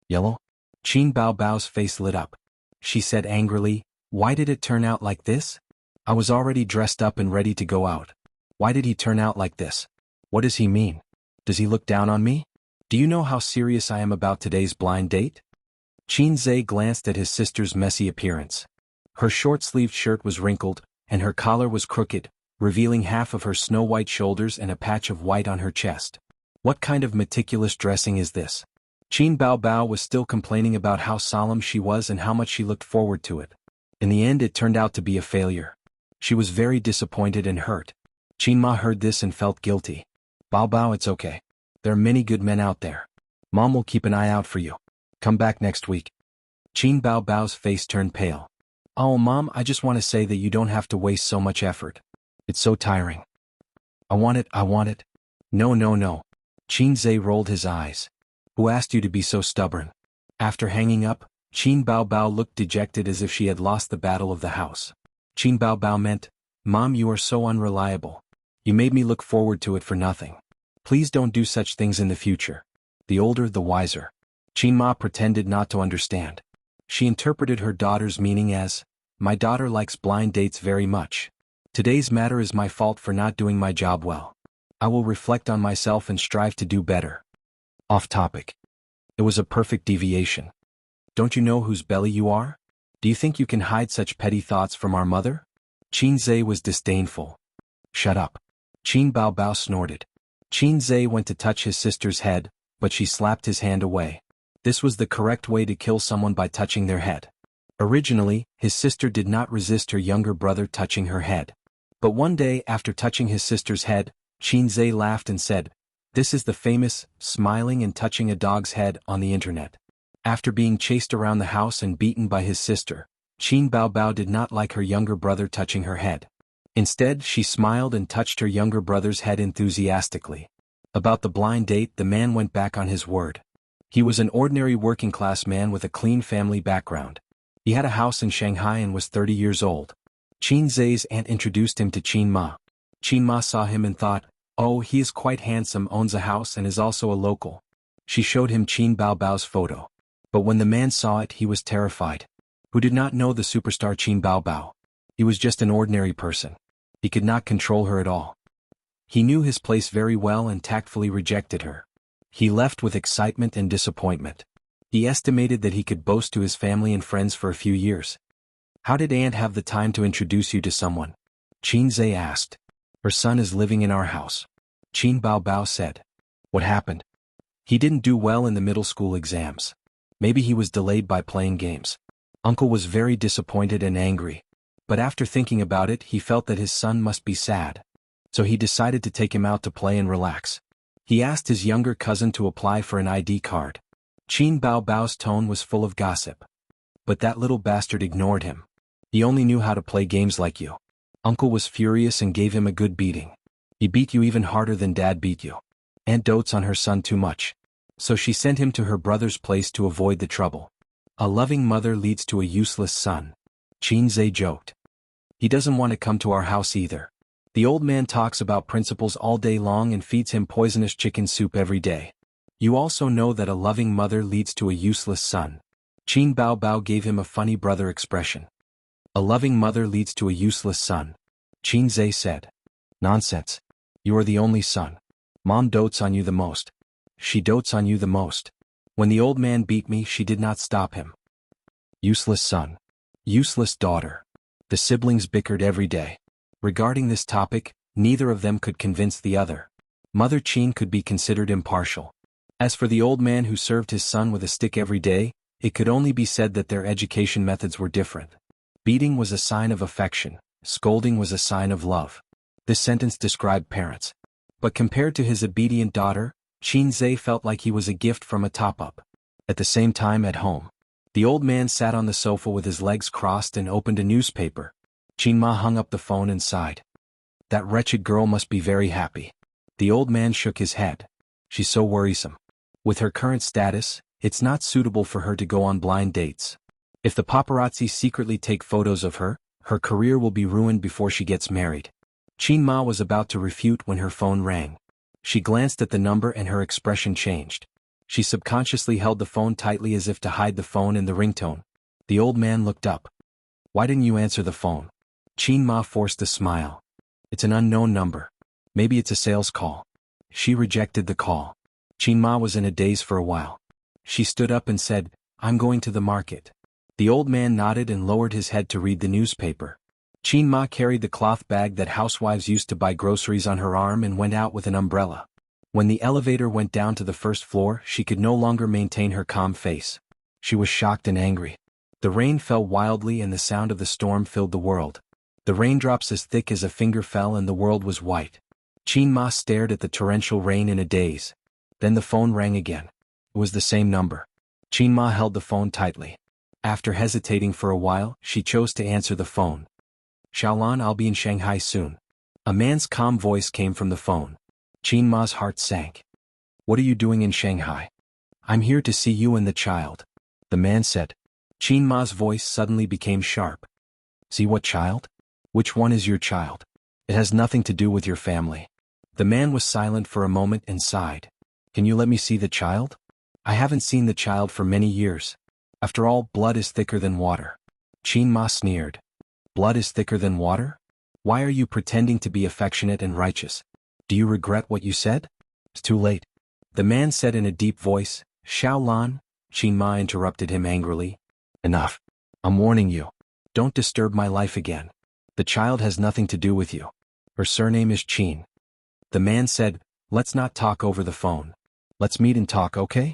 Yellow? Qin Bao Bao's face lit up. She said angrily, why did it turn out like this? I was already dressed up and ready to go out. Why did he turn out like this? What does he mean? Does he look down on me? Do you know how serious I am about today's blind date? Qin Zhe glanced at his sister's messy appearance. Her short-sleeved shirt was wrinkled, and her collar was crooked, revealing half of her snow-white shoulders and a patch of white on her chest. What kind of meticulous dressing is this? Qin Bao Bao was still complaining about how solemn she was and how much she looked forward to it. In the end it turned out to be a failure. She was very disappointed and hurt. Qin Ma heard this and felt guilty. Bao Bao, it's okay. There are many good men out there. Mom will keep an eye out for you. Come back next week. Qin Bao Bao's face turned pale. Oh Mom, I just want to say that you don't have to waste so much effort. It's so tiring. I want it. No. Qin Zhe rolled his eyes. Who asked you to be so stubborn? After hanging up, Qin Bao Bao looked dejected as if she had lost the battle of the house. Qin Bao Bao meant, Mom, you are so unreliable. You made me look forward to it for nothing. Please don't do such things in the future. The older, the wiser. Qin Ma pretended not to understand. She interpreted her daughter's meaning as, my daughter likes blind dates very much. Today's matter is my fault for not doing my job well. I will reflect on myself and strive to do better. Off topic. It was a perfect deviation. Don't you know whose belly you are? Do you think you can hide such petty thoughts from our mother? Qin Zhe was disdainful. Shut up. Qin Bao Bao snorted. Qin Zhe went to touch his sister's head, but she slapped his hand away. This was the correct way to kill someone, by touching their head. Originally, his sister did not resist her younger brother touching her head. But one day after touching his sister's head, Qin Zhe laughed and said, this is the famous, smiling and touching a dog's head on the internet. After being chased around the house and beaten by his sister, Qin Bao Bao did not like her younger brother touching her head. Instead, she smiled and touched her younger brother's head enthusiastically. About the blind date, the man went back on his word. He was an ordinary working-class man with a clean family background. He had a house in Shanghai and was 30 years old. Qin Zhe's aunt introduced him to Qin Ma. Qin Ma saw him and thought, oh, he is quite handsome, owns a house and is also a local. She showed him Qin Bao Bao's photo. But when the man saw it, he was terrified. Who did not know the superstar Qin Bao Bao? He was just an ordinary person. He could not control her at all. He knew his place very well and tactfully rejected her. He left with excitement and disappointment. He estimated that he could boast to his family and friends for a few years. How did Aunt have the time to introduce you to someone? Qin Zhe asked. Her son is living in our house. Qin Bao Bao said. What happened? He didn't do well in the middle school exams. Maybe he was delayed by playing games. Uncle was very disappointed and angry. But after thinking about it, he felt that his son must be sad. So he decided to take him out to play and relax. He asked his younger cousin to apply for an ID card. Qin Bao Bao's tone was full of gossip. But that little bastard ignored him. He only knew how to play games like you. Uncle was furious and gave him a good beating. He beat you even harder than Dad beat you. Aunt dotes on her son too much. So she sent him to her brother's place to avoid the trouble. A loving mother leads to a useless son. Qin Zhe joked. He doesn't want to come to our house either. The old man talks about principles all day long and feeds him poisonous chicken soup every day. You also know that a loving mother leads to a useless son. Qin Bao Bao gave him a funny brother expression. A loving mother leads to a useless son. Qin Zhe said. Nonsense. You are the only son. Mom dotes on you the most. She dotes on you the most. When the old man beat me, she did not stop him. Useless son. Useless daughter. The siblings bickered every day. Regarding this topic, neither of them could convince the other. Mother Qin could be considered impartial. As for the old man who served his son with a stick every day, it could only be said that their education methods were different. Beating was a sign of affection, scolding was a sign of love. This sentence described parents. But compared to his obedient daughter, Qin Zhe felt like he was a gift from a top-up. At the same time at home, the old man sat on the sofa with his legs crossed and opened a newspaper. Qin Ma hung up the phone and sighed. That wretched girl must be very happy. The old man shook his head. She's so worrisome. With her current status, it's not suitable for her to go on blind dates. If the paparazzi secretly take photos of her, her career will be ruined before she gets married. Qin Ma was about to refute when her phone rang. She glanced at the number and her expression changed. She subconsciously held the phone tightly as if to hide the phone and the ringtone. The old man looked up. Why didn't you answer the phone? Qin Ma forced a smile. It's an unknown number. Maybe it's a sales call. She rejected the call. Qin Ma was in a daze for a while. She stood up and said, I'm going to the market. The old man nodded and lowered his head to read the newspaper. Qin Ma carried the cloth bag that housewives used to buy groceries on her arm and went out with an umbrella. When the elevator went down to the first floor, she could no longer maintain her calm face. She was shocked and angry. The rain fell wildly and the sound of the storm filled the world. The raindrops as thick as a finger fell and the world was white. Qin Ma stared at the torrential rain in a daze. Then the phone rang again. It was the same number. Qin Ma held the phone tightly. After hesitating for a while, she chose to answer the phone. Xiaolan, I'll be in Shanghai soon. A man's calm voice came from the phone. Qin Ma's heart sank. What are you doing in Shanghai? I'm here to see you and the child. The man said. Qin Ma's voice suddenly became sharp. See what child? Which one is your child? It has nothing to do with your family. The man was silent for a moment and sighed. Can you let me see the child? I haven't seen the child for many years. After all, blood is thicker than water. Qin Ma sneered. Blood is thicker than water? Why are you pretending to be affectionate and righteous? Do you regret what you said? It's too late. The man said in a deep voice. Xiaolan, Qin Ma interrupted him angrily. Enough. I'm warning you. Don't disturb my life again. The child has nothing to do with you. Her surname is Qin. The man said, let's not talk over the phone. Let's meet and talk, okay?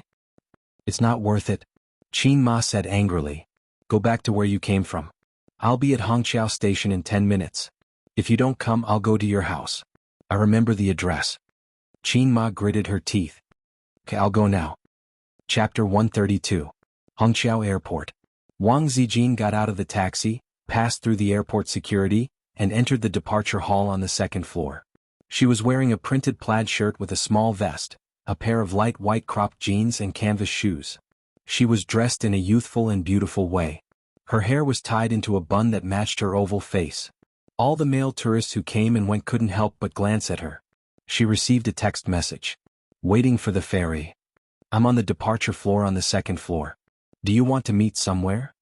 It's not worth it. Qin Ma said angrily. Go back to where you came from. I'll be at Hongqiao Station in 10 minutes. If you don't come, I'll go to your house. I remember the address. Qin Ma gritted her teeth. Okay, I'll go now. Chapter 132. Hongqiao Airport. Wang Zijin got out of the taxi, passed through the airport security, and entered the departure hall on the second floor. She was wearing a printed plaid shirt with a small vest, a pair of light white cropped jeans and canvas shoes. She was dressed in a youthful and beautiful way. Her hair was tied into a bun that matched her oval face. All the male tourists who came and went couldn't help but glance at her. She received a text message. Waiting for the ferry. I'm on the departure floor on the second floor. Do you want to meet somewhere?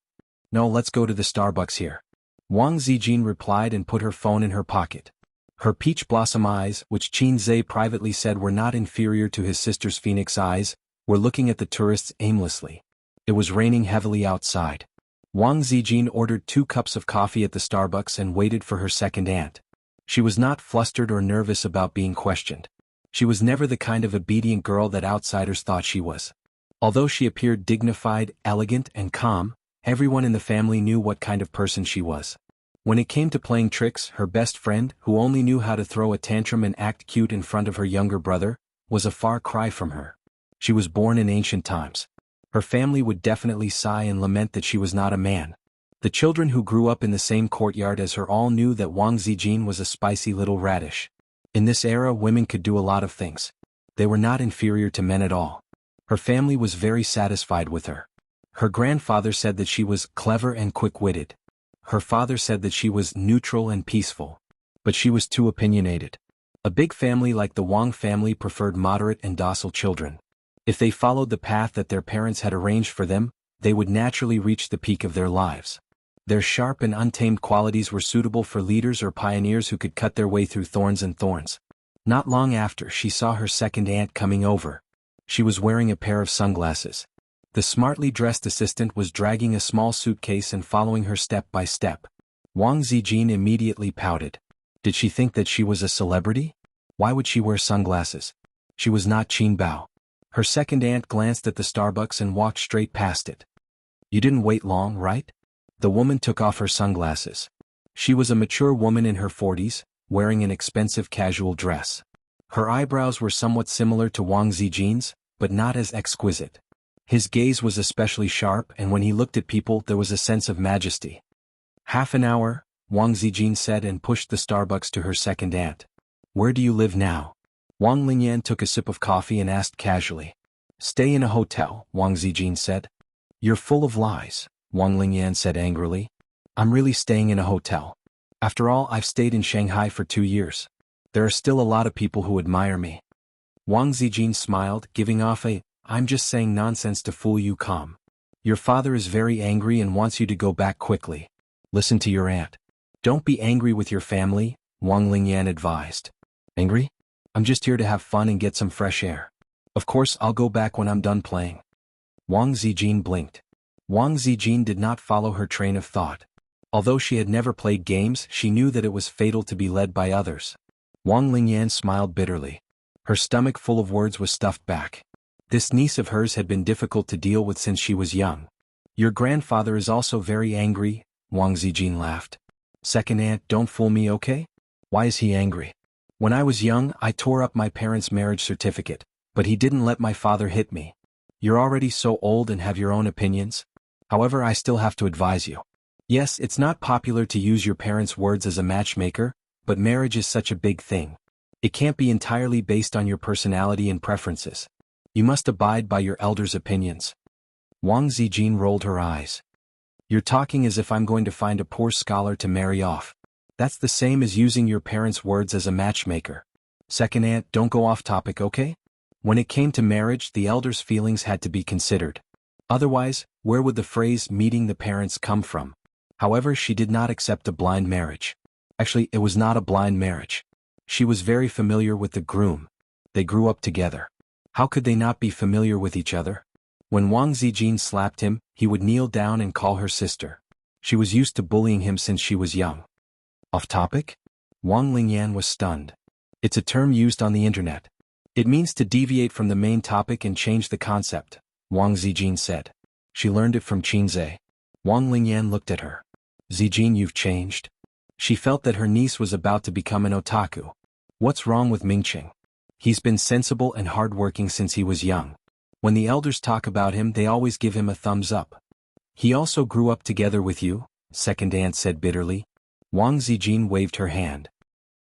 No, let's go to the Starbucks here. Wang Zijin replied and put her phone in her pocket. Her peach blossom eyes, which Qin Zhe privately said were not inferior to his sister's phoenix eyes, were looking at the tourists aimlessly. It was raining heavily outside. Wang Zijin ordered 2 cups of coffee at the Starbucks and waited for her second aunt. She was not flustered or nervous about being questioned. She was never the kind of obedient girl that outsiders thought she was. Although she appeared dignified, elegant, and calm, everyone in the family knew what kind of person she was. When it came to playing tricks, her best friend, who only knew how to throw a tantrum and act cute in front of her younger brother, was a far cry from her. She was born in ancient times. Her family would definitely sigh and lament that she was not a man. The children who grew up in the same courtyard as her all knew that Wang Zijin was a spicy little radish. In this era, women could do a lot of things. They were not inferior to men at all. Her family was very satisfied with her. Her grandfather said that she was clever and quick-witted. Her father said that she was neutral and peaceful. But she was too opinionated. A big family like the Wang family preferred moderate and docile children. If they followed the path that their parents had arranged for them, they would naturally reach the peak of their lives. Their sharp and untamed qualities were suitable for leaders or pioneers who could cut their way through thorns and thorns. Not long after, she saw her second aunt coming over. She was wearing a pair of sunglasses. The smartly dressed assistant was dragging a small suitcase and following her step by step. Wang Zijin immediately pouted. Did she think that she was a celebrity? Why would she wear sunglasses? She was not Qin Bao. Her second aunt glanced at the Starbucks and walked straight past it. You didn't wait long, right? The woman took off her sunglasses. She was a mature woman in her 40s, wearing an expensive casual dress. Her eyebrows were somewhat similar to Wang Zijin's, but not as exquisite. His gaze was especially sharp, and when he looked at people there was a sense of majesty. Half an hour, Wang Zijin said, and pushed the Starbucks to her second aunt. Where do you live now? Wang Lingyan took a sip of coffee and asked casually. Stay in a hotel, Wang Zijin said. You're full of lies, Wang Lingyan said angrily. I'm really staying in a hotel. After all, I've stayed in Shanghai for 2 years. There are still a lot of people who admire me. Wang Zijin smiled, giving off a, I'm just saying nonsense to fool you calm. Your father is very angry and wants you to go back quickly. Listen to your aunt. Don't be angry with your family, Wang Lingyan advised. Angry? I'm just here to have fun and get some fresh air. Of course I'll go back when I'm done playing. Wang Zijin blinked. Wang Zijin did not follow her train of thought. Although she had never played games, she knew that it was fatal to be led by others. Wang Lingyan smiled bitterly. Her stomach full of words was stuffed back. This niece of hers had been difficult to deal with since she was young. Your grandfather is also very angry, Wang Zijin laughed. Second aunt, don't fool me, okay? Why is he angry? When I was young, I tore up my parents' marriage certificate, but he didn't let my father hit me. You're already so old and have your own opinions. However, I still have to advise you. Yes, it's not popular to use your parents' words as a matchmaker, but marriage is such a big thing. It can't be entirely based on your personality and preferences. You must abide by your elders' opinions. Wang Zijin rolled her eyes. You're talking as if I'm going to find a poor scholar to marry off. That's the same as using your parents' words as a matchmaker. Second aunt, don't go off topic, okay? When it came to marriage, the elders' feelings had to be considered. Otherwise, where would the phrase meeting the parents come from? However, she did not accept a blind marriage. Actually, it was not a blind marriage. She was very familiar with the groom. They grew up together. How could they not be familiar with each other? When Wang Zijin slapped him, he would kneel down and call her sister. She was used to bullying him since she was young. Off topic? Wang Lingyan was stunned. It's a term used on the internet. It means to deviate from the main topic and change the concept, Wang Zijin said. She learned it from Qinze. Wang Lingyan looked at her. Zijin, you've changed. She felt that her niece was about to become an otaku. What's wrong with Mingqing? He's been sensible and hardworking since he was young. When the elders talk about him, they always give him a thumbs up. He also grew up together with you, second aunt said bitterly. Wang Zijin waved her hand.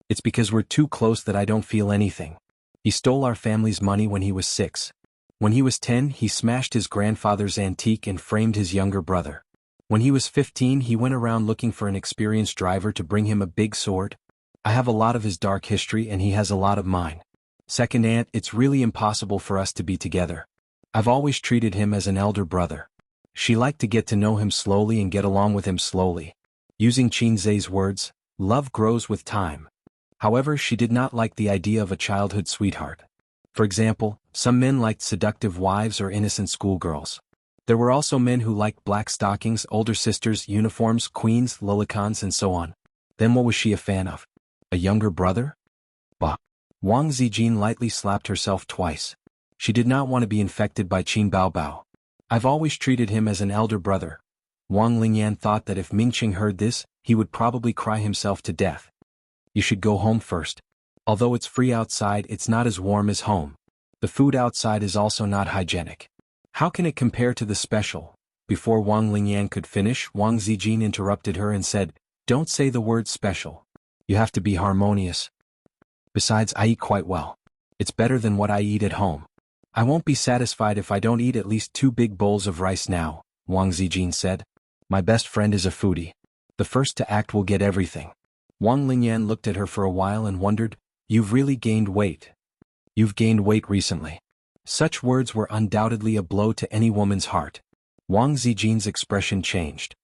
It's because we're too close that I don't feel anything. He stole our family's money when he was 6. When he was 10, he smashed his grandfather's antique and framed his younger brother. When he was 15, he went around looking for an experienced driver to bring him a big sword. I have a lot of his dark history and he has a lot of mine. Second aunt, it's really impossible for us to be together. I've always treated him as an elder brother. She liked to get to know him slowly and get along with him slowly. Using Qinze's words, love grows with time. However, she did not like the idea of a childhood sweetheart. For example, some men liked seductive wives or innocent schoolgirls. There were also men who liked black stockings, older sisters, uniforms, queens, lolicons, and so on. Then what was she a fan of? A younger brother? Bah. Wang Zijin lightly slapped herself twice. She did not want to be infected by Qin Baobao. I've always treated him as an elder brother. Wang Lingyan thought that if Mingqing heard this, he would probably cry himself to death. You should go home first. Although it's free outside, it's not as warm as home. The food outside is also not hygienic. How can it compare to the special? Before Wang Lingyan could finish, Wang Zijin interrupted her and said, don't say the word special. You have to be harmonious. Besides, I eat quite well. It's better than what I eat at home. I won't be satisfied if I don't eat at least 2 big bowls of rice now, Wang Zijin said. My best friend is a foodie. The first to act will get everything. Wang Lingyan looked at her for a while and wondered, you've really gained weight. You've gained weight recently. Such words were undoubtedly a blow to any woman's heart. Wang Zijin's expression changed.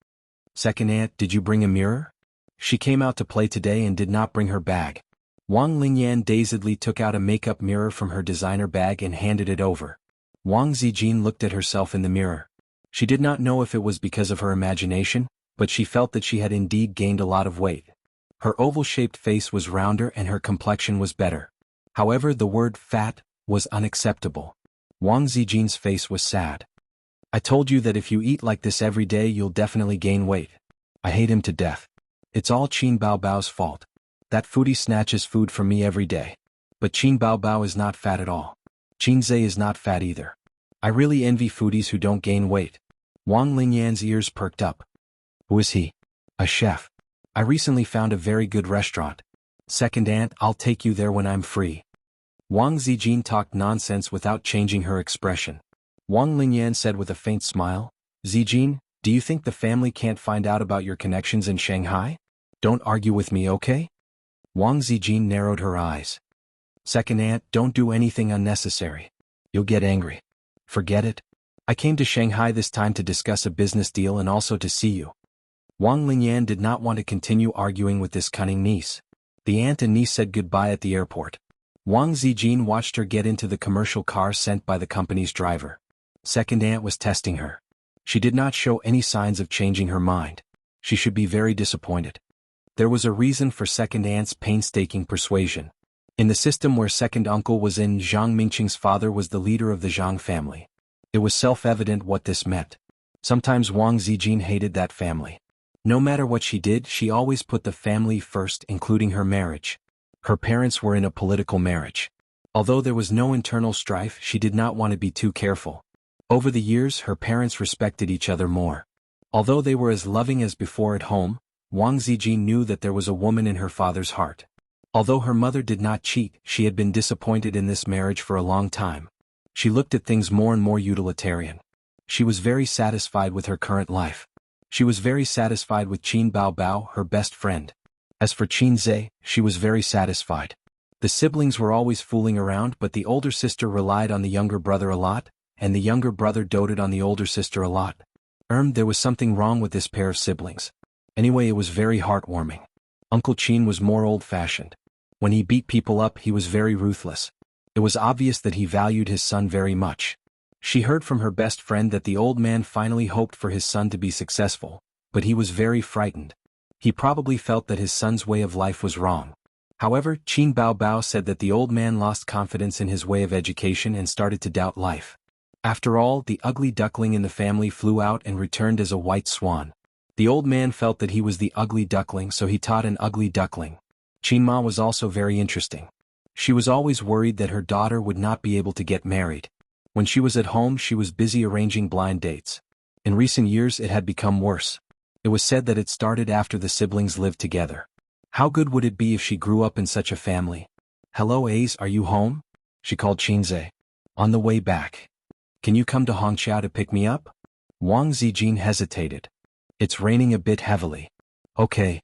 Second aunt, did you bring a mirror? She came out to play today and did not bring her bag. Wang Lingyan dazedly took out a makeup mirror from her designer bag and handed it over. Wang Zijin looked at herself in the mirror. She did not know if it was because of her imagination, but she felt that she had indeed gained a lot of weight. Her oval-shaped face was rounder and her complexion was better. However, the word fat was unacceptable. Wang Zijin's face was sad. I told you that if you eat like this every day you'll definitely gain weight. I hate him to death. It's all Qin Baobao's fault. That foodie snatches food from me every day. But Qin Baobao is not fat at all. Qin Zhe is not fat either. I really envy foodies who don't gain weight. Wang Lingyan's ears perked up. Who is he? A chef. I recently found a very good restaurant. Second aunt, I'll take you there when I'm free. Wang Zijin talked nonsense without changing her expression. Wang Lingyan said with a faint smile, Zijin, do you think the family can't find out about your connections in Shanghai? Don't argue with me, okay? Wang Zijin narrowed her eyes. Second aunt, don't do anything unnecessary. You'll get angry. Forget it. I came to Shanghai this time to discuss a business deal and also to see you. Wang Lingyan did not want to continue arguing with this cunning niece. The aunt and niece said goodbye at the airport. Wang Zijin watched her get into the commercial car sent by the company's driver. Second aunt was testing her. She did not show any signs of changing her mind. She should be very disappointed. There was a reason for second aunt's painstaking persuasion. In the system where second uncle was in, Zhang Mingqing's father was the leader of the Zhang family. It was self-evident what this meant. Sometimes Wang Zijin hated that family. No matter what she did, she always put the family first, including her marriage. Her parents were in a political marriage. Although there was no internal strife, she did not want to be too careful. Over the years, her parents respected each other more. Although they were as loving as before at home, Wang Zijin knew that there was a woman in her father's heart. Although her mother did not cheat, she had been disappointed in this marriage for a long time. She looked at things more and more utilitarian. She was very satisfied with her current life. She was very satisfied with Qin Baobao, her best friend. As for Qin Zhe, she was very satisfied. The siblings were always fooling around, but the older sister relied on the younger brother a lot, and the younger brother doted on the older sister a lot. There was something wrong with this pair of siblings. Anyway, it was very heartwarming. Uncle Qin was more old-fashioned. When he beat people up, he was very ruthless. It was obvious that he valued his son very much. She heard from her best friend that the old man finally hoped for his son to be successful, but he was very frightened. He probably felt that his son's way of life was wrong. However, Qin Baobao said that the old man lost confidence in his way of education and started to doubt life. After all, the ugly duckling in the family flew out and returned as a white swan. The old man felt that he was the ugly duckling, so he taught an ugly duckling. Qinma was also very interesting. She was always worried that her daughter would not be able to get married. When she was at home, she was busy arranging blind dates. In recent years, it had become worse. It was said that it started after the siblings lived together. How good would it be if she grew up in such a family? Hello Ace, are you home? She called Qinze. On the way back. Can you come to Hongqiao to pick me up? Wang Zijin hesitated. It's raining a bit heavily. Okay.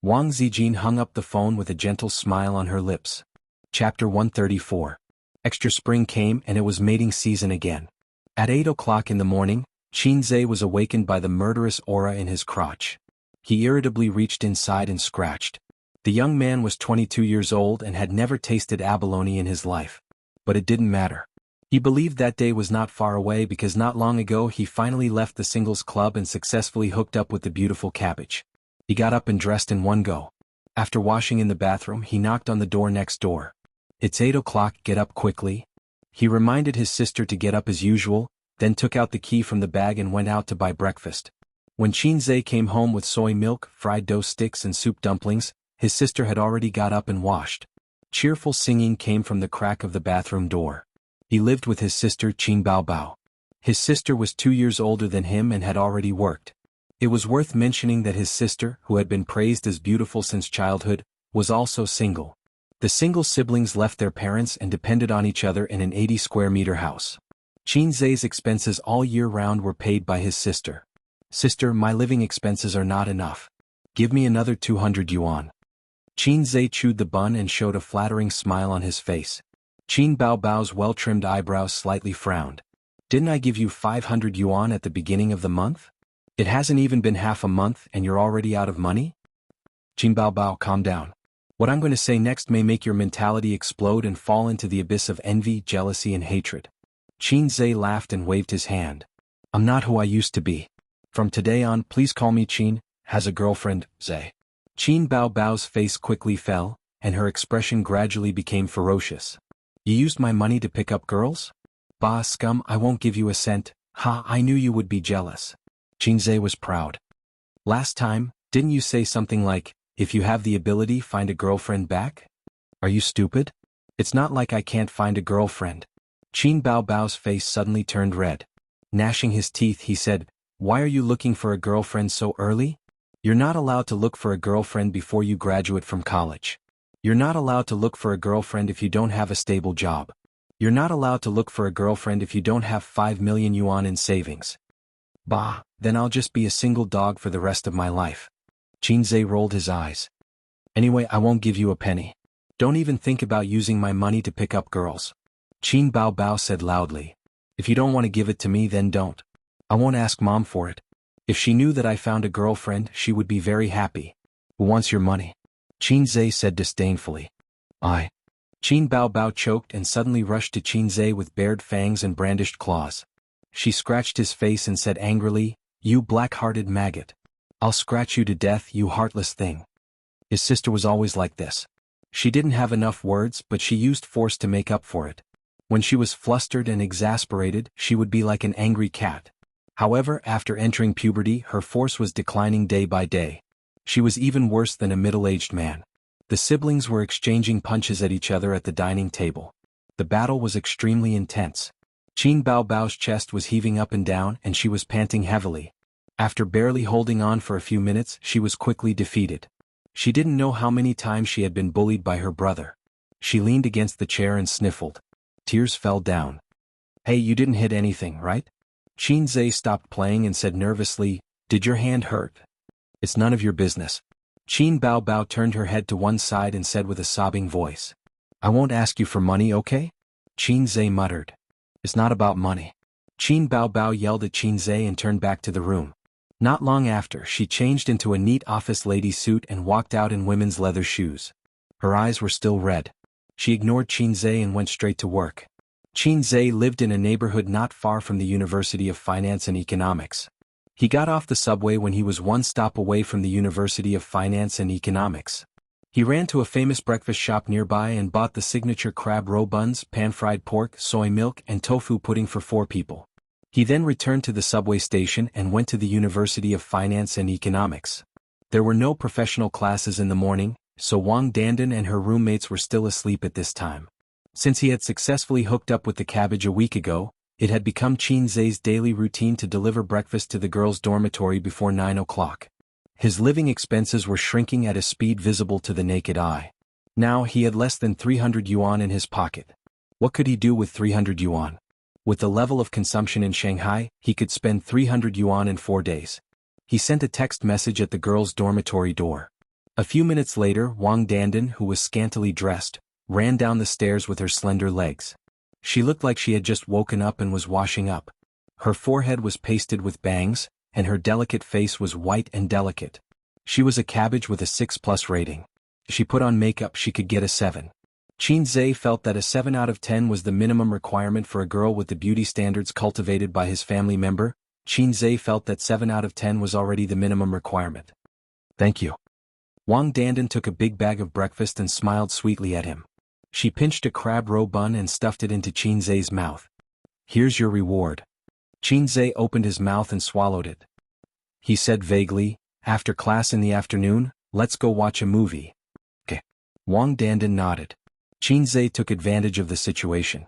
Wang Zijin hung up the phone with a gentle smile on her lips. Chapter 134. Extra spring came and it was mating season again. At 8 o'clock in the morning, Qinze was awakened by the murderous aura in his crotch. He irritably reached inside and scratched. The young man was 22 years old and had never tasted abalone in his life. But it didn't matter. He believed that day was not far away because not long ago he finally left the singles club and successfully hooked up with the beautiful cabbage. He got up and dressed in one go. After washing in the bathroom, he knocked on the door next door. It's 8 o'clock, get up quickly. He reminded his sister to get up as usual, then took out the key from the bag and went out to buy breakfast. When Qinze came home with soy milk, fried dough sticks and soup dumplings, his sister had already got up and washed. Cheerful singing came from the crack of the bathroom door. He lived with his sister Qin Baobao. His sister was 2 years older than him and had already worked. It was worth mentioning that his sister, who had been praised as beautiful since childhood, was also single. The single siblings left their parents and depended on each other in an 80-square-meter house. Qinze's expenses all year round were paid by his sister. Sister, my living expenses are not enough. Give me another 200 yuan. Qinze chewed the bun and showed a flattering smile on his face. Qin Baobao's well-trimmed eyebrows slightly frowned. Didn't I give you 500 yuan at the beginning of the month? It hasn't even been half a month and you're already out of money? Qin Baobao, calm down. What I'm going to say next may make your mentality explode and fall into the abyss of envy, jealousy and hatred. Qin Zhe laughed and waved his hand. I'm not who I used to be. From today on, please call me Qin. Has a girlfriend, Zhe. Qin Baobao's face quickly fell, and her expression gradually became ferocious. You used my money to pick up girls? Bah, scum, I won't give you a cent. Ha, I knew you would be jealous. Qin Zhe was proud. Last time, didn't you say something like, if you have the ability, find a girlfriend back? Are you stupid? It's not like I can't find a girlfriend. Qin Baobao's face suddenly turned red. Gnashing his teeth, he said, why are you looking for a girlfriend so early? You're not allowed to look for a girlfriend before you graduate from college. You're not allowed to look for a girlfriend if you don't have a stable job. You're not allowed to look for a girlfriend if you don't have 5 million yuan in savings. Bah, then I'll just be a single dog for the rest of my life. Qin Zhe rolled his eyes. Anyway, I won't give you a penny. Don't even think about using my money to pick up girls. Qin Baobao said loudly. If you don't want to give it to me, then don't. I won't ask Mom for it. If she knew that I found a girlfriend, she would be very happy. Who wants your money? Qin Zhe said disdainfully. I. Qin Baobao choked and suddenly rushed to Qin Zhe with bared fangs and brandished claws. She scratched his face and said angrily, you black-hearted maggot. I'll scratch you to death, you heartless thing. His sister was always like this. She didn't have enough words, but she used force to make up for it. When she was flustered and exasperated, she would be like an angry cat. However, after entering puberty, her force was declining day by day. She was even worse than a middle-aged man. The siblings were exchanging punches at each other at the dining table. The battle was extremely intense. Qin Baobao's chest was heaving up and down and she was panting heavily. After barely holding on for a few minutes, she was quickly defeated. She didn't know how many times she had been bullied by her brother. She leaned against the chair and sniffled. Tears fell down. Hey, you didn't hit anything, right? Qin Zhe stopped playing and said nervously, did your hand hurt? It's none of your business. Qin Baobao turned her head to one side and said with a sobbing voice. I won't ask you for money, okay? Qin Zhe muttered. It's not about money. Qin Baobao yelled at Qin Zhe and turned back to the room. Not long after, she changed into a neat office lady suit and walked out in women's leather shoes. Her eyes were still red. She ignored Qin Zhe and went straight to work. Qin Zhe lived in a neighborhood not far from the University of Finance and Economics. He got off the subway when he was one stop away from the University of Finance and Economics. He ran to a famous breakfast shop nearby and bought the signature crab roe buns, pan-fried pork, soy milk, and tofu pudding for 4 people. He then returned to the subway station and went to the University of Finance and Economics. There were no professional classes in the morning, so Wang Dandan and her roommates were still asleep at this time. Since he had successfully hooked up with the cabbage a week ago, it had become Qin Zhe's daily routine to deliver breakfast to the girls' dormitory before 9 o'clock. His living expenses were shrinking at a speed visible to the naked eye. Now he had less than 300 yuan in his pocket. What could he do with 300 yuan? With the level of consumption in Shanghai, he could spend 300 yuan in 4 days. He sent a text message at the girls' dormitory door. A few minutes later, Wang Dandan, who was scantily dressed, ran down the stairs with her slender legs. She looked like she had just woken up and was washing up. Her forehead was pasted with bangs, and her delicate face was white and delicate. She was a cabbage with a 6+ rating. If she put on makeup, she could get a 7. Qin Zhe felt that a 7 out of 10 was the minimum requirement for a girl with the beauty standards cultivated by his family member. Qin Zhe felt that 7 out of 10 was already the minimum requirement. Thank you. Wang Dandan took a big bag of breakfast and smiled sweetly at him. She pinched a crab roe bun and stuffed it into Qin Zhe's mouth. Here's your reward. Qin Zhe opened his mouth and swallowed it. He said vaguely, after class in the afternoon, let's go watch a movie. Okay. Wang Dandan nodded. Qin Zhe took advantage of the situation.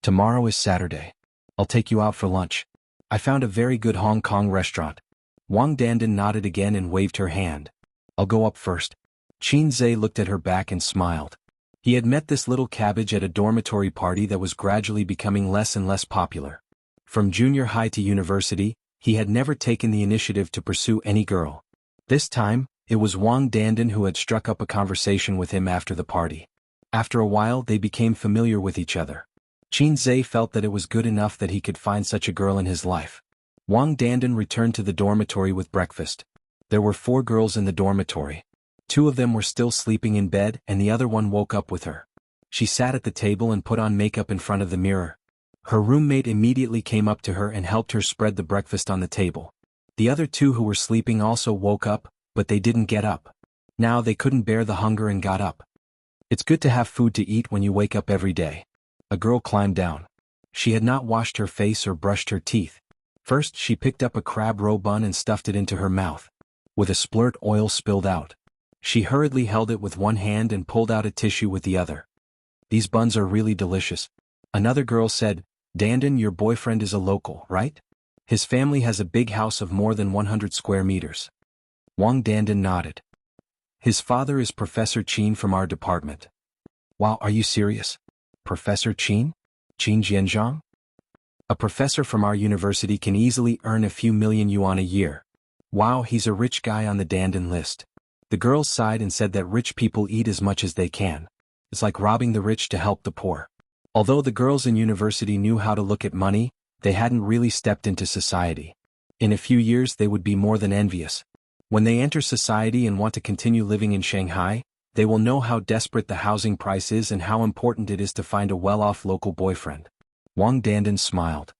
Tomorrow is Saturday. I'll take you out for lunch. I found a very good Hong Kong restaurant. Wang Dandan nodded again and waved her hand. I'll go up first. Qin Zhe looked at her back and smiled. He had met this little cabbage at a dormitory party that was gradually becoming less and less popular. From junior high to university, he had never taken the initiative to pursue any girl. This time, it was Wang Dandan who had struck up a conversation with him after the party. After a while, they became familiar with each other. Qin Zhe felt that it was good enough that he could find such a girl in his life. Wang Dandan returned to the dormitory with breakfast. There were 4 girls in the dormitory. 2 of them were still sleeping in bed and the other one woke up with her. She sat at the table and put on makeup in front of the mirror. Her roommate immediately came up to her and helped her spread the breakfast on the table. The other 2 who were sleeping also woke up, but they didn't get up. Now they couldn't bear the hunger and got up. It's good to have food to eat when you wake up every day. A girl climbed down. She had not washed her face or brushed her teeth. First she picked up a crab roe bun and stuffed it into her mouth. With a splurt oil spilled out. She hurriedly held it with one hand and pulled out a tissue with the other. These buns are really delicious. Another girl said, Dandan, your boyfriend is a local, right? His family has a big house of more than 100 square meters. Wang Dandan nodded. His father is Professor Qin from our department. Wow, are you serious? Professor Qin? Qin Jianzhang? A professor from our university can easily earn a few million yuan a year. Wow, he's a rich guy on the Dandan list. The girls sighed and said that rich people eat as much as they can. It's like robbing the rich to help the poor. Although the girls in university knew how to look at money, they hadn't really stepped into society. In a few years they would be more than envious. When they enter society and want to continue living in Shanghai, they will know how desperate the housing price is and how important it is to find a well-off local boyfriend. Wang Dandan smiled.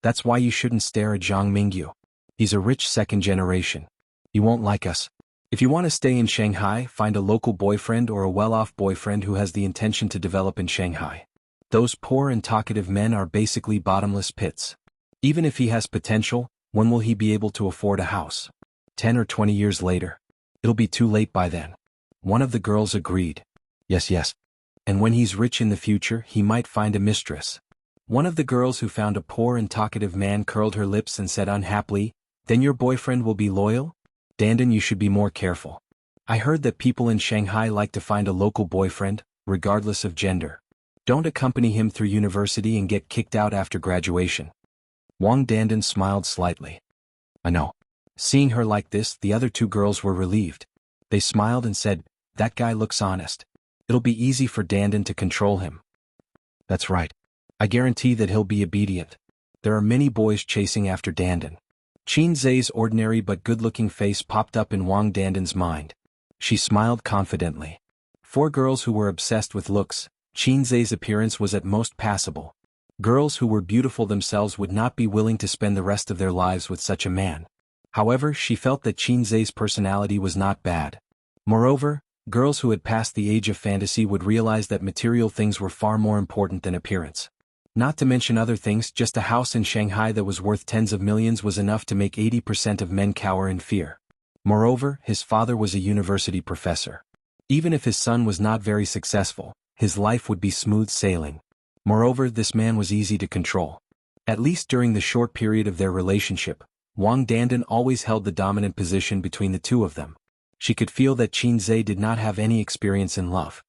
That's why you shouldn't stare at Zhang Mingyu. He's a rich second generation. He won't like us. If you want to stay in Shanghai, find a local boyfriend or a well-off boyfriend who has the intention to develop in Shanghai. Those poor and talkative men are basically bottomless pits. Even if he has potential, when will he be able to afford a house? 10 or 20 years later. It'll be too late by then. One of the girls agreed. Yes. And when he's rich in the future, he might find a mistress. One of the girls who found a poor and talkative man curled her lips and said unhappily, Then your boyfriend will be loyal? Dandan, you should be more careful. I heard that people in Shanghai like to find a local boyfriend, regardless of gender. Don't accompany him through university and get kicked out after graduation. Wang Dandan smiled slightly. I know. Seeing her like this, the other 2 girls were relieved. They smiled and said, That guy looks honest. It'll be easy for Dandan to control him. That's right. I guarantee that he'll be obedient. There are many boys chasing after Dandan. Qin Zhe's ordinary but good-looking face popped up in Wang Dandan's mind. She smiled confidently. 4 girls who were obsessed with looks, Qin Zhe's appearance was at most passable. Girls who were beautiful themselves would not be willing to spend the rest of their lives with such a man. However, she felt that Qin Zhe's personality was not bad. Moreover, girls who had passed the age of fantasy would realize that material things were far more important than appearance. Not to mention other things, just a house in Shanghai that was worth tens of millions was enough to make 80% of men cower in fear. Moreover, his father was a university professor. Even if his son was not very successful, his life would be smooth sailing. Moreover, this man was easy to control. At least during the short period of their relationship, Wang Dandan always held the dominant position between the 2 of them. She could feel that Qin Zhe did not have any experience in love.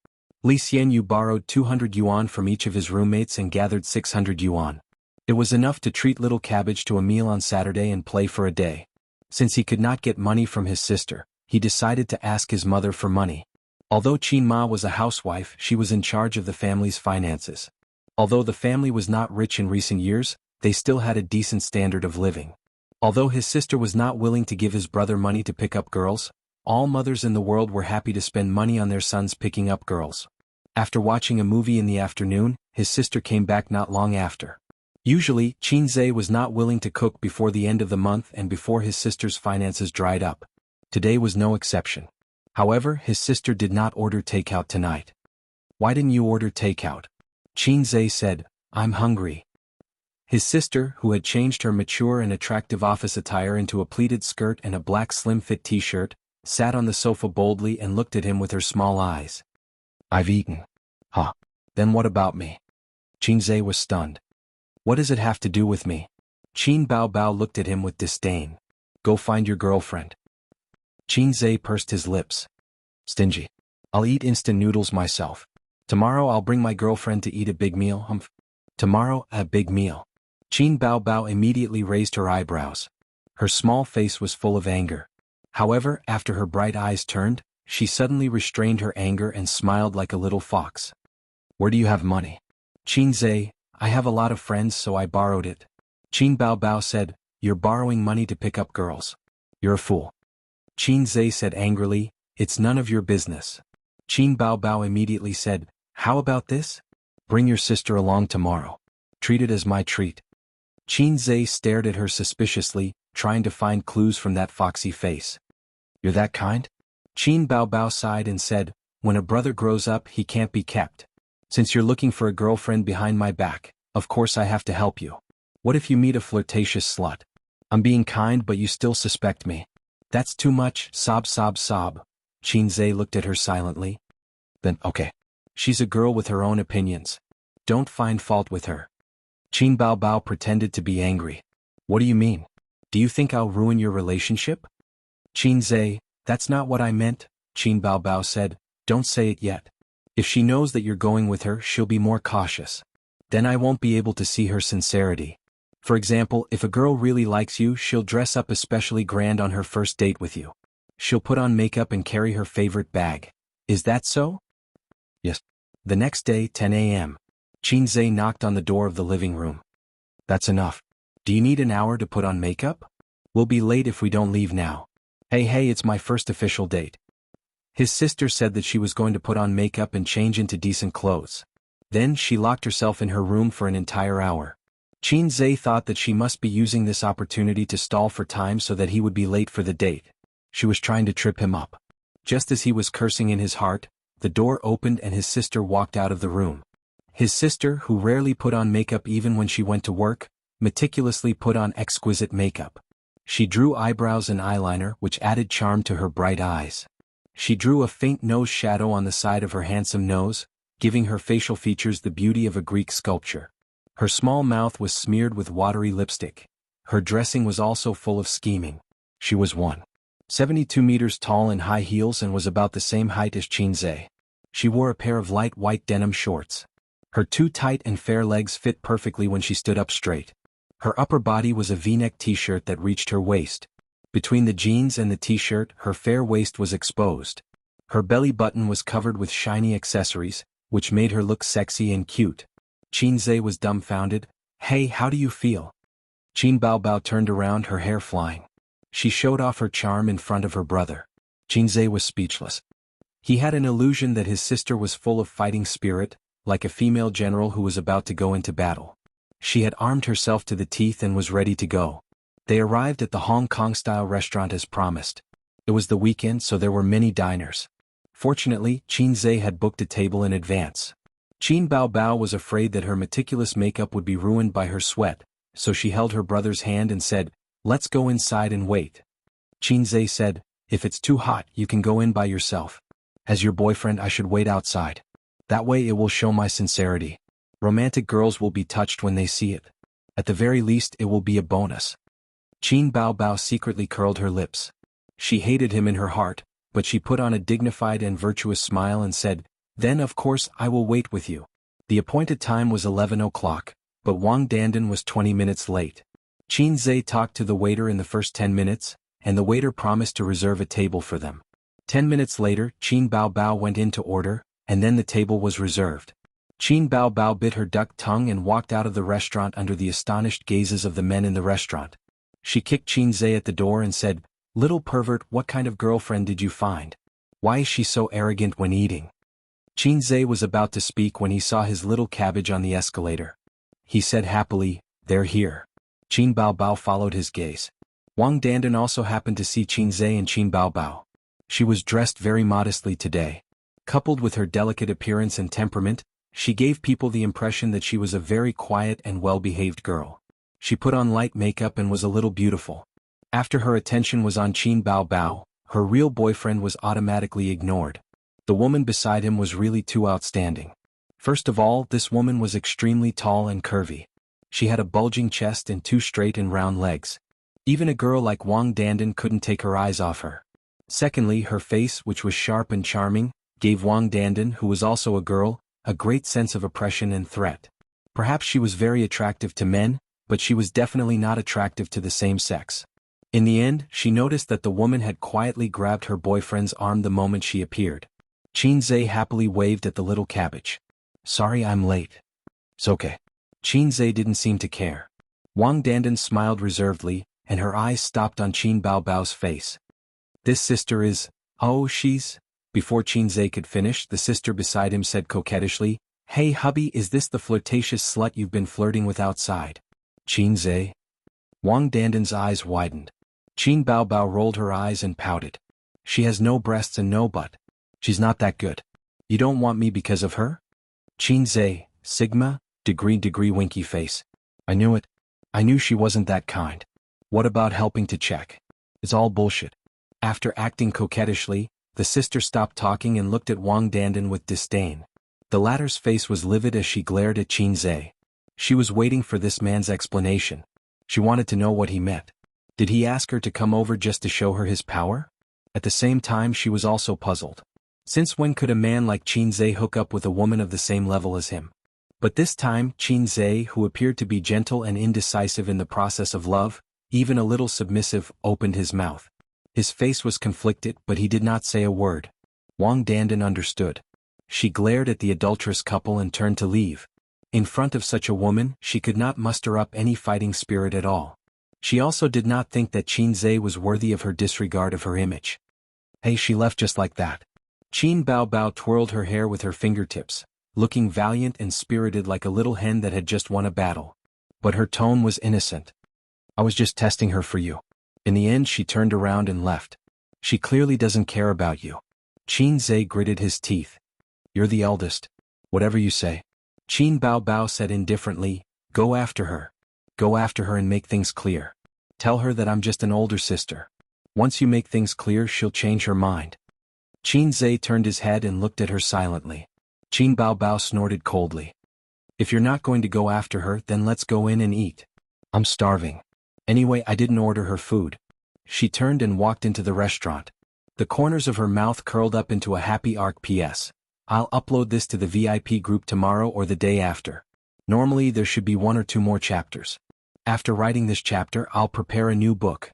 Li Xianyu borrowed 200 yuan from each of his roommates and gathered 600 yuan. It was enough to treat little Cabbage to a meal on Saturday and play for a day. Since he could not get money from his sister, he decided to ask his mother for money. Although Qin Ma was a housewife, she was in charge of the family's finances. Although the family was not rich in recent years, they still had a decent standard of living. Although his sister was not willing to give his brother money to pick up girls, all mothers in the world were happy to spend money on their sons picking up girls. After watching a movie in the afternoon, his sister came back not long after. Usually, Qin Zhe was not willing to cook before the end of the month and before his sister's finances dried up. Today was no exception. However, his sister did not order takeout tonight. Why didn't you order takeout? Qin Zhe said, I'm hungry. His sister, who had changed her mature and attractive office attire into a pleated skirt and a black slim-fit t-shirt, sat on the sofa boldly and looked at him with her small eyes. I've eaten. Huh. Then what about me? Qin Zhe was stunned. What does it have to do with me? Qin Bao Bao looked at him with disdain. Go find your girlfriend. Qin Zhe pursed his lips. Stingy. I'll eat instant noodles myself. Tomorrow I'll bring my girlfriend to eat a big meal. Tomorrow, a big meal. Qin Bao Bao immediately raised her eyebrows. Her small face was full of anger. However, after her bright eyes turned, she suddenly restrained her anger and smiled like a little fox. Where do you have money? Qin Zhe, I have a lot of friends so I borrowed it. Qin Bao Bao said, You're borrowing money to pick up girls. You're a fool. Qin Zhe said angrily, it's none of your business. Qin Baobao immediately said, how about this? Bring your sister along tomorrow. Treat it as my treat. Qin Zhe stared at her suspiciously, trying to find clues from that foxy face. You're that kind? Qin Baobao sighed and said, when a brother grows up he can't be kept. Since you're looking for a girlfriend behind my back, of course I have to help you. What if you meet a flirtatious slut? I'm being kind but you still suspect me. That's too much, sob sob sob. Qin Zhe looked at her silently. Then, okay. She's a girl with her own opinions. Don't find fault with her. Qin Baobao pretended to be angry. What do you mean? Do you think I'll ruin your relationship? Qin Zhe, that's not what I meant, Qin Baobao said, don't say it yet. If she knows that you're going with her she'll be more cautious. Then I won't be able to see her sincerity. For example, if a girl really likes you she'll dress up especially grand on her first date with you. She'll put on makeup and carry her favorite bag. Is that so? Yes. The next day, 10 a.m. Qin Zhe knocked on the door of the living room. That's enough. Do you need an hour to put on makeup? We'll be late if we don't leave now. Hey, it's my first official date. His sister said that she was going to put on makeup and change into decent clothes. Then she locked herself in her room for an entire hour. Qin Zhe thought that she must be using this opportunity to stall for time so that he would be late for the date. She was trying to trip him up. Just as he was cursing in his heart, the door opened and his sister walked out of the room. His sister, who rarely put on makeup even when she went to work, meticulously put on exquisite makeup. She drew eyebrows and eyeliner which added charm to her bright eyes. She drew a faint nose shadow on the side of her handsome nose, giving her facial features the beauty of a Greek sculpture. Her small mouth was smeared with watery lipstick. Her dressing was also full of scheming. She was 1.72 meters tall in high heels and was about the same height as Qin Zhe. She wore a pair of light white denim shorts. Her two tight and fair legs fit perfectly when she stood up straight. Her upper body was a V-neck t-shirt that reached her waist. Between the jeans and the t-shirt, her fair waist was exposed. Her belly button was covered with shiny accessories, which made her look sexy and cute. Qin Zhe was dumbfounded. Hey, how do you feel? Qin Baobao turned around, her hair flying. She showed off her charm in front of her brother. Qin Zhe was speechless. He had an illusion that his sister was full of fighting spirit, like a female general who was about to go into battle. She had armed herself to the teeth and was ready to go. They arrived at the Hong Kong-style restaurant as promised. It was the weekend, so there were many diners. Fortunately, Qin Zhe had booked a table in advance. Qin Baobao was afraid that her meticulous makeup would be ruined by her sweat, so she held her brother's hand and said, let's go inside and wait. Qin Zhe said, if it's too hot, you can go in by yourself. As your boyfriend, I should wait outside. That way it will show my sincerity. Romantic girls will be touched when they see it. At the very least, it will be a bonus. Qin Baobao secretly curled her lips. She hated him in her heart, but she put on a dignified and virtuous smile and said, then of course I will wait with you. The appointed time was 11 o'clock, but Wang Dandan was 20 minutes late. Qin Zhe talked to the waiter in the first 10 minutes, and the waiter promised to reserve a table for them. 10 minutes later, Qin Baobao went in to order, and then the table was reserved. Qin Baobao bit her duck tongue and walked out of the restaurant under the astonished gazes of the men in the restaurant. She kicked Qin Zhe at the door and said, little pervert, what kind of girlfriend did you find? Why is she so arrogant when eating? Qin Zhe was about to speak when he saw his little cabbage on the escalator. He said happily, they're here. Qin Baobao followed his gaze. Wang Dandan also happened to see Qin Zhe and Qin Baobao. She was dressed very modestly today. Coupled with her delicate appearance and temperament, she gave people the impression that she was a very quiet and well-behaved girl. She put on light makeup and was a little beautiful. After her attention was on Qin Baobao, her real boyfriend was automatically ignored. The woman beside him was really too outstanding. First of all, this woman was extremely tall and curvy. She had a bulging chest and two straight and round legs. Even a girl like Wang Dandan couldn't take her eyes off her. Secondly, her face, which was sharp and charming, gave Wang Dandan, who was also a girl, a great sense of oppression and threat. Perhaps she was very attractive to men, but she was definitely not attractive to the same sex. In the end, she noticed that the woman had quietly grabbed her boyfriend's arm the moment she appeared. Qin Zhe happily waved at the little cabbage. Sorry I'm late. It's okay. Qin Zhe didn't seem to care. Wang Dandan smiled reservedly, and her eyes stopped on Qin Baobao's face. This sister is, oh she's… Before Qin Zhe could finish, the sister beside him said coquettishly, "Hey hubby, is this the flirtatious slut you've been flirting with outside?" Qin Zhe? Wang Dandan's eyes widened. Qin Baobao rolled her eyes and pouted. She has no breasts and no butt. She's not that good. You don't want me because of her? Qin Zhe, Sigma, degree winky face. I knew it. I knew she wasn't that kind. What about helping to check? It's all bullshit. After acting coquettishly, the sister stopped talking and looked at Wang Dandan with disdain. The latter's face was livid as she glared at Qin Zhe. She was waiting for this man's explanation. She wanted to know what he meant. Did he ask her to come over just to show her his power? At the same time, she was also puzzled. Since when could a man like Qin Zhe hook up with a woman of the same level as him? But this time, Qin Zhe, who appeared to be gentle and indecisive in the process of love, even a little submissive, opened his mouth. His face was conflicted, but he did not say a word. Wang Dandan understood. She glared at the adulterous couple and turned to leave. In front of such a woman, she could not muster up any fighting spirit at all. She also did not think that Qin Zhe was worthy of her disregard of her image. Hey, she left just like that. Qin Baobao twirled her hair with her fingertips, looking valiant and spirited like a little hen that had just won a battle. But her tone was innocent. I was just testing her for you. In the end, she turned around and left. She clearly doesn't care about you. Qin Zhe gritted his teeth. You're the eldest. Whatever you say. Qin Baobao said indifferently, go after her. Go after her and make things clear. Tell her that I'm just an older sister. Once you make things clear, she'll change her mind. Qin Zhe turned his head and looked at her silently. Qin Baobao snorted coldly. If you're not going to go after her, then let's go in and eat. I'm starving. Anyway, I didn't order her food. She turned and walked into the restaurant. The corners of her mouth curled up into a happy arc. P.S. I'll upload this to the VIP group tomorrow or the day after. Normally there should be 1 or 2 more chapters. After writing this chapter, I'll prepare a new book.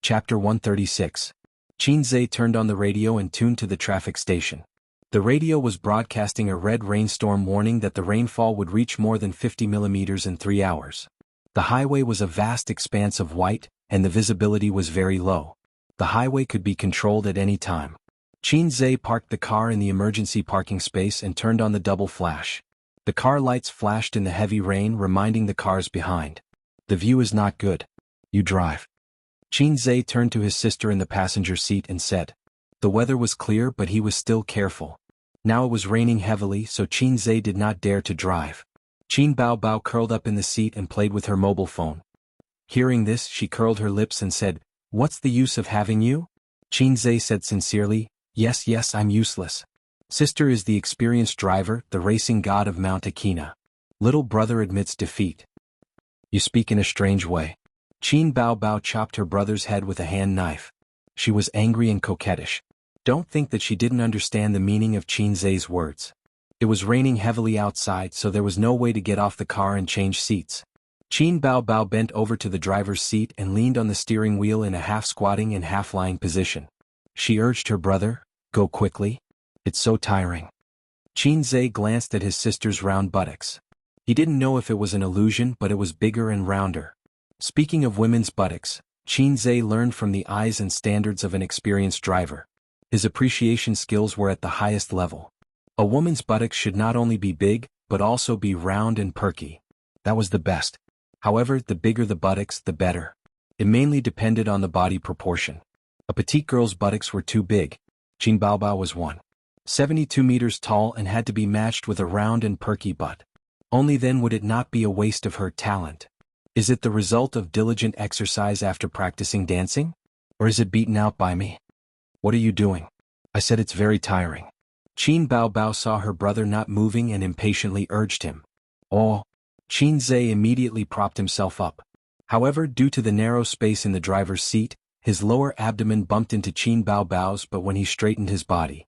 Chapter 136. Qin Zhe turned on the radio and tuned to the traffic station. The radio was broadcasting a red rainstorm warning that the rainfall would reach more than 50 millimeters in 3 hours. The highway was a vast expanse of white, and the visibility was very low. The highway could be controlled at any time. Qin Zhe parked the car in the emergency parking space and turned on the double flash. The car lights flashed in the heavy rain, reminding the cars behind. The view is not good. You drive. Qin Zhe turned to his sister in the passenger seat and said. The weather was clear, but he was still careful. Now it was raining heavily, so Qin Zhe did not dare to drive. Qin Baobao curled up in the seat and played with her mobile phone. Hearing this, she curled her lips and said, What's the use of having you? Qin Zhe said sincerely, Yes, I'm useless. Sister is the experienced driver, the racing god of Mount Akina. Little brother admits defeat. You speak in a strange way. Qin Baobao chopped her brother's head with a hand knife. She was angry and coquettish. Don't think that she didn't understand the meaning of Qin Zhe's words. It was raining heavily outside, so there was no way to get off the car and change seats. Qin Baobao bent over to the driver's seat and leaned on the steering wheel in a half-squatting and half-lying position. She urged her brother, Go quickly. It's so tiring. Qin Zhe glanced at his sister's round buttocks. He didn't know if it was an illusion, but it was bigger and rounder. Speaking of women's buttocks, Qin Zhe learned from the eyes and standards of an experienced driver. His appreciation skills were at the highest level. A woman's buttocks should not only be big, but also be round and perky. That was the best. However, the bigger the buttocks, the better. It mainly depended on the body proportion. A petite girl's buttocks were too big. Qin Baobao was 1.72 meters tall and had to be matched with a round and perky butt. Only then would it not be a waste of her talent. Is it the result of diligent exercise after practicing dancing? Or is it beaten out by me? What are you doing? I said it's very tiring. Qin Baobao saw her brother not moving and impatiently urged him. Oh. Qin Zhe immediately propped himself up. However, due to the narrow space in the driver's seat, his lower abdomen bumped into Qin Baobao's, but when he straightened his body,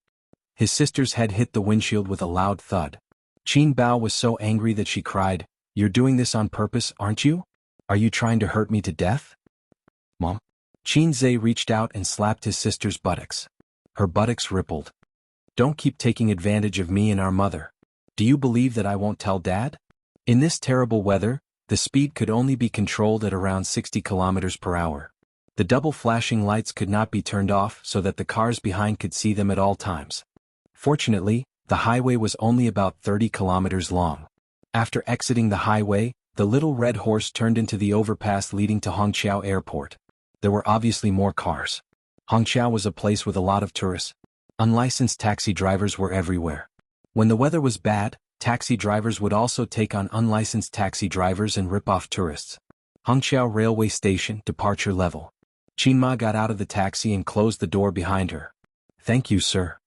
his sister's head hit the windshield with a loud thud. Qin Bao was so angry that she cried, You're doing this on purpose, aren't you? Are you trying to hurt me to death? Mom? Qin Zhe reached out and slapped his sister's buttocks. Her buttocks rippled. Don't keep taking advantage of me and our mother. Do you believe that I won't tell Dad? In this terrible weather, the speed could only be controlled at around 60 kilometers per hour. The double flashing lights could not be turned off so that the cars behind could see them at all times. Fortunately, the highway was only about 30 kilometers long. After exiting the highway, the little red horse turned into the overpass leading to Hongqiao Airport. There were obviously more cars. Hongqiao was a place with a lot of tourists. Unlicensed taxi drivers were everywhere. When the weather was bad, taxi drivers would also take on unlicensed taxi drivers and rip off tourists. Hongqiao Railway Station, departure level. Qinma got out of the taxi and closed the door behind her. "Thank you, sir."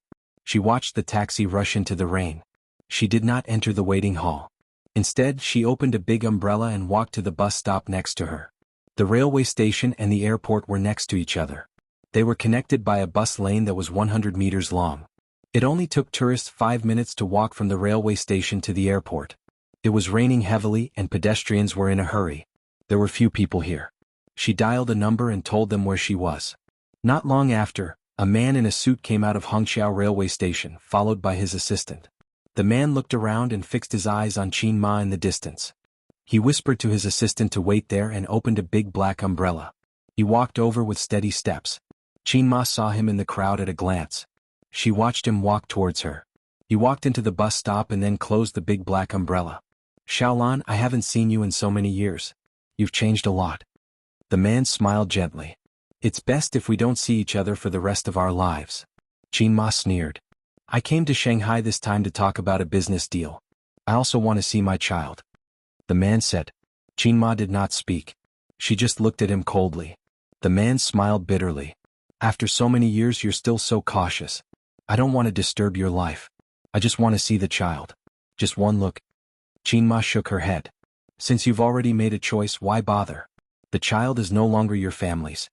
She watched the taxi rush into the rain. She did not enter the waiting hall. Instead, she opened a big umbrella and walked to the bus stop next to her. The railway station and the airport were next to each other. They were connected by a bus lane that was 100 meters long. It only took tourists 5 minutes to walk from the railway station to the airport. It was raining heavily and pedestrians were in a hurry. There were few people here. She dialed a number and told them where she was. Not long after, a man in a suit came out of Hongqiao railway station, followed by his assistant. The man looked around and fixed his eyes on Qinma in the distance. He whispered to his assistant to wait there and opened a big black umbrella. He walked over with steady steps. Qinma saw him in the crowd at a glance. She watched him walk towards her. He walked into the bus stop and then closed the big black umbrella. "Xiaolan, I haven't seen you in so many years. You've changed a lot." The man smiled gently. "It's best if we don't see each other for the rest of our lives." Qinma sneered. "I came to Shanghai this time to talk about a business deal. I also want to see my child." The man said. Qinma did not speak. She just looked at him coldly. The man smiled bitterly. "After so many years you're still so cautious. I don't want to disturb your life. I just want to see the child. Just one look." Qinma shook her head. "Since you've already made a choice, why bother? The child is no longer your family's.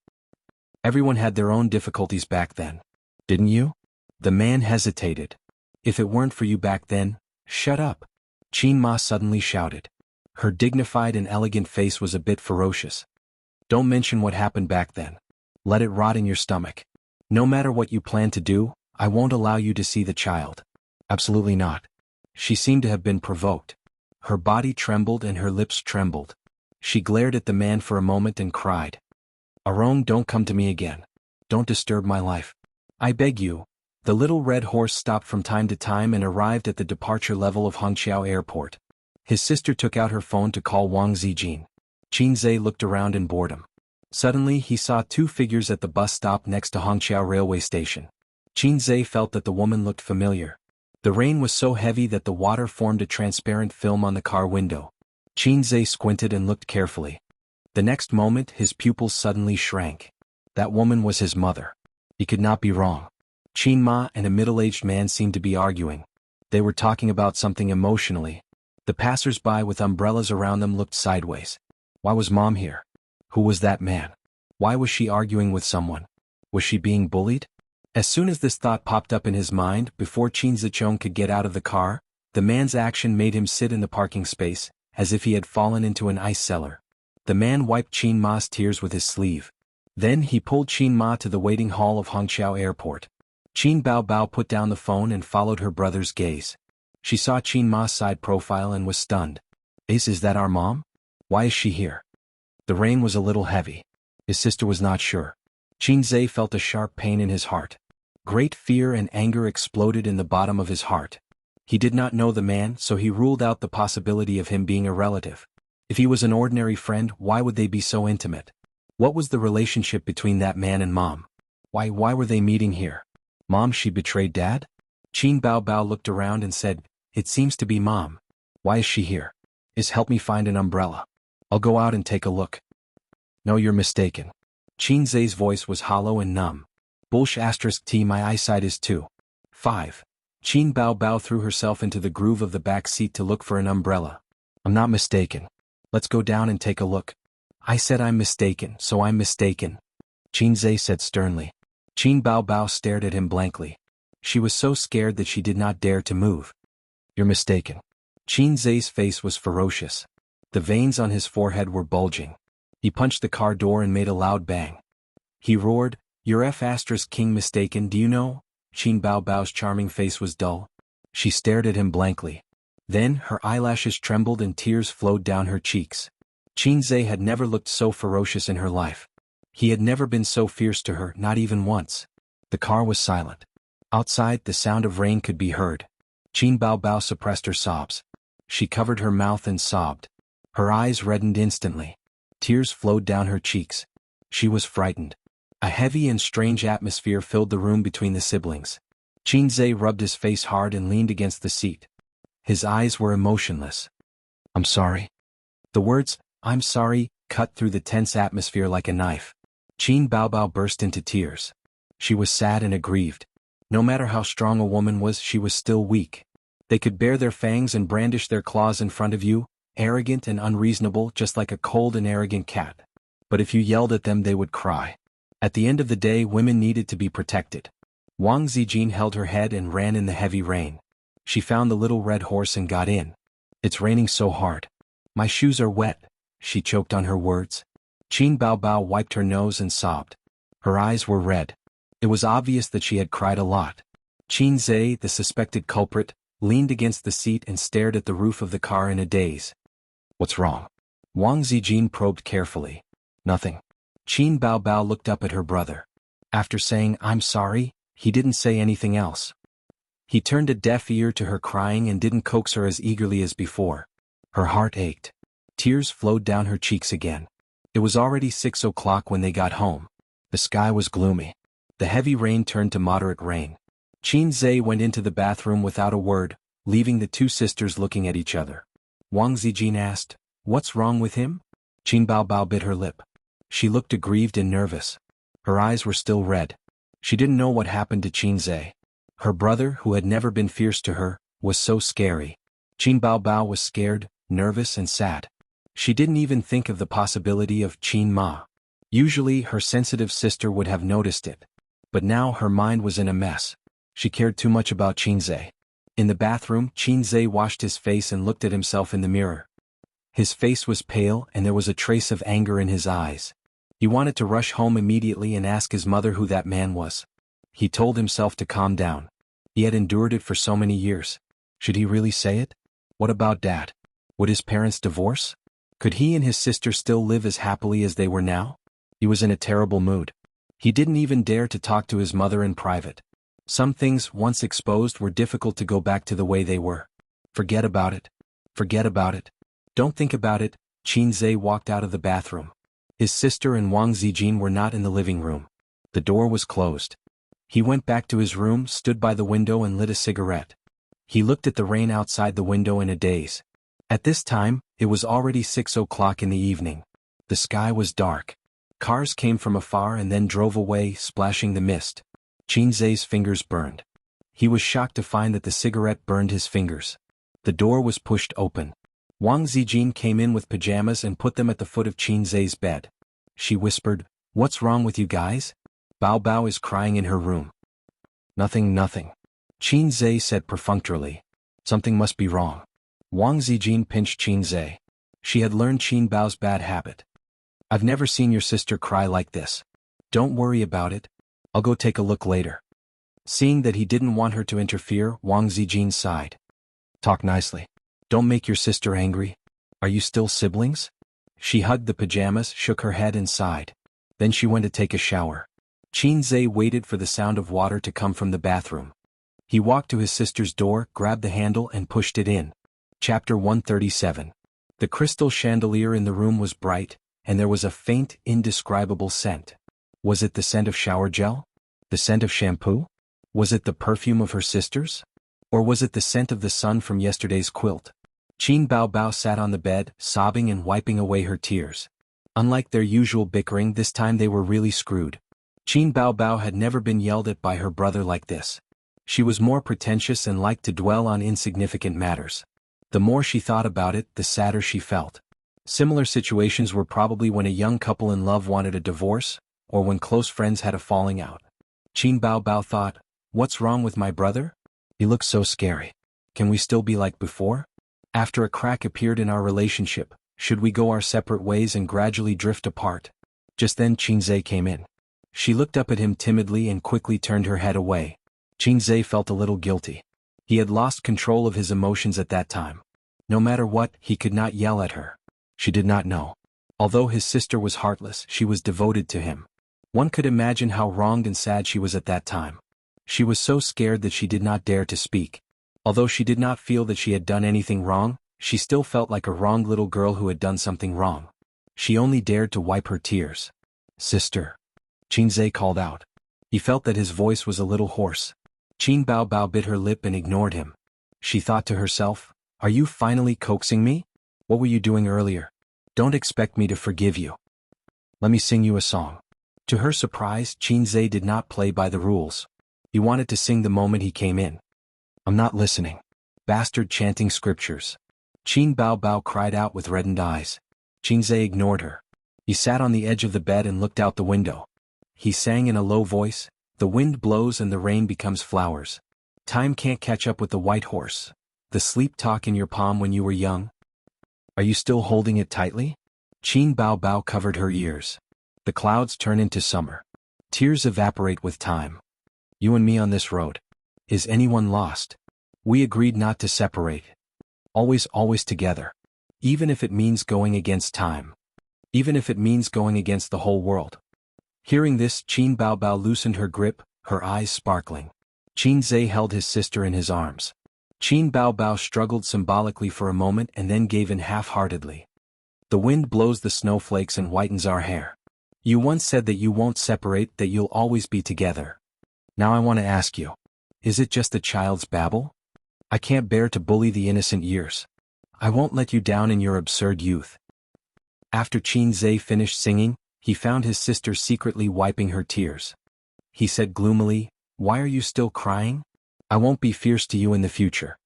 Everyone had their own difficulties back then. Didn't you?" The man hesitated. "If it weren't for you back then, shut up," Qinma suddenly shouted. Her dignified and elegant face was a bit ferocious. "Don't mention what happened back then. Let it rot in your stomach. No matter what you plan to do, I won't allow you to see the child. Absolutely not." She seemed to have been provoked. Her body trembled and her lips trembled. She glared at the man for a moment and cried. "Arong, don't come to me again. Don't disturb my life. I beg you." The little red horse stopped from time to time and arrived at the departure level of Hongqiao Airport. His sister took out her phone to call Wang Zijin. Qinzhe looked around in boredom. Suddenly he saw two figures at the bus stop next to Hongqiao railway station. Qinzhe felt that the woman looked familiar. The rain was so heavy that the water formed a transparent film on the car window. Qinzhe squinted and looked carefully. The next moment his pupils suddenly shrank. That woman was his mother. He could not be wrong. Qinma and a middle-aged man seemed to be arguing. They were talking about something emotionally. The passers-by with umbrellas around them looked sideways. Why was Mom here? Who was that man? Why was she arguing with someone? Was she being bullied? As soon as this thought popped up in his mind, before Qin Zichong could get out of the car, the man's action made him sit in the parking space, as if he had fallen into an ice cellar. The man wiped Qinma's tears with his sleeve. Then he pulled Qinma to the waiting hall of Hongqiao Airport. Qin Baobao put down the phone and followed her brother's gaze. She saw Qinma's side profile and was stunned. Is that our mom? Why is she here?" The rain was a little heavy. His sister was not sure. Qinzhe felt a sharp pain in his heart. Great fear and anger exploded in the bottom of his heart. He did not know the man, so he ruled out the possibility of him being a relative. If he was an ordinary friend, why would they be so intimate? What was the relationship between that man and Mom? Why were they meeting here? Mom, she betrayed Dad? Qin Baobao looked around and said, "It seems to be Mom. Why is she here? Help me find an umbrella. I'll go out and take a look." "No, you're mistaken." Qinzhe's voice was hollow and numb. T, my eyesight is too. 5. Qin Baobao threw herself into the groove of the back seat to look for an umbrella. "I'm not mistaken. Let's go down and take a look." "I said I'm mistaken, so I'm mistaken," Qinzhe said sternly. Qin Baobao stared at him blankly. She was so scared that she did not dare to move. "You're mistaken." Qinzhe's face was ferocious. The veins on his forehead were bulging. He punched the car door and made a loud bang. He roared, "You're King mistaken, do you know?" Qin Baobao's charming face was dull. She stared at him blankly. Then her eyelashes trembled and tears flowed down her cheeks. Qinzhe had never looked so ferocious in her life. He had never been so fierce to her, not even once. The car was silent. Outside, the sound of rain could be heard. Qin Baobao suppressed her sobs. She covered her mouth and sobbed. Her eyes reddened instantly. Tears flowed down her cheeks. She was frightened. A heavy and strange atmosphere filled the room between the siblings. Qin Zhe rubbed his face hard and leaned against the seat. His eyes were emotionless. "I'm sorry." The words, "I'm sorry," cut through the tense atmosphere like a knife. Qin Baobao burst into tears. She was sad and aggrieved. No matter how strong a woman was, she was still weak. They could bare their fangs and brandish their claws in front of you, arrogant and unreasonable, just like a cold and arrogant cat. But if you yelled at them, they would cry. At the end of the day, women needed to be protected. Wang Zijin held her head and ran in the heavy rain. She found the little red horse and got in. "It's raining so hard. My shoes are wet," she choked on her words. Qin Baobao wiped her nose and sobbed. Her eyes were red. It was obvious that she had cried a lot. Qin Zhe, the suspected culprit, leaned against the seat and stared at the roof of the car in a daze. "What's wrong?" Wang Zijin probed carefully. "Nothing." Qin Baobao looked up at her brother. After saying, "I'm sorry," he didn't say anything else. He turned a deaf ear to her crying and didn't coax her as eagerly as before. Her heart ached. Tears flowed down her cheeks again. It was already 6 o'clock when they got home. The sky was gloomy. The heavy rain turned to moderate rain. Qin Zhe went into the bathroom without a word, leaving the two sisters looking at each other. Wang Zijin asked, "What's wrong with him?" Qin Baobao bit her lip. She looked aggrieved and nervous. Her eyes were still red. She didn't know what happened to Qin Zhe. Her brother, who had never been fierce to her, was so scary. Qin Baobao was scared, nervous and sad. She didn't even think of the possibility of Qin Ma. Usually her sensitive sister would have noticed it. But now her mind was in a mess. She cared too much about Qin Zhe. In the bathroom, Qin Zhe washed his face and looked at himself in the mirror. His face was pale and there was a trace of anger in his eyes. He wanted to rush home immediately and ask his mother who that man was. He told himself to calm down. He had endured it for so many years. Should he really say it? What about Dad? Would his parents divorce? Could he and his sister still live as happily as they were now? He was in a terrible mood. He didn't even dare to talk to his mother in private. Some things, once exposed, were difficult to go back to the way they were. Forget about it. Forget about it. Don't think about it. Qin Zhe walked out of the bathroom. His sister and Wang Zijin were not in the living room. The door was closed. He went back to his room, stood by the window and lit a cigarette. He looked at the rain outside the window in a daze. At this time, it was already 6 o'clock in the evening. The sky was dark. Cars came from afar and then drove away, splashing the mist. Qin Zhe's fingers burned. He was shocked to find that the cigarette burned his fingers. The door was pushed open. Wang Zijin came in with pajamas and put them at the foot of Qin Zhe's bed. She whispered, "What's wrong with you guys? Bao is crying in her room." Nothing. Qin Zhe said perfunctorily. Something must be wrong. Wang Zijin pinched Qin Zhe. She had learned Qin Bao's bad habit. "I've never seen your sister cry like this. Don't worry about it. I'll go take a look later." Seeing that he didn't want her to interfere, Wang Zijin sighed. "Talk nicely. Don't make your sister angry. Are you still siblings?" She hugged the pajamas, shook her head and sighed. Then she went to take a shower. Qin Zhe waited for the sound of water to come from the bathroom. He walked to his sister's door, grabbed the handle and pushed it in. Chapter 137. The crystal chandelier in the room was bright, and there was a faint, indescribable scent. Was it the scent of shower gel? The scent of shampoo? Was it the perfume of her sister's? Or was it the scent of the sun from yesterday's quilt? Qin Baobao sat on the bed, sobbing and wiping away her tears. Unlike their usual bickering, this time they were really screwed. Qin Baobao had never been yelled at by her brother like this. She was more pretentious and liked to dwell on insignificant matters. The more she thought about it, the sadder she felt. Similar situations were probably when a young couple in love wanted a divorce, or when close friends had a falling out. Qin Baobao thought, "What's wrong with my brother? He looks so scary. Can we still be like before? After a crack appeared in our relationship, should we go our separate ways and gradually drift apart?" Just then Qin Zhe came in. She looked up at him timidly and quickly turned her head away. Qin Zhe felt a little guilty. He had lost control of his emotions at that time. No matter what, he could not yell at her. She did not know. Although his sister was heartless, she was devoted to him. One could imagine how wronged and sad she was at that time. She was so scared that she did not dare to speak. Although she did not feel that she had done anything wrong, she still felt like a wronged little girl who had done something wrong. She only dared to wipe her tears. "Sister," Qinzhe called out. He felt that his voice was a little hoarse. Qin Baobao bit her lip and ignored him. She thought to herself, "Are you finally coaxing me? What were you doing earlier? Don't expect me to forgive you. Let me sing you a song." To her surprise, Qinzhe did not play by the rules. He wanted to sing the moment he came in. "I'm not listening. Bastard chanting scriptures." Qin Baobao cried out with reddened eyes. Qinzhe ignored her. He sat on the edge of the bed and looked out the window. He sang in a low voice, "The wind blows and the rain becomes flowers. Time can't catch up with the white horse. The sleep talk in your palm when you were young. Are you still holding it tightly?" Qin Baobao covered her ears. The clouds turn into summer. Tears evaporate with time. You and me on this road. Is anyone lost? We agreed not to separate. Always, always together. Even if it means going against time. Even if it means going against the whole world. Hearing this, Qin Baobao loosened her grip, her eyes sparkling. Qinzhe held his sister in his arms. Qin Baobao struggled symbolically for a moment and then gave in half-heartedly. "The wind blows the snowflakes and whitens our hair. You once said that you won't separate, that you'll always be together. Now I want to ask you, is it just a child's babble? I can't bear to bully the innocent years. I won't let you down in your absurd youth." After Qinzhe finished singing, he found his sister secretly wiping her tears. He said gloomily, "Why are you still crying? I won't be fierce to you in the future."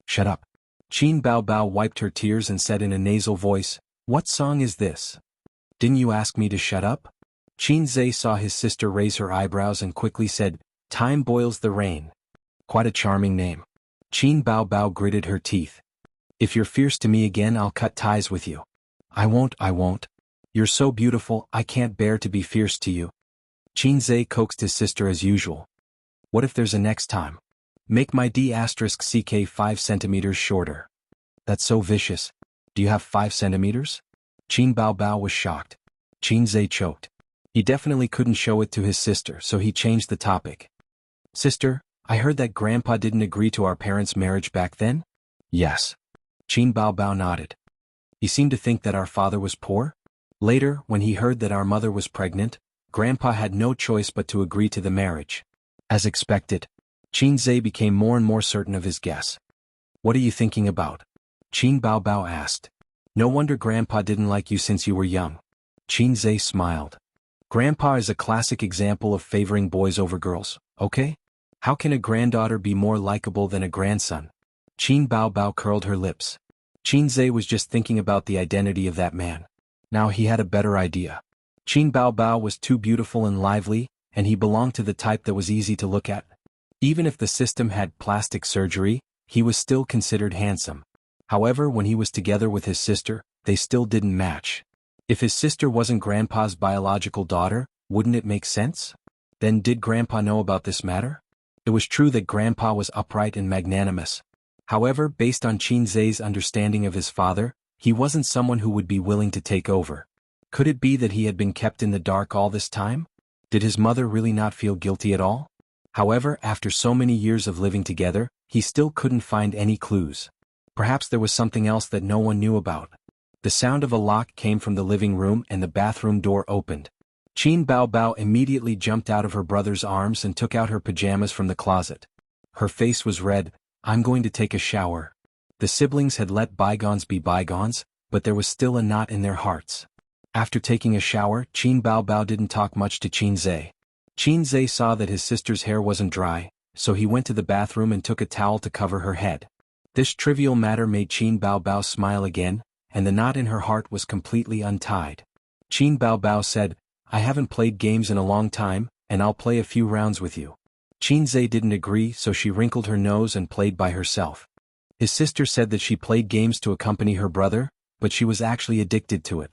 "Shut up." Qin Baobao wiped her tears and said in a nasal voice, "What song is this? Didn't you ask me to shut up?" Qinzhe saw his sister raise her eyebrows and quickly said, "Time boils the rain." Quite a charming name. Qin Baobao gritted her teeth. "If you're fierce to me again, I'll cut ties with you." I won't. You're so beautiful, I can't bear to be fierce to you." Qinzhe coaxed his sister as usual. "What if there's a next time? Make my D*ck 5 centimeters shorter." "That's so vicious. Do you have 5 centimeters? Qin Baobao was shocked. Qinzhe choked. He definitely couldn't show it to his sister, so he changed the topic. "Sister, I heard that Grandpa didn't agree to our parents' marriage back then?" "Yes." Qin Baobao nodded. "He seemed to think that our father was poor? Later, when he heard that our mother was pregnant, Grandpa had no choice but to agree to the marriage." As expected, Qinzhe became more and more certain of his guess. "What are you thinking about?" Qin Baobao asked. "No wonder Grandpa didn't like you since you were young." Qinzhe smiled. "Grandpa is a classic example of favoring boys over girls, okay? How can a granddaughter be more likable than a grandson?" Qin Baobao curled her lips. Qinzhe was just thinking about the identity of that man. Now he had a better idea. Qin Baobao was too beautiful and lively, and he belonged to the type that was easy to look at. Even if the system had plastic surgery, he was still considered handsome. However, when he was together with his sister, they still didn't match. If his sister wasn't Grandpa's biological daughter, wouldn't it make sense? Then did Grandpa know about this matter? It was true that Grandpa was upright and magnanimous. However, based on Qinzhe's understanding of his father, he wasn't someone who would be willing to take over. Could it be that he had been kept in the dark all this time? Did his mother really not feel guilty at all? However, after so many years of living together, he still couldn't find any clues. Perhaps there was something else that no one knew about. The sound of a lock came from the living room and the bathroom door opened. Qin Baobao immediately jumped out of her brother's arms and took out her pajamas from the closet. Her face was red. "I'm going to take a shower." The siblings had let bygones be bygones, but there was still a knot in their hearts. After taking a shower, Qin Baobao didn't talk much to Qinzhe. Qinzhe saw that his sister's hair wasn't dry, so he went to the bathroom and took a towel to cover her head. This trivial matter made Qin Baobao smile again, and the knot in her heart was completely untied. Qin Baobao said, "I haven't played games in a long time, and I'll play a few rounds with you." Qinzhe didn't agree, so she wrinkled her nose and played by herself. His sister said that she played games to accompany her brother, but she was actually addicted to it.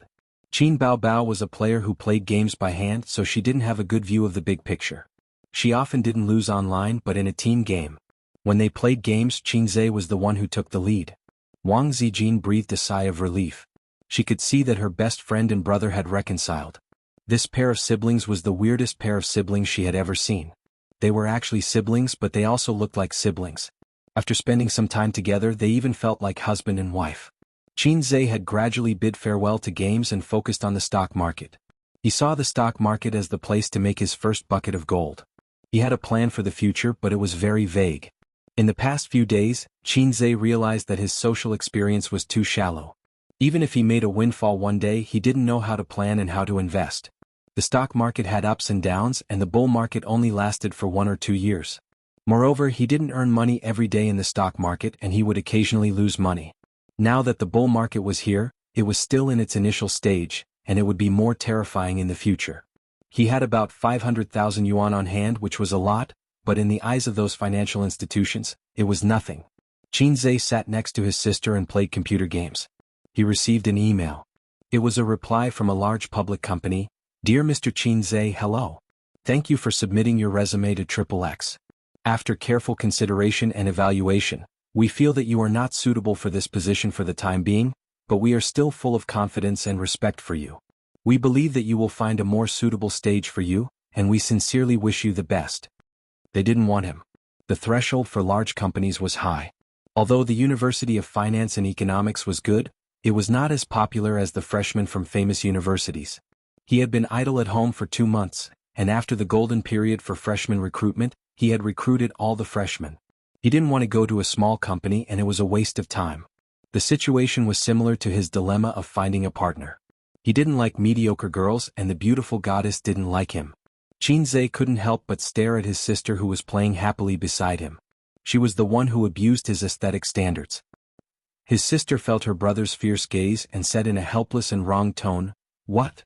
Qin Baobao was a player who played games by hand, so she didn't have a good view of the big picture. She often didn't lose online but in a team game. When they played games, Qinzhe was the one who took the lead. Wang Zijin breathed a sigh of relief. She could see that her best friend and brother had reconciled. This pair of siblings was the weirdest pair of siblings she had ever seen. They were actually siblings, but they also looked like siblings. After spending some time together, they even felt like husband and wife. Qinzhe had gradually bid farewell to games and focused on the stock market. He saw the stock market as the place to make his first bucket of gold. He had a plan for the future, but it was very vague. In the past few days, Qinzhe realized that his social experience was too shallow. Even if he made a windfall one day, he didn't know how to plan and how to invest. The stock market had ups and downs, and the bull market only lasted for 1 or 2 years. Moreover, he didn't earn money every day in the stock market, and he would occasionally lose money. Now that the bull market was here, it was still in its initial stage, and it would be more terrifying in the future. He had about 500,000 yuan on hand, which was a lot, but in the eyes of those financial institutions, it was nothing. Qinzhe sat next to his sister and played computer games. He received an email. It was a reply from a large public company. Dear Mr. Qinzhe, hello. Thank you for submitting your resume to XXX. After careful consideration and evaluation, we feel that you are not suitable for this position for the time being, but we are still full of confidence and respect for you. We believe that you will find a more suitable stage for you, and we sincerely wish you the best. They didn't want him. The threshold for large companies was high. Although the University of Finance and Economics was good, it was not as popular as the freshmen from famous universities. He had been idle at home for 2 months, and after the golden period for freshman recruitment, he had recruited all the freshmen. He didn't want to go to a small company, and it was a waste of time. The situation was similar to his dilemma of finding a partner. He didn't like mediocre girls, and the beautiful goddess didn't like him. Qinzhe couldn't help but stare at his sister, who was playing happily beside him. She was the one who abused his aesthetic standards. His sister felt her brother's fierce gaze and said in a helpless and wrong tone, "What?"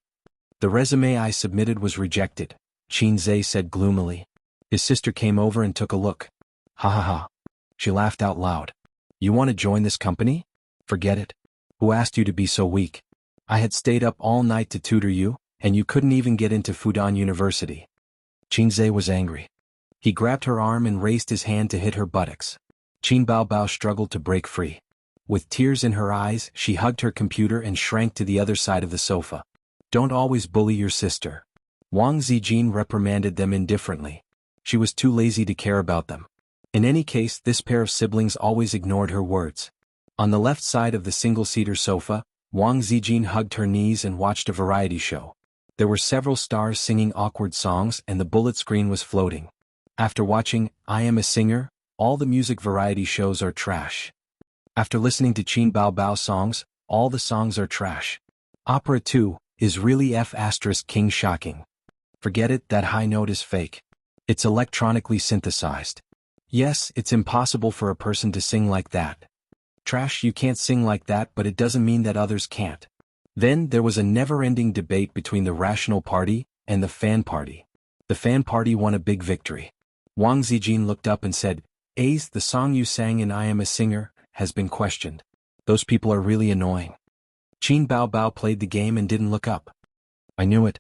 "The resume I submitted was rejected," Qinzhe said gloomily. His sister came over and took a look. "Ha ha ha." She laughed out loud. "You want to join this company? Forget it. Who asked you to be so weak? I had stayed up all night to tutor you, and you couldn't even get into Fudan University." Qinzhe was angry. He grabbed her arm and raised his hand to hit her buttocks. Qin Baobao struggled to break free. With tears in her eyes, she hugged her computer and shrank to the other side of the sofa. "Don't always bully your sister." Wang Zijin reprimanded them indifferently. She was too lazy to care about them. In any case, this pair of siblings always ignored her words. On the left side of the single-seater sofa, Wang Zijin hugged her knees and watched a variety show. There were several stars singing awkward songs, and the bullet screen was floating. After watching I Am a Singer, all the music variety shows are trash. After listening to Qin Baobao songs, all the songs are trash. Opera 2 is really F***king shocking. Forget it, that high note is fake. It's electronically synthesized. Yes, it's impossible for a person to sing like that. Trash, you can't sing like that, but it doesn't mean that others can't. Then there was a never-ending debate between the Rational Party and the Fan Party. The Fan Party won a big victory. Wang Zijin looked up and said, "Ace, the song you sang in I Am a Singer has been questioned. Those people are really annoying." Qin Baobao played the game and didn't look up. "I knew it.